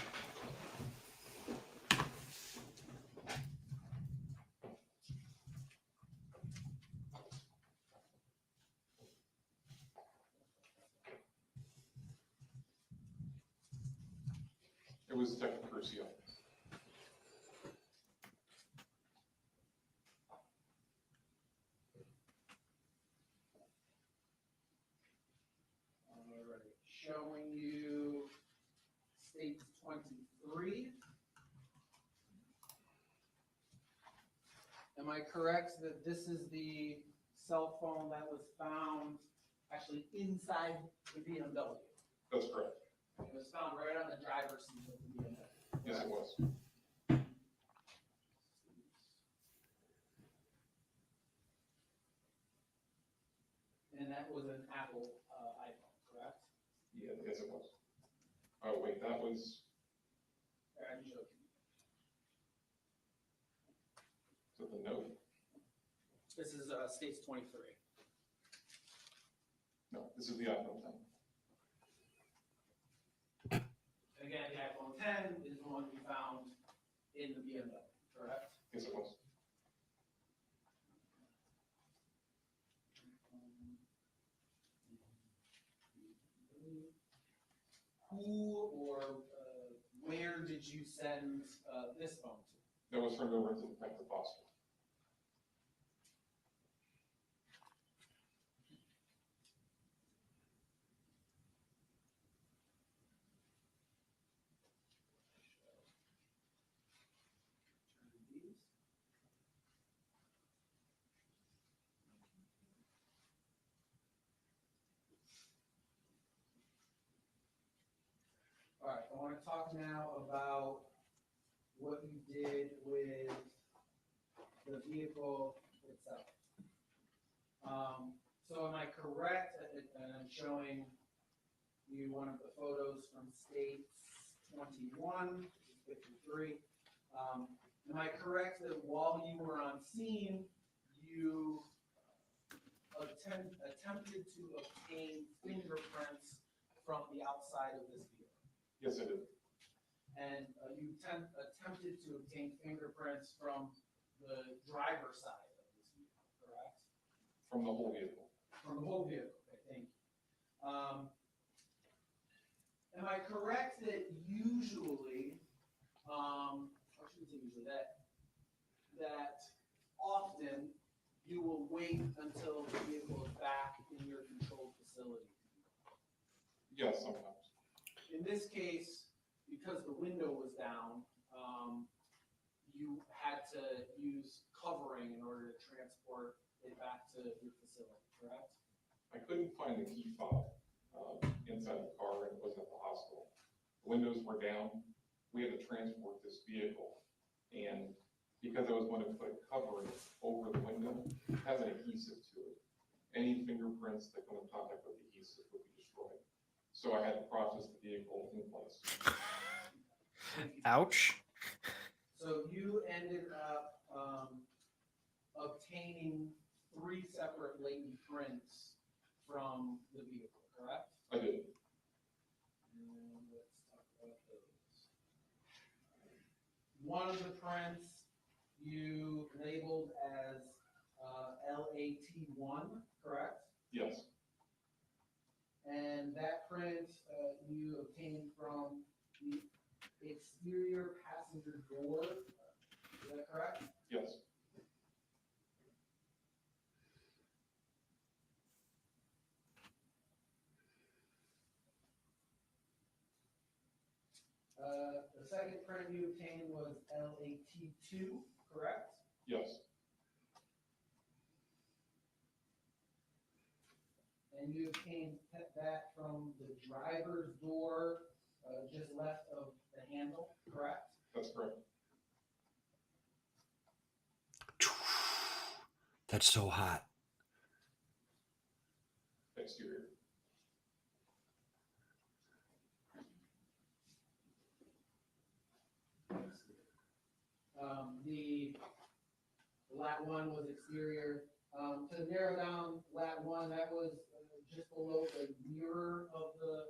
It was Detective Curcio. showing you state 23. Am I correct that this is the cell phone that was found actually inside the BMW? That's correct. It was found right on the driver's seat of the BMW. Yes, it was. And that was an Apple iPhone, correct? Yeah, yes, it was. Oh, wait, that was, I'm joking. so the note? This is states 23. No, this is the iPhone 10. And again, the iPhone 10 is the one we found in the BMW, correct? Yes, it was. Who or where did you send this phone to? That was turned over to Detective Foster. All right, I want to talk now about what you did with the vehicle itself. So am I correct, and I'm showing you one of the photos from states 21, 53. Am I correct that while you were on scene, you attempted to obtain fingerprints from the outside of this vehicle? Yes, I did. And you attempted to obtain fingerprints from the driver's side of this vehicle, correct? From the whole vehicle. From the whole vehicle, okay, thank you. Am I correct that usually, or shouldn't say usually, that often you will wait until the vehicle is back in your controlled facility? Yes, sometimes. In this case, because the window was down, you had to use covering in order to transport it back to your facility, correct? I couldn't find the key fob inside the car, and it wasn't at the hospital. The windows were down. We had to transport this vehicle, and because I was going to put covering over the window, it has an adhesive to it. Any fingerprints that come in contact with the adhesive would be destroyed. So I had to process the vehicle in place. Ouch. So you ended up obtaining 3 separate latent prints from the vehicle, correct? I did. And let's talk about those. One of the prints you labeled as LAT1, correct? Yes. And that print you obtained from the exterior passenger door, is that correct? Yes. The second print you obtained was LAT2, correct? Yes. And you obtained that from the driver's door just left of the handle, correct? That's correct. That's so hot. Exterior. The lat 1 was exterior. To narrow down lat 1, that was just below the mirror of the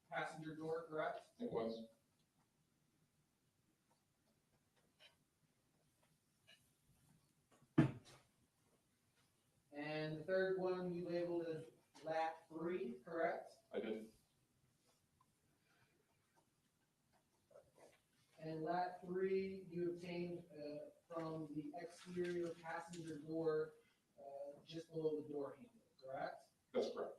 passenger door, correct? It was. And the third one you labeled as lat 3, correct? I did. And lat 3 you obtained from the exterior passenger door just below the door handle, correct? That's correct.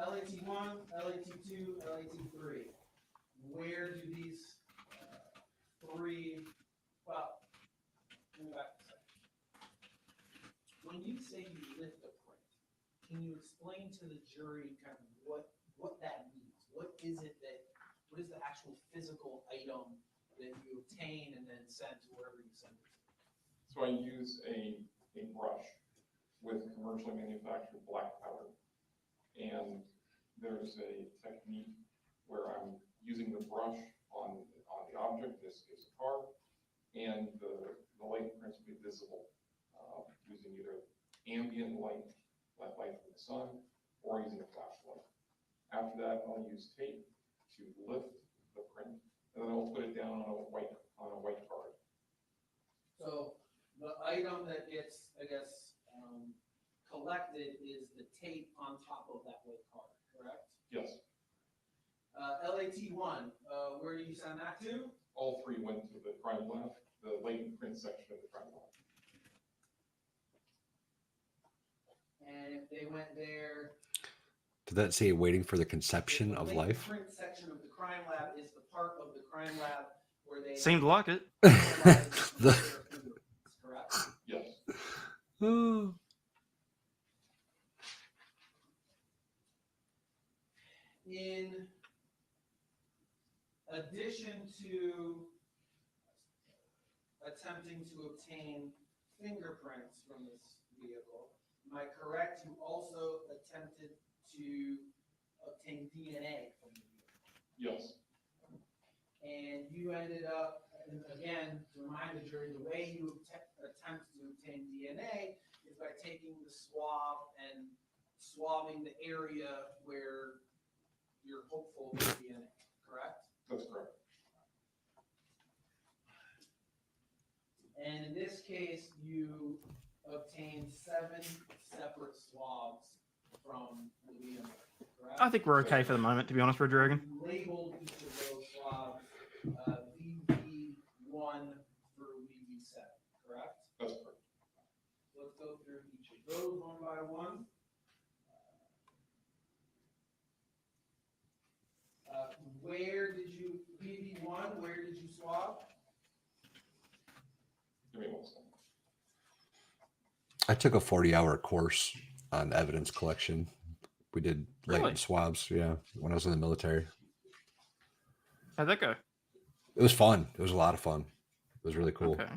LAT1, LAT2, LAT3. Where do these three, well, let me back a second. When you say you lift a print, can you explain to the jury kind of what that means? What is the actual physical item that you obtain and then send to wherever you send it to? So I use a brush with commercially manufactured black powder. And there's a technique where I'm using the brush on the object, in this case a car, and the light prints will be visible using either ambient light from the sun, or using a flashlight. After that, I'll use tape to lift the print, and then I'll put it down on a white card. So the item that gets, I guess, collected is the tape on top of that white card, correct? Yes. LAT1, where do you send that to? All three went to the crime lab, the latent print section of the crime lab. And if they went there, Did that say waiting for the conception of life? The print section of the crime lab is the part of the crime lab where they Seemed like it. correct? Yes. Oh. In addition to attempting to obtain fingerprints from this vehicle, am I correct? You also attempted to obtain DNA from the vehicle. Yes. And you ended up, and again, to remind the jury, the way you attempt to obtain DNA is by taking the swab and swabbing the area where you're hopeful for DNA, correct? That's correct. And in this case, you obtained 7 separate swabs from the DNA, correct? I think we're okay for the moment, to be honest, Red Dragon. You labeled each of those swabs VV1 through VV7, correct? That's correct. Let's go through each of those one by one. Where did you, VV1, where did you swab? Give me 1 second. I took a 40-hour course on evidence collection. We did latent Really? swabs, yeah, when I was in the military. How'd that go? It was fun. It was a lot of fun. It was really cool. Okay.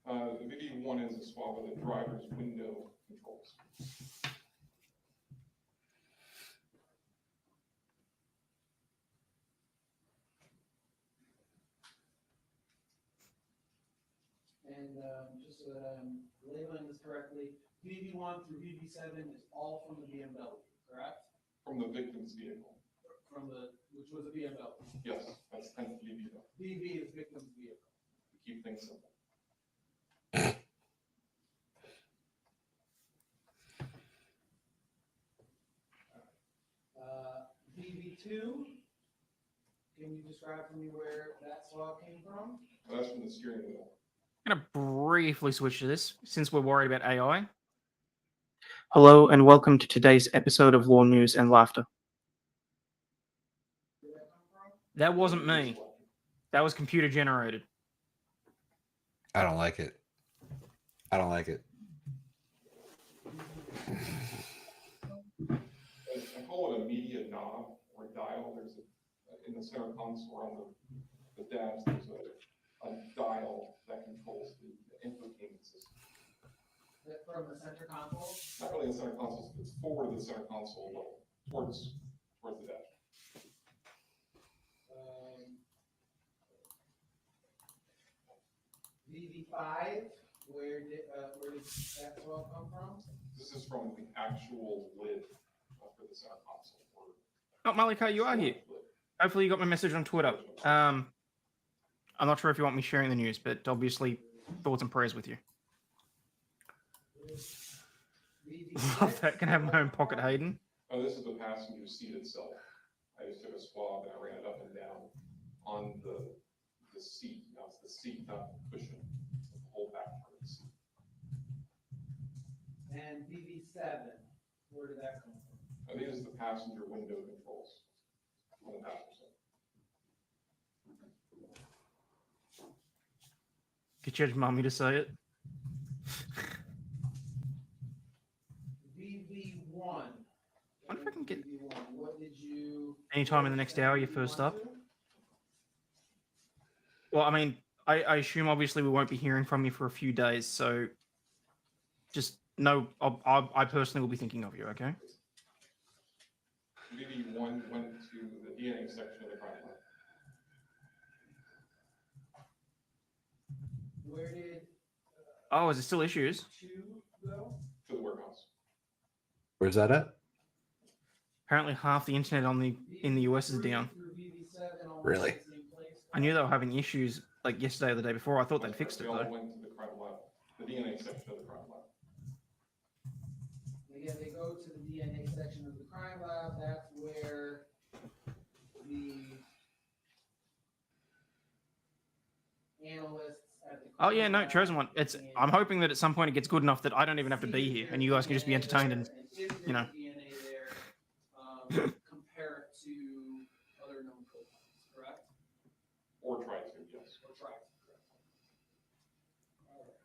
The VV1 is a swab of the driver's window controls. And just so that I'm labeling this correctly, VV1 through VV7 is all from the BMW, correct? From the victim's vehicle. From the, which was a BMW. Yes, that's 10th VV though. VV is victim's vehicle. To keep things simple. VV2, can you describe for me where that swab came from? That's from the steering wheel. I'm going to briefly switch to this since we're worried about AI. Hello and welcome to today's episode of Law News and Laughter. That wasn't me. That was computer generated. I don't like it. I don't like it. I call it a media knob or dial. There's in the center console on the dash, there's a dial that controls the infotainment system. From the center console? Not really the center console, it's forward of the center console level, towards the dash. VV5, where did that swab come from? This is from the actual lid for the center console. Oh, Malika, you are here. Hopefully you got my message on Twitter. I'm not sure if you want me sharing the news, but obviously thoughts and prayers with you. Love that. Can I have my own pocket, Hayden? Oh, this is the passenger seat itself. I just took a swab and I ran it up and down on the seat. Now it's the seat, not the cushion. It's the whole back part of the seat. Where did that come from? I think it's the passenger window controls on the passenger side. Get your mummy to say it. VV1. I wonder if I can get VV1. What did you? anytime in the next hour you're first up. Well, I mean, I assume obviously we won't be hearing from you for a few days, so just know I personally will be thinking of you, okay? VV1 went to the DNA section of the crime lab. Where did Oh, is there still issues? 2 go? To the warehouse. Where's that at? Apparently half the internet in the US is down. Really? I knew they were having issues like yesterday or the day before. I thought they'd fixed it They all though. went to the crime lab, the DNA section of the crime lab. Again, they go to the DNA section of the crime lab. That's where the analysts at the Oh yeah, no, chosen one. I'm hoping that at some point it gets good enough that I don't even have to be here, and you guys can just be entertained and you know. DNA there, compare it to other known compounds, correct? Or try to, yes. Or try to, correct. All right.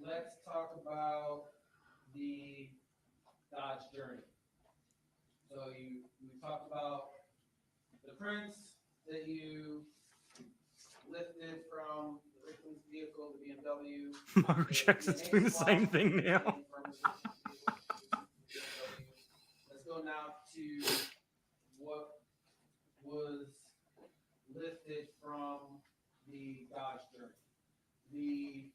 Let's talk about the Dodge journey. So we talked about the prints that you lifted from the victim's vehicle, the BMW. Michael Jackson's doing the same thing now. Let's go now to what was lifted from the Dodge journey.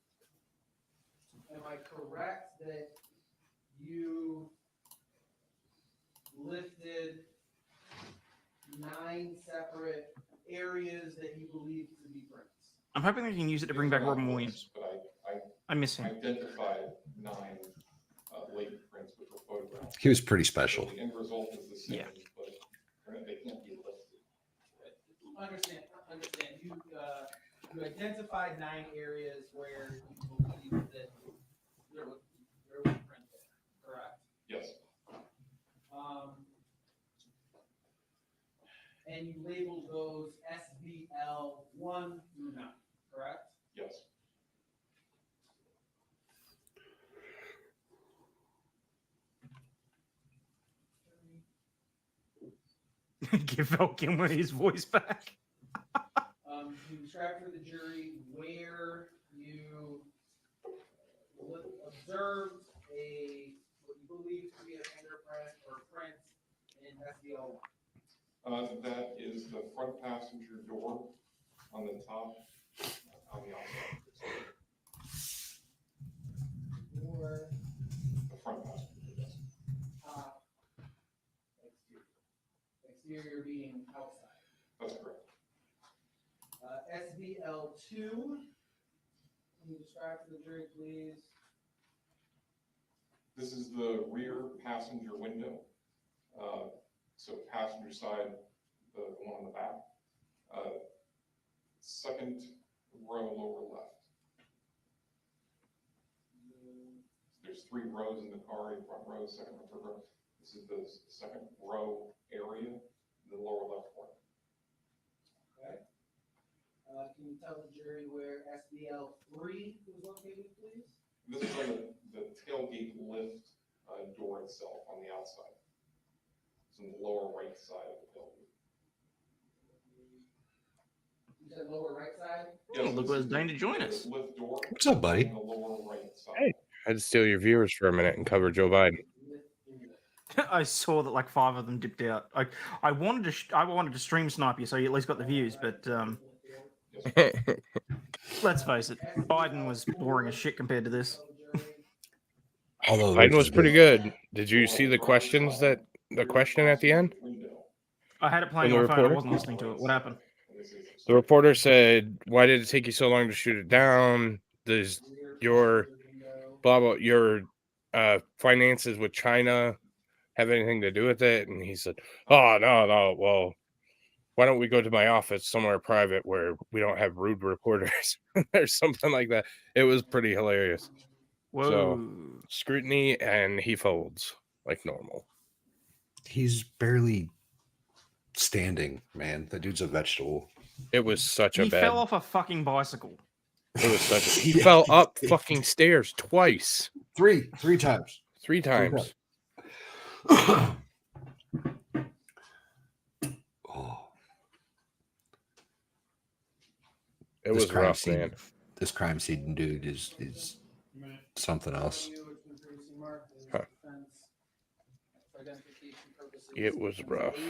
Am I correct that you lifted 9 separate areas that you believe to be prints? I'm hoping they can use it to bring back Robin Williams. But I miss him. Identified 9 latent prints which were photographed. He was pretty special. So the end result is the same, Yeah. but they can't be listed. Understand. You identified 9 areas where you believe that there was a print there, correct? Yes. And you labeled those SBL 1 through 9, correct? Yes. Give Val Kilmer his voice back. You described for the jury where you observed what you believe to be a fingerprint or print in SBL 1. That is the front passenger door on the top, on the outside. Or the front passenger door, yes. Exterior being outside. That's correct. SBL 2. Can you describe to the jury, please? This is the rear passenger window. So passenger side, the one on the back. Second row lower left. There's 3 rows in the car, front row, second row, third row. This is the second row area, the lower left corner. Okay. Can you tell the jury where SBL 3 was located, please? This is on the tailgate lift door itself on the outside. It's on the lower right side of the building. You said lower right side? Oh, look where's Dane to join us. Lift door. What's up, buddy? On the lower right side. Hey, I had to steal your viewers for a minute and cover Joe Biden. I saw that like 5 of them dipped out. I wanted to stream snipe you, so you at least got the views. But let's face it, Biden was boring as shit compared to this. Although Biden was pretty good. Did you see the question at the end? I had it playing on my phone. I wasn't listening to it. What happened? The reporter said, "Why did it take you so long to shoot it down? Does your your finances with China have anything to do with it?" And he said, "Oh, no. Well, why don't we go to my office somewhere private where we don't have rude reporters?" or something like that. It was pretty hilarious. Whoa. So scrutiny, and he folds like normal. He's barely standing, man. The dude's a vegetable. It was such a He bad. fell off a fucking bicycle. It was such. He fell up fucking stairs twice. Three times. Three times. Oh. It was rough, man. This crime scene dude is something else. Huh. It was rough. Can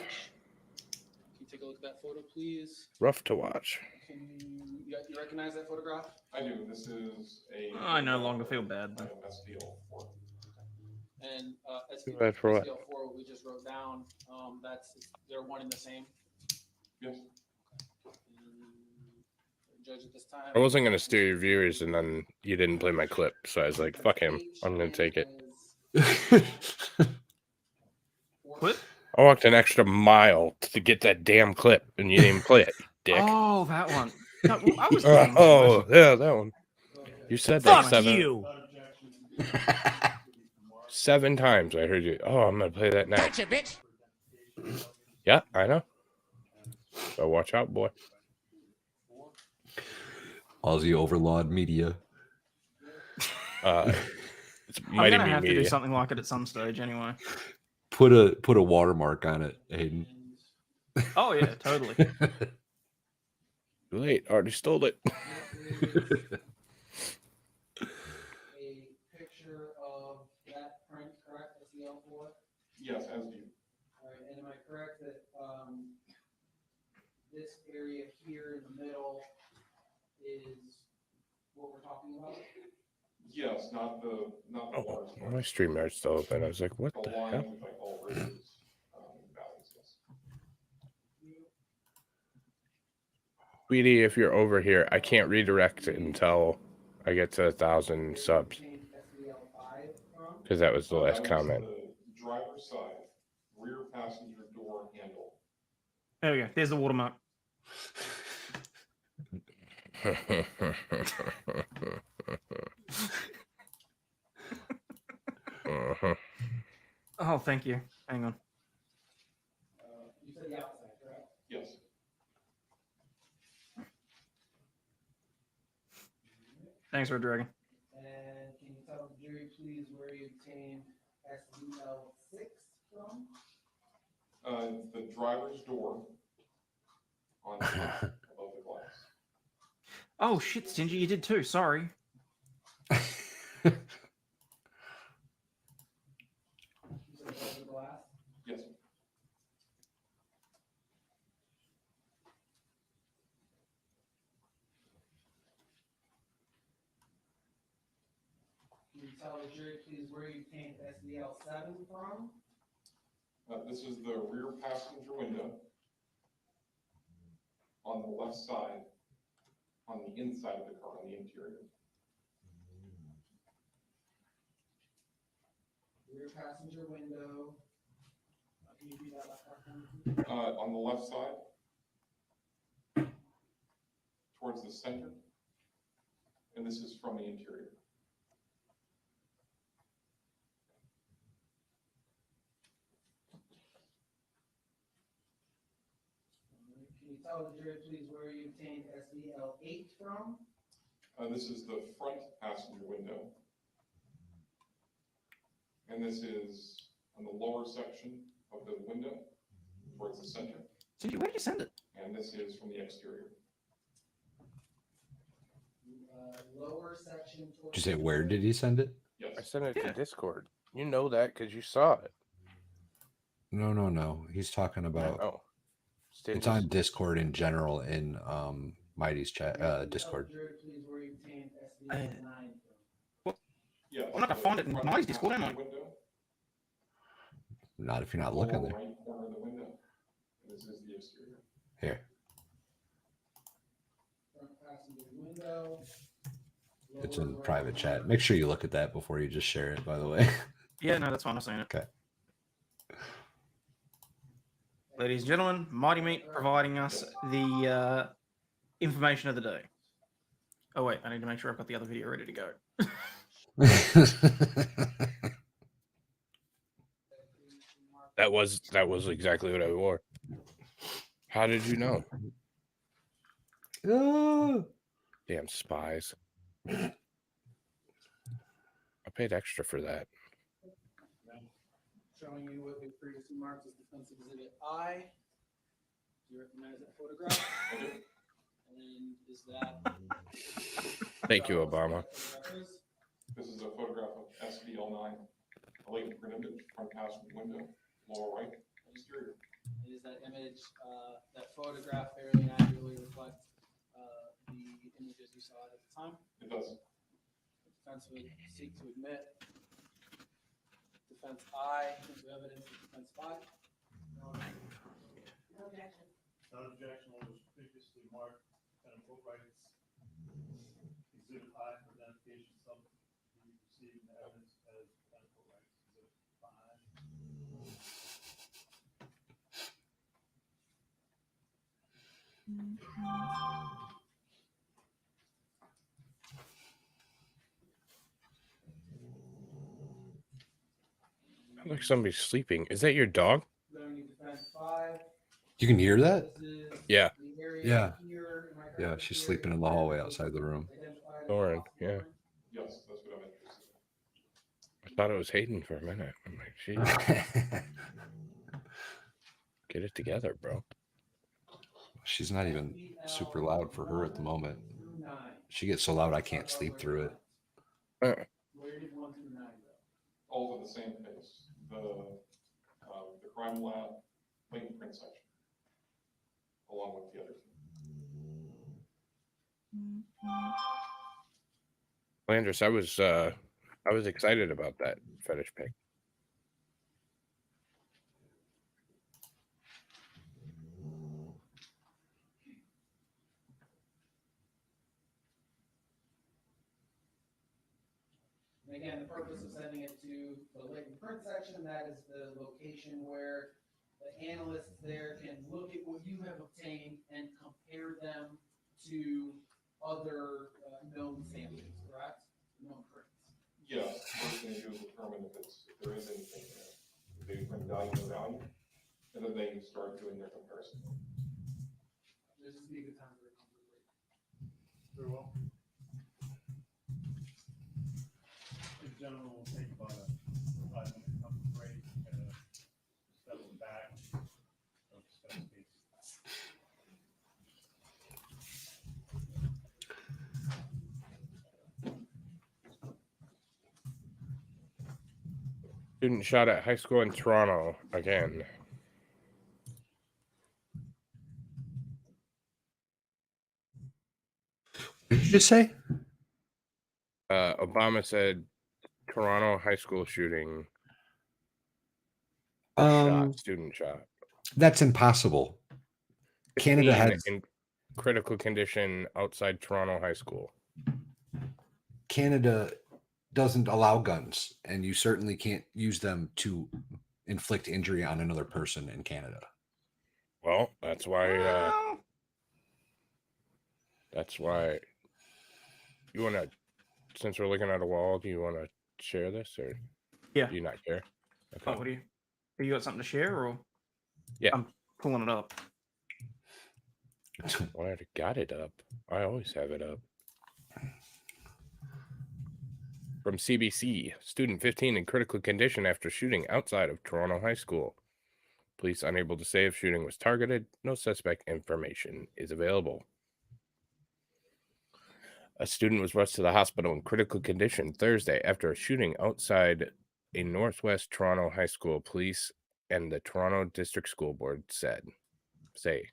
you take a look at that photo, please? Rough to watch. You recognize that photograph? I do. This is a. I no longer feel bad. Then. SDL4. And Too bad for what? SDL4, what we just wrote down, they're one and the same. Yes. Judge at this time. I wasn't gonna steer your viewers, and then you didn't play my clip, so I was like, "Fuck him, I'm gonna take it." Clip? I walked an extra mile to get that damn clip, and you didn't even play it, you dick. Oh, that one. No, I was. Oh, yeah, that one. You said that Fuck you. 7 times. I heard you. Oh, I'm gonna play that next. Gotcha, bitch. Yeah, I know. So watch out, boy. Aussie Overlaw'd media. It's I'm mighty gonna me have to do media. something like it at some stage, anyway. Put a watermark on it, Hayden. Oh yeah, totally. Too late. Already stole it. A picture of that print, correct? SDL4? Yes, as do you. All right, and am I correct that this area here in the middle is what we're talking about? Yes, not the Oh, my stream yard's still open. I was like, what the hell? line with like all ridges, valleys, yes. Sweetie, if you're over here, I can't redirect it until I get to 1,000 subs. Because that was the last comment. The driver's side, rear passenger door handle. There we go. There's the watermark. Oh, thank you. Hang on. You said the outside, correct? Yes. Thanks, Red Dragon. And can you tell the jury, please, where you obtained SDL6 from? The driver's door on the above the glass. Oh shit, Stingy, you did too. Sorry. Yes. Can you tell the jury, please, where you obtained SDL7 from? This is the rear passenger window on the left side, on the inside of the car, on the interior. Rear passenger window. Can you read that last part for me? On the left side, towards the center, and this is from the interior. Can you tell the jury, please, where you obtained SDL8 from? This is the front passenger window. And this is on the lower section of the window towards the center. Stingy, where did you send it? And this is from the exterior. Lower section towards. Did you say where did he send it? Yes. I sent it to Discord. You know that because you saw it. No. He's talking about. Oh. It's on Discord in general in Mighty's chat Discord. Yeah. I'm not gonna find it in my Discord, am I? Not if you're not looking there. Right corner of the window. And this is the exterior. Here. Front passenger window. It's in private chat. Make sure you look at that before you just share it, by the way. Yeah, no, that's fine. I've seen it. Okay. Ladies and gentlemen, Mighty Meat providing us the information of the day. Oh, wait. I need to make sure I've got the other video ready to go. That was exactly what I wore. How did you know? Damn spies. I paid extra for that. Showing you what we previously marked as defensive exhibit I. Do you recognize that photograph? And is that? Thank you, Obama. This is a photograph of SBL9, a latent print image, front passenger window, lower right, exterior. And is that image, that photograph fairly accurately reflect the images you saw at the time? It does. The defense would seek to admit defense I into evidence of defense 5. No objection. No objection was previously marked and Boatwright's exhibit I for identification sub receiving the evidence as Boatwright's exhibit 5. Like somebody's sleeping. Is that your dog? You can hear that? Yeah. Yeah. Yeah, she's sleeping in the hallway outside the room. Lauren, yeah. Yes, that's what I'm interested I thought it was Hayden for a minute. I'm like, geez. Get it together, bro. She's not even super loud for her at the moment. She gets so loud I can't sleep through it. Where did 1 through 9 go? All in the same case. The crime lab, latent print section, along with the other two. Landris, I was excited about that fetish pick. And again, the purpose of sending it to the latent print section, that is the location where the analysts there can look at what you have obtained and compare them to other known samples, correct? Known prints. Yes, first thing they do is determine if there is anything there. If they bring value to value, and then they start doing their comparison. This is be a good time for a complete break. Very well. The gentleman will take about a 5-minute comfort break, settle back, discuss the case. Student shot at high school in Toronto again. What did you just say? Obama said Toronto high school shooting. Student shot. That's impossible. Canada had in critical condition outside Toronto high school. Canada doesn't allow guns, and you certainly can't use them to inflict injury on another person in Canada. Well, that's why. That's why. You want to, since we're looking at a wall, do you want to share this, or Yeah. do you not care? Okay. Oh, what do you? Have you got something to share, or? Yeah. I'm pulling it up. Well, I already got it up. I always have it up. From CBC, student 15 in critical condition after shooting outside of Toronto High School. Police unable to say if shooting was targeted. No suspect information is available. A student was rushed to the hospital in critical condition Thursday after a shooting outside a Northwest Toronto High School. Police and the Toronto District School Board say.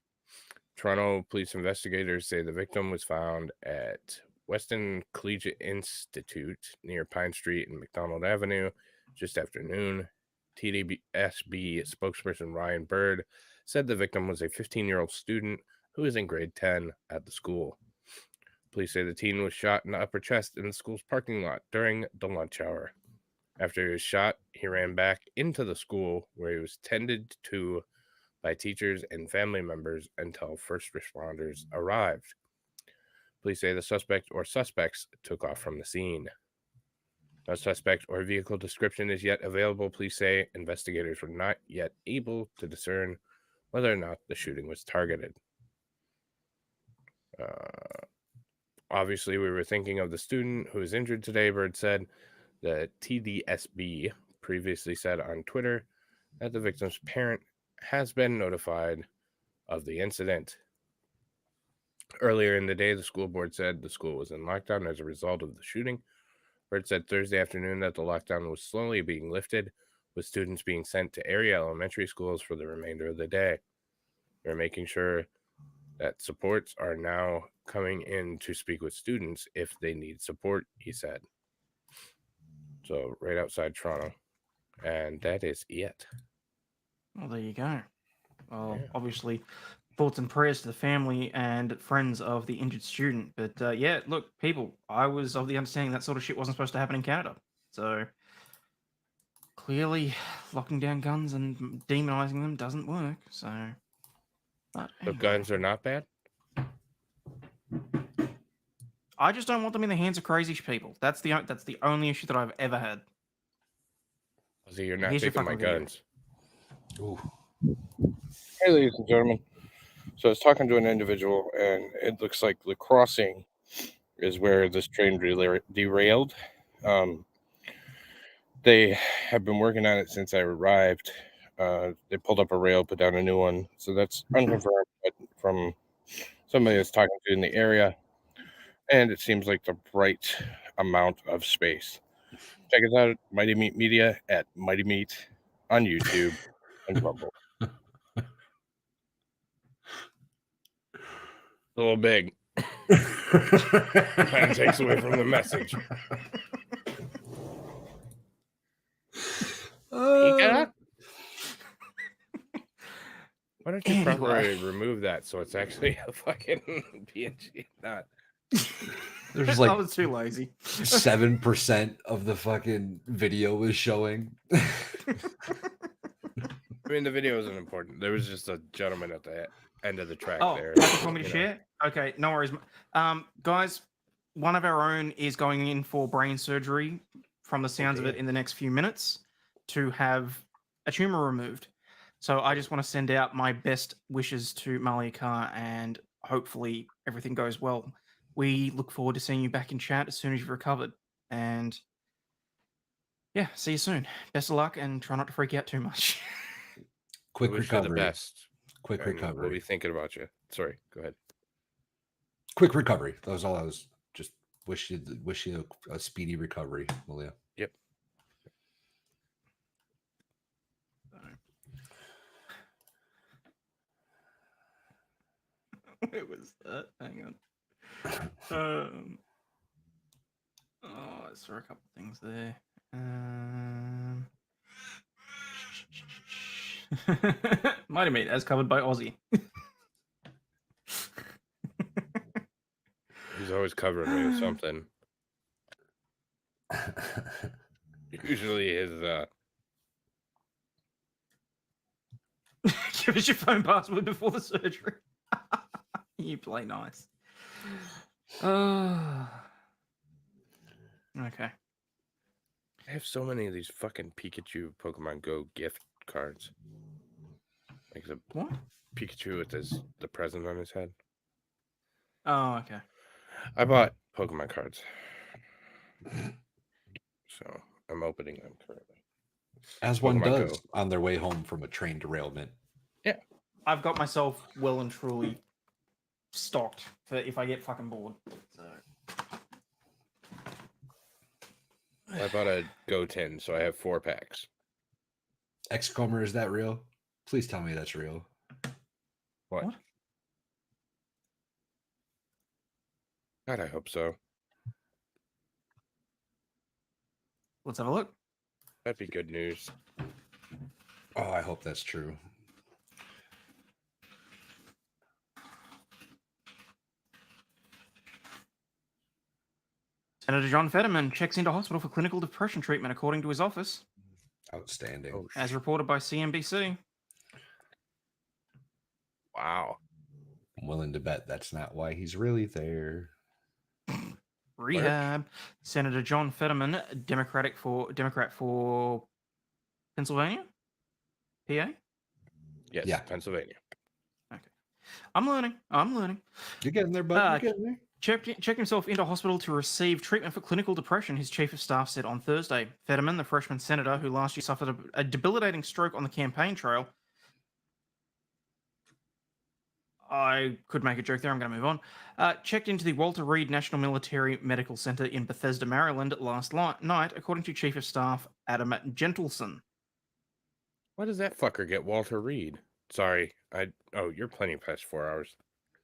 Toronto police investigators say the victim was found at Weston Collegiate Institute near Pine Street and McDonald Avenue just after noon. TDSB spokesperson Ryan Bird said the victim was a 15-year-old student who is in grade 10 at the school. Police say the teen was shot in the upper chest in the school's parking lot during the lunch hour. After he was shot, he ran back into the school where he was tended to by teachers and family members until first responders arrived. Police say the suspect or suspects took off from the scene. No suspect or vehicle description is yet available. Police say investigators were not yet able to discern whether or not the shooting was targeted. Obviously, we were thinking of the student who was injured today, Bird said. The TDSB previously said on Twitter that the victim's parent has been notified of the incident. Earlier in the day, the school board said the school was in lockdown as a result of the shooting. Bird said Thursday afternoon that the lockdown was slowly being lifted, with students being sent to area elementary schools for the remainder of the day. They're making sure that supports are now coming in to speak with students if they need support, he said. So right outside Toronto. And that is it. Well, there you go. Well, obviously, thoughts and prayers to the family and friends of the injured student. But yeah, look, people, I was of the understanding that sort of shit wasn't supposed to happen in Canada. So clearly, locking down guns and demonizing them doesn't work. So, but The guns are not bad? I just don't want them in the hands of crazy people. That's the only issue that I've ever had. So you're not Here's your taking my fucking video. guns. Ooh. Hey, ladies and gentlemen. So I was talking to an individual, and it looks like the crossing is where this train derailed. They have been working on it since I arrived. They pulled up a rail, put down a new one. So that's unconfirmed, but from somebody that's talking to in the area. And it seems like the right amount of space. Check us out at Mighty Meat Media at Mighty Meat on YouTube and Rumble. A little big. Kind of takes away from the message. Why don't you properly remove that so it's actually a fucking PNG, not... There's like I was too lazy. 7% of the fucking video was showing. I mean, the video isn't important. There was just a gentleman at the end of the track there. Happy for me to share? Okay, no worries. Guys, one of our own is going in for brain surgery from the sounds of it in the next few minutes to have a tumor removed. So I just want to send out my best wishes to Malika and hopefully everything goes well. We look forward to seeing you back in chat as soon as you've recovered. And yeah, see you soon. Best of luck and try not to freak out too much. Quick We wish you the recovery. best. Quick And recovery. We'll be thinking about you. Sorry, go ahead. Quick recovery. That was all I was just wish you a speedy recovery, Malia. Yep. Where was that? Hang on. I saw a couple things there. Mighty Meat, as covered by Aussie. He's always covering me with something. Usually his Give us your phone password before the surgery. You play nice. Okay. I have so many of these fucking Pikachu Pokemon Go gift cards. Like the what? Pikachu with the present on his head. Oh, okay. I bought Pokemon cards. So I'm opening them currently. As one Pokemon does Go. on their way home from a train derailment. Yeah. I've got myself well and truly stocked for if I get fucking bored. So. I bought a Go 10, so I have 4 packs. Excalibur, is that real? Please tell me that's real. What? God, I hope so. Let's have a look. That'd be good news. Oh, I hope that's true. Senator John Fetterman checks into hospital for clinical depression treatment, according to his office. Outstanding. As reported by CNBC. Wow. I'm willing to bet that's not why he's really there. rehab. Senator John Fetterman, Democrat for Pennsylvania, PA. Yes, Yeah. Pennsylvania. I'm learning. You're getting there, bud. You're getting there. Checked himself into hospital to receive treatment for clinical depression, his chief of staff said on Thursday. Fetterman, the freshman senator who last year suffered a debilitating stroke on the campaign trail. I could make a joke there. I'm going to move on. Checked into the Walter Reed National Military Medical Center in Bethesda, Maryland last night, according to Chief of Staff Adam Gentleson. Why does that fucker get Walter Reed? Sorry. Oh, you're plenty past 4 hours.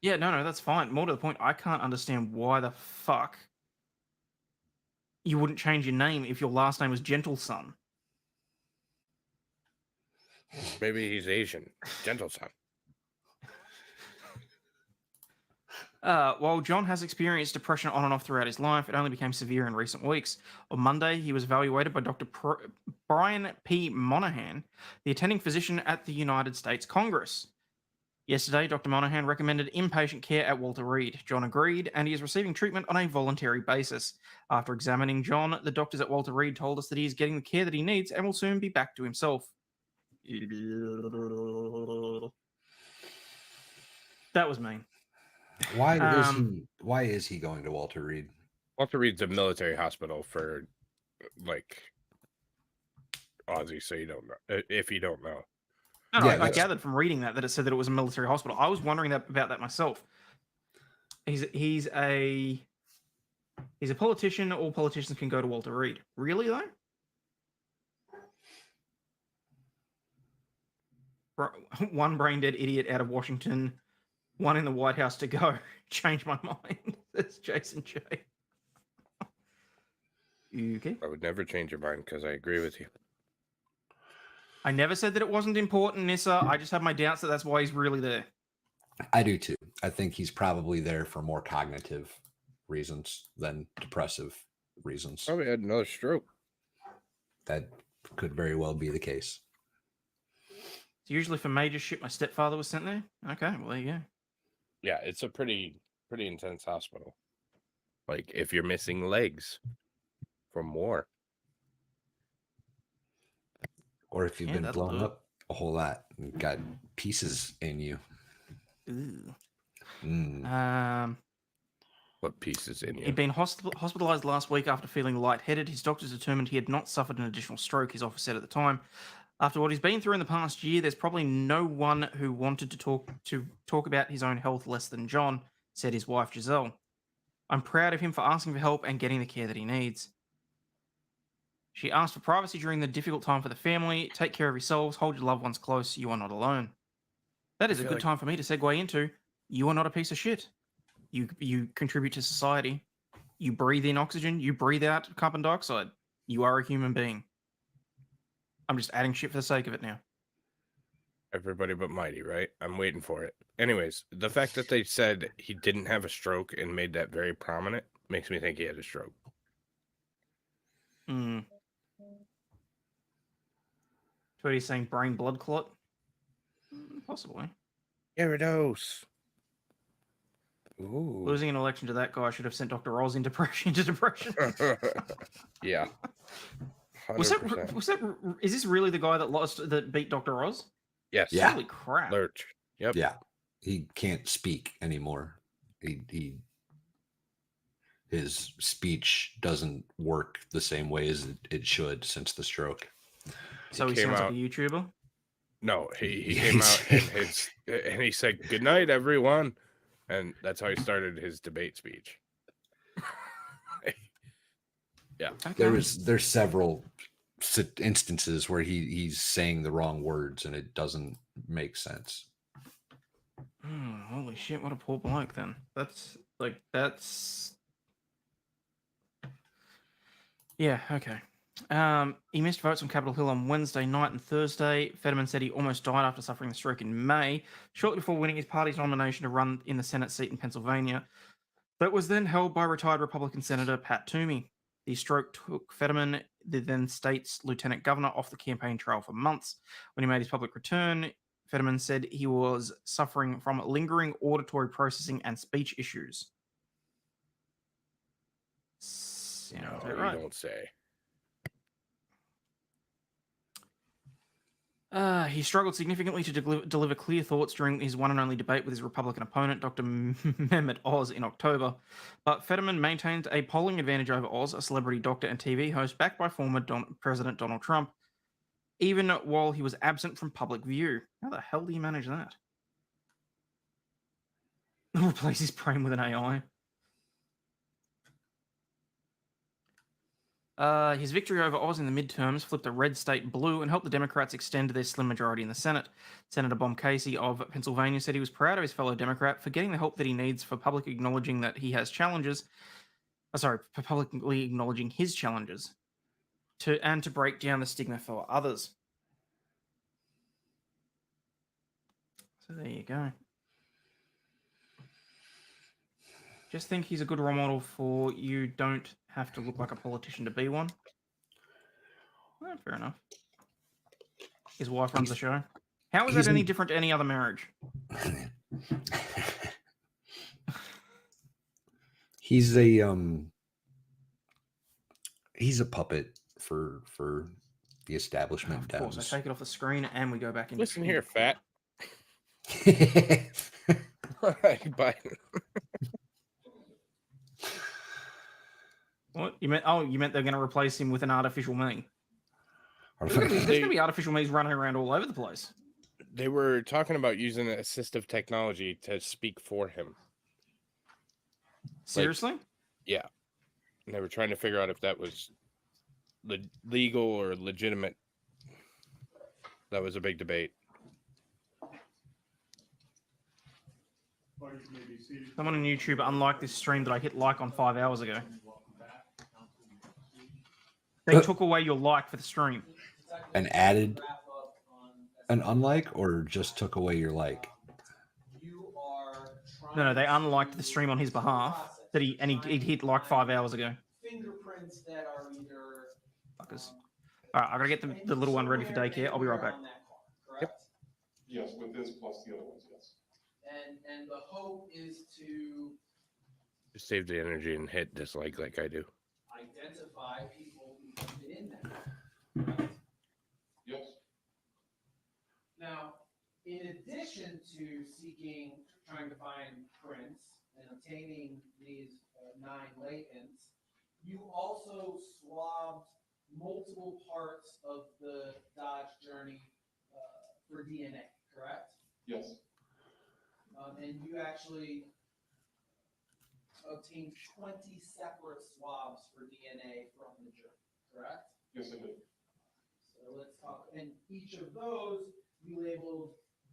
Yeah, no, that's fine. More to the point, I can't understand why the fuck you wouldn't change your name if your last name was Gentleson. Maybe he's Asian. Gentleson. While John has experienced depression on and off throughout his life, it only became severe in recent weeks. On Monday, he was evaluated by Dr. Brian P. Monahan, the attending physician at the United States Congress. Yesterday, Dr. Monahan recommended inpatient care at Walter Reed. John agreed, and he is receiving treatment on a voluntary basis. After examining John, the doctors at Walter Reed told us that he is getting the care that he needs and will soon be back to himself. That was mean. Why is he going to Walter Reed? Walter Reed's a military hospital for, like, Aussie, so you don't know. If you don't know. No, I gathered from reading that it said that it was a military hospital. I was wondering about that myself. He's a politician. All politicians can go to Walter Reed. Really, though? One brain-dead idiot out of Washington, one in the White House to go. Change my mind. That's Jason J. Okay. I would never change your mind because I agree with you. I never said that it wasn't important, Nissa. I just have my doubts that that's why he's really there. I do too. I think he's probably there for more cognitive reasons than depressive reasons. Probably had another stroke. That could very well be the case. It's usually for major shit. My stepfather was sent there. Okay, well, there you go. Yeah, it's a pretty intense hospital. Like, if you're missing legs from war. Or if you've been blown up a whole lot and got pieces in you. Ooh. What pieces in you? He'd been hospitalized last week after feeling lightheaded. His doctors determined he had not suffered an additional stroke, his office said at the time. After what he's been through in the past year, there's probably no one who wanted to talk about his own health less than John, said his wife Giselle. I'm proud of him for asking for help and getting the care that he needs. She asked for privacy during the difficult time for the family. Take care of yourselves. Hold your loved ones close. You are not alone. That is a good time for me to segue into, you are not a piece of shit. You contribute to society. You breathe in oxygen. You breathe out carbon dioxide. You are a human being. I'm just adding shit for the sake of it now. Everybody but Mighty, right? I'm waiting for it. Anyways, the fact that they said he didn't have a stroke and made that very prominent makes me think he had a stroke. So what he's saying, brain blood clot? Possibly. Gyarados. Ooh. Losing an election to that guy should have sent Dr. Oz into depression. Yeah. 100%. Is this really the guy that beat Dr. Oz? Yes. Yeah. Holy crap. Lurch. Yep. Yeah. He can't speak anymore. His speech doesn't work the same way as it should since the stroke. So he sounds like a YouTuber? No, he came out and he said, "Good night, everyone." And that's how he started his debate speech. Yeah. Okay. There's several instances where he's saying the wrong words and it doesn't make sense. Holy shit, what a poor bloke then. That's yeah, okay. He missed votes on Capitol Hill on Wednesday night and Thursday. Fetterman said he almost died after suffering the stroke in May, shortly before winning his party's nomination to run in the Senate seat in Pennsylvania. That was then held by retired Republican Senator Pat Toomey. The stroke took Fetterman, the then state's lieutenant governor, off the campaign trail for months. When he made his public return, Fetterman said he was suffering from lingering auditory processing and speech issues. Sounds No, about you right. don't say. He struggled significantly to deliver clear thoughts during his one and only debate with his Republican opponent, Dr. Mehmet Oz, in October. But Fetterman maintained a polling advantage over Oz, a celebrity doctor and TV host backed by former President Donald Trump, even while he was absent from public view. How the hell do you manage that? Replace his brain with an AI. His victory over Oz in the midterms flipped a red state blue and helped the Democrats extend their slim majority in the Senate. Senator Bob Casey of Pennsylvania said he was proud of his fellow Democrat for getting the help that he needs for publicly acknowledging that he has challenges. For publicly acknowledging his challenges, and to break down the stigma for others. So there you go. Just think he's a good role model for you. Don't have to look like a politician to be one. Well, fair enough. His wife runs the show. How is that any different to any other marriage? He's a puppet for the establishment. Of course, I take it off the screen and we go back in. Listen here, fat. All right, bye. What you meant? Oh, you meant they're going to replace him with an artificial me. There's going to be artificial me's running around all over the place. They were talking about using assistive technology to speak for him. Seriously? Yeah. And they were trying to figure out if that was legal or legitimate. That was a big debate. Someone on YouTube unliked this stream that I hit like on 5 hours ago. They took away your like for the stream. And added an unlike, or just took away your like? No, they unliked the stream on his behalf. He hit like 5 hours ago. Fingerprints that are either Fuckers. All right, I gotta get the little one ready for daycare. I'll be right back. Yep. Yes, with this plus the other ones, yes. And the hope is to Just save the energy and hit dislike like I do. identify people who can fit in that. Yes. Now, in addition to trying to find prints and obtaining these 9 latents, you also swabbed multiple parts of the Dodge journey for DNA, correct? Yes. And you actually obtained 20 separate swabs for DNA from the journey, correct? Yes, I did. So let's talk. And each of those you labeled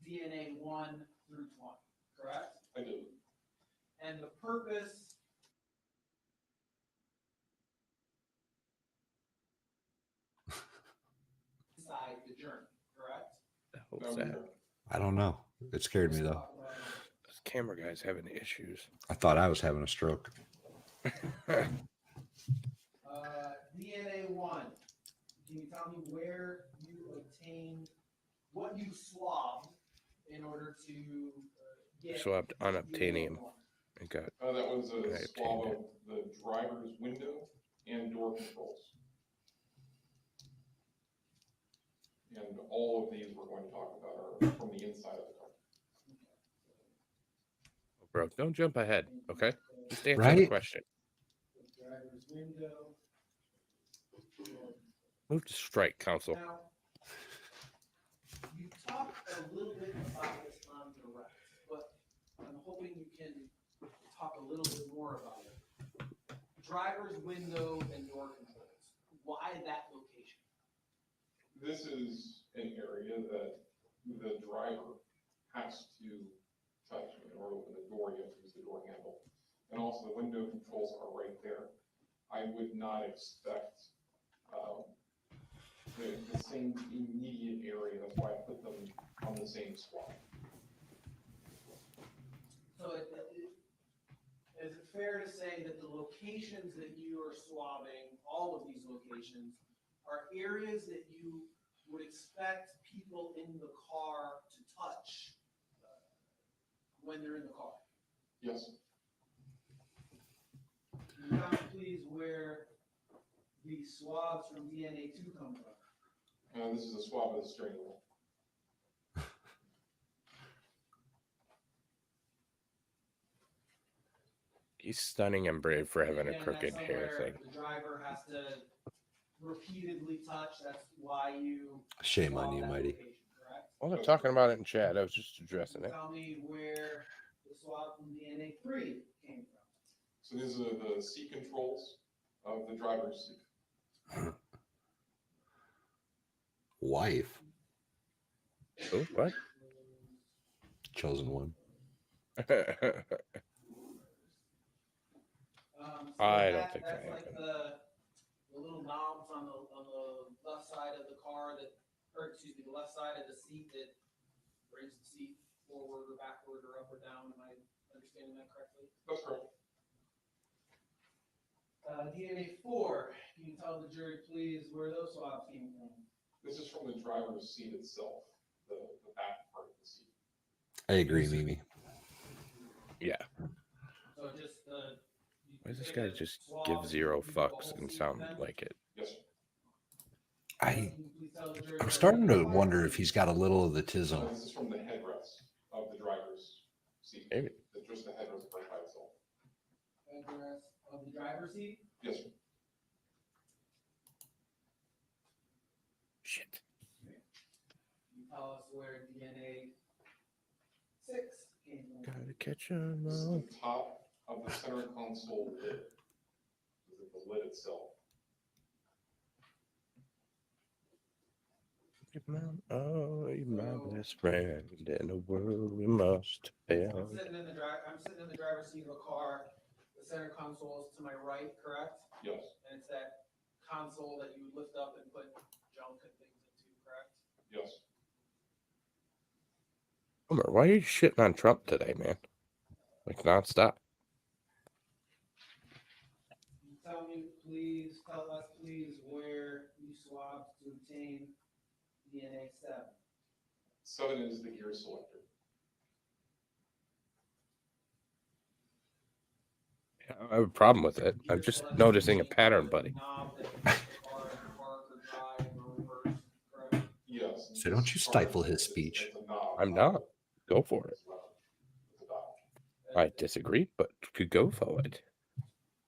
DNA 1 through 20, correct? I did. And the purpose inside the journey, correct? What's that? I don't know. It scared me though. This camera guy's having issues. I thought I was having a stroke. DNA 1. Can you tell me where you obtained what you swabbed in order to get Swapped unobtainium. I got. That was a I swab obtained of the driver's window and door controls. And all of these we're going to talk about are from the inside of the car. Bro, don't jump ahead, okay? Just answer the Right? question. driver's window. Move to strike, counsel. Now, you talked a little bit about this on direct, but I'm hoping you can talk a little bit more about it. Driver's window and door controls. Why that location? This is an area that the driver has to touch in order to open the door. You have to use the door handle. And also the window controls are right there. I would not expect the same immediate area. That's why I put them on the same spot. So is it fair to say that the locations that you are swabbing, all of these locations, are areas that you would expect people in the car to touch when they're in the car? Yes. Can you tell me please where the swabs from DNA 2 come from? This is a swab of the steering wheel. He's stunning and brave for having a Again, crooked that's hair somewhere thing. the driver has to repeatedly touch. That's why you. Shame on you, Mighty. Well, they're talking about it in chat. I was just addressing it. Tell me where the swab from DNA 3 came from. So these are the seat controls of the driver's seat. Wife. Oh, what? Chosen one. I don't think that's that like happened. the little knobs on the left side of the car that, or excuse me, the left side of the seat that brings the seat forward or backward or up or down. Am I understanding that correctly? That's correct. DNA 4. Can you tell the jury, please, where those swabs came from? This is from the driver's seat itself, the back part of the seat. I agree, Mimi. Yeah. So just Why does this guy just give zero fucks and sound like it? Yes. I'm starting to wonder if he's got a little of the tism. This is from the headrest of the driver's seat. Maybe. Just the headrest right by itself. Address of the driver's seat? Yes, sir. Shit. You tell us where DNA 6 came from. Gotta catch him. This is the top of the center console lid. This is the lid itself. Oh, you're my best friend in the world we must have. I'm sitting in the driver's seat of a car. The center console is to my right, correct? Yes. And it's that console that you lift up and put junk and things into, correct? Yes. Homer, why are you shitting on Trump today, man? Like nonstop. Tell us please where you swabbed to obtain DNA 7. 7 is the gear selector. I have a problem with it. I'm just noticing a pattern, buddy. Yes. So don't you stifle his speech. I'm not. Go for it. I disagree, but could go for it.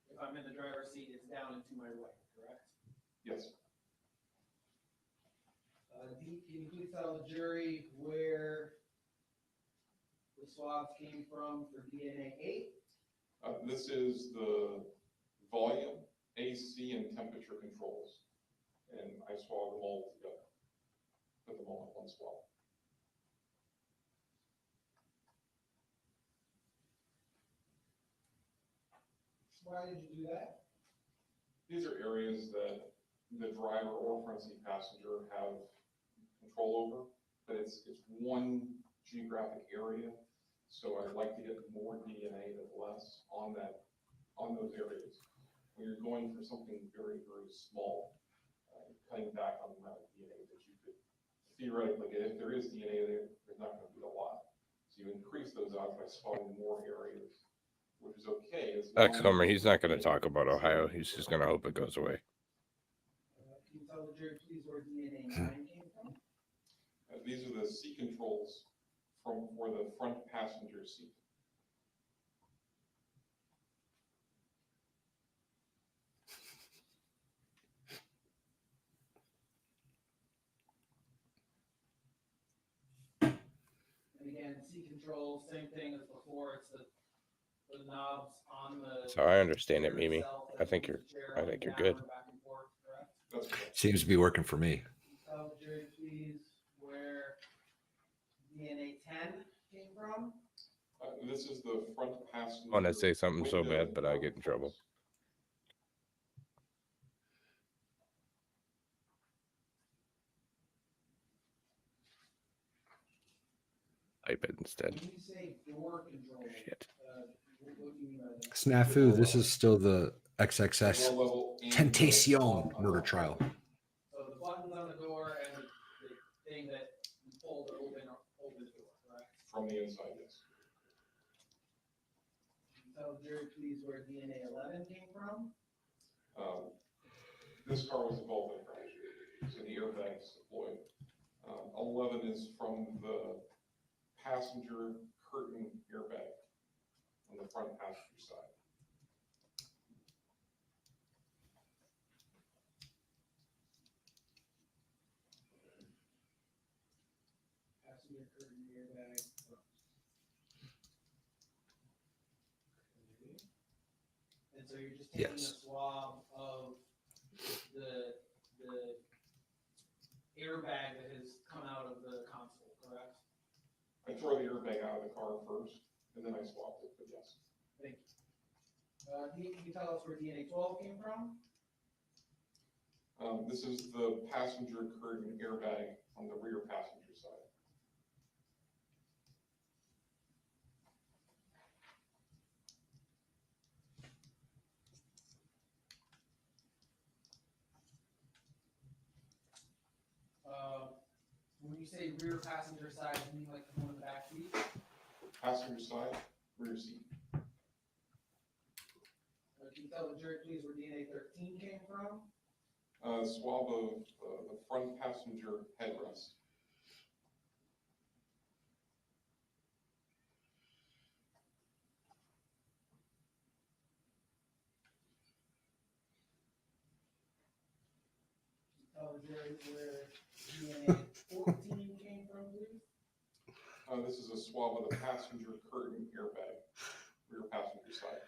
If I'm in the driver's seat, it's down and to my right, correct? Yes. Can you please tell the jury where the swabs came from for DNA 8? This is the volume, AC, and temperature controls. And I swab them all together. Put them all in one swab. Why did you do that? These are areas that the driver or front seat passenger have control over, but it's one geographic area. So I'd like to get more DNA than less on those areas. When you're going for something very, very small, cutting back on the amount of DNA that you could theoretically get. If there is DNA there, there's not going to be a lot. So you increase those odds by spotting more areas, which is okay. Homer, he's not going to talk about Ohio. He's just going to hope it goes away. Can you tell the jury, please, where DNA 9 came from? These are the seat controls for the front passenger seat. And again, seat controls, same thing as before. It's the knobs on the. So I understand it, Mimi. I think you're good. Seems to be working for me. Tell the jury, please, where DNA 10 came from. This is the front passenger. I want to say something so bad, but I get in trouble. Type it instead. When you say door control, Shit. What do you mean by that? Snafu, this is still the XXXTentacion murder trial. So the buttons on the door and the thing that you pull to open the door, correct? From the inside, yes. Tell the jury, please, where DNA 11 came from. This car was involved in a crash, so the airbags deployed. 11 is from the passenger curtain airbag on the front passenger side. Passenger curtain airbag. And so you're just taking a swab of the airbag that has come out of the console, correct? I tore the airbag out of the car first, and then I swapped it, but yes. Thank you. Can you tell us where DNA 12 came from? This is the passenger curtain airbag on the rear passenger side. When you say rear passenger side, you mean like the one in the back seat? Passenger side, rear seat. Can you tell the jury, please, where DNA 13 came from? Swab of the front passenger headrest. Tell the jury where DNA 14 came from, please. This is a swab of the passenger curtain airbag, rear passenger side.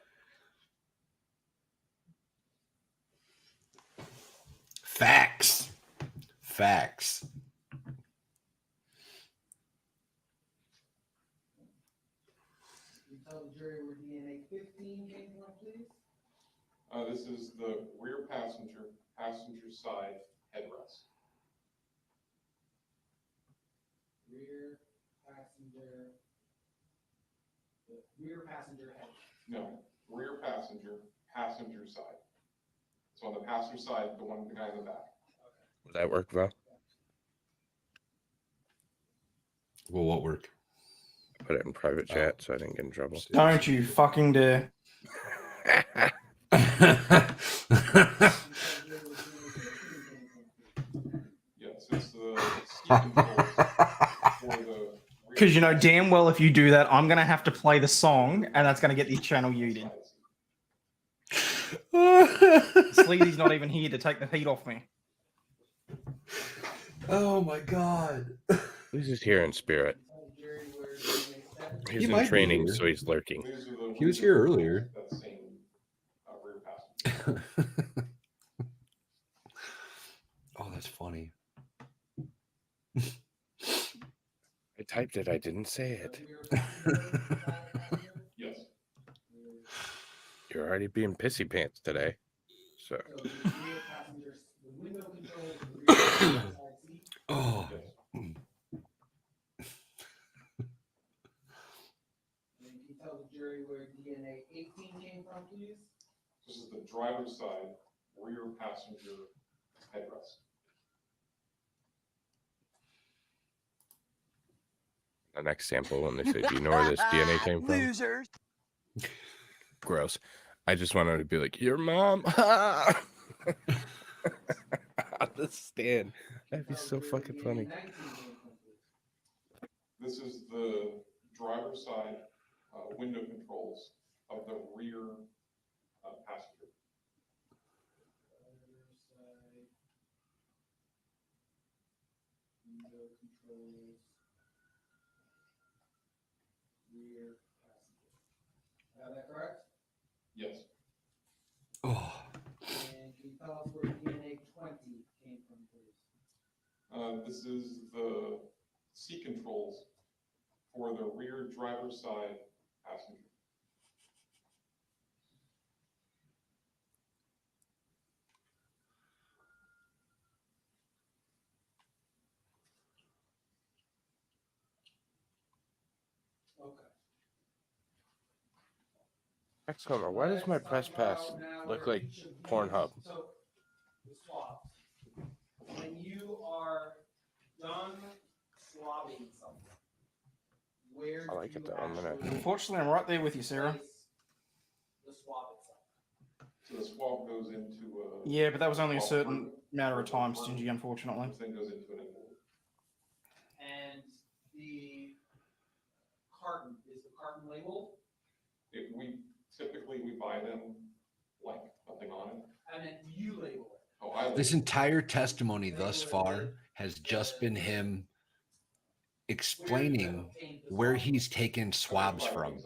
Facts. Facts. Can you tell the jury where DNA 15 came from, please? This is the rear passenger side headrest. Rear passenger head. No, rear passenger side. So on the passenger side, the guy in the back. Would that work, Val? Well, what work? Put it in private chat so I didn't get in trouble. Don't you fucking dare. Yes, it's the seat controls for the. Because you know damn well if you do that, I'm going to have to play the song, and that's going to get the channel muted. Sleazy's not even here to take the heat off me. Oh my god. He's just here in spirit. He's He in might be training, here. so he's lurking. He was here earlier. That same rear passenger. Oh, that's funny. I typed it. I didn't say it. Yes. You're already being pissy pants today. So. Oh. And can you tell the jury where DNA 18 came from, please? This is the driver's side, rear passenger headrest. The next sample when they say, "Do you know where this DNA came from?" Losers. Gross. I just wanted to be like, "Your mom." Understand? That'd be so fucking funny. This is the driver's side window controls of the rear passenger. Window controls. Rear passenger. Got that correct? Yes. Oh. And can you tell us where DNA 20 came from, please? This is the seat controls for the rear driver's side passenger. Okay. XCOMA, why does my press pass look like Pornhub? So, the swabs. When you are done swabbing something, where I like do it you though. I'm gonna. actually Unfortunately, I'm right there with you, Sarah. place the swab itself? So So the swab goes into a... Yeah, but that was only a swab certain carton, matter of time, carton, Stingy, unfortunately. which then goes into an envelope. And the carton, is the carton labeled? Typically we buy them blank, nothing on it. And then you label it. Oh, I This label it. entire testimony thus far has just been him explaining where he's taken swabs from.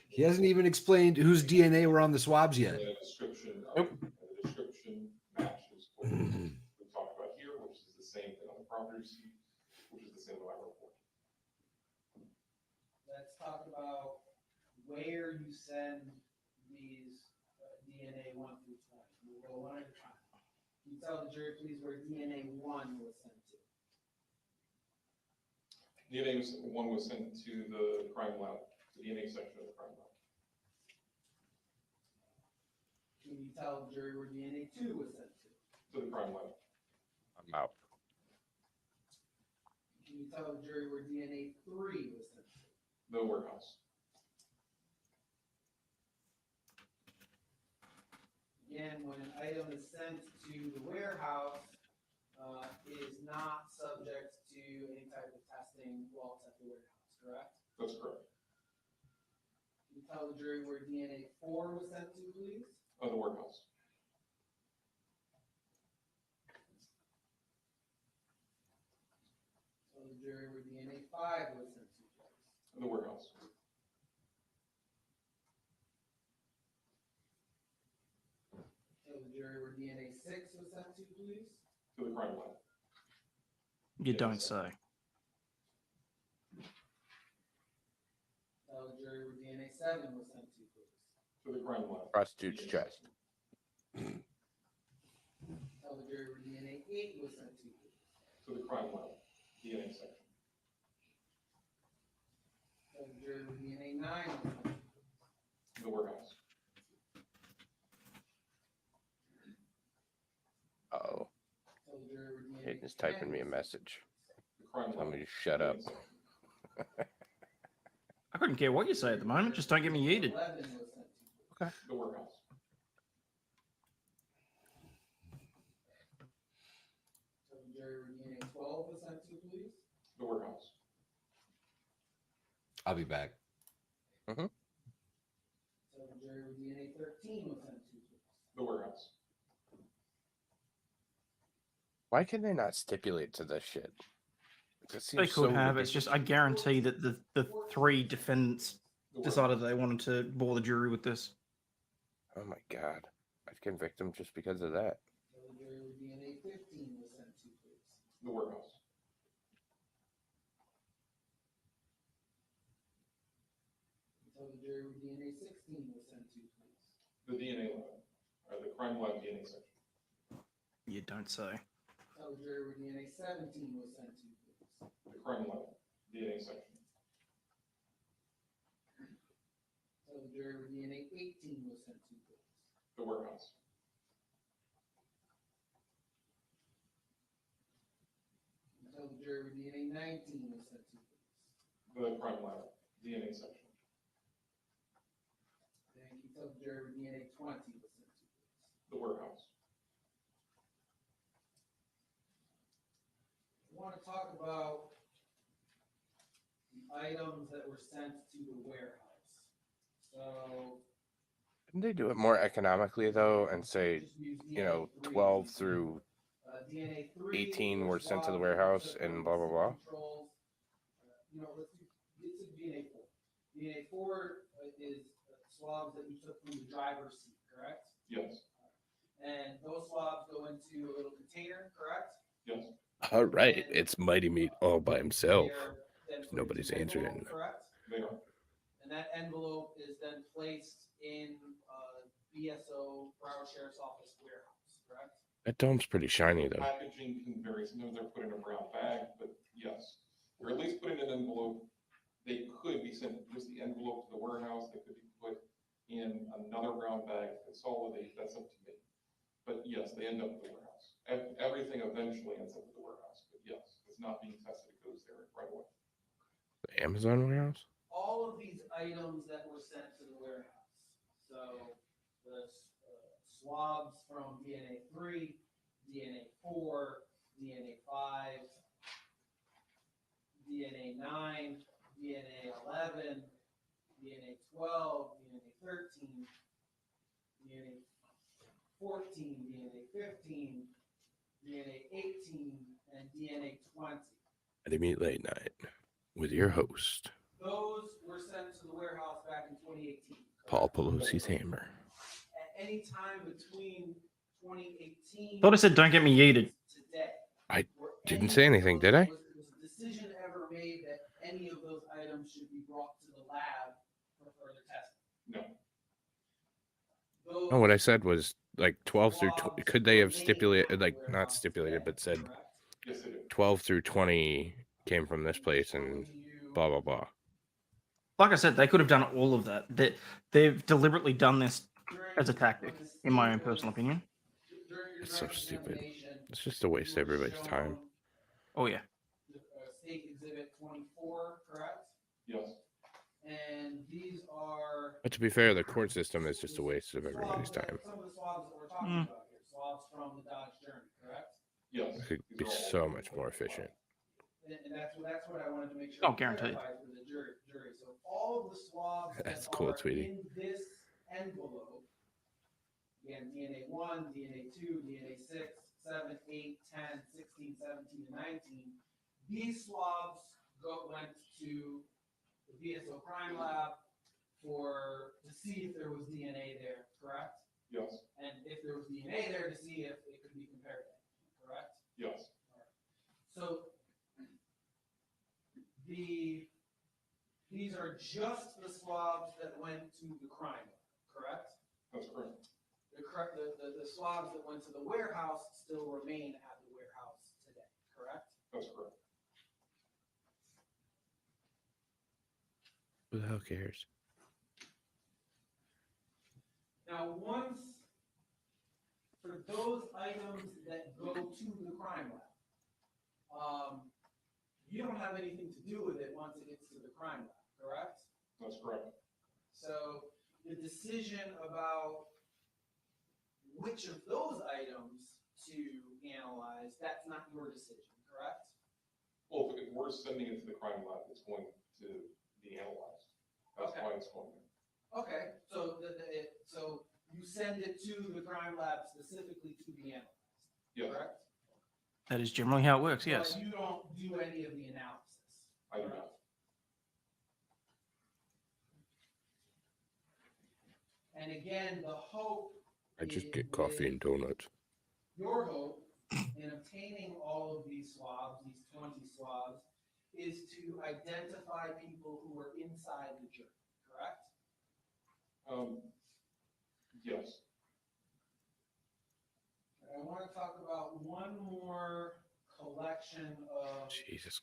He hasn't even explained whose DNA were on the swabs yet. And a description, and the description matches what we talked about here, which is the same thing on the property receipt, which is the same on my report. Let's talk about where you send these DNA 1 through 20. We'll go one at a time. Can you tell the jury, please, where DNA 1 was sent to? DNA 1 was sent to the crime lab, the DNA section of the crime lab. Can you tell the jury where DNA 2 was sent to? To the crime lab. I'm out. Can you tell the jury where DNA 3 was sent to? The warehouse. Again, when an item is sent to the warehouse, it is not subject to any type of testing while it's at the warehouse, correct? That's correct. Can you tell the jury where DNA 4 was sent to, please? The warehouse. Tell the jury where DNA 5 was sent to, please. The warehouse. Tell the jury where DNA 6 was sent to, please. To the crime lab. You don't say. Tell the jury where DNA 7 was sent to, please. To the crime lab. Prostitute's chest. Tell the jury where DNA 8 was sent to, please. To the crime lab. DNA section. Tell the jury where DNA 9 was sent to, please. The warehouse. Uh-oh. Tell the jury where DNA Hayden's typing me a message. The crime Tell lab. me to shut up. I couldn't care what you say at the moment. Just don't get me yeeted. 11 was sent to. Okay. The warehouse. Tell the jury where DNA 12 was sent to, please. The warehouse. I'll be back. Tell the jury where DNA 13 was sent to, please. The warehouse. Why can they not stipulate to this shit? It seems They could so have. It's just I guarantee that the 3 defendants decided they wanted to bore the jury with this. Oh my god. I'd convict them just because of that. Tell the jury where DNA 15 was sent to, please. The warehouse. Tell the jury where DNA 16 was sent to, please. The DNA lab. Or the crime lab DNA section. You don't say. Tell the jury where DNA 17 was sent to, please. The crime lab DNA section. Tell the jury where DNA 18 was sent to, please. The warehouse. Tell the jury where DNA 19 was sent to, please. The crime lab DNA section. Thank you. Tell the jury where DNA 20 was sent to, please. The warehouse. I want to talk about the items that were sent to the warehouse. So, Didn't they do it more economically though and say, you know, 12 through DNA 3 18 were sent to the warehouse and blah blah blah? controls. You know, let's get to DNA 4. DNA 4 is swabs that you took from the driver's seat, correct? Yes. And those swabs go into a little container, correct? Yes. All right, it's Mighty Meat all by himself. They're then put Nobody's into an answering. envelope, correct? They are. And that envelope is then placed in BSO, Broward Sheriff's Office warehouse, correct? That dome's pretty shiny though. Packaging can vary. Sometimes they're put in a brown bag, but yes. Or at least put in an envelope. They could be sent just the envelope to the warehouse. They could be put in another brown bag, consolidate. That's up to me. But yes, they end up at the warehouse. Everything eventually ends up at the warehouse. But yes, it's not being tested. It goes Amazon warehouse? All of these items that were sent to the warehouse. So the swabs from DNA 3, DNA 4, DNA 5, DNA 9, DNA 11, DNA 12, DNA 13, DNA 14, DNA 15, DNA 18, and DNA 20. At Meet Late Night with your host, Those were sent to the warehouse back in 2018. Paul Pelosi's Hammer. At any time between 2018 Thought I said don't get me yeeted. today. I didn't say anything, did I? Was a decision ever made that any of those items should be brought to the lab for further testing? No. No, what I said was like 12 through 20. Could they have stipulated, like not stipulated, but said 12 through 20 came from this place and blah, blah, blah. Like I said, they could have done all of that. They've deliberately done this as a tactic, in my own personal opinion. It's so stupid. It's just a waste of everybody's time. Oh, yeah. State Exhibit 24, correct? Yes. And these are But to be fair, the court system is just a waste of everybody's time. some of the swabs that we're talking about here. Swabs from the Dodge Journey, correct? Yes. It could be so much more efficient. And that's what I wanted to make sure. Oh, guaranteed. clarified for the jury. So all of the swabs That's that cool, are Tweety. in this envelope, again, DNA 1, DNA 2, DNA 6, 7, 8, 10, 16, 17, and 19, these swabs went to the BSO crime lab to see if there was DNA there, correct? Yes. And if there was DNA there, to see if it could be compared to anything, correct? Yes. So these are just the swabs that went to the crime lab, correct? That's correct. The swabs that went to the warehouse still remain at the warehouse today, correct? That's correct. Who the hell cares? Now, for those items that go to the crime lab, you don't have anything to do with it once it gets to the crime lab, correct? That's correct. So the decision about which of those items to analyze, that's not your decision, correct? Well, if we're sending it to the crime lab, it's going to be analyzed. That's Okay. why it's going there. Okay, so so you send it to the crime lab specifically to be analyzed, Yes. correct? That is generally how it works, yes. But you don't do any of the analysis. I do not. And again, the hope, I just get coffee and donuts. your hope in obtaining all of these swabs, these 20 swabs, is to identify people who are inside the jury, correct? Yes. I want to talk about one more collection of Jesus.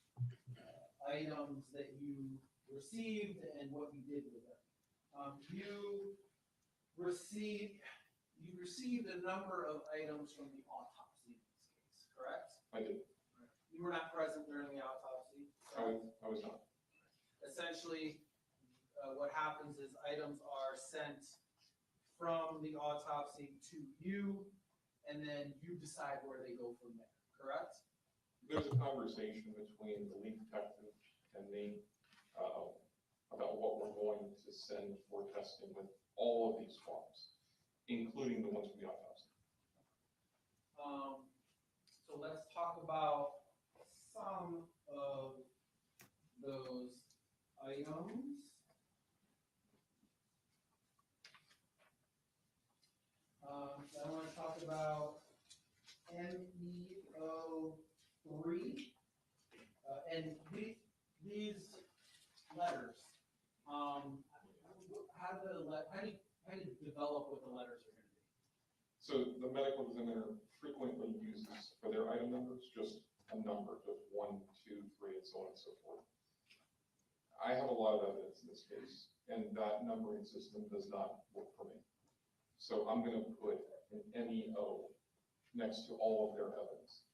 items that you received and what you did with them. You received a number of items from the autopsy in this case, correct? I did. You were not present during the autopsy. I was not. Essentially, what happens is items are sent from the autopsy to you, and then you decide where they go from there, correct? There's a conversation between the lead detective and me about what we're going to send for testing with all of these swabs, including the ones from the autopsy. So let's talk about some of those items. I want to talk about MEO3 and these letters. How do you develop what the letters are going to be? So the medical examiner frequently uses for their item numbers just a number, just 1, 2, 3, and so on and so forth. I have a lot of evidence in this case, and that numbering system does not work for me. So I'm going to put an MEO next to all of their evidence.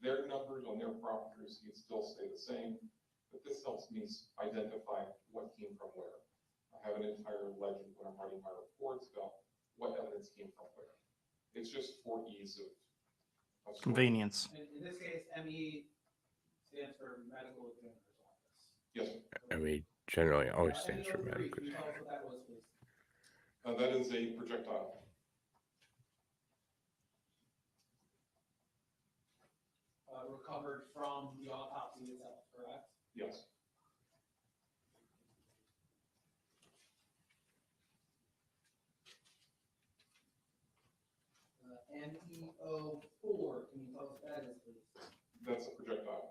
Their numbers on their property receipts still stay the same, but this helps me identify what came from where. I have an entire legend when I'm writing my reports about what evidence came from where. It's just for ease of Convenience. In this case, ME stands for Medical Examiner's Office. Yes. I mean, generally always stands for medical. Can you tell us what that was, please? That is a projectile. Recovered from the autopsy itself, correct? Yes. NEO4, can you tell us what that is, please? That's a projectile.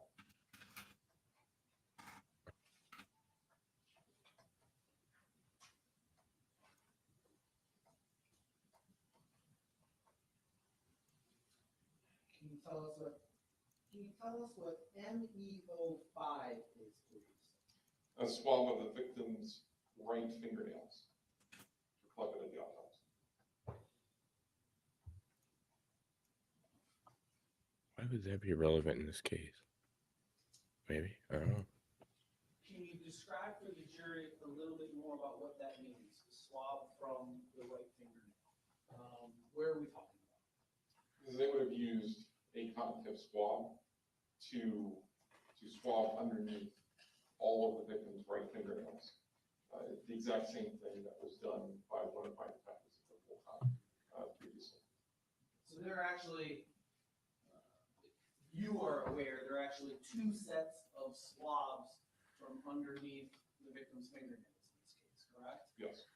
Can you tell us what MEO5 is, please? A swab of the victim's right fingernails collected at the autopsy. Why would that be relevant in this case? Maybe. I don't know. Can you describe for the jury a little bit more about what that means? The swab from the right fingernail. Where are we talking about? Because they would have used a cotton tip swab to swab underneath all of the victim's right fingernails. The exact same thing that was done by one of my detectives at the full time previously. So there are actually, you are aware, there are actually two sets of swabs from underneath the victim's fingernails in this case, correct? Yes.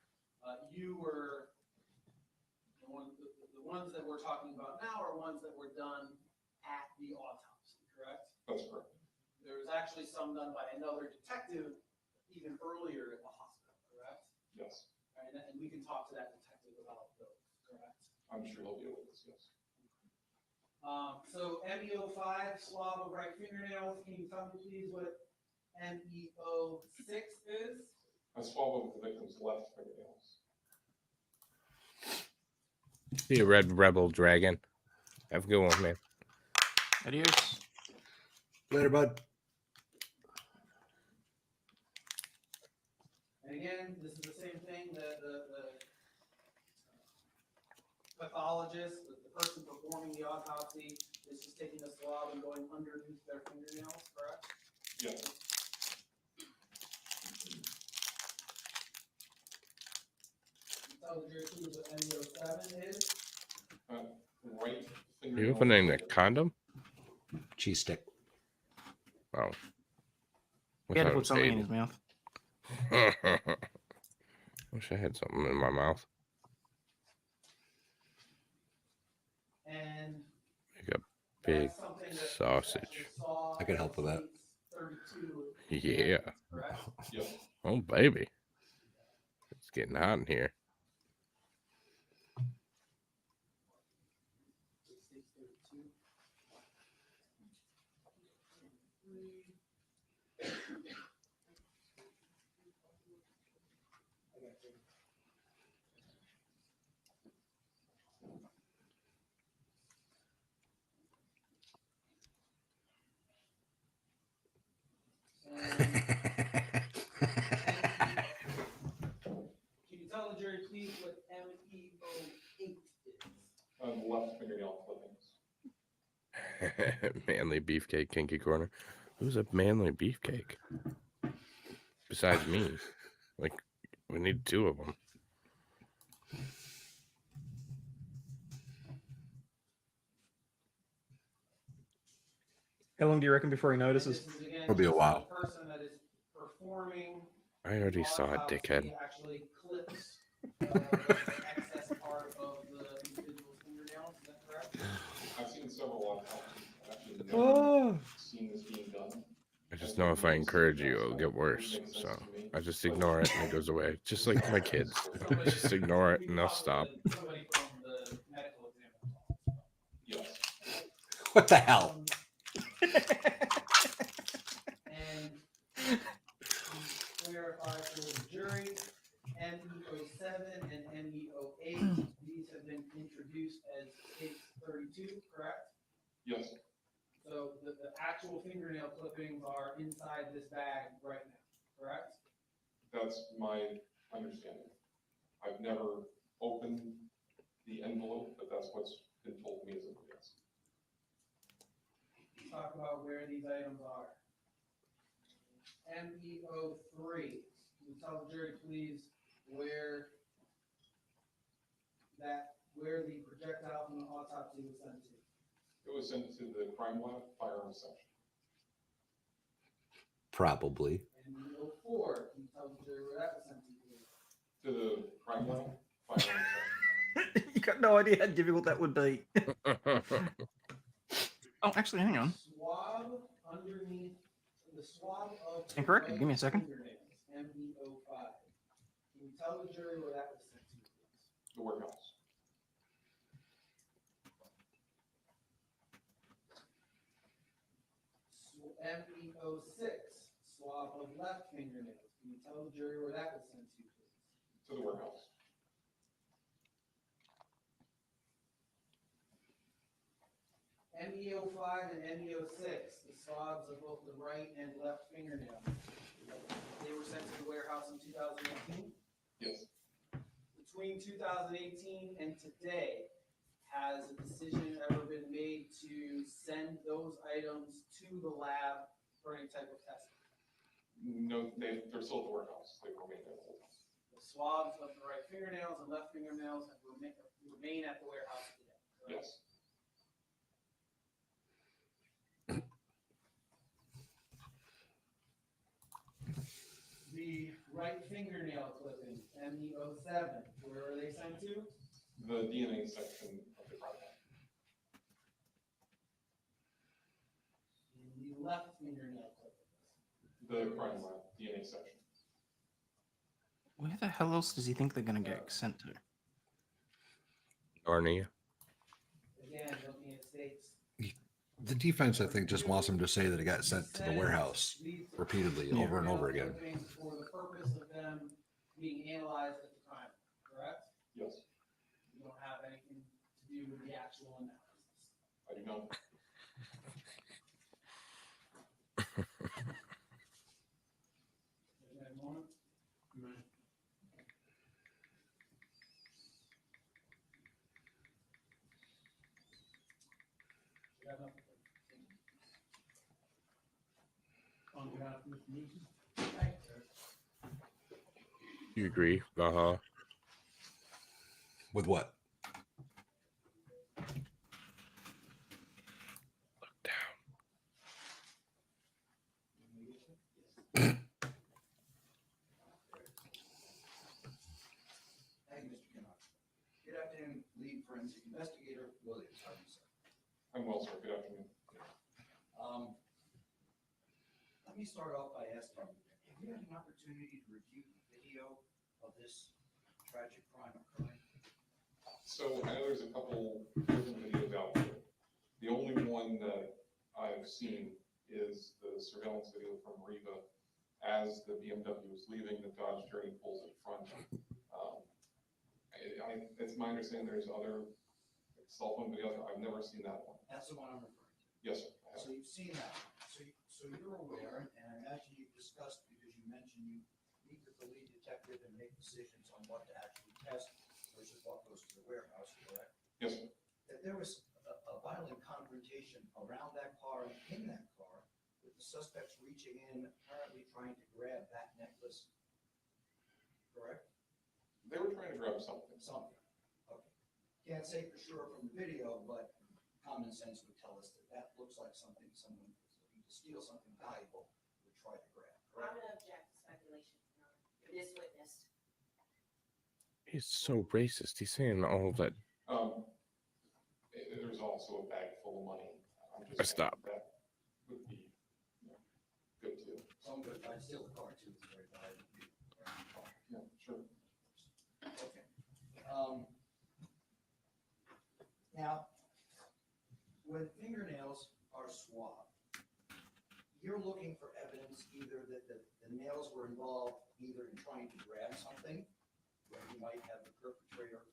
You were, the ones that we're talking about now are ones that were done at the autopsy, correct? That's correct. There was actually some done by another detective even earlier at the hospital, correct? Yes. Right, and we can talk to that detective about those, correct? I'm sure he'll be able to discuss. So MEO5, swab of right fingernails. Can you tell me please what MEO6 is? A swab of the victim's left fingernails. See a red rebel dragon. Have a good one, man. Adios. Later, bud. And again, this is the same thing that the pathologist, the person performing the autopsy, is just taking a swab and going underneath their fingernails, correct? Yes. Tell the jury please what MEO7 is. Right fingernail. You opening a condom? Cheese stick. Oh. He had to put something in his mouth. Wish I had something in my mouth. And Like a big sausage. I could help with that. Yeah. Yes. Oh, baby. It's getting hot in here. Can you tell the jury please what MEO8 is? Left fingernail clippings. Manly beefcake, kinky corner. Who's a manly beefcake? Besides me. Like, we need two of them. How long do you reckon before he notices? It'll be a while. The person that is performing I already saw it, dickhead. actually clips the excess part of the individual's fingernails. Is that correct? I've seen several autopsies. I've actually never Oh. seen this being done. I just know if I encourage you, it'll get worse. So I just ignore it and it goes away. Just like my kids. Just ignore it and they'll stop. Somebody from the medical examiner's office. Yes. What the hell? And clarify for the jury, MEO7 and MEO8, these have been introduced as case 32, correct? Yes. So the actual actual fingernail clippings are inside this bag right now, correct? That's my understanding. I've never opened the envelope, but that's what's been told me as a yes. Talk about where these items are. MEO3. Can you tell the jury, please, where the projectile from the autopsy was sent to? It was sent to the crime lab firearms section. Probably. MEO4. Can you tell the jury where that was sent to, please? To the crime lab firearms section. You got no idea how difficult that would be. Oh, actually, hang on. Swab underneath the swab of Incorrect. Give me a second. MEO5. Can you tell the jury where that was sent to, please? The warehouse. MEO6. Swab of left fingernails. Can you tell the jury where that was sent to, please? To the warehouse. MEO5 and MEO6, the swabs of both the right and left fingernail. They were sent to the warehouse in 2018? Yes. Between 2018 and today, has a decision ever been made to send those items to the lab for any type of testing? No, they're still at the warehouse. They remain there. The swabs of the right fingernails and left fingernails remain at the warehouse today, correct? Yes. The right fingernail clippings, MEO7, where are they sent to? The DNA section of the crime lab. The left fingernail clippings. The crime lab DNA section. Where the hell else does he think they're going to get sent to? Narnia. Again, looking at states. The defense, I think, just wants him to say that it got sent to the warehouse repeatedly over and over again. For the purpose of them being analyzed at the crime, correct? Yes. You don't have anything to do with the actual analysis. I do not. Next moment. On behalf of Mr. Newsome. You agree? Uh-huh. With what? Thank you, Mr. Kennard. Good afternoon, lead forensic investigator Williams. How are you, sir? I'm well, sir. Good afternoon. Let me start off by asking, have you had an opportunity to review the video of this tragic crime occurring? So I know there's a couple different videos out there. The only one that I've seen is the surveillance video from Riva as the BMW is leaving, the Dodge Journey pulls in front. It's my understanding there's other cell phone videos. I've never seen that one. That's the one I'm referring to. Yes, sir. I have. So you've seen that. So you're aware, and I imagine you've discussed, because you mentioned you meet with the lead detective and make decisions on what to actually test versus what goes to the warehouse, correct? Yes, sir. That there was a violent confrontation around that car and in that car, with the suspects reaching in, apparently trying to grab that necklace, correct? They were trying to grab something. Something. Okay. Can't say for sure from the video, but common sense would tell us that that looks like something someone who's looking to steal something valuable would try to grab. I'm going to object to speculation. It is witnessed. He's so racist. He's saying all of that. There's also a bag full of money. I'm just Stop. That would be good too. Some good. I'd steal the car too. It's very valuable. Yeah, sure. Okay. Now, when fingernails are swabbed, you're looking for evidence either that the nails were involved either in trying to grab something, where you might have the perpetrator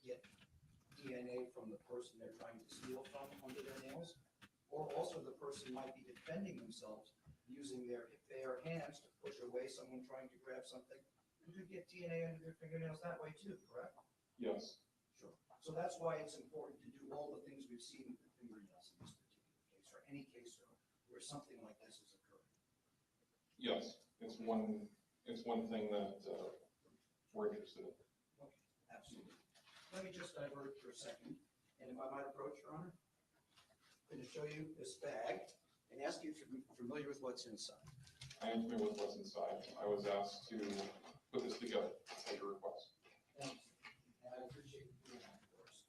get DNA from the person they're trying to steal from under their nails, or also the person might be defending themselves using their bare hands to push away someone trying to grab something. You could get DNA under their fingernails that way too, correct? Yes. Sure. So that's why it's important to do all the things we've seen with the fingernails in this particular case, or any case where something like this has occurred. Yes, it's one thing that we're interested in. Okay, absolutely. Let me just divert for a second, and if I might approach, Your Honor, I'm going to show you this bag and ask you if you're familiar with what's inside. I am familiar with what's inside. I was asked to put this together at your request. Thank you. And I appreciate you doing that for us.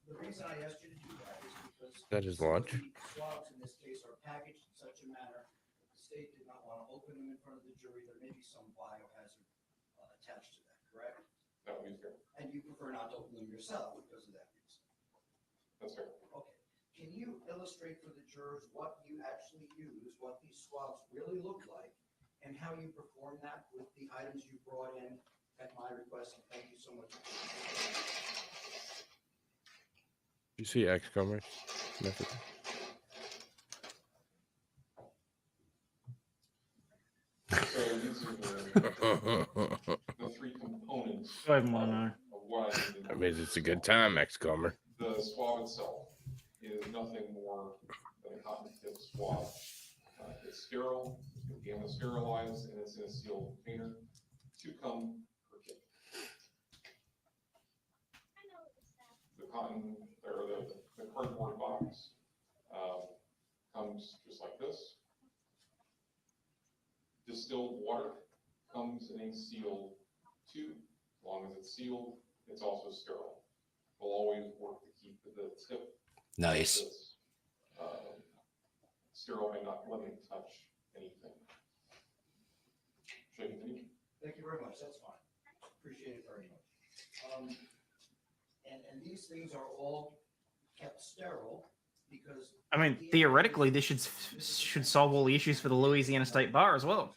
The reason I asked you to do that is because That is lunch. the swabs in this case are packaged in such a manner that the state did not want to open them in front of the jury. There may be some biohazard attached to that, correct? That would be fair. And you prefer not to open them yourself because of that reason. That's fair. Okay. Can you illustrate for the jurors what you actually use, what these swabs really look like, and how you perform that with the items you brought in at my request? And thank you so much. You see XCOMers? So these are the three components I don't want to know. of what I need. That means it's a good time, XCOMer. The swab itself is nothing more than a cotton tip swab. It's sterile, it's gamma sterilized, and it's in a sealed container. 2 come per kit. The cotton or the cardboard box comes just like this. Distilled water comes in a sealed tube. As long as it's sealed, it's also sterile. We'll always work to keep the tip Nice. sterile and not letting it touch anything. Should I continue? Thank you very much. That's fine. Appreciate it very much. And these things are all kept sterile because. I mean, theoretically, this should solve all the issues for the Louisiana State Bar as well,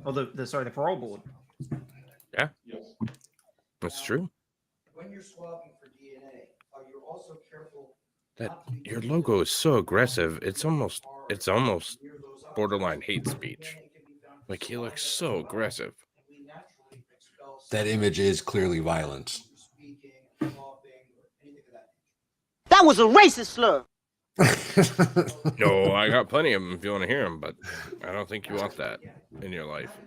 or the parole board. Yeah. Yes. That's true. When you're swabbing for DNA, are you also careful? Your logo is so aggressive. It's almost borderline hate speech. Like, he looks so aggressive. That image is clearly violence. That was a racist slur. No, I got plenty of them if you want to hear them, but I don't think you want that in your life.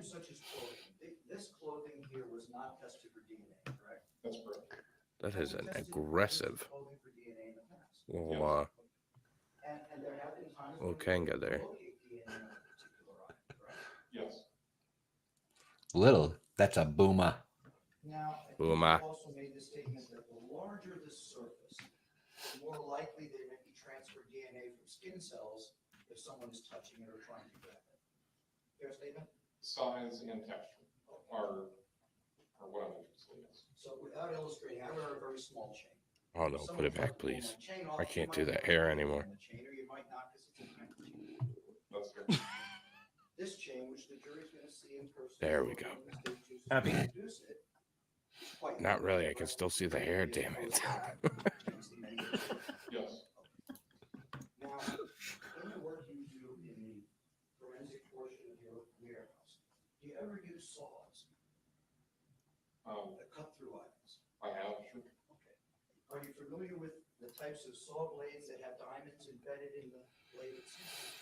This clothing here was not tested for DNA, correct? That's correct. That is an aggressive little Kanga there. Yes. Little. That's a boomer. Now, Boomer. you also made the statement that the larger the surface, the more likely there may be transferred DNA from skin cells if someone is touching it or trying to grab it. Fair statement? Size and texture are what I'm interested in. So without illustrating, I wear a very small chain. Oh no, put it back, please. I can't do that hair anymore. That's fair. This chain, which the jury's going to see in person. There we go. Happy? Not really. I can still see the hair, damn it. Yes. Now, in the work you do in the forensic portion of your warehouse, do you ever use saws to cut through items? I have, sure. Okay. Are you familiar with the types of saw blades that have diamonds embedded in the blade itself?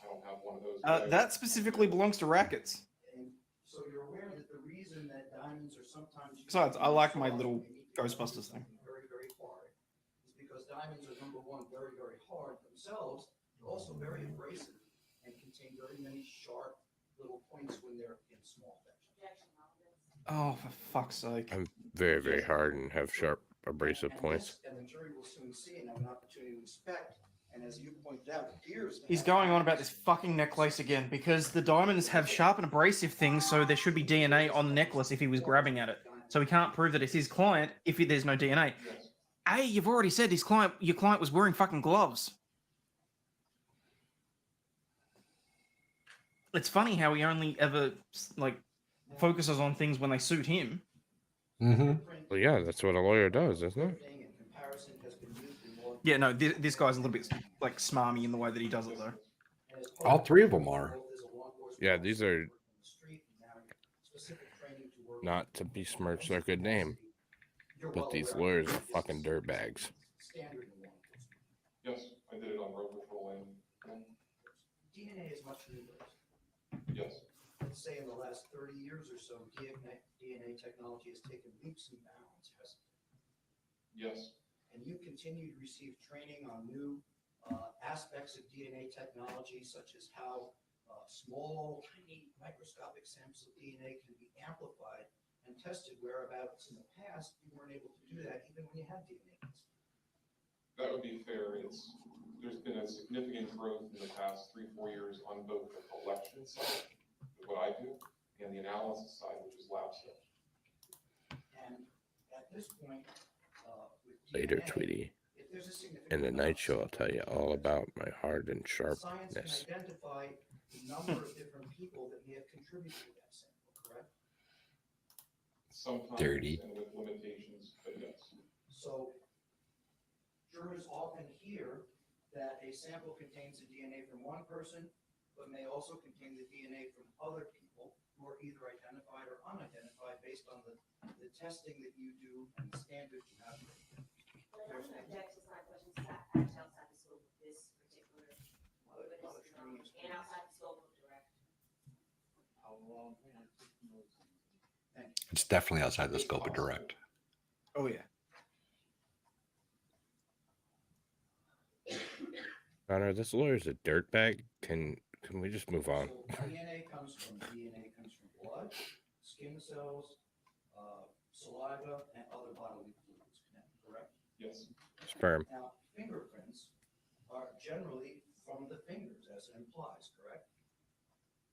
I don't have one of those. That specifically belongs to rackets. And so you're aware that the reason that diamonds are sometimes used Besides, I in like my saws little when you need to Ghostbusters thing. very, very hard is because diamonds are number one, very, very hard themselves, but also very abrasive and contain very many sharp little points when they're in small sections. Oh, for fuck's sake. I'm very, very hard and have sharp abrasive points. And the jury will soon see and have an opportunity to inspect. And as you pointed out, gears. He's going on about this fucking necklace again because the diamonds have sharp and abrasive things, so there should be DNA on the necklace if he was grabbing at it. So we can't prove that it's his client if there's no DNA. Hey, you've already said your client was wearing fucking gloves. It's funny how he only ever focuses on things when they suit him. Mm-hmm. Well, yeah, that's what a lawyer does, isn't it? In comparison has been used in more Yeah, no, this guy's a little bit like smarmy in the way that he does it, though. All three of them are. Yeah, these are not to besmirch their good name, but these lawyers are fucking dirtbags. Yes, I did it on road patrol and DNA is much newer. yes. Let's say in the last 30 years or so, DNA technology has taken leaps and bounds, hasn't it? Yes. And you continue to receive training on new aspects of DNA technology, such as how small, tiny, microscopic samples of DNA can be amplified and tested, whereabouts in the past you weren't able to do that even when you had DNA. That would be fair. There's been a significant growth in the past 3-4 years on both the collection side, what I do, and the analysis side, which is lab stuff. And at this point, with Later, DNA, Tweety. if there's a significant In the amount night of show, I'll tell you all about my hard and science sharpness. can identify the number of different people that may have contributed to that sample, correct? Sometimes Dirty. and with limitations, but yes. So jurors often hear that a sample contains the DNA from one person, but may also contain the DNA from other people who are either identified or unidentified based on the testing that you do and the standards you have. There's an objection to my question, actually outside the scope of this particular witness, and outside the scope of direct. It's definitely outside the scope of direct. Oh yeah. Connor, this lawyer's a dirtbag. Can we just move on? DNA comes from blood, skin cells, saliva, and other bodily fluids, correct? Yes. Sperm. Now, fingerprints are generally from the fingers, as it implies, correct?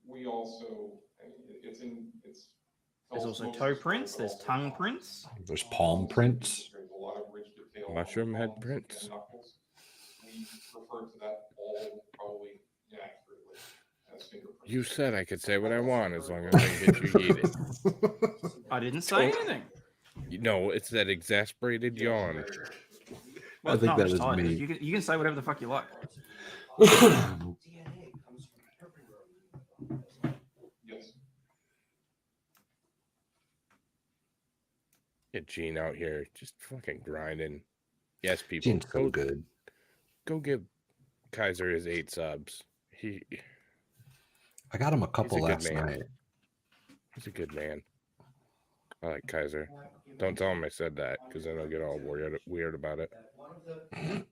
We also, There's also toe prints. There's tongue prints. There's palm prints. There's a lot of rich detail. Mushroom head prints. Knuckles. We refer to that all probably inaccurately as fingerprints. You said I could say what I want as long as I get you eat it. I didn't say anything. No, it's that exasperated yawn. Well, I think no, that I'm just was tired. me. You can say whatever the fuck you like. DNA comes from everywhere. Yes. Get Gene out here just fucking grinding. Yes, people. Gene's so good. Go give Kaiser his 8 subs. I got him a couple he's a good last man. night. He's a good man. I like Kaiser. Don't tell him I said that, because then he'll get all weird about it. One of the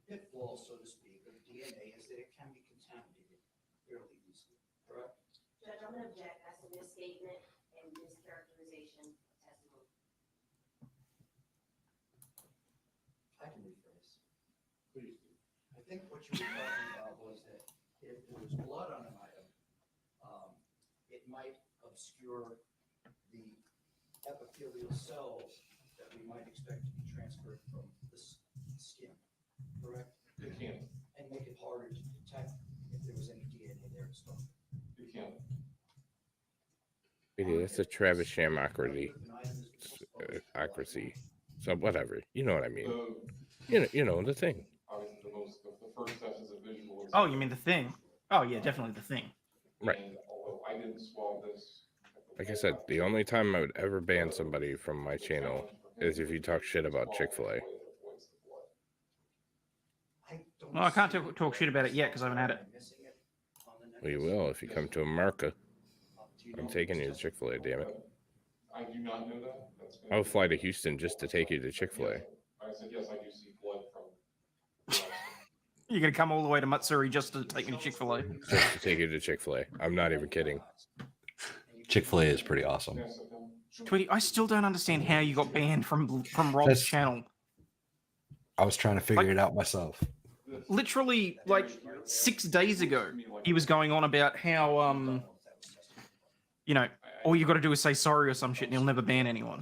pitfalls, so to speak, of DNA is that it can be contaminated fairly easily, correct? Judge, I'm going to object as to misstatement and mischaracterization of testimony. I can rephrase. Please do. I think what you were talking about was that if there was blood on an item, it might obscure the epithelial cells that we might expect to be transferred from the skin, correct? It can. And make it harder to detect if there was any DNA there to start. It can. That's a Travis Sham accuracy. So whatever. You know what I mean. You know the thing. Obviously, the first test is a visual. Oh, you mean the thing? Oh yeah, definitely the thing. Right. And although I didn't swab this. Like I said, the only time I would ever ban somebody from my channel is if you talk shit about Chick-fil-A. Well, I can't talk shit about it yet because I haven't had it. Well, you will if you come to America. I'm taking you to Chick-fil-A, damn it. I do not know that. I'll fly to Houston just to take you to Chick-fil-A. I said, yes, I do see blood from. You're gonna come all the way to Matsuri just to take me to Chick-fil-A. Just to take you to Chick-fil-A. I'm not even kidding. Chick-fil-A is pretty awesome. Tweety, I still don't understand how you got banned from Rob's channel. I was trying to figure it out myself. Literally, like 6 days ago, he was going on about how you know, all you got to do is say sorry or some shit, and he'll never ban anyone.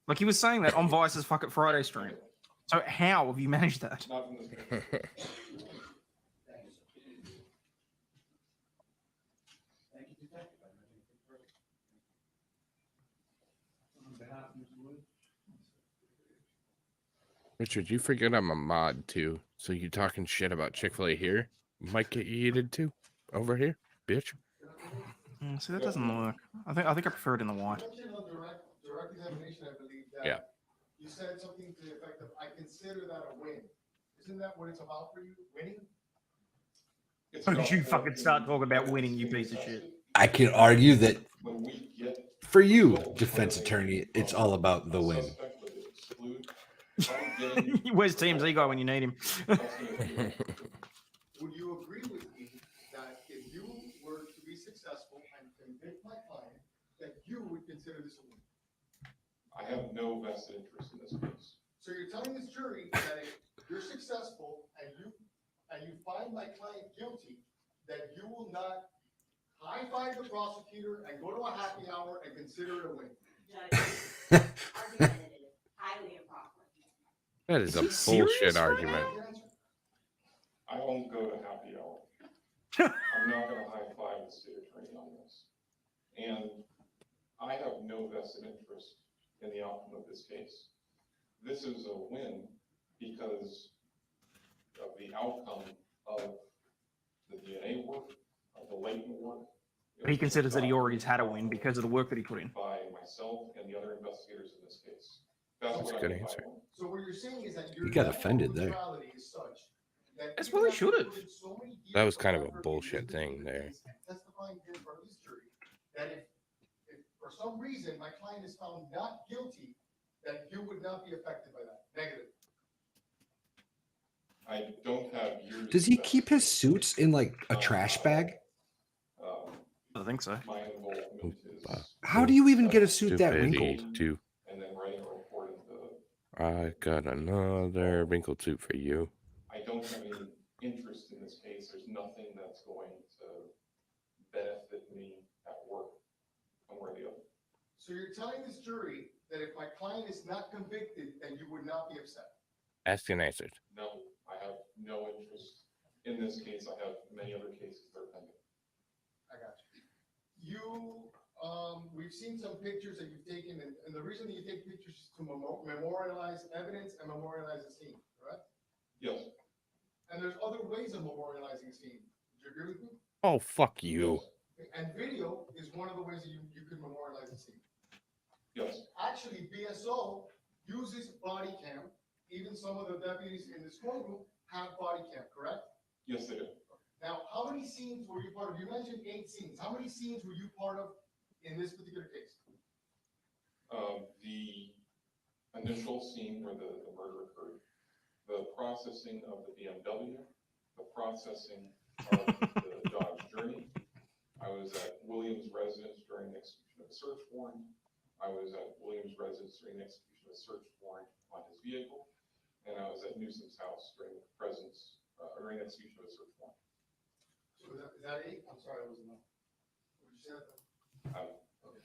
Like he was saying that on Vice's Fuck It Friday stream. So how have you managed that? Richard, you forget I'm a mod too. So you talking shit about Chick-fil-A here? Might get you eaten too. Over here, bitch. See, that doesn't work. I think I prefer it in the white. Direct examination, I believe that Yeah. you said something to the effect of, I consider that a win. Isn't that what it's about for you? Winning? Don't you fucking start talking about winning, you piece of shit. I can argue that for you, defense attorney, it's all about the win. Where's TMZ guy when you need him? Would you agree with me that if you were to be successful and convict my client, that you would consider this a win? I have no vested interest in this case. So you're telling this jury that if you're successful and you find my client guilty, that you will not high-five the prosecutor and go to a happy hour and consider it a win? Highly improper. That is a bullshit argument. I won't go to happy hour. I'm not going to high-five the state attorney on this. And I have no vested interest in the outcome of this case. This is a win because of the outcome of the DNA work, of the latent work. But he considers that he already has had a win because of the work that he put in. By myself and the other investigators in this case. That's That's a what good I mean by answer. win. So what you're saying is that You got offended there. is such that That's what they should have. That was kind of a bullshit thing there. testifying here in front of this jury, that if for some reason my client is found not guilty, that you would not be affected by that. Negative. I don't have years. Does he keep his suits in like a trash bag? I think so. My involvement is How do you even get a suit that Stupid wrinkled? too. and then writing a report into. I got another wrinkled suit for you. I don't have any interest in this case. There's nothing that's going to benefit me at work, one way or the other. So you're telling this jury that if my client is not convicted, then you would not be upset. Asked and answered. No, I have no interest in this case. I have many other cases that are pending. I got you. We've seen some pictures that you've taken, and the reason that you take pictures is to memorialize evidence and memorialize a scene, correct? Yes. And there's other ways of memorializing a scene. Would you agree with me? Oh, fuck you. And video is one of the ways that you can memorialize a scene. Yes. Actually, BSO uses body cam. Even some of the deputies in this courtroom have body cam, correct? Yes, they do. Now, how many scenes were you part of? You mentioned 8 scenes. How many scenes were you part of in this particular case? The initial scene where the murder occurred, the processing of the BMW, the processing of the Dodge Journey. I was at Williams' residence during the execution of a search warrant. I was at Williams' residence during the execution of a search warrant on his vehicle. And I was at Newsome's house during the during the execution of a search warrant. So is that 8? I'm sorry, I wasn't. What did you say? Um, Okay.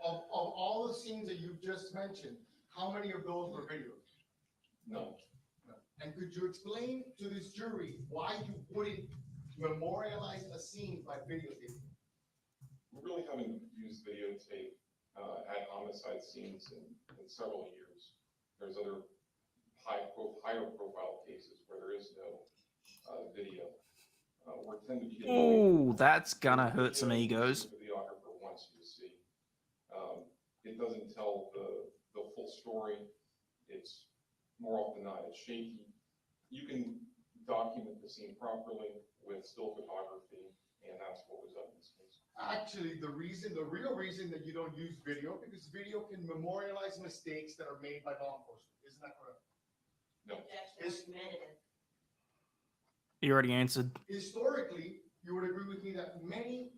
Of all the scenes that you just mentioned, how many of those were videos? No. And could you explain to this jury why you wouldn't memorialize a scene by videotaping? We really haven't used videotape at homicide scenes in several years. There's other higher profile cases where there is no video. We tend to be. Oh, that's gonna hurt some egos. The videographer wants you to see. It doesn't tell the full story. It's more often than not, it's shaky. You can document the scene properly with still photography, and that's what was done in this case. Actually, the real reason that you don't use video, because video can memorialize mistakes that are made by law enforcement. Isn't that correct? No. You already answered. Historically, you would agree with me that many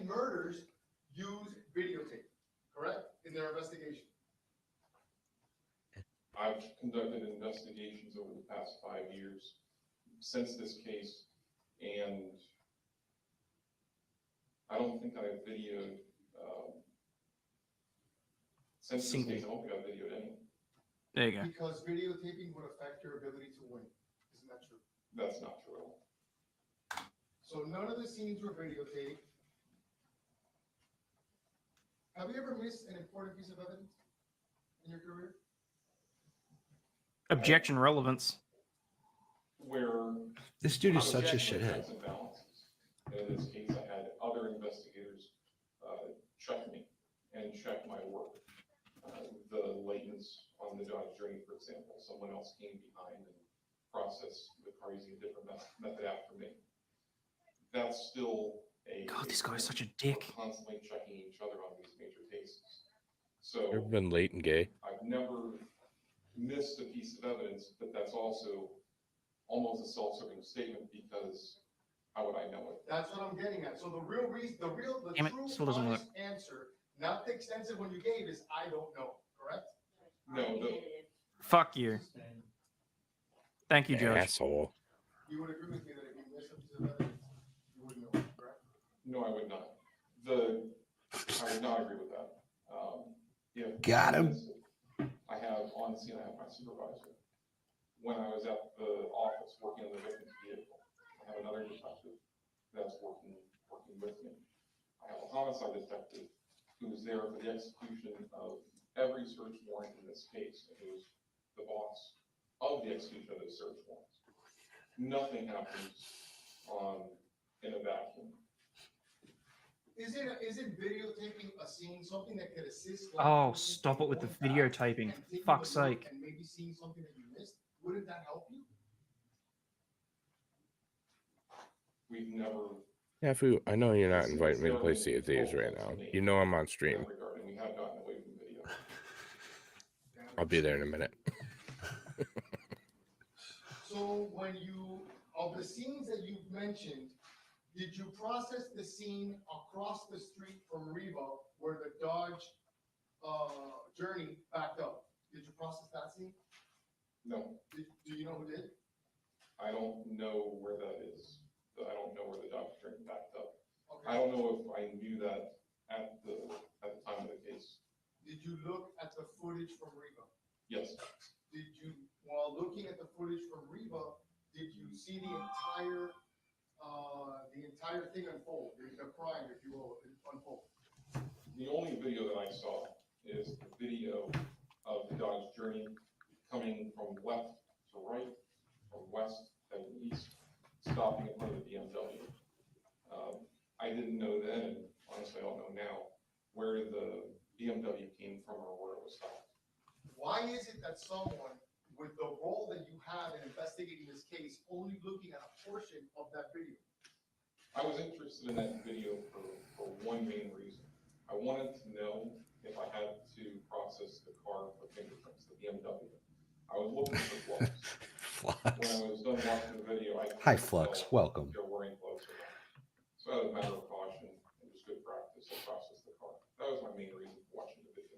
murders use videotape, correct? In their investigation. I've conducted investigations over the past 5 years since this case, and I don't think I've videoed, since this case, I don't think I've videoed any. There you go. Because videotaping would affect your ability to win. Isn't that true? That's not true at all. So none of the scenes were videotaped. Have you ever missed an important piece of evidence in your career? Objection relevance. where This dude is I was such a checking shithead. checks and balances. And in this case, I had other investigators check me and check my work. The latents on the Dodge Journey, for example, someone else came behind and processed the car using a different method after me. That's still God, this guy's such a we're dick. constantly checking each other on these major cases. You ever So been late and gay? I've never missed a piece of evidence, but that's also almost a self-serving statement because how would I know it? That's what I'm getting at. So the real reason, the Damn it, true still doesn't work. honest answer, not the extensive one you gave, is I don't know. Correct? No, Fuck you. Thank you, Judge. Asshole. You would agree with me that if you missed a piece of evidence, you wouldn't know, correct? no, I would not. I would not agree with that. If Got him. I have on the scene, I have my supervisor. When I was at the office working on the victim's vehicle, I have another detective that's working with me. I have a homicide detective who's there for the execution of every search warrant in this case, and who's the boss of the execution of those search warrants. Nothing happens in a vacuum. Isn't videotaping a scene something that could assist? Oh, stop it with the videotaping. Fuck's sake. And maybe seeing something that you missed. Wouldn't that help you? We've never. Yeah, Fu, I know you're not inviting me to play Sea of Thieves right now. You know I'm on stream. We have gotten away from video. I'll be there in a minute. So when of the scenes that you've mentioned, did you process the scene across the street from Riva where the Dodge Journey backed up? Did you process that scene? No. Do you know who did? I don't know where that is. I don't know where the Dodge Journey backed up. Okay. I don't know if I knew that at the time of the case. Did you look at the footage from Riva? Yes. Did you, while looking at the footage from Riva, did you see the entire thing unfold, the crime, if you will, unfold? The only video that I saw is the video of the Dodge Journey coming from left to right, from west to east, stopping in front of the BMW. I didn't know then, and honestly I don't know now, where the BMW came from or where it was stopped. Why is it that someone with the role that you have in investigating this case only looking at a portion of that video? I was interested in that video for one main reason. I wanted to know if I had to process the car for fingerprints, the BMW. I was looking for gloves. Flux. When I was done watching the video, I Hi, Flux. Welcome. if they're wearing gloves or not. So as a matter of caution and just good practice, I processed the car. That was my main reason for watching the video.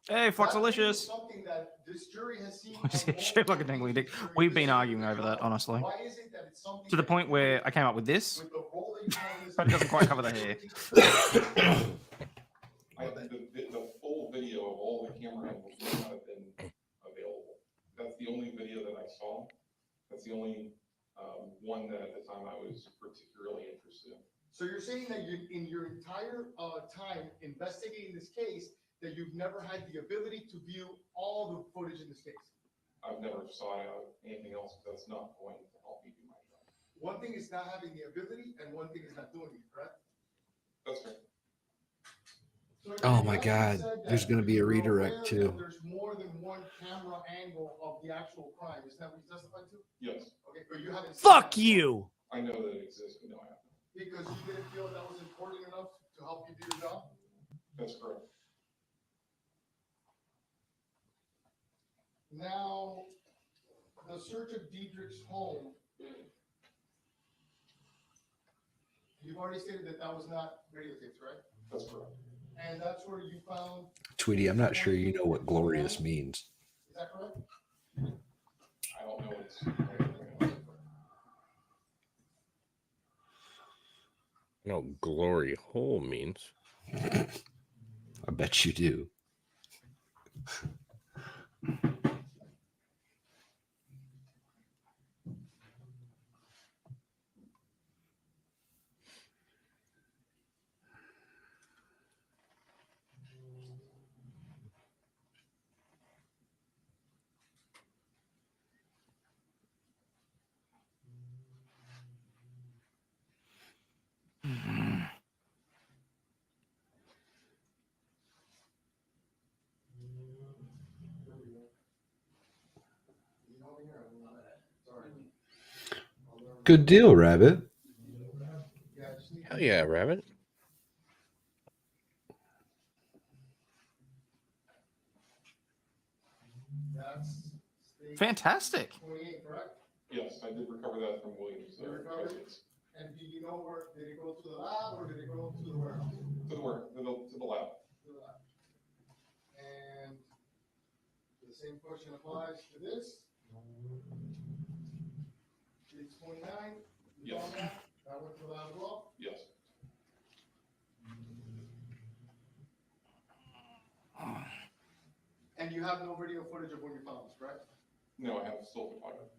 Hey, Foxalicious. Something that this jury has seen. Shaped like a dangling dick. We've been arguing over that, honestly. Why is it that it's something To the point where I came up with this, with the role that you have in this but it doesn't quite cover the hair. The full video of all the camera angles may not have been available. That's the only video that I saw. That's the only one that at the time I was particularly interested in. So you're saying that you, in your entire time investigating this case, that you've never had the ability to view all the footage in this case? I've never sought out anything else that's not going to help me do my job. One thing is not having the ability, and one thing is not doing it, correct? That's right. So Oh you my also God, said that there's going to be a you're redirect aware too. that there's more than one camera angle of the actual crime. Is that what you testified to? Yes. Okay, but you haven't. Fuck you. I know that it exists, but no, I haven't. Because you didn't feel that was important enough to help you do your job? That's correct. Now, the search of Dedrick's home, you've already stated that that was not videotaped, right? That's correct. And that's where you found, Tweety, I'm not sure you know what glorious means. is that correct? I don't know what's. You know what glory hole means. I bet you do. Good deal, Rabbit. Hell yeah, Rabbit. Fantastic. 28, correct? Yes, I did recover that from Williams. And do you know where, did it go to the lab or did it go to the warehouse? To the warehouse, to the lab. To the lab. And the same question applies to this. It's 29. Yes. That went to the lab as well? Yes. And you have no video footage of when you found this, correct? No, I have still photography.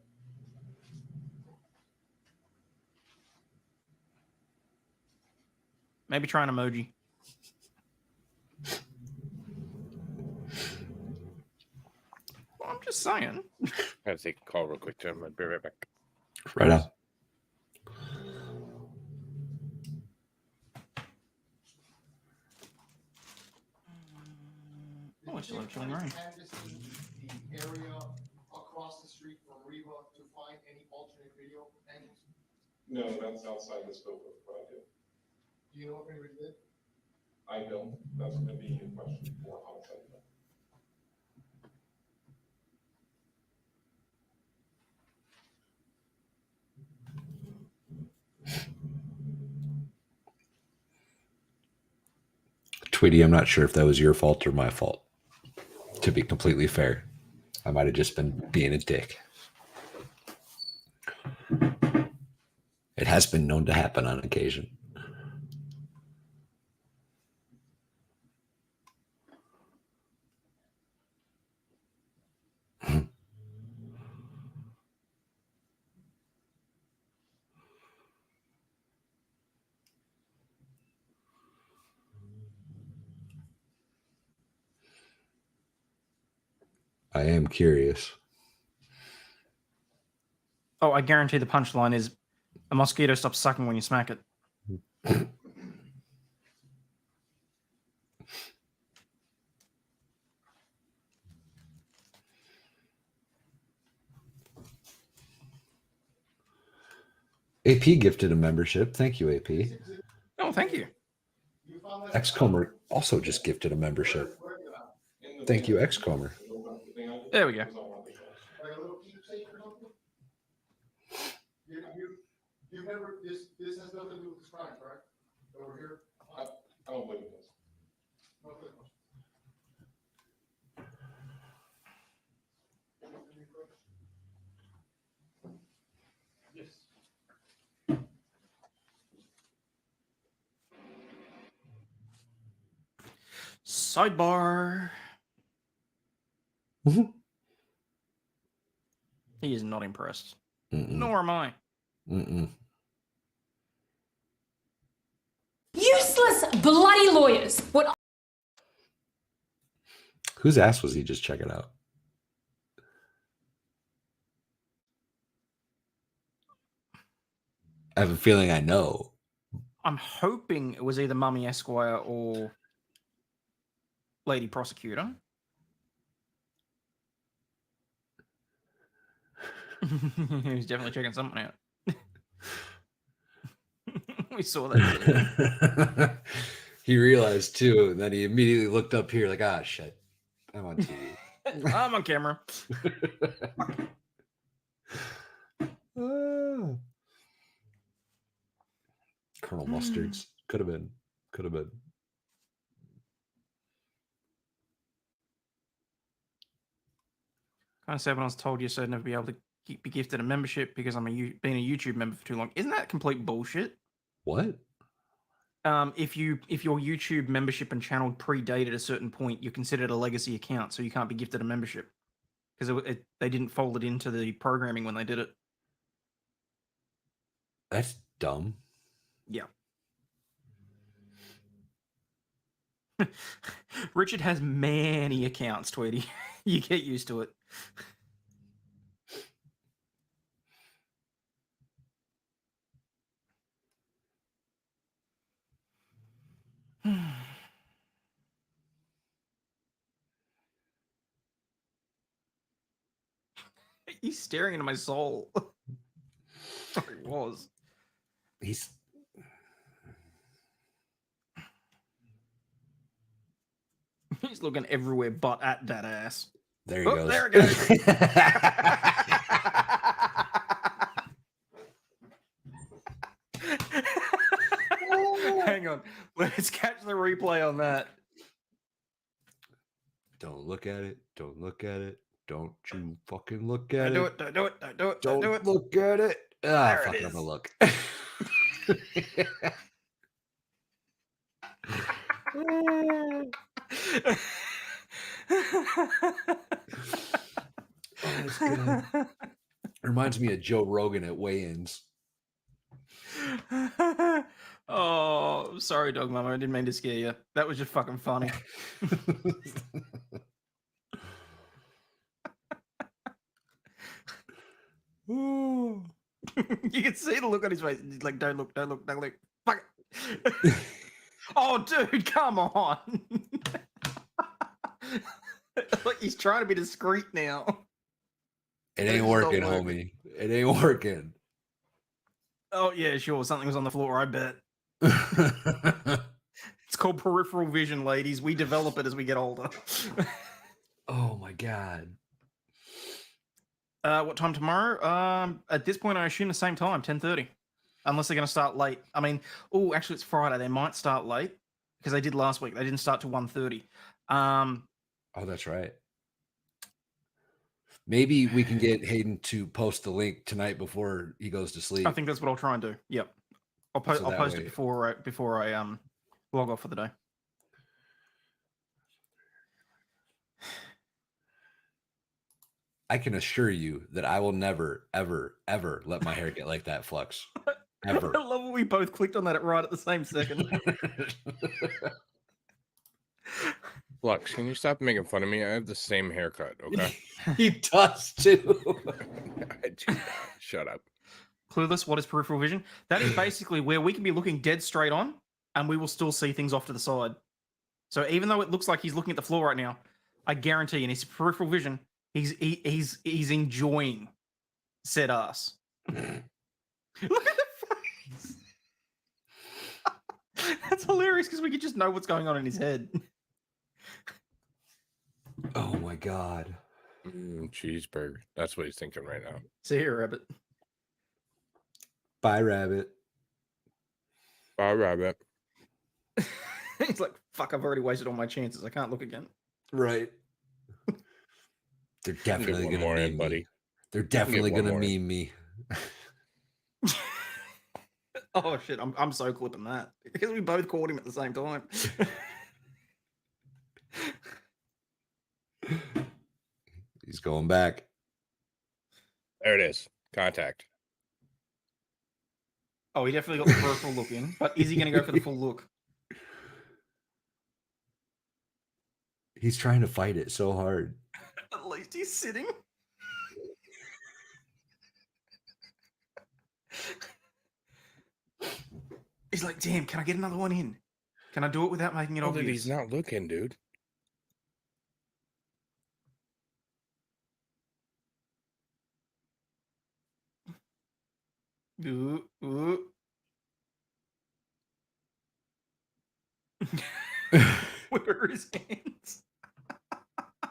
Maybe try an emoji. Well, I'm just saying. I gotta take a call real quick, Tim. I'll be right back. Right on. Oh, it's still actually rain. The area across the street from Riva to find any alternate video angles? No, that's outside the scope of what I did. Do you know if anybody did? I don't. That's going to be a question for homicide. Tweety, I'm not sure if that was your fault or my fault. To be completely fair, I might have just been being a dick. It has been known to happen on occasion. I am curious. Oh, I guarantee the punchline is a mosquito stops sucking when you smack it. AP gifted a membership. Thank you, AP. Oh, thank you. Xcomer also just gifted a membership. Thank you, Xcomer. There we go. You never, this has nothing to do with this crime, correct? Over here? I don't believe it does. Okay. Yes. Sidebar. He is not impressed. Nor am I. Useless bloody lawyers. What? Whose ass was he just checking out? I have a feeling I know. I'm hoping it was either Mummy Esquire or Lady Prosecutor. He's definitely checking something out. We saw that. He realized too, and then he immediately looked up here like, ah, shit. I'm on TV. I'm on camera. Colonel Mustards. Could have been. Could have been. Kind of said when I was told you said never be able to be gifted a membership because I'm been a YouTube member for too long. Isn't that complete bullshit? What? If your YouTube membership and channel predated a certain point, you're considered a legacy account, so you can't be gifted a membership because they didn't fold it into the programming when they did it. That's dumb. Yeah. Richard has many accounts, Tweety. You get used to it. He's staring into my soul. He was. He's He's looking everywhere but at that ass. There he goes. There it goes. Hang on. Let's catch the replay on that. Don't look at it. Don't look at it. Don't you fucking look at Don't do it. it. Don't do it. Don't do it. Don't do it. look at it. Ah, There it fuck it, I'm is. gonna look. Oh, that's good. Reminds me of Joe Rogan at weigh-ins. Oh, sorry, Dog Mama. I didn't mean to scare you. That was just fucking funny. You can see the look on his face. He's like, don't look, don't look, don't look. Fuck it. Oh, dude, come on. Look, he's trying to be discreet now. It It's ain't not working, working. homie. It ain't working. Oh, yeah, sure. Something was on the floor, I bet. It's called peripheral vision, ladies. We develop it as we get older. Oh my god. What time tomorrow? At this point, I assume the same time, 10:30. Unless they're going to start late. I mean, oh, actually, it's Friday. They might start late because they did last week. They didn't start till 1:30. Oh, that's right. Maybe we can get Hayden to post the link tonight before he goes to sleep. I think that's what I'll try and do. Yep. I'll post. So I'll that post way- it before I log off for the day. I can assure you that I will never, ever, ever let my hair get like that, Flux. Ever. I love when we both clicked on that right at the same second. Flux, can you stop making fun of me? I have the same haircut, okay? He does too. I do not. Shut up. Clueless, what is peripheral vision? That is basically where we can be looking dead straight on and we will still see things off to the side. So even though it looks like he's looking at the floor right now, I guarantee in his peripheral vision, he's enjoying said ass. Look at the face. That's hilarious because we can just know what's going on in his head. Oh my god. Cheeseburger. That's what he's thinking right now. See here, Rabbit. Bye, Rabbit. Bye, Rabbit. He's like, fuck, I've already wasted all my chances. I can't look again. Right. They're definitely one gonna more meme in, me. buddy. They're You can get definitely one gonna more in. meme me. Oh shit, I'm so clipping that. Because we both caught him at the same time. He's going back. There it is. Contact. Oh, he definitely got the peripheral look in, but is he going to go for the full look? He's trying to fight it so hard. At least he's sitting. He's like, damn, can I get another one in? Can I do it without making it Oh, that obvious? he's not looking, dude. Ooh, ooh. Where are his hands? I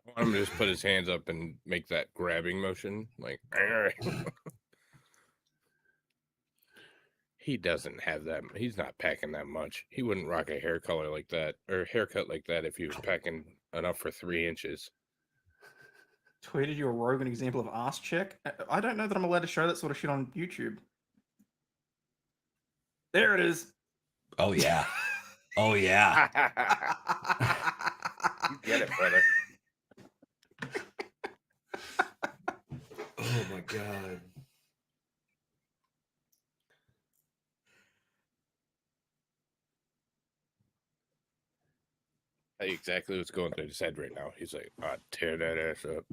want him to just put his hands up and make that grabbing motion. Like, he doesn't have that. He's not packing that much. He wouldn't rock a hair color like that or haircut like that if he was packing enough for 3 inches. Tweeted you a Rogan example of ass check. I don't know that I'm allowed to show that sort of shit on YouTube. There it is. Oh yeah. Oh yeah. You get it, brother. Oh my god. Hey, exactly what's going through his head right now. He's like, I'd tear that ass up.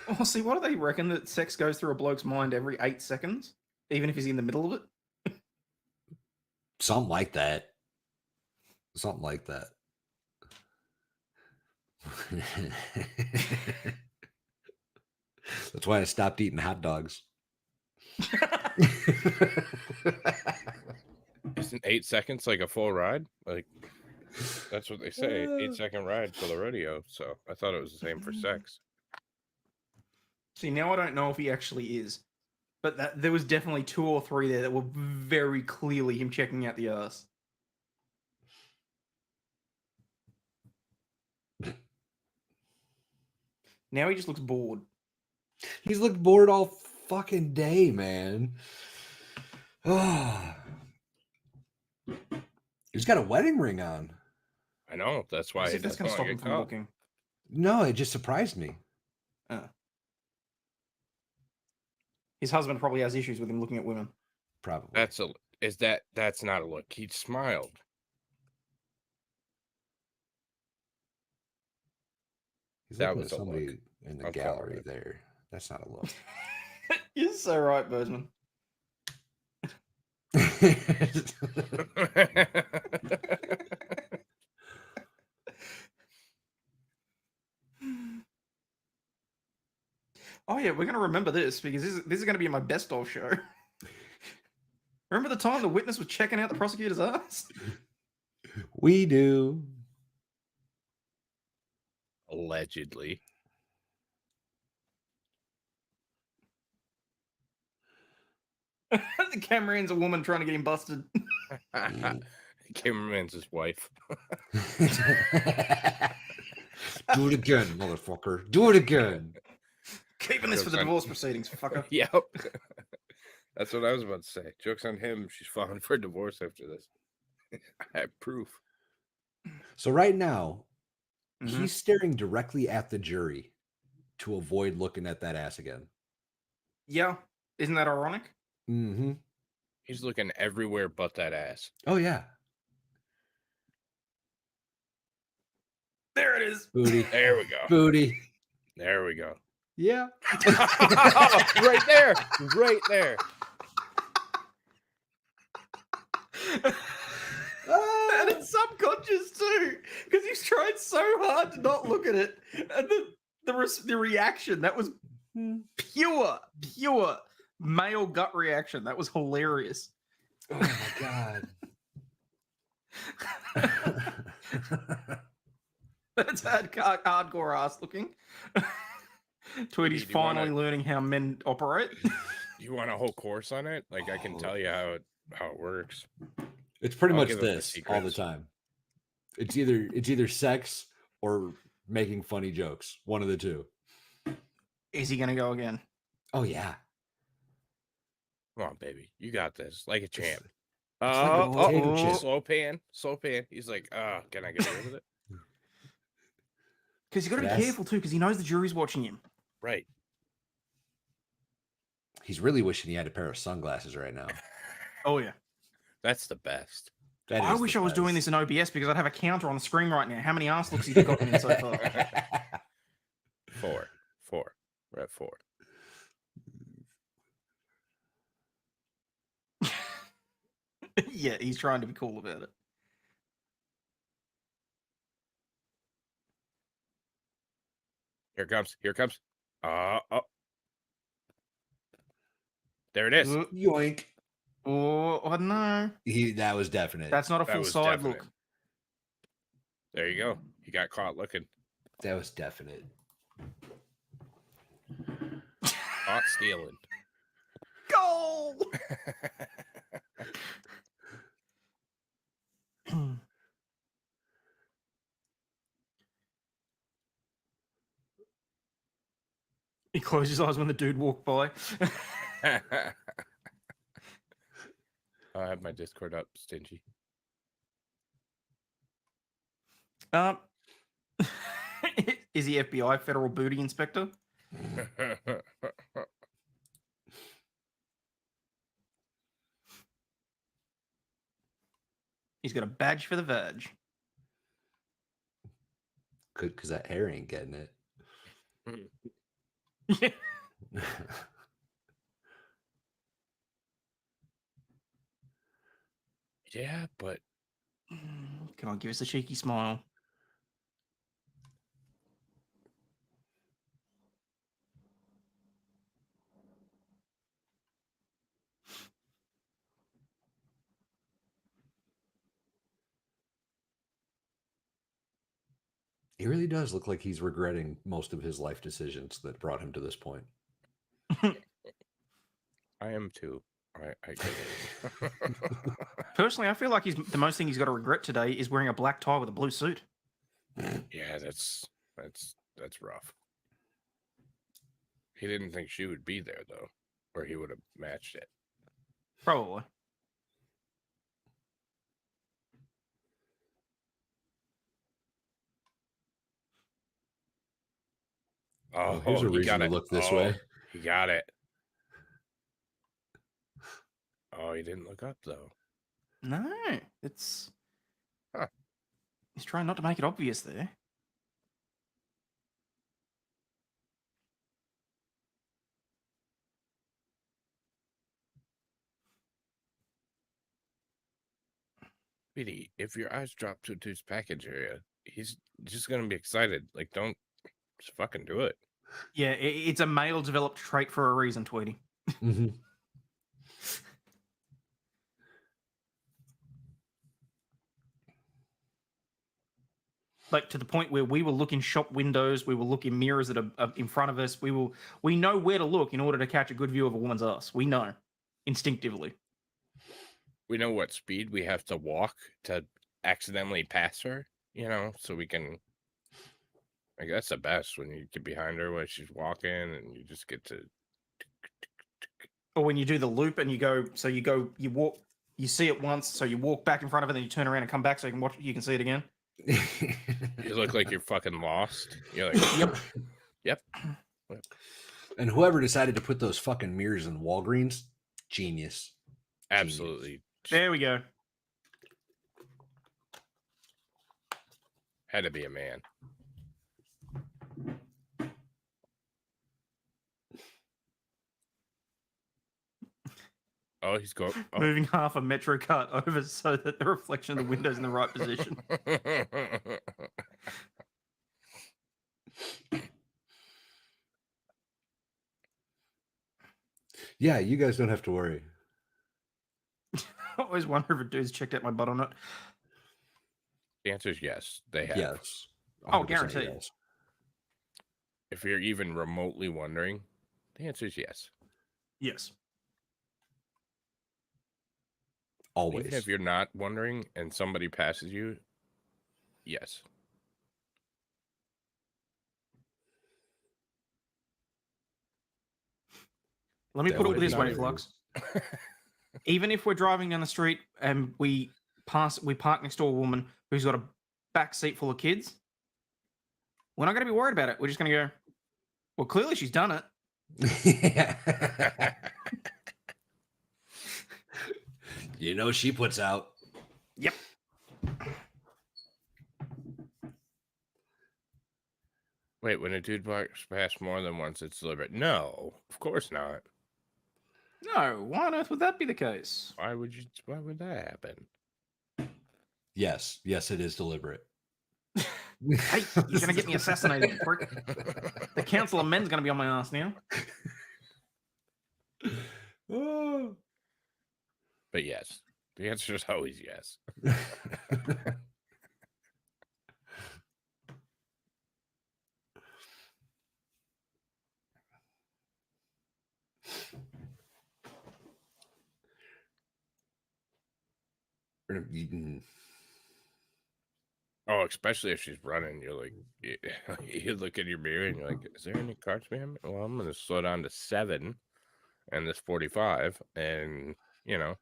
Oh, see, what do they reckon that sex goes through a bloke's mind every 8 seconds? Even if he's in the middle of it? Something like that. Something like that. That's why I stopped eating hot dogs. Isn't 8 seconds like a full ride? Like, that's what they say. 8-second ride for the rodeo. So I thought it was the same for sex. See, now I don't know if he actually is, but there was definitely 2 or 3 there that were very clearly him checking out the ass. Now he just looks bored. He's looked bored all fucking day, man. He's got a wedding ring on. I know. That's why. See if that's going to stop him from looking. No, it just surprised me. His husband probably has issues with him looking at women. Probably. That's not a look. He smiled. He's That looking was at a somebody look. in the I'm gallery calling it. there. That's not a look. You're so right, Bozeman. Oh yeah, we're gonna remember this because this is gonna be my best of show. Remember the time the witness was checking out the prosecutor's ass? We do. Allegedly. The cameraman's a woman trying to get him busted. Cameraman's his wife. Do it again, motherfucker. Do it again. Keeping this for the divorce proceedings, fucker. Yep. That's what I was about to say. Joke's on him. She's filing for divorce after this. I have proof. So right now, he's staring directly at the jury to avoid looking at that ass again. Yeah. Isn't that ironic? Mm-hmm. He's looking everywhere but that ass. Oh, yeah. There it is. Booty. There we go. Booty. There we go. Yeah. Right there. Right there. And it's subconscious too, because he's tried so hard to not look at it, and the reaction that was pure male gut reaction. That was hilarious. Oh my god. That's hardcore ass looking. Tweety's finally learning how men operate. You want a whole course on it? Like I can tell you how it works. It's pretty I'll much give him the this all the secrets. time. It's either sex or making funny jokes. One of the two. Is he gonna go again? Oh yeah. Come on, baby. You got this. Like a champ. like a potato chip. Slow pan. He's like, can I get rid of it? Because you got to be careful too, because he knows the jury's watching him. Right. He's really wishing he had a pair of sunglasses right now. Oh yeah. That's the best. I wish I was doing this in OBS because I'd have a counter on the screen right now. How many ass looks he's gotten in so far? 4. We're at 4. Yeah, he's trying to be cool about it. Here it comes. Oh. There it is. Yoink. Oh, I don't know. That was definite. That's not a full side definite. look. There you go. He got caught looking. That was definite. Caught stealing. Goal! He closed his eyes when the dude walked by. I have my Discord up, stingy. Is he FBI federal booty inspector? He's got a badge for the vag. Good, because that hair ain't getting it. Yeah. Yeah, but Come on, give us a cheeky smile. He really does look like he's regretting most of his life decisions that brought him to this point. I am too. I get it. Personally, I feel like the most thing he's got to regret today is wearing a black tie with a blue suit. Yeah, that's rough. He didn't think she would be there though, or he would have matched it. Probably. Oh, here's a he reason got to it. look this Oh, way. He got it. Oh, he didn't look up though. No, it's. He's trying not to make it obvious there. Speedy, if your eyes drop to his package area, he's just gonna be excited. Like, don't just fucking do it. Yeah, it's a male developed trait for a reason, Tweety. Mm-hmm. Like to the point where we will look in shop windows, we will look in mirrors that are in front of us. We know where to look in order to catch a good view of a woman's ass. We know instinctively. We know what speed we have to walk to accidentally pass her, you know, so we can. Like, that's the best when you get behind her when she's walking and you just get to. Or when you do the loop and you walk, you see it once, so you walk back in front of it, then you turn around and come back so you can see it again. You look like you're fucking lost. You're like, yep. And whoever decided to put those fucking mirrors in Walgreens, genius. Absolutely. There we go. Had to be a man. Oh, he's going. Oh. Moving half a Metro cart over so that the reflection of the window's in the right position. Yeah, you guys don't have to worry. I always wonder if a dude's checked out my butt on it. The answer is yes. They have. Yes. Oh, guaranteed. Yes. If you're even remotely wondering, the answer is yes. Yes. Always. Even if you're not wondering and somebody passes you, yes. Let me put it this way, Flux. Even if we're driving down the street and we park next to a woman who's got a back seat full of kids, we're not going to be worried about it. We're just going to go, well, clearly she's done it. You know she puts out. Yep. Wait, when a dude walks past more than once, it's deliberate. No, of course not. No, why on earth would that be the case? Why would that happen? Yes, it is deliberate. Hey, you're gonna get me assassinated, prick. The Council of Men's gonna be on my ass now. But yes, the answer is always yes. Oh, especially if she's running, you're like, you look in your mirror and you're like, is there any cars behind me? Well, I'm going to slow down to 7 and this 45 and, you know,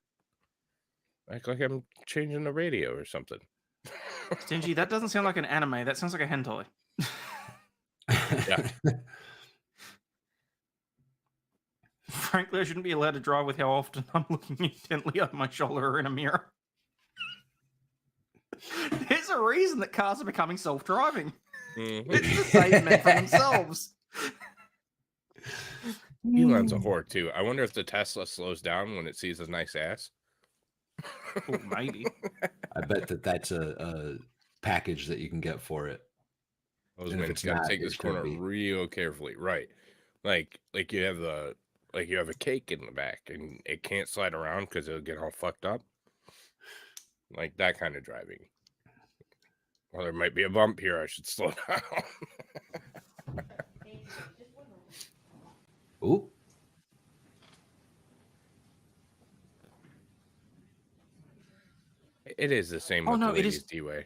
act like I'm changing the radio or something. Stingy, that doesn't sound like an anime. That sounds like a hentai. Yeah. Frankly, I shouldn't be allowed to drive with how often I'm looking intently over my shoulder or in a mirror. There's a reason that cars are becoming self-driving. Mm-hmm. It's to save men from themselves. Elon's a whore, too. I wonder if the Tesla slows down when it sees a nice ass. Oh, maybe. I bet that's a package that you can get for it. Those men got to take this corner real carefully, right? Like you have a cake in the back and it can't slide around because it'll get all fucked up. Like that kind of driving. Well, there might be a bump here. I should slow down. Ooh. It is the same Oh, with no, the it ladies, is- D-Way.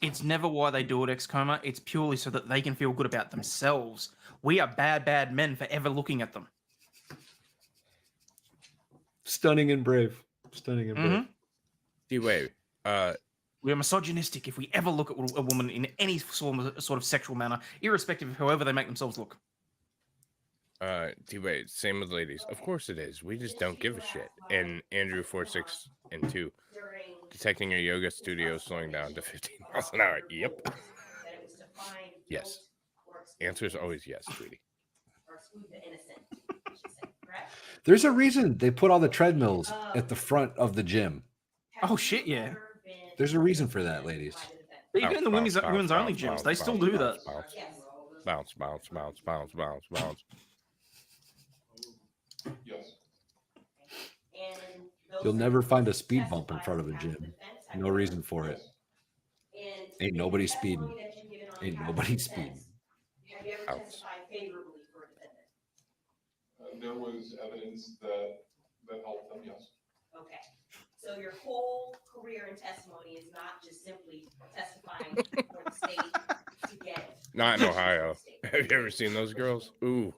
It's never why they do it, X-Coma. It's purely so that they can feel good about themselves. We are bad, bad men for ever looking at them. Stunning and brave. Stunning and brave. D-Way, we are misogynistic if we ever look at a woman in any sort of sexual manner, irrespective of however they make themselves look. D-Way, same with ladies. Of course it is. We just don't give a shit. And Andrew 46 and 2. Detecting a yoga studio slowing down to 15 miles an hour. Yep. Yes. Answer is always yes, sweetie. There's a reason they put all the treadmills at the front of the gym. Oh, shit, yeah. There's a reason for that, ladies. Even in the women's only gyms, they still do that. Bounce, bounce, bounce, bounce, bounce, bounce. Yes. You'll never find a speed bump in front of a gym. No reason for it. Ain't nobody speeding. Ain't nobody speeding. Have you ever testified favorably for a defendant? There was evidence that helped them, yes. Okay. So your whole career and testimony is not just simply testifying for the state to get. Not in Ohio. Have you ever seen those girls? Ooh.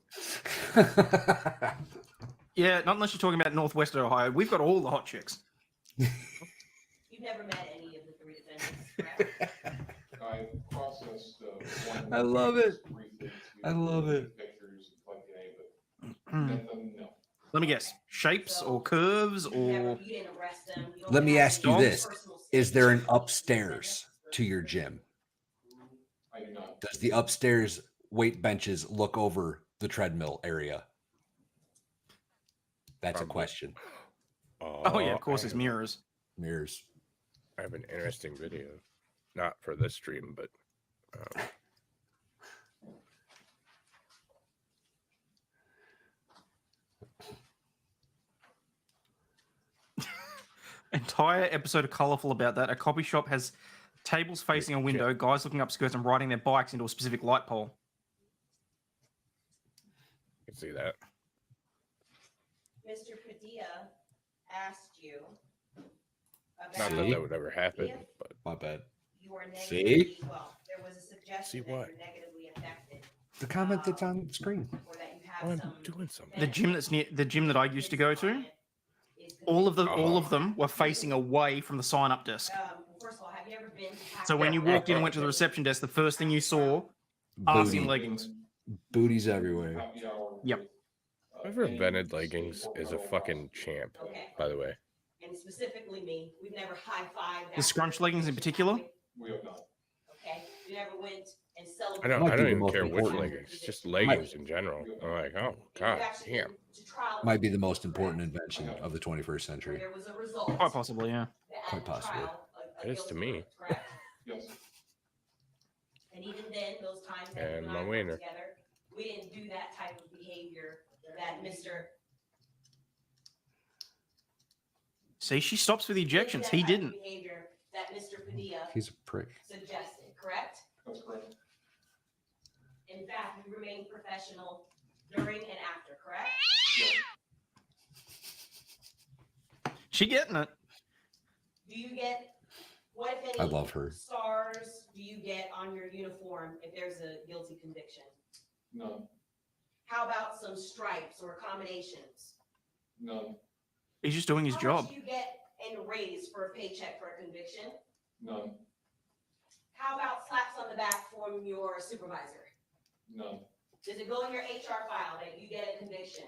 Yeah, not unless you're talking about Northwest Ohio. We've got all the hot chicks. You've never met any of the 3 defendants, correct? I processed one. I love it. briefly I love it. Pictures and met them, no. Let me guess. Shapes or curves or... You didn't arrest them. You don't Let me have ask you any this. personal Is there an upstairs to your gym? I do not. Does the upstairs weight benches look over the treadmill area? That's a question. Oh, yeah, of course, it's mirrors. Mirrors. I have an interesting video. Not for this stream, but... Entire episode of Colorful about that. A copy shop has tables facing a window, guys looking up skirts and riding their bikes into a specific light pole. You can see that. Mr. Padilla asked you about Not that that would ever happen, but... My bad. you were See? negatively, well, there was a suggestion See that what? you're negatively affected, The comment that's on the screen. or that you have I'm some doing something. The gym that's near the gym that I used to go to, all of them were facing away from the sign-up desk. first of all, have you ever been to So when you walked in and went to the reception desk, the first thing you saw, ass in Booty. leggings. Booties everywhere. Yep. Whoever invented leggings is a fucking champ, by the way. and specifically me, we've never high-fived. The scrunch leggings in particular. We have not. Okay, you never went and I celebrated. don't, Might I be don't the even most care which important. leggings, just leggings in general. I'm like, oh, god damn. Might be the most important invention of the 21st century. There was a result. Quite possibly, yeah. Quite possibly. It is to me. Yes. And even then, those times that And you and my I worked wiener. together, we didn't do that type of behavior that Mr. See, she stops for the ejections. He didn't. Behavior that Mr. Padilla He's a prick. suggested, correct? That's correct. In fact, you remained professional during and after, correct? She getting it. Do you get, what if any I love her. stars do you get on your uniform if there's a guilty conviction? None. How about some stripes or combinations? None. He's just doing his How job. much do you get in raise for a paycheck for a conviction? None. How about slaps on the back from your supervisor? None. Does it go in your HR file that you get a conviction?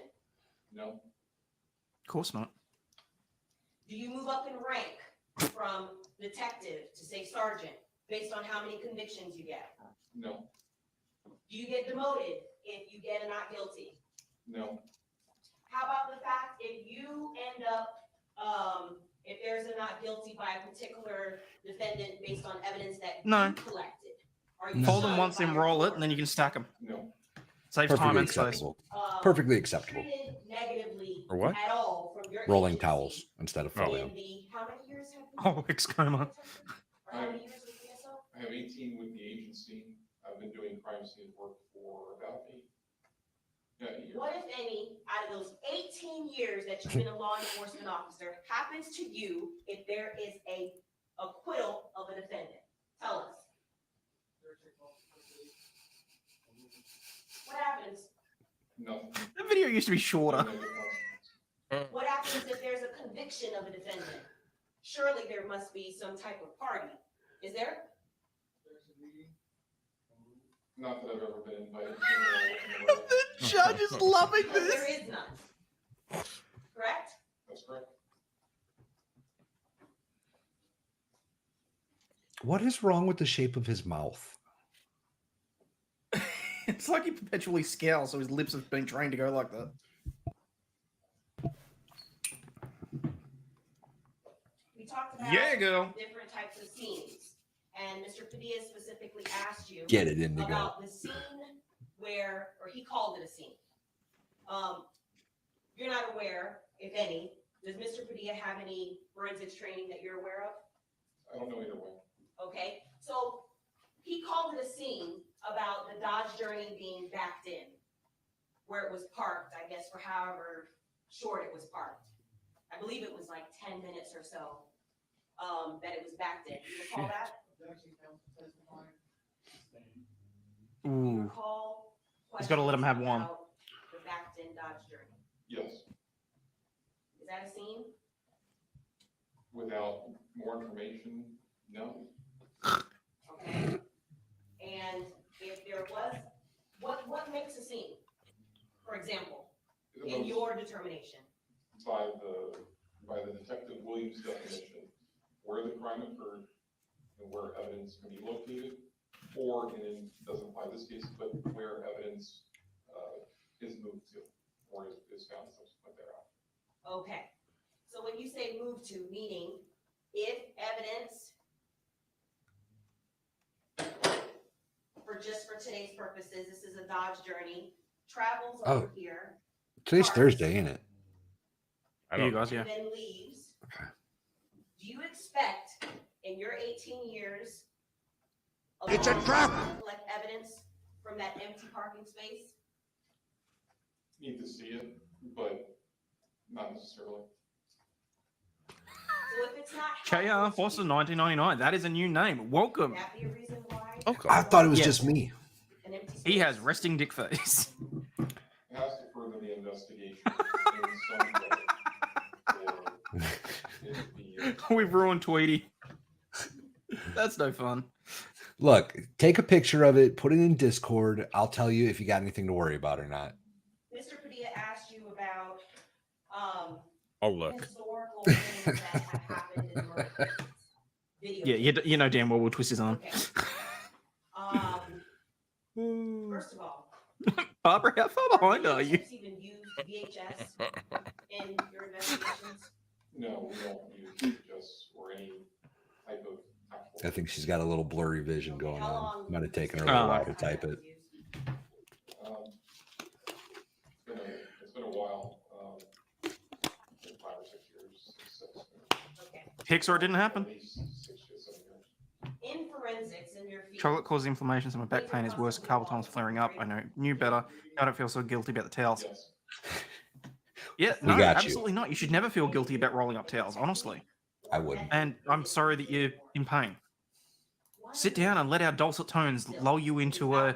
No. Of course not. Do you move up in rank from detective to say sergeant based on how many convictions you get? No. Do you get demoted if you get a not guilty? No. How about the fact if you end up, if there's a not guilty by a particular defendant based on evidence that No. you collected? Are you Fold them shunned once, by then your roll it, court? and then you can stack them. No. Saves time Perfectly and space. acceptable. Perfectly acceptable. Treated negatively Or what? at all from your Rolling agency towels instead of in folding. the, how many years have you Oh, X-Coma. Or how many years with PSO? I have 18 What, if any, out of those 18 years that you've been a law enforcement officer happens to you if there is a acquittal of a defendant? Tell us. What happens? Nothing. The video used to be shorter. What happens if there's a conviction of a defendant? Surely there must be some type of party. Is there? Not that I've ever been invited. The judge is loving But this. there is none. Correct? That's correct. What is wrong with the shape of his mouth? It's like he perpetually scowls, so his lips have been trained to go like that. We talked about girl. different types of scenes. And Mr. Padilla specifically asked you Get it, Indigo. about the scene where, or he called it a scene. You're not aware, if any, does Mr. Padilla have any forensics training that you're aware of? I don't know either way. Okay, so he called it a scene about the Dodge Journey being backed in, where it was parked, I guess, for however short it was parked. I believe it was like 10 minutes or so that it was backed in. Do you recall that? Ooh. Recall He's got to let him have questions one. about the backed in Dodge Journey. Yes. Is that a scene? Without more information, no. Okay. And if there was, what makes a scene? For example, in your determination. By the Detective Williams definition, where the crime occurred and where evidence can be located, or in, doesn't apply this case, but where evidence is moved to or is found subsequent thereafter. Okay. So when you say move to, meaning if evidence, for today's purposes, this is a Dodge Journey, travels over here. Today's parks, Thursday, ain't it? Here you guys, yeah. and then leaves. Do you expect in your 18 years of It's a trap! to collect evidence from that empty parking space? Need to see it, but not necessarily. So if it's not KR Foster 1999. That is a new name. Welcome. would that be a reason why? Okay. I thought it was Yes. just me. An empty He has resting dick face. It has to further the investigation in some way. We've ruined Tweety. That's no fun. Look, take a picture of it, put it in Discord. I'll tell you if you got anything to worry about or not. Mr. Padilla asked you about I'll look. historical things that have happened in your video. Yeah, you know damn well we'll twist his arm. First of all, Barbara, how far behind are you? even use VHS in your investigations? No, we don't use VHS or any type of I think she's got a little blurry vision going on. Might have taken her a little while to type it. It's been a while. 5 or 6 years. 6. Pics or it didn't happen. 6 to 7 years. In forensics, in your field, Chocolate caused inflammation, so my back pain is worse. Carpal tunnel's flaring up. I know. Knew better. I don't feel so guilty about the towels. Yeah, We no, got you. absolutely not. You should never feel guilty about rolling up towels, honestly. I wouldn't. And I'm sorry that you're in pain. Sit down and let our dulcet tones lull you into a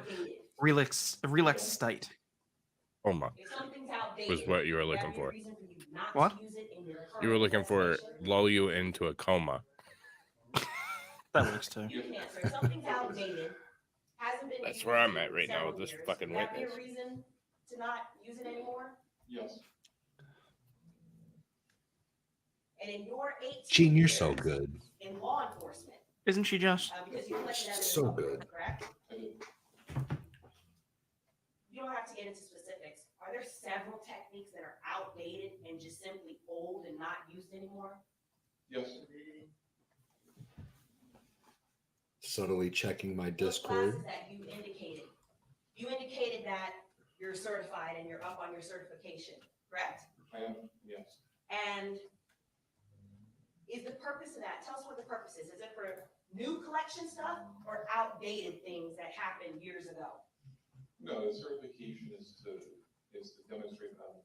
relaxed state. Coma if something's outdated, was what you were looking that'd be a for. reason for you not What? to use it in your You were current looking for investigation. lull you into a coma. That works too. You can answer. If something's outdated, hasn't been That's used where I'm in at right now with several this years, fucking would that be a witness. reason to not use it anymore? Yes. And in your 18 Gene, you're years so good. in law enforcement, Isn't she just? because you collected evidence So over, good. correct? You don't have to get into specifics. Are there several techniques that are outdated and just simply old and not used anymore? Yes. Subtly checking my Those Discord. classes that you indicated that you're certified and you're up on your certification, correct? I am. Yes. And is the purpose of that, tell us what the purpose is. Is it for new collection stuff or outdated things that happened years ago? No, the certification is to is to demonstrate that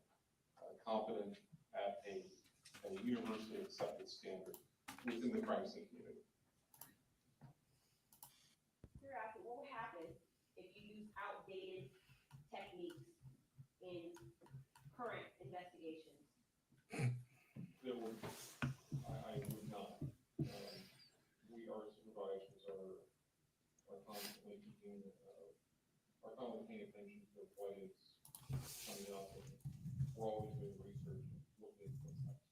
I'm competent at a universally accepted standard within the crime scene community. What would happen if you use outdated techniques in current investigations? There would, I would not. We, our supervisors, are constantly keeping, are constantly paying attention to what is coming up, and we're always doing research and looking at what's next.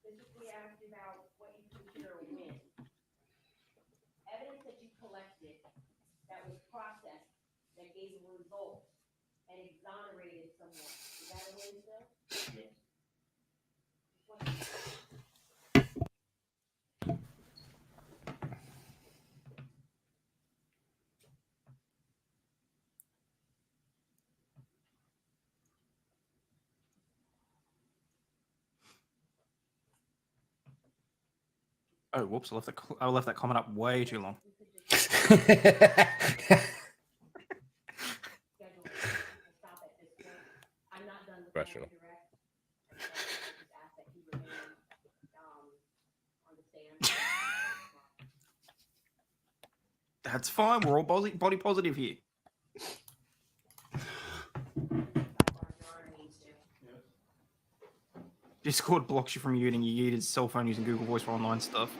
Specifically asked about what you consider a win. Evidence that you collected that was processed, that gave a result and exonerated someone. Is that a win still? Yes. Oh, whoops! I left that comment up way too long. Professional. That's fine. We're all body positive here. Discord blocks you from using your cell phone using Google Voice for online stuff.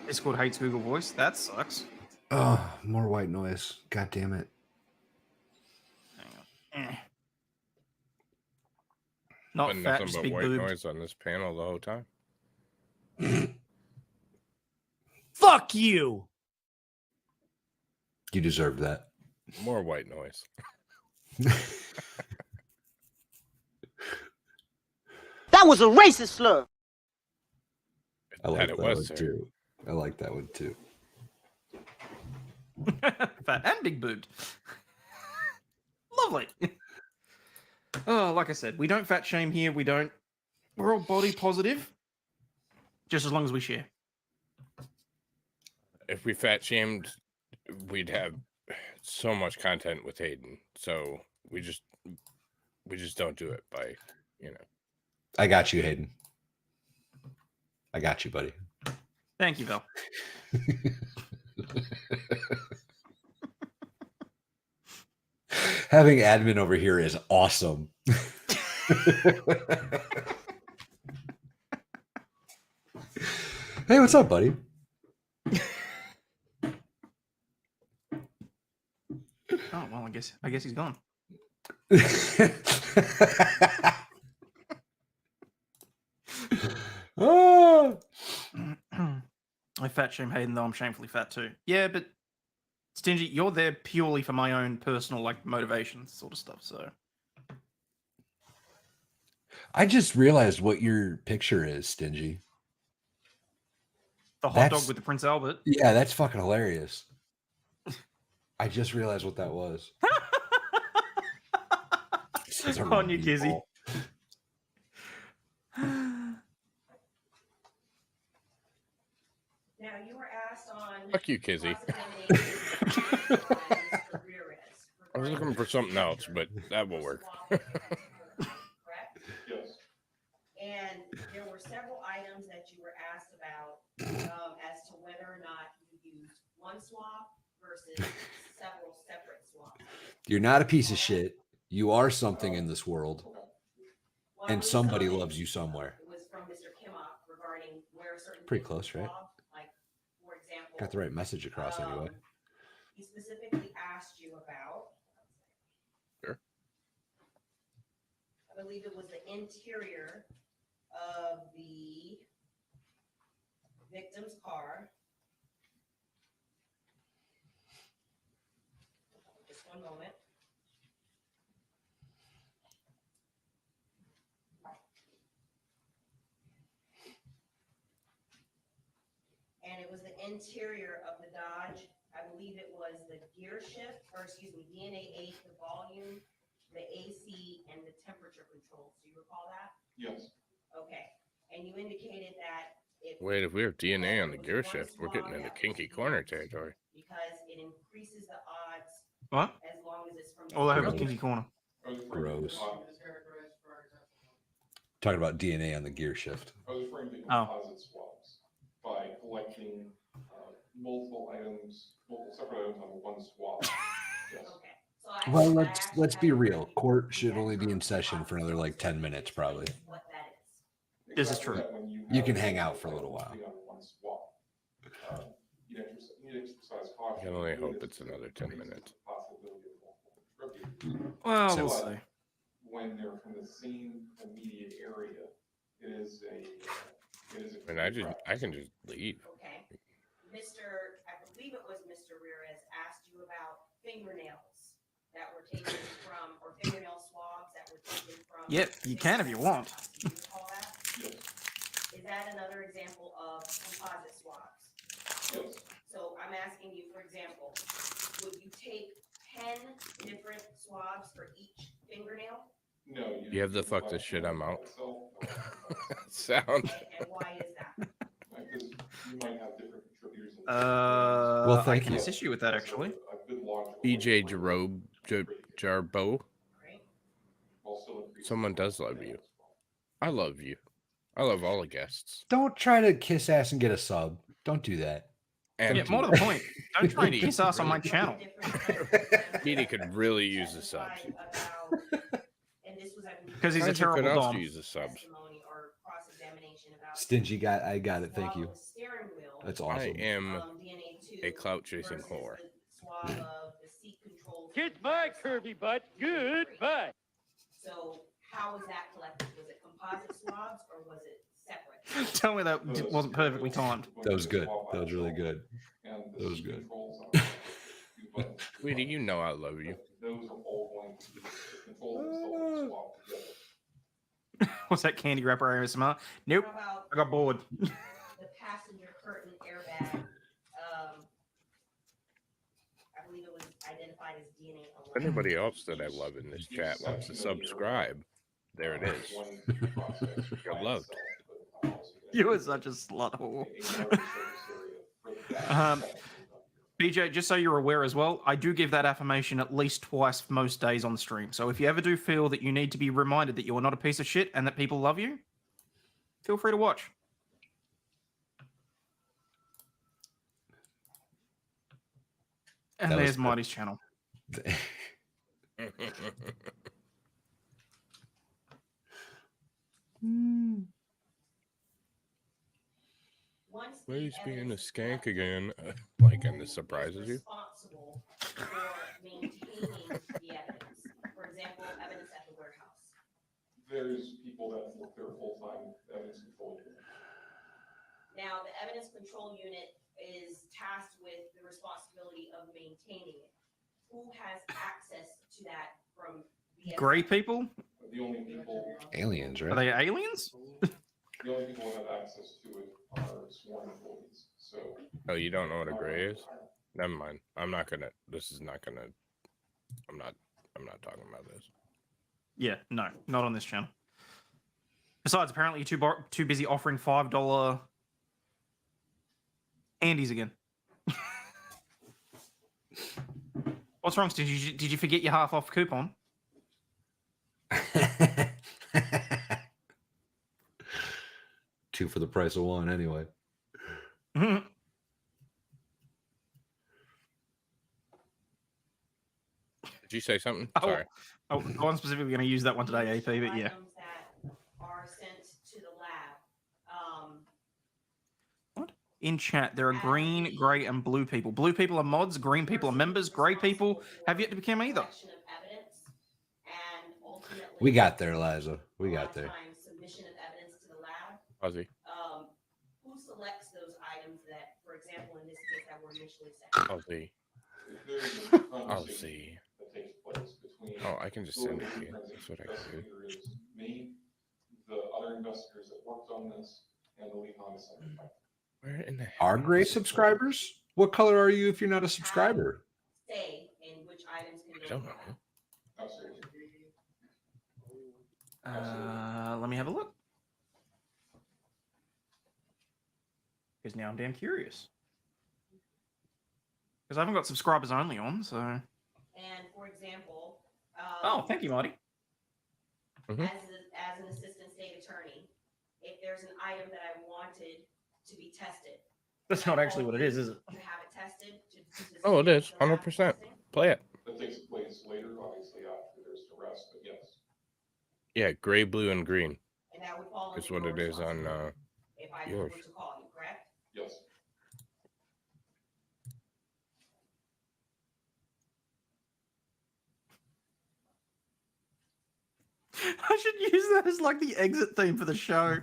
Discord hates Google Voice. That sucks. Oh, more white noise. God damn it. Not But fat, nothing just but big white boobs. noise on this panel the whole time. Fuck you. You deserve that. More white noise. That was a racist slur. I like it that was, one sir. too. I like that one too. Fat and big boobed. Lovely. Oh, like I said, we don't fat shame here. We're all body positive. Just as long as we share. If we fat shamed, we'd have so much content with Hayden. So we just don't do it by, I got you, Hayden. I got you, buddy. Thank you, Val. Having admin over here is awesome. Hey, what's up, buddy? Oh well, I guess he's gone. Oh. I fat shame Hayden, though I'm shamefully fat too. Yeah, but Stingy, you're there purely for my own personal motivation sort of stuff. So I just realized what your picture is, Stingy. the hot dog with the Prince Albert. Yeah, that's fucking hilarious. I just realized what that was. On you, Kizzy. Now, you were asked on. Fuck you, Kizzy. I was looking for something else, but that will work. And there were several items that you were asked about as to whether or not you used one swap versus several separate swaps. You're not a piece of shit. You are something in this world. And somebody loves you somewhere. It was from Mr. Kimmock regarding where certain Pretty close, right? like, for example, Got the right message across anyway. he specifically asked you about. Sure. I believe it was the interior of the victim's car. Just one moment. And it was the interior of the Dodge. I believe it was the gear shift, or excuse me, DNA 8, the volume the AC and the temperature controls. Do you recall that? Yes. Okay. And you indicated that Wait, if we have DNA on the gear shift, we're getting into kinky corner territory. because it increases the odds What? as long as it's from All I have is Gross. kinky corner. Gross. Talking about DNA on the gear shift. I was referring to Oh. composite swaps by collecting multiple items, multiple separate items on one swap. Yes. Okay. Well, let's be real. Court should only be in session for another like 10 minutes, probably. What that is. This is true. You can hang out for a little while. I can only hope it's another 10 minutes. Well, So, we'll see. When they're from the same immediate area, it is a. I mean, I can just leave. Okay. I believe it was Mr. Ramirez asked you about fingernails that were taken from, or fingernail swabs that were taken from. Yep, you can if you want. Do you recall that? Yes. Is that another example of composite swabs? Yes. So I'm asking you, for example, would you take 10 different swabs for each fingernail? No. You have the fuck this shit, I'm out. Sound. And why is that? Because you might have different contributors. Well, I thank can you. assist you with that actually. BJ Jarbo. Someone does love you. I love you. I love all the guests. Don't try to kiss ass and get a sub. Don't do that. And Yeah, more to the point. Don't try to kiss ass on my channel. Petey could really use the subs. Because he's a How'd you terrible put us dom. to use the subs. Stingy guy, I got it. Thank you. That's awesome. I am a clout chasing whore. Kiss my curvy butt. Goodbye. So how was that collected? Was it composite swabs or was it separate? Tell me that wasn't perfectly timed. That was good. That was really good. That was good. Sweetie, you know I love you. Those are all going to be controlled and swap together. What's that candy wrapper ASMR? Nope. I got bored. The passenger curtain airbag. I believe it was identified as DNA alone. If anybody else that I love in this chat wants to subscribe, there it is. You're loved. You are such a slut hole. BJ, just so you're aware as well, I do give that affirmation at least twice most days on stream. So if you ever do feel that you need to be reminded that you are not a piece of shit and that people love you, feel free to watch. And That was there's good. Mighty's channel. Once Why are you being a evidence skank again? Like, and this surprises you? responsible for maintaining the evidence. For example, evidence at the warehouse. There's people that work there full-time evidence control unit. Now, the evidence control unit is tasked with the responsibility of maintaining it. Who has access to that from the Gray people? The only people. Aliens, Are right? they aliens? The only people who have access to it are sworn employees. So. Oh, you don't know what a gray is? Never mind. I'm not gonna. This is not gonna. I'm not talking about this. Yeah, no, not on this channel. Besides, apparently you're too busy offering $5 Andes again. What's wrong? Did you forget your half off coupon? Two for the price of one, anyway. Mhm. Did you say something? Oh, Sorry. I wasn't specifically going to use that one today, AP, but yeah. Items that are sent to the lab. In chat, there are green, grey, and blue people. Blue people are mods, green people are members, grey people have yet to become either. We got there, Liza. We got there. Submission of evidence to the lab. Ozzy. Who selects those items that, for example, in this case, that were initially sent? Ozzy. There's a Ozzy. that takes place between. Oh, I can just send it to you. That's what I can do. Investigators, me, the other investigators that worked on this, and the lead homicide detective. Where in the hell? Are gray subscribers? What color are you if you're not a subscriber? Say in which items can I go don't to the know. lab. Absolutely. Let me have a look. Because now I'm damn curious. Because I haven't got subscribers only on, so. And for example, Oh, thank you, Marty. as an assistant state attorney, if there's an item that I wanted to be tested, That's not actually what it is it? to have it tested. Oh, it is 100%. Play it. That takes place later, obviously, after there's arrest, but yes. Yeah, gray, blue, and green. And that would fall Is under what your it is on responsibility if I yours. were to call you, correct? Yes. I should use that as like the exit theme for the show.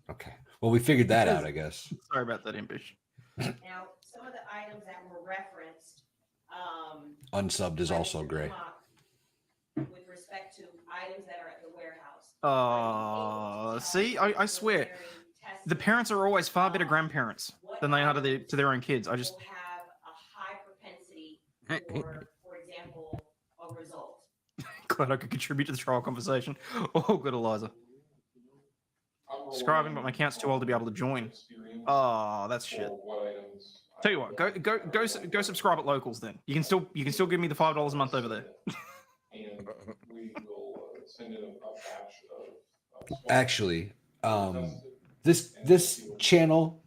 Okay. Well, we figured that out, I guess. Sorry about that, Impish. Now, some of the items that were referenced, Unsubbed is also gray. with respect to items that are at the warehouse. See, I swear, the parents are always far better grandparents than they are to their own kids. I just Have a high propensity for example, a result. glad I could contribute to the trial conversation. Oh, good, Eliza. Subscribing, but my account's too old to be able to join. Oh, that's shit. Tell you what, go subscribe at locals then. You can still give me the $5 a month over there. And we will send in a batch of Actually, this channel,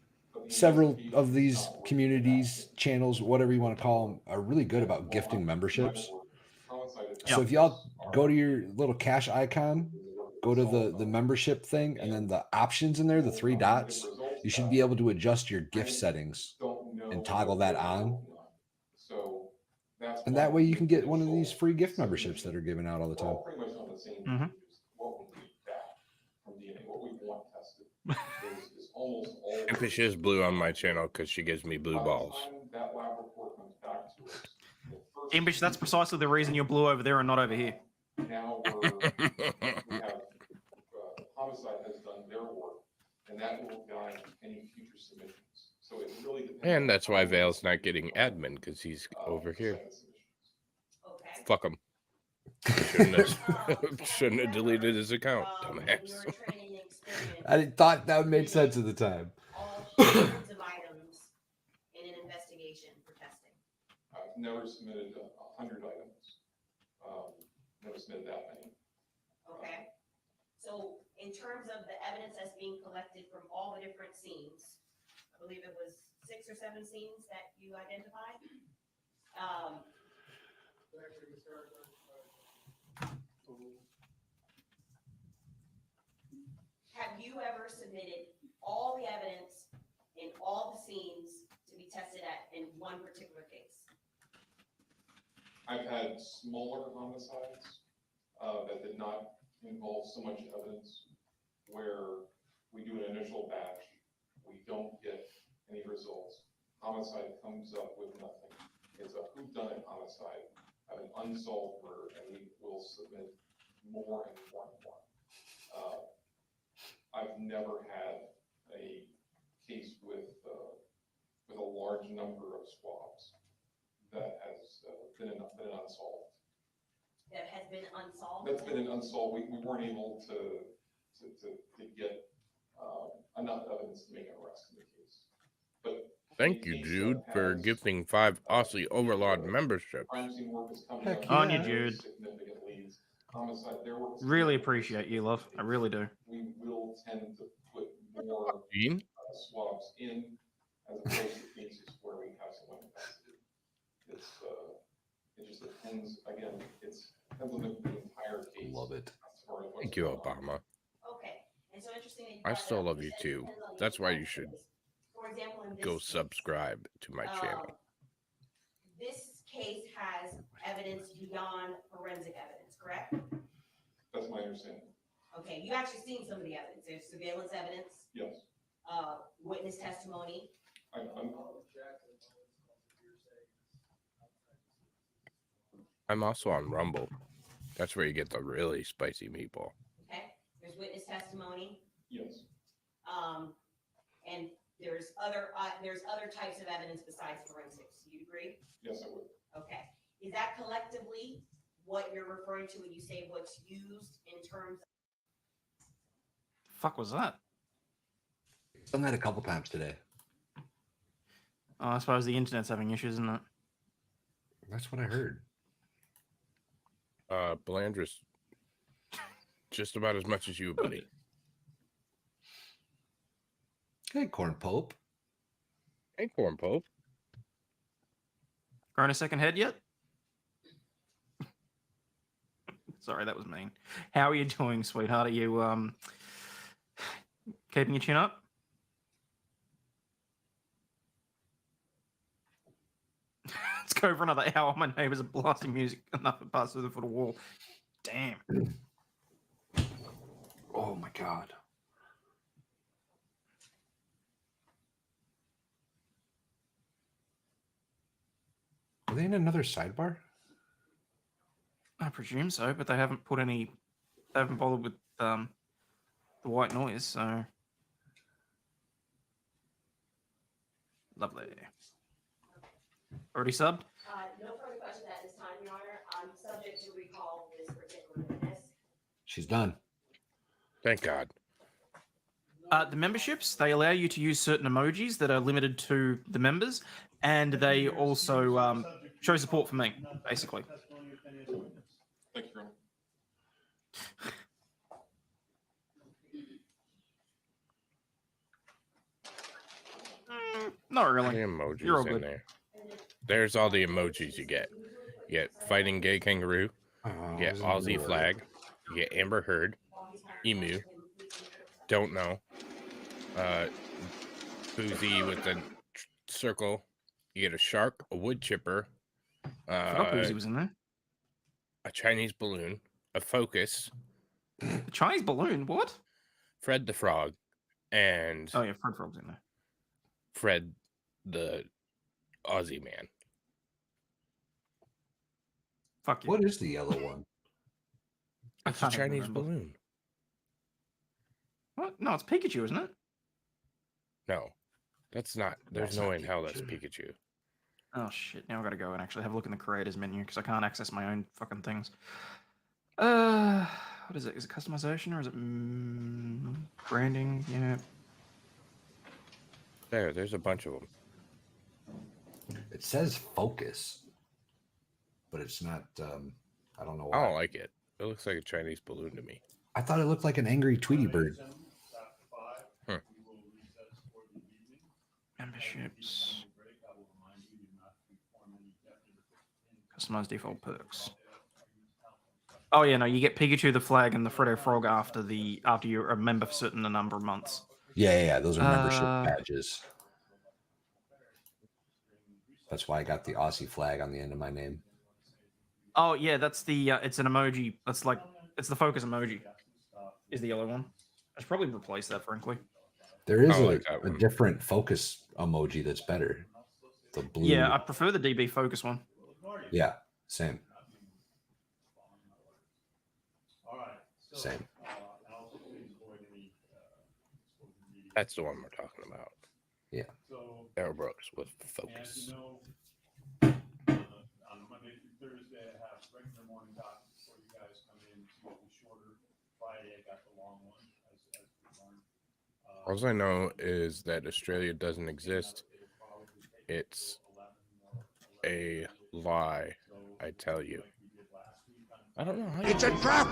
several of these communities, channels, whatever you want to call them, are really good about gifting memberships. So if y'all go to your little cash icon, go to the membership thing, and then the options in there, the 3 dots, you should be able to adjust your gift settings and toggle that on. And that way you can get one of these free gift memberships that are given out all the time. pretty much on the same Mhm. page as what we need back from DNA. What we want tested is almost all. Impish is blue on my channel because she gives me blue balls. That lab report comes back to us. Impish, that's precisely the reason you're blue over there and not over here. Now we have homicide has done their work, and that will guide any future submissions. So it really depends. And that's why Vale's not getting admin because he's over here. Fuck him. Shouldn't have deleted his account, dumbass. I thought that made sense at the time. Hundreds of items in an investigation for testing. I've never submitted 100 items. Never submitted that many. Okay. So in terms of the evidence that's being collected from all the different scenes, I believe it was 6 or 7 scenes that you identified. Have you ever submitted all the evidence in all the scenes to be tested at in one particular case? I've had smaller homicides that did not involve so much evidence, where we do an initial batch, we don't get any results. Homicide comes up with nothing. It's a whodunit homicide, have an unsolved murder, and we will submit more and more and more. I've never had a case with a large number of swabs that has been unsolved. That has been unsolved? That's been unsolved. We weren't able to get enough evidence to make an arrest in the case. But Thank you, Jude, for gifting 5 Aussie Overlaw'd memberships. crime scene work is coming Heck up. On you, with Jude. Significant leads. Homicide, their work is Really appreciate you, love. I really do. we will tend to put more Gene? swabs in as opposed to cases where we have someone in custody. It just depends, again, it's depends on the entire case. Love it. As far as what's Thank you, going on. Obama. Okay. And so interesting that you I brought that still up. love you said it too. depends on the That's why you entire should case. For example, in this go case, subscribe to my channel. This case has evidence beyond forensic evidence, correct? That's my understanding. Okay, you actually seen some of the evidence. There's surveillance evidence, Yes. witness testimony. I'm I'm also on Rumble. That's where you get the really spicy meatball. Okay, there's witness testimony. Yes. And there's other types of evidence besides forensics. Do you agree? Yes, I would. Okay. Is that collectively what you're referring to when you say what's used in terms of? Fuck was that? Done that a couple times today. Oh, I suppose the internet's having issues, isn't it? That's what I heard. Belandris, just about as much as you, buddy. Hey, Corn Pope. Hey, Corn Pope. Grown a second head yet? Sorry, that was mean. How are you doing, sweetheart? Are you keeping your chin up? Let's go for another hour. My neighbors are blasting music enough to pass through the foot of wall. Damn. Oh my god. Are they in another sidebar? I presume so, but they haven't put any. They haven't bothered with the white noise, so lovely. Already subbed? No further questions at this time, Your Honor. I'm subject to recall this particular witness. She's done. Thank God. The memberships, they allow you to use certain emojis that are limited to the members, and they also show support for me, basically. Thank you, Your Honor. Not really. The emojis You're all in good. there. There's all the emojis you get. You get fighting gay kangaroo. You get Aussie flag. You get Amber Heard. Emu. Don't know. Boozy with the circle. You get a shark, a wood chipper. I forgot Boozy was in there. A Chinese balloon. A focus. A Chinese balloon? What? Fred the Frog. And Oh yeah, Fred Frog's in there. Fred the Aussie man. Fuck you. What is the yellow one? I It's a can't even Chinese remember. balloon. What? No, it's Pikachu, isn't it? No, that's not. There's no way in hell that's Pikachu. Oh shit! Now I gotta go and actually have a look in the creators menu because I can't access my own fucking things. What is it? Is it customization or is it branding? Yeah. There's a bunch of them. It says focus, but it's not. I don't know I why. don't like it. It looks like a Chinese balloon to me. I thought it looked like an angry Tweety bird. Memberships. Customize default perks. Oh yeah, no, you get Pikachu the flag and the Freddo Frog after you're a member for certain number of months. Yeah, those are membership badges. That's why I got the Aussie flag on the end of my name. Oh yeah, that's the it's an emoji. That's like it's the focus emoji. Is the yellow one? I should probably replace that, frankly. There is like a different focus emoji that's better. The blue. Yeah, I prefer the DB focus one. Yeah, same. Same. That's the one we're talking about. Yeah. Arrow Brooks with focus. On Monday through Thursday, I have regular morning docs before you guys come in. Tuesday will be shorter. Friday, I got the long one, as we learned. All I know is that Australia doesn't exist. It's a lie, I tell you. I don't know how It's a trap!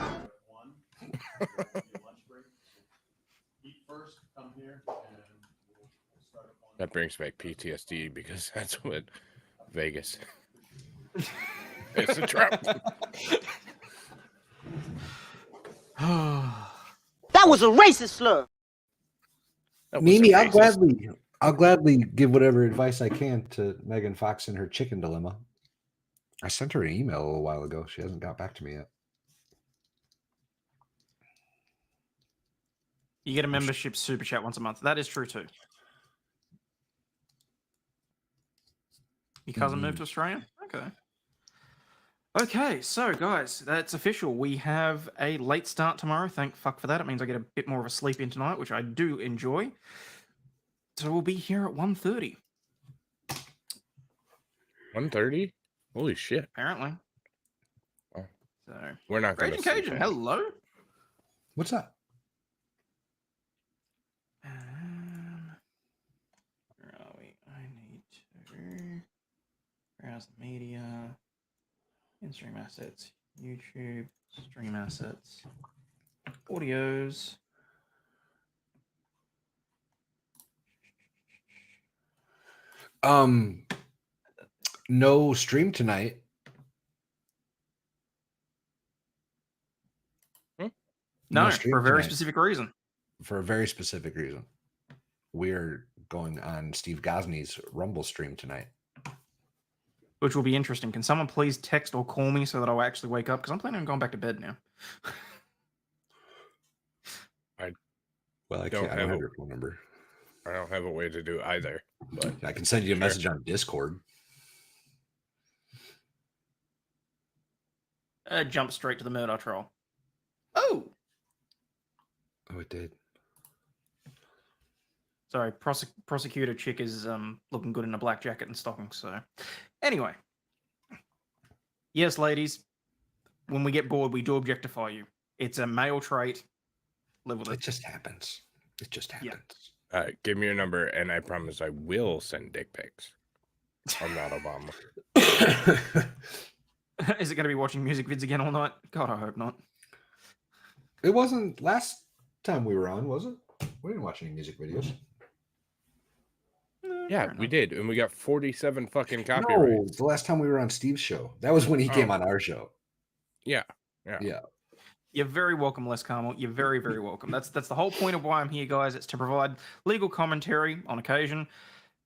Eat first, come here, and we'll start on. That brings back PTSD because that's what Vegas. It's a trap. That was a racist slur. Mimi, I'll gladly give whatever advice I can to Megan Fox in her chicken dilemma. I sent her an email a little while ago. She hasn't got back to me yet. You get a membership super chat once a month. That is true too. Your cousin moved to Australia? Okay. Okay, so guys, that's official. We have a late start tomorrow. Thank fuck for that. It means I get a bit more of a sleep in tonight, which I do enjoy. So we'll be here at 1:30. 1:30? Holy shit. Apparently. Oh. So We're not going to Raging Cajun, hello. What's up? Where are we? I need to browse the media, in-stream assets, YouTube, stream assets, audios. No stream tonight. No, stream for a very tonight. specific reason. For a very specific reason. We're going on Steve Gosney's Rumble stream tonight. Which will be interesting. Can someone please text or call me so that I'll actually wake up? Because I'm planning on going back to bed now. Well, I don't don't have your phone number. I don't have a way to do either. But I can send you a message on Discord. Jump straight to the murder troll. Oh, it did. Sorry, prosecutor chick is looking good in a black jacket and stockings. So, anyway, yes, ladies, when we get bored, we do objectify you. It's a male trait. Live with it. It just happens. It just happens. Give me your number, and I promise I will send dick pics. I'm not Obama. Is it going to be watching music vids again all night? God, I hope not. It wasn't last time we were on, was it? We didn't watch any music videos. Yeah, we did, and we got 47 fucking No, copyrights. the last time we were on Steve's show. That was when he came on our show. Yeah. You're very welcome, Les Carmel. You're very, very welcome. That's the whole point of why I'm here, guys. It's to provide legal commentary on occasion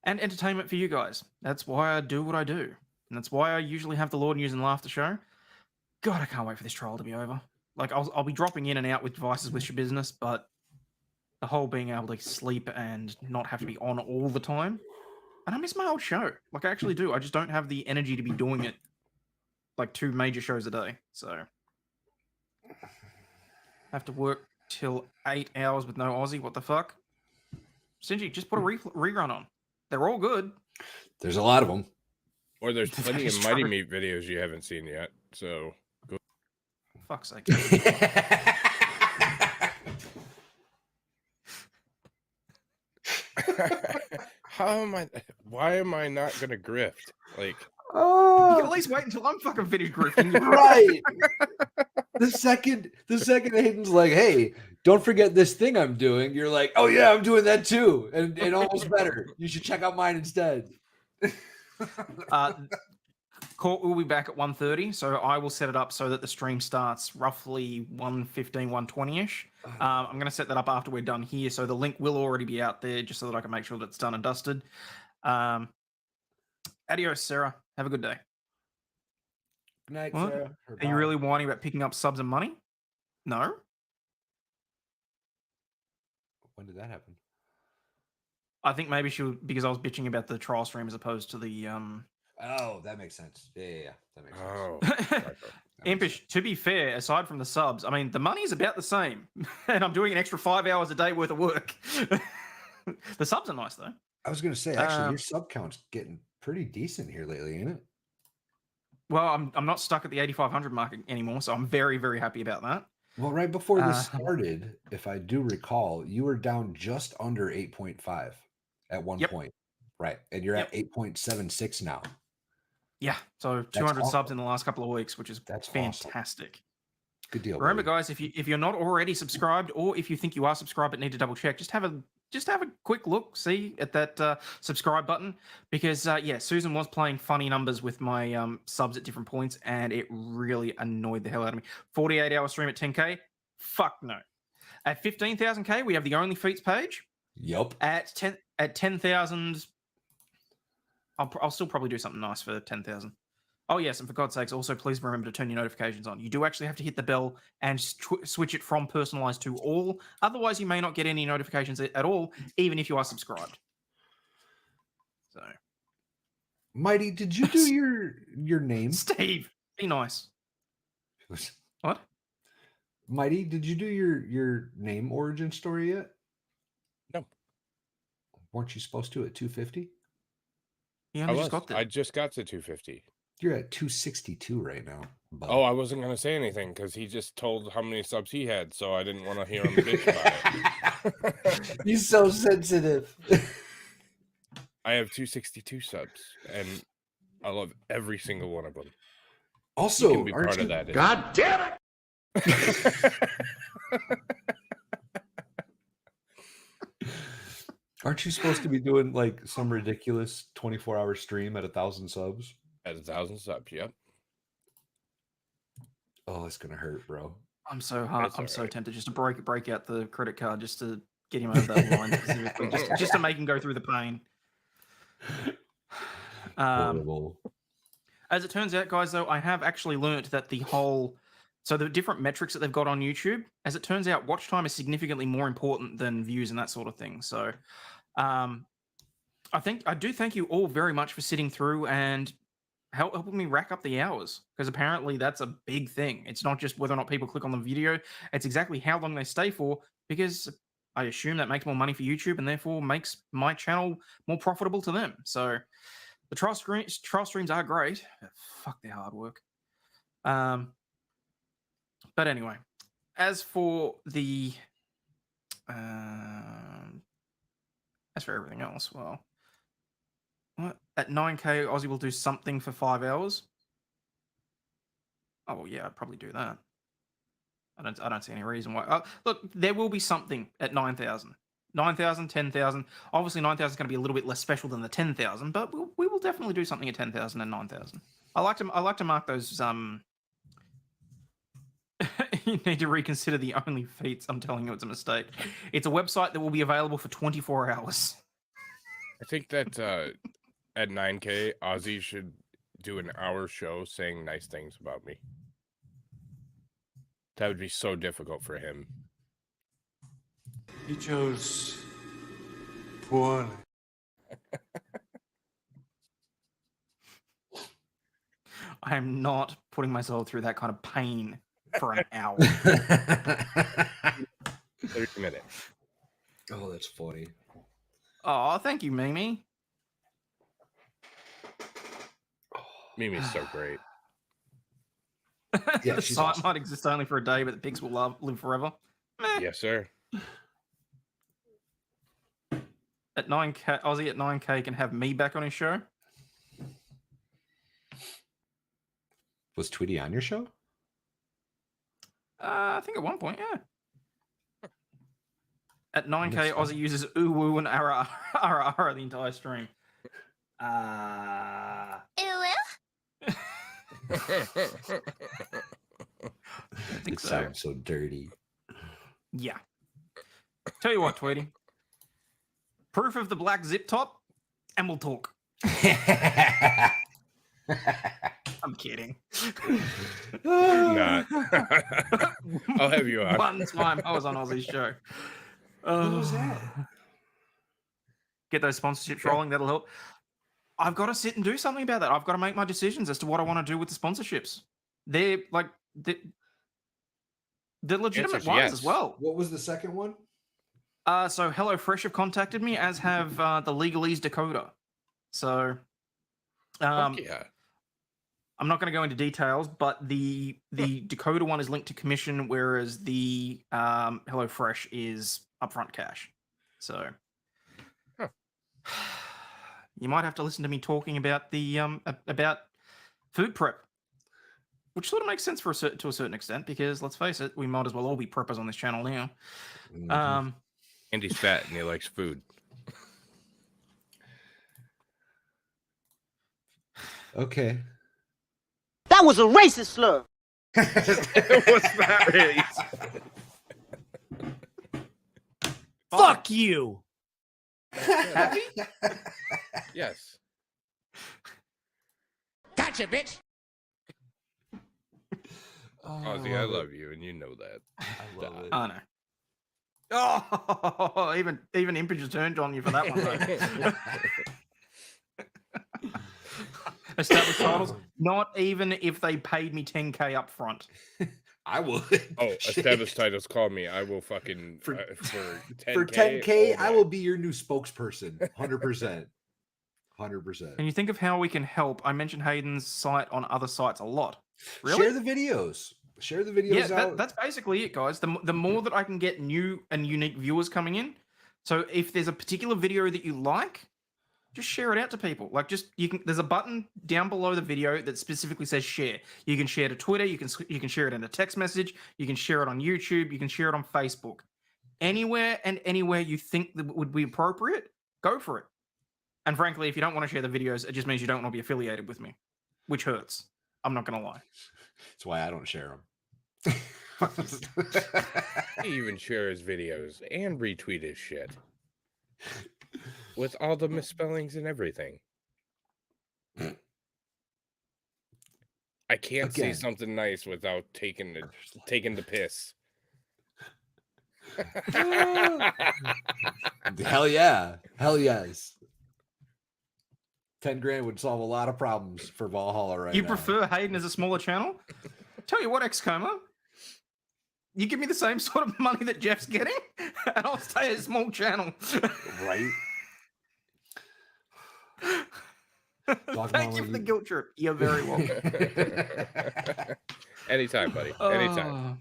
and entertainment for you guys. That's why I do what I do. And that's why I usually have the Lord News and Laughter show. God, I can't wait for this trial to be over. Like, I'll be dropping in and out with devices with your business, but the whole being able to sleep and not have to be on all the time. And I miss my old show. Like, I actually do. I just don't have the energy to be doing it like 2 major shows a day. So have to work till 8 hours with no Aussie. What the fuck? Shinji, just put a rerun on. They're all good. There's a lot of them. Or there's plenty That of is Mighty true. Meat videos you haven't seen yet. So, go. Fuck's sake. Why am I not going to grift? Like, You can at least wait until I'm fucking finished grifting. Right. The second Hayden's like, hey, don't forget this thing I'm doing. You're like, oh yeah, I'm doing that too. And almost better. You should check out mine instead. Court will be back at 1:30, so I will set it up so that the stream starts roughly 1:15, 1:20ish. I'm going to set that up after we're done here, so the link will already be out there, just so that I can make sure that it's done and dusted. Adios, Sarah. Have a good day. Good night, What? Sarah. Are you really whining about picking up subs and money? No. When did that happen? I think maybe because I was bitching about the trial stream as opposed to the Oh, that makes sense. Yeah. That makes sense. oh. Impish, to be fair, aside from the subs, I mean, the money's about the same. And I'm doing an extra 5 hours a day worth of work. The subs are nice, though. I was going to say, actually, your sub count's getting pretty decent here lately, ain't it? Well, I'm not stuck at the 8,500 mark anymore, so I'm very, very happy about that. Well, right before this started, if I do recall, you were down just under 8.5 at one point. Right. And you're at 8.76 now. Yeah, so 200 subs in the last couple of weeks, which is fantastic. Awesome. Good deal. Remember, guys, if you're not already subscribed, or if you think you are subscribed but need to double check, just have a quick look, see at that subscribe button, because Susan was playing funny numbers with my subs at different points, and it really annoyed the hell out of me. 48-hour stream at 10K, fuck no. At 15,000K, we have the Only Feats page. Yep. At 10,000. I'll still probably do something nice for 10,000. Oh, yes, and for God's sakes, also please remember to turn your notifications on. You do actually have to hit the bell and switch it from personalized to all. Otherwise, you may not get any notifications at all, even if you are subscribed. So, Mighty, did you do your name? Steve, be nice. What? Mighty, did you do your name origin story yet? No. Weren't you supposed to at 250? Yeah, I just got to 250. You're at 262 right now. Bud. Oh, I wasn't going to say anything because he just told how many subs he had, so I didn't want to hear him bitch about it. He's so sensitive. I have 262 subs, and I love every single one of them. Also, you can be part of that. God damn it! Aren't you supposed to be doing like some ridiculous 24-hour stream at 1,000 subs? At 1,000 subs, yep. Oh, it's gonna hurt, bro. I'm so hard. That's I'm so alright. tempted just to break out the credit card just to get him over that line, specifically, just to make him go through the pain. Horrible. As it turns out, guys, though, I have actually learnt that the different metrics that they've got on YouTube, as it turns out, watch time is significantly more important than views and that sort of thing. So I do thank you all very much for sitting through and helping me rack up the hours, because apparently that's a big thing. It's not just whether or not people click on the video, it's exactly how long they stay for, because I assume that makes more money for YouTube and therefore makes my channel more profitable to them. So the trial streams are great. Fuck their hard work. But anyway, as for everything else, well, what? At 9K, Aussie will do something for 5 hours. Oh well, yeah, I'd probably do that. I don't see any reason why. Look, there will be something at 9,000. 9,000, 10,000. Obviously, 9,000 is going to be a little bit less special than the 10,000, but we will definitely do something at 10,000 and 9,000. I like to mark those. You need to reconsider the only feats. I'm telling you, it's a mistake. It's a website that will be available for 24 hours. I think that at 9K, Ozzy should do an hour show saying nice things about me. That would be so difficult for him. He chose poorly. I am not putting myself through that kind of pain for an hour. 30 minutes. Oh, that's funny. Oh, thank you, Mimi. Mimi's so great. Yeah, The she's site awesome. might exist only for a day, but the pigs will live forever. Meh. Yes, sir. At 9K, Aussie at 9K can have me back on his show. Was Tweety on your show? I think at one point, yeah. At 9K, That's Aussie uses ooh woo and ara ara ara the entire stream. It sounds so dirty. Yeah. Tell you what, Tweety. Proof of the black zip top, and we'll talk. I'm kidding. Not. I'll have you on. One time I was on Aussie's show. What was that? Get those sponsorships rolling. That'll help. I've got to sit and do something about that. I've got to make my decisions as to what I want to do with the sponsorships. They're like the legitimate Answer's ones yes. as well. What was the second one? So HelloFresh have contacted me, as have the Legalese Dakota. So, Yeah. I'm not going to go into details, but the Dakota one is linked to commission, whereas the HelloFresh is upfront cash. So, you might have to listen to me talking about the about food prep, which sort of makes sense to a certain extent, because let's face it, we might as well all be preppers on this channel now. Mm-hmm. Andy's fat and he likes food. Okay. That was a racist slur. It was not really. Fuck you. Happy? Yes. Gotcha, bitch. Ozzy, I love you, and you know that. I love it. Oh no. Oh, even Impage has turned on you for that one. Though. Established titles. Not even if they paid me 10K up front. I would. Oh, established titles call me. I will fucking for 10K. For 10K, all I day. will be your new spokesperson. 100%. 100%. Can you think of how we can help? I mentioned Hayden's site on other sites a lot. Really? Share the videos. Share the videos Yeah, out. that's basically it, guys. The more that I can get new and unique viewers coming in. So if there's a particular video that you like, just share it out to people. Like, there's a button down below the video that specifically says share. You can share to Twitter. You can share it in a text message. You can share it on YouTube. You can share it on Facebook. Anywhere and anywhere you think that would be appropriate, go for it. And frankly, if you don't want to share the videos, it just means you don't want to be affiliated with me, which hurts. I'm not going to lie. That's why I don't share them. He even shares videos and retweet his shit with all the misspellings and everything. I can't see something nice without taking the piss. Hell yeah. Hell yes. 10 grand would solve a lot of problems for Valhalla right You now. prefer Hayden as a smaller channel? Tell you what, Xcoma, you give me the same sort of money that Jeff's getting, and I'll stay a small channel. Right? Thank you for the guilt trip. You're very welcome. Anytime, buddy. Anytime.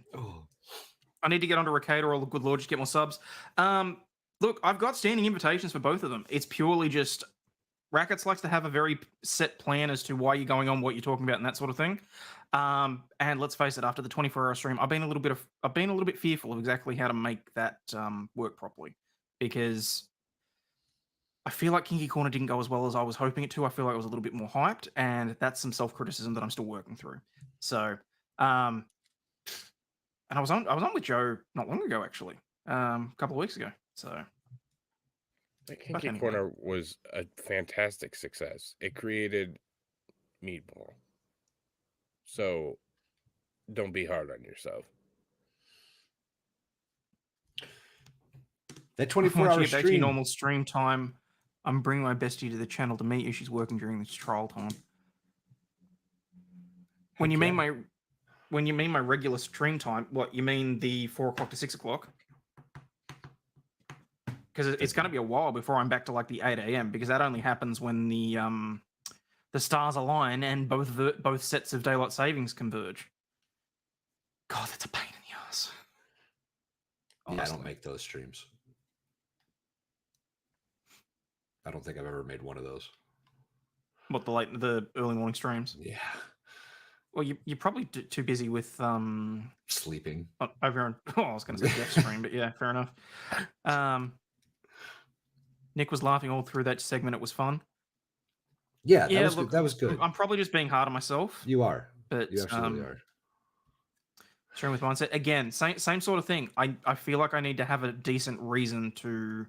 I need to get onto Ricada or the Good Lord, just get more subs. Look, I've got standing invitations for both of them. It's purely just Rackets likes to have a very set plan as to why you're going on, what you're talking about, and that sort of thing. And let's face it, after the 24-hour stream, I've been a little bit fearful of exactly how to make that work properly, because I feel like Kinky Corner didn't go as well as I was hoping it to. I feel like it was a little bit more hyped, and that's some self-criticism that I'm still working through. So, and I was on with Joe not long ago, actually, a couple of weeks ago. So, The Kinky Corner was a fantastic success. It created Meatball. So, don't be hard on yourself. That Once 24-hour you get back to your stream. normal stream time, I'm bringing my bestie to the channel to meet you. She's working during this trial time. When you mean my regular stream time, what you mean the 4 o'clock to 6 o'clock? Because it's going to be a while before I'm back to like the 8 a.m. because that only happens when the stars align and both sets of daylight savings converge. God, that's a pain in the ass. Yeah, I don't make those streams. I don't think I've ever made one of those. What, the early morning streams? Yeah. Well, you're probably too busy with sleeping. Over on, I was going to say Jeff's stream, but yeah, fair enough. Nick was laughing all through that segment. It was fun. Yeah, that was good. I'm probably just being hard on myself. You are. But You absolutely are. Stream with mindset again. Same sort of thing. I feel like I need to have a decent reason to,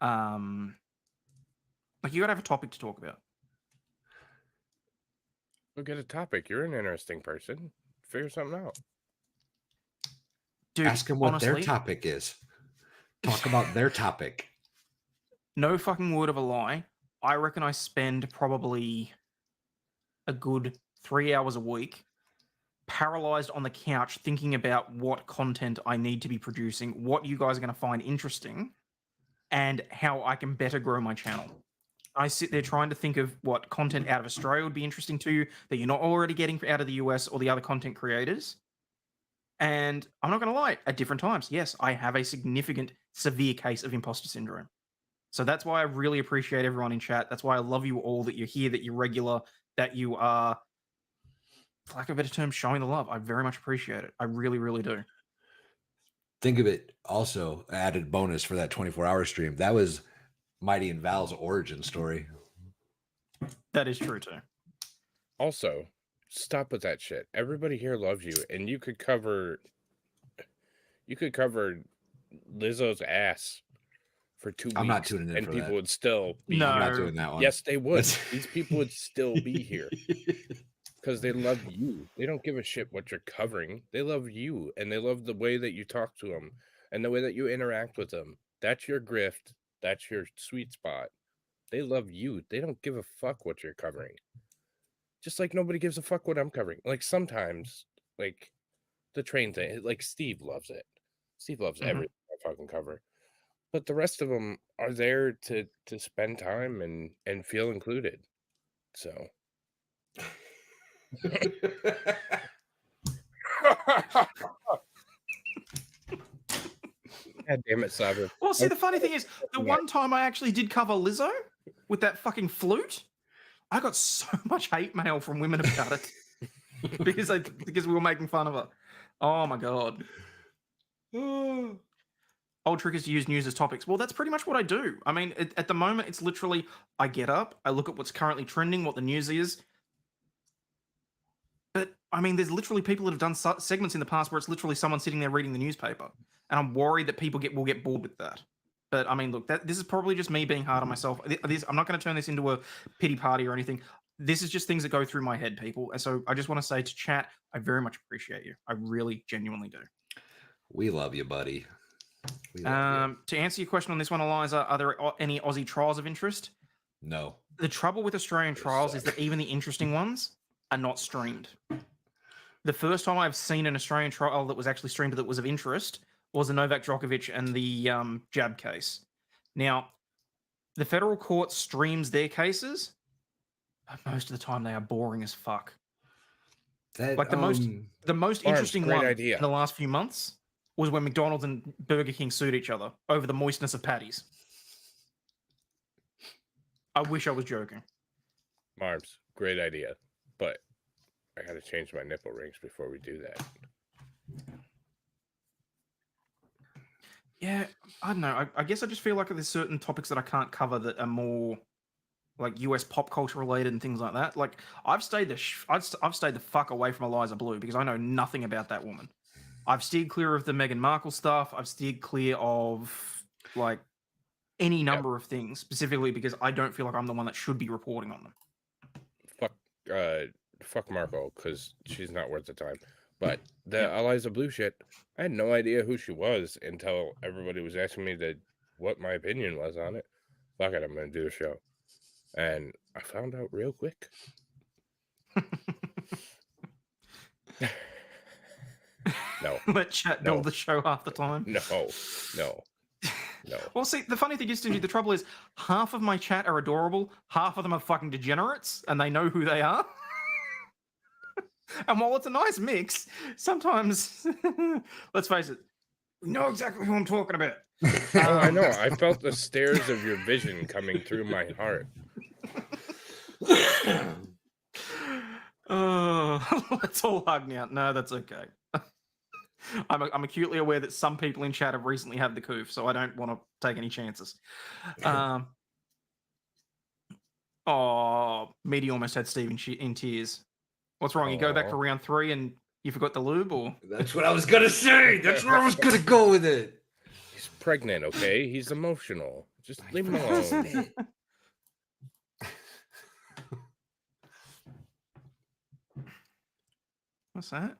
like, you got to have a topic to talk about. We'll get a topic. You're an interesting person. Figure something out. Dude, ask them what their honestly, topic is. Talk about their topic. No fucking word of a lie. I reckon I spend probably a good 3 hours a week paralyzed on the couch thinking about what content I need to be producing, what you guys are going to find interesting, and how I can better grow my channel. I sit there trying to think of what content out of Australia would be interesting to you that you're not already getting out of the US or the other content creators. And I'm not going to lie, at different times, yes, I have a significant, severe case of imposter syndrome. So that's why I really appreciate everyone in chat. That's why I love you all, that you're here, that you're regular, that you are, for lack of a better term, showing the love. I very much appreciate it. I really, really do. Think of it also, added bonus for that 24-hour stream. That was Mighty and Val's origin story. That is true too. Also, stop with that shit. Everybody here loves you, and you could cover Lizzo's ass for 2 weeks. I'm not tuning in and for people that. would still be No. here. I'm not doing that one. Yes, they would. These people would still be here because they love you. They don't give a shit what you're covering. They love you, and they love the way that you talk to them and the way that you interact with them. That's your grift. That's your sweet spot. They love you. They don't give a fuck what you're covering. Just like nobody gives a fuck what I'm covering. Like sometimes, like the train thing. Like Steve loves it. Steve loves Mhm. everything I fucking cover. But the rest of them are there to spend time and feel included. So. God damn it, Sabu. Well, see, the funny thing is, the one time I actually did cover Lizzo with that fucking flute, I got so much hate mail from women about it because we were making fun of her. Oh my god. Old trick is to use news as topics. Well, that's pretty much what I do. I mean, at the moment, it's literally I get up, I look at what's currently trending, what the news is. But I mean, there's literally people that have done segments in the past where it's literally someone sitting there reading the newspaper, and I'm worried that people will get bored with that. But I mean, look, this is probably just me being hard on myself. I'm not going to turn this into a pity party or anything. This is just things that go through my head, people. And so I just want to say to chat, I very much appreciate you. I really, genuinely do. We love you, buddy. To answer your question on this one, Eliza, are there any Aussie trials of interest? No. The trouble with Australian trials is that even the interesting ones are not streamed. The first time I've seen an Australian trial that was actually streamed that was of interest was the Novak Djokovic and the jab case. Now, the federal court streams their cases, but most of the time they are boring as fuck. Like the most interesting one idea. in the last few months was when McDonald's and Burger King sued each other over the moistness of patties. I wish I was joking. Marbs, great idea. But I gotta change my nipple rings before we do that. Yeah, I don't know. I guess I just feel like there's certain topics that I can't cover that are more like US pop culture related and things like that. Like I've stayed the fuck away from Eliza Blue because I know nothing about that woman. I've steered clear of the Meghan Markle stuff. I've steered clear of like any number of things, specifically because I don't feel like I'm the one that should be reporting on them. Fuck Markle, because she's not worth the time. But the Eliza Blue shit, I had no idea who she was until everybody was asking me what my opinion was on it. Fuck it, I'm gonna do a show. And I found out real quick. No. Let chat build the show half the time. No. Well, see, the funny thing is, Stingy, the trouble is half of my chat are adorable, half of them are fucking degenerates, and they know who they are. And while it's a nice mix, sometimes, let's face it, we know exactly who I'm talking about. Oh, I know. I felt the stares of your vision coming through my heart. Let's all hug now. No, that's okay. I'm acutely aware that some people in chat have recently had the coof, so I don't want to take any chances. Meaty almost had Steve in tears. What's wrong? You go back for round 3 and you forgot the lube, or? That's what I was gonna say. That's where I was gonna go with it. He's pregnant, okay? He's emotional. Just leave him alone. What's that?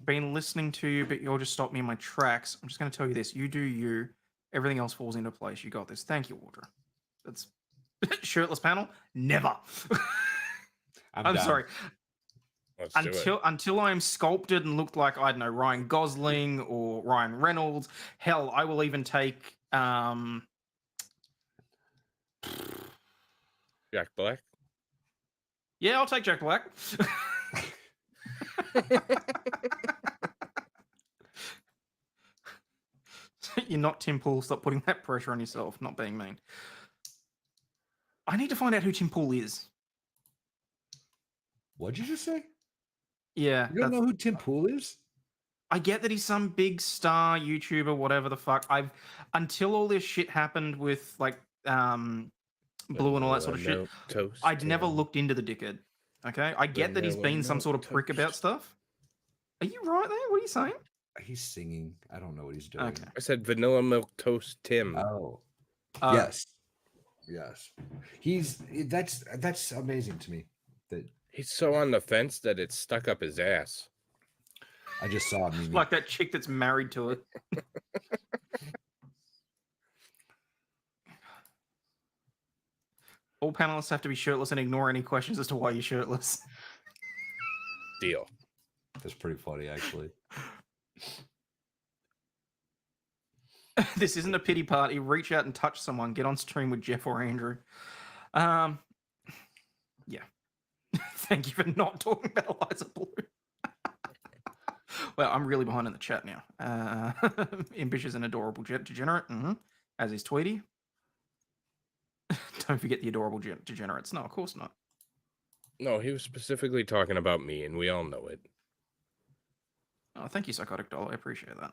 Been listening to you, but you'll just stop me in my tracks. I'm just going to tell you this. You do you. Everything else falls into place. You got this. Thank you, Audra. That's shirtless panel? Never. I'm sorry. Until I am sculpted and looked like, I don't know, Ryan Gosling or Ryan Reynolds. Hell, I will even take Jack Black? Yeah, I'll take Jack Black. You're not Tim Pool. Stop putting that pressure on yourself. Not being mean. I need to find out who Tim Pool is. What'd you just say? Yeah. You don't know who Tim Pool is? I get that he's some big star YouTuber, whatever the fuck. Until all this shit happened with like Blue and all that sort of shit, I'd never looked into the dickhead. Okay? I get that he's been some sort of prick about stuff. Are you right there? What are you saying? He's singing. I don't know what he's doing. Okay. I said Vanilla Milk Toast Tim. Oh. Yes. That's amazing to me. That he's so on the fence that it's stuck up his ass. I just saw him. Like that chick that's married to it. All panelists have to be shirtless and ignore any questions as to why you're shirtless. Deal. That's pretty funny, actually. This isn't a pity party. Reach out and touch someone. Get on stream with Jeff or Andrew. Yeah. Thank you for not talking about Eliza Blue. Well, I'm really behind in the chat now. Ambitious and adorable degenerate, as is Tweety. Don't forget the adorable degenerates. No, of course not. No, he was specifically talking about me, and we all know it. Oh, thank you, Psychotic Doll. I appreciate that.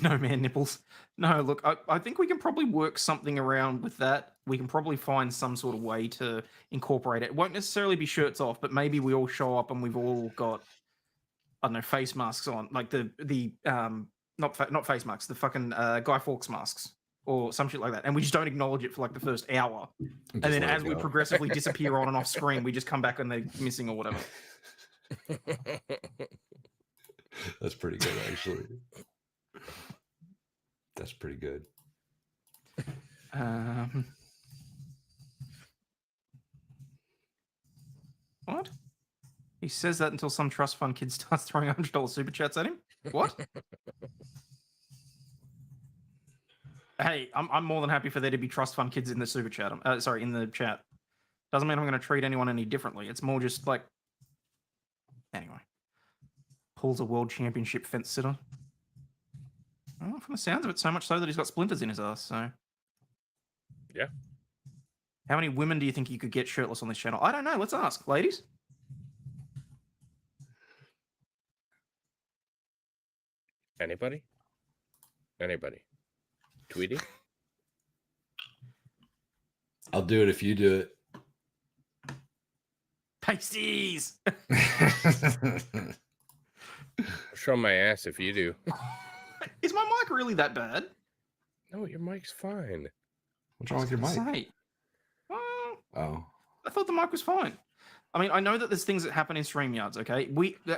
No man nipples. No, look, I think we can probably work something around with that. We can probably find some sort of way to incorporate it. It won't necessarily be shirts off, but maybe we all show up and we've all got, I don't know, face masks on, like the not face masks, the fucking Guy Fawkes masks or some shit like that, and we just don't acknowledge it for like the first hour, and then as we progressively disappear on and off screen, we just come back and they're missing or whatever. That's pretty good, actually. That's pretty good. What? He says that until some trust fund kid starts throwing $100 super chats at him? What? Hey, I'm more than happy for there to be trust fund kids in the super chat. Sorry, in the chat. Doesn't mean I'm going to treat anyone any differently. It's more just like... Anyway. Paul's a world championship fence sitter. Well, from the sounds of it, so much so that he's got splinters in his ass, so... Yeah. How many women do you think you could get shirtless on this channel? I don't know. Let's ask, ladies. Anybody? Anybody? Tweety? I'll do it if you do it. Pasties! Show my ass if you do. Is my mic really that bad? No, your mic's fine. What's wrong with your mic? Say. Oh. I thought the mic was fine. I mean, I know that there's things that happen in StreamYards, okay?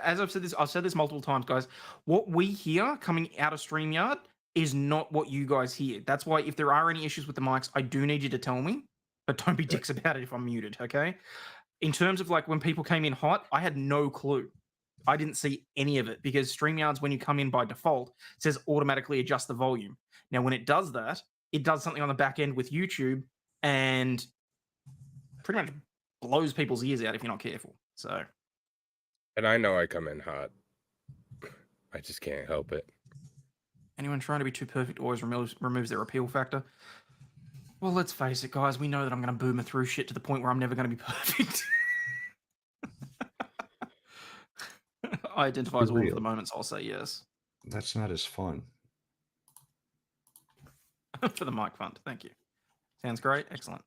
As I've said this multiple times, guys. What we hear coming out of StreamYard is not what you guys hear. That's why if there are any issues with the mics, I do need you to tell me, but don't be dicks about it if I'm muted, okay? In terms of like when people came in hot, I had no clue. I didn't see any of it because StreamYards, when you come in by default, says automatically adjust the volume. Now, when it does that, it does something on the back end with YouTube and pretty much blows people's ears out if you're not careful. So, and I know I come in hot. I just can't help it. Anyone trying to be too perfect always removes their appeal factor. Well, let's face it, guys. We know that I'm going to boomer through shit to the point where I'm never going to be perfect. I identify as all for the moment, so I'll say yes. That's not as fun. For the mic fund, thank you. Sounds great. Excellent.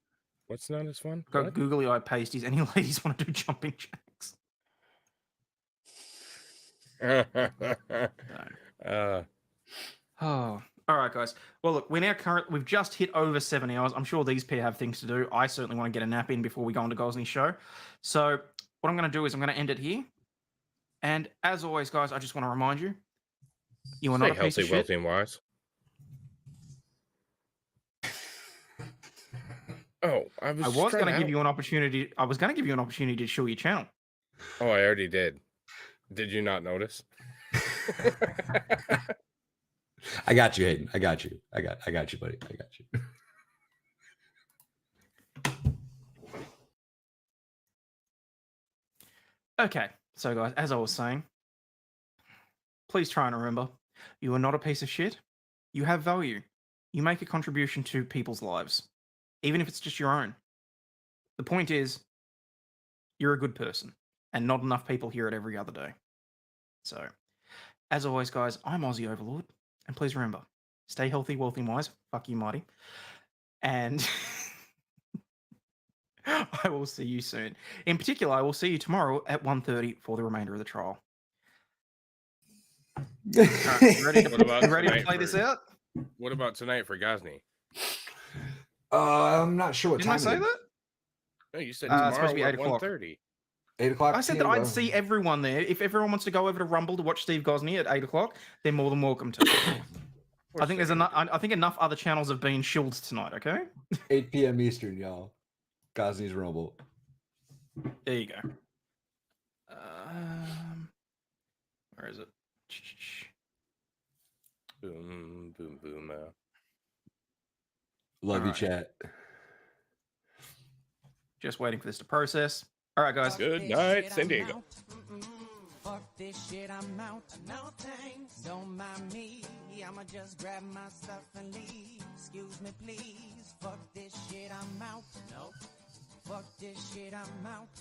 What's not as fun? Got What? googly eye pasties. Any ladies want to do jumping jacks? Oh, all right, guys. Well, look, we're now we've just hit over 7 hours. I'm sure these pair have things to do. I certainly want to get a nap in before we go on to Gosney's show. So what I'm going to do is I'm going to end it here. And as always, guys, I just want to remind you, you are not a piece of healthy, shit. wealthy, and wise. Oh, I was going to give you an opportunity. I was going to give you an opportunity to show your channel. Oh, I already did. Did you not notice? I got you, Hayden. I got you. I got you, buddy. I got you. Okay, so guys, as I was saying, please try and remember, you are not a piece of shit. You have value. You make a contribution to people's lives, even if it's just your own. The point is, you're a good person, and not enough people hear it every other day. So, as always, guys, I'm Aussie Overlord, and please remember, stay healthy, wealthy, and wise. Fuck you, Marty. And I will see you soon. In particular, I will see you tomorrow at 1:30 for the remainder of the trial. All right, you ready to play this out? What about tonight for Gosney? I'm not sure what Didn't time I say it is. that? No, you said It's tomorrow supposed to be 8 at o'clock. 1:30. 8 o'clock. I said that I'd see everyone there. If everyone wants to go over to Rumble to watch Steve Gosney at 8 o'clock, they're more than welcome to. I think there's enough. I think enough other channels have been shilled tonight. Okay. 8 p.m. Eastern, y'all. Gosney's Rumble. There you go. Where is it? Boom, boom, boom. Love you, Alright. chat. Just waiting for this to process. All right, guys. Good night, San Diego. Fuck this shit, I'm out. No thanks, don't mind me. I'ma just grab my stuff and leave. Excuse me, please. Fuck this shit, I'm out. No. Fuck this shit, I'm out.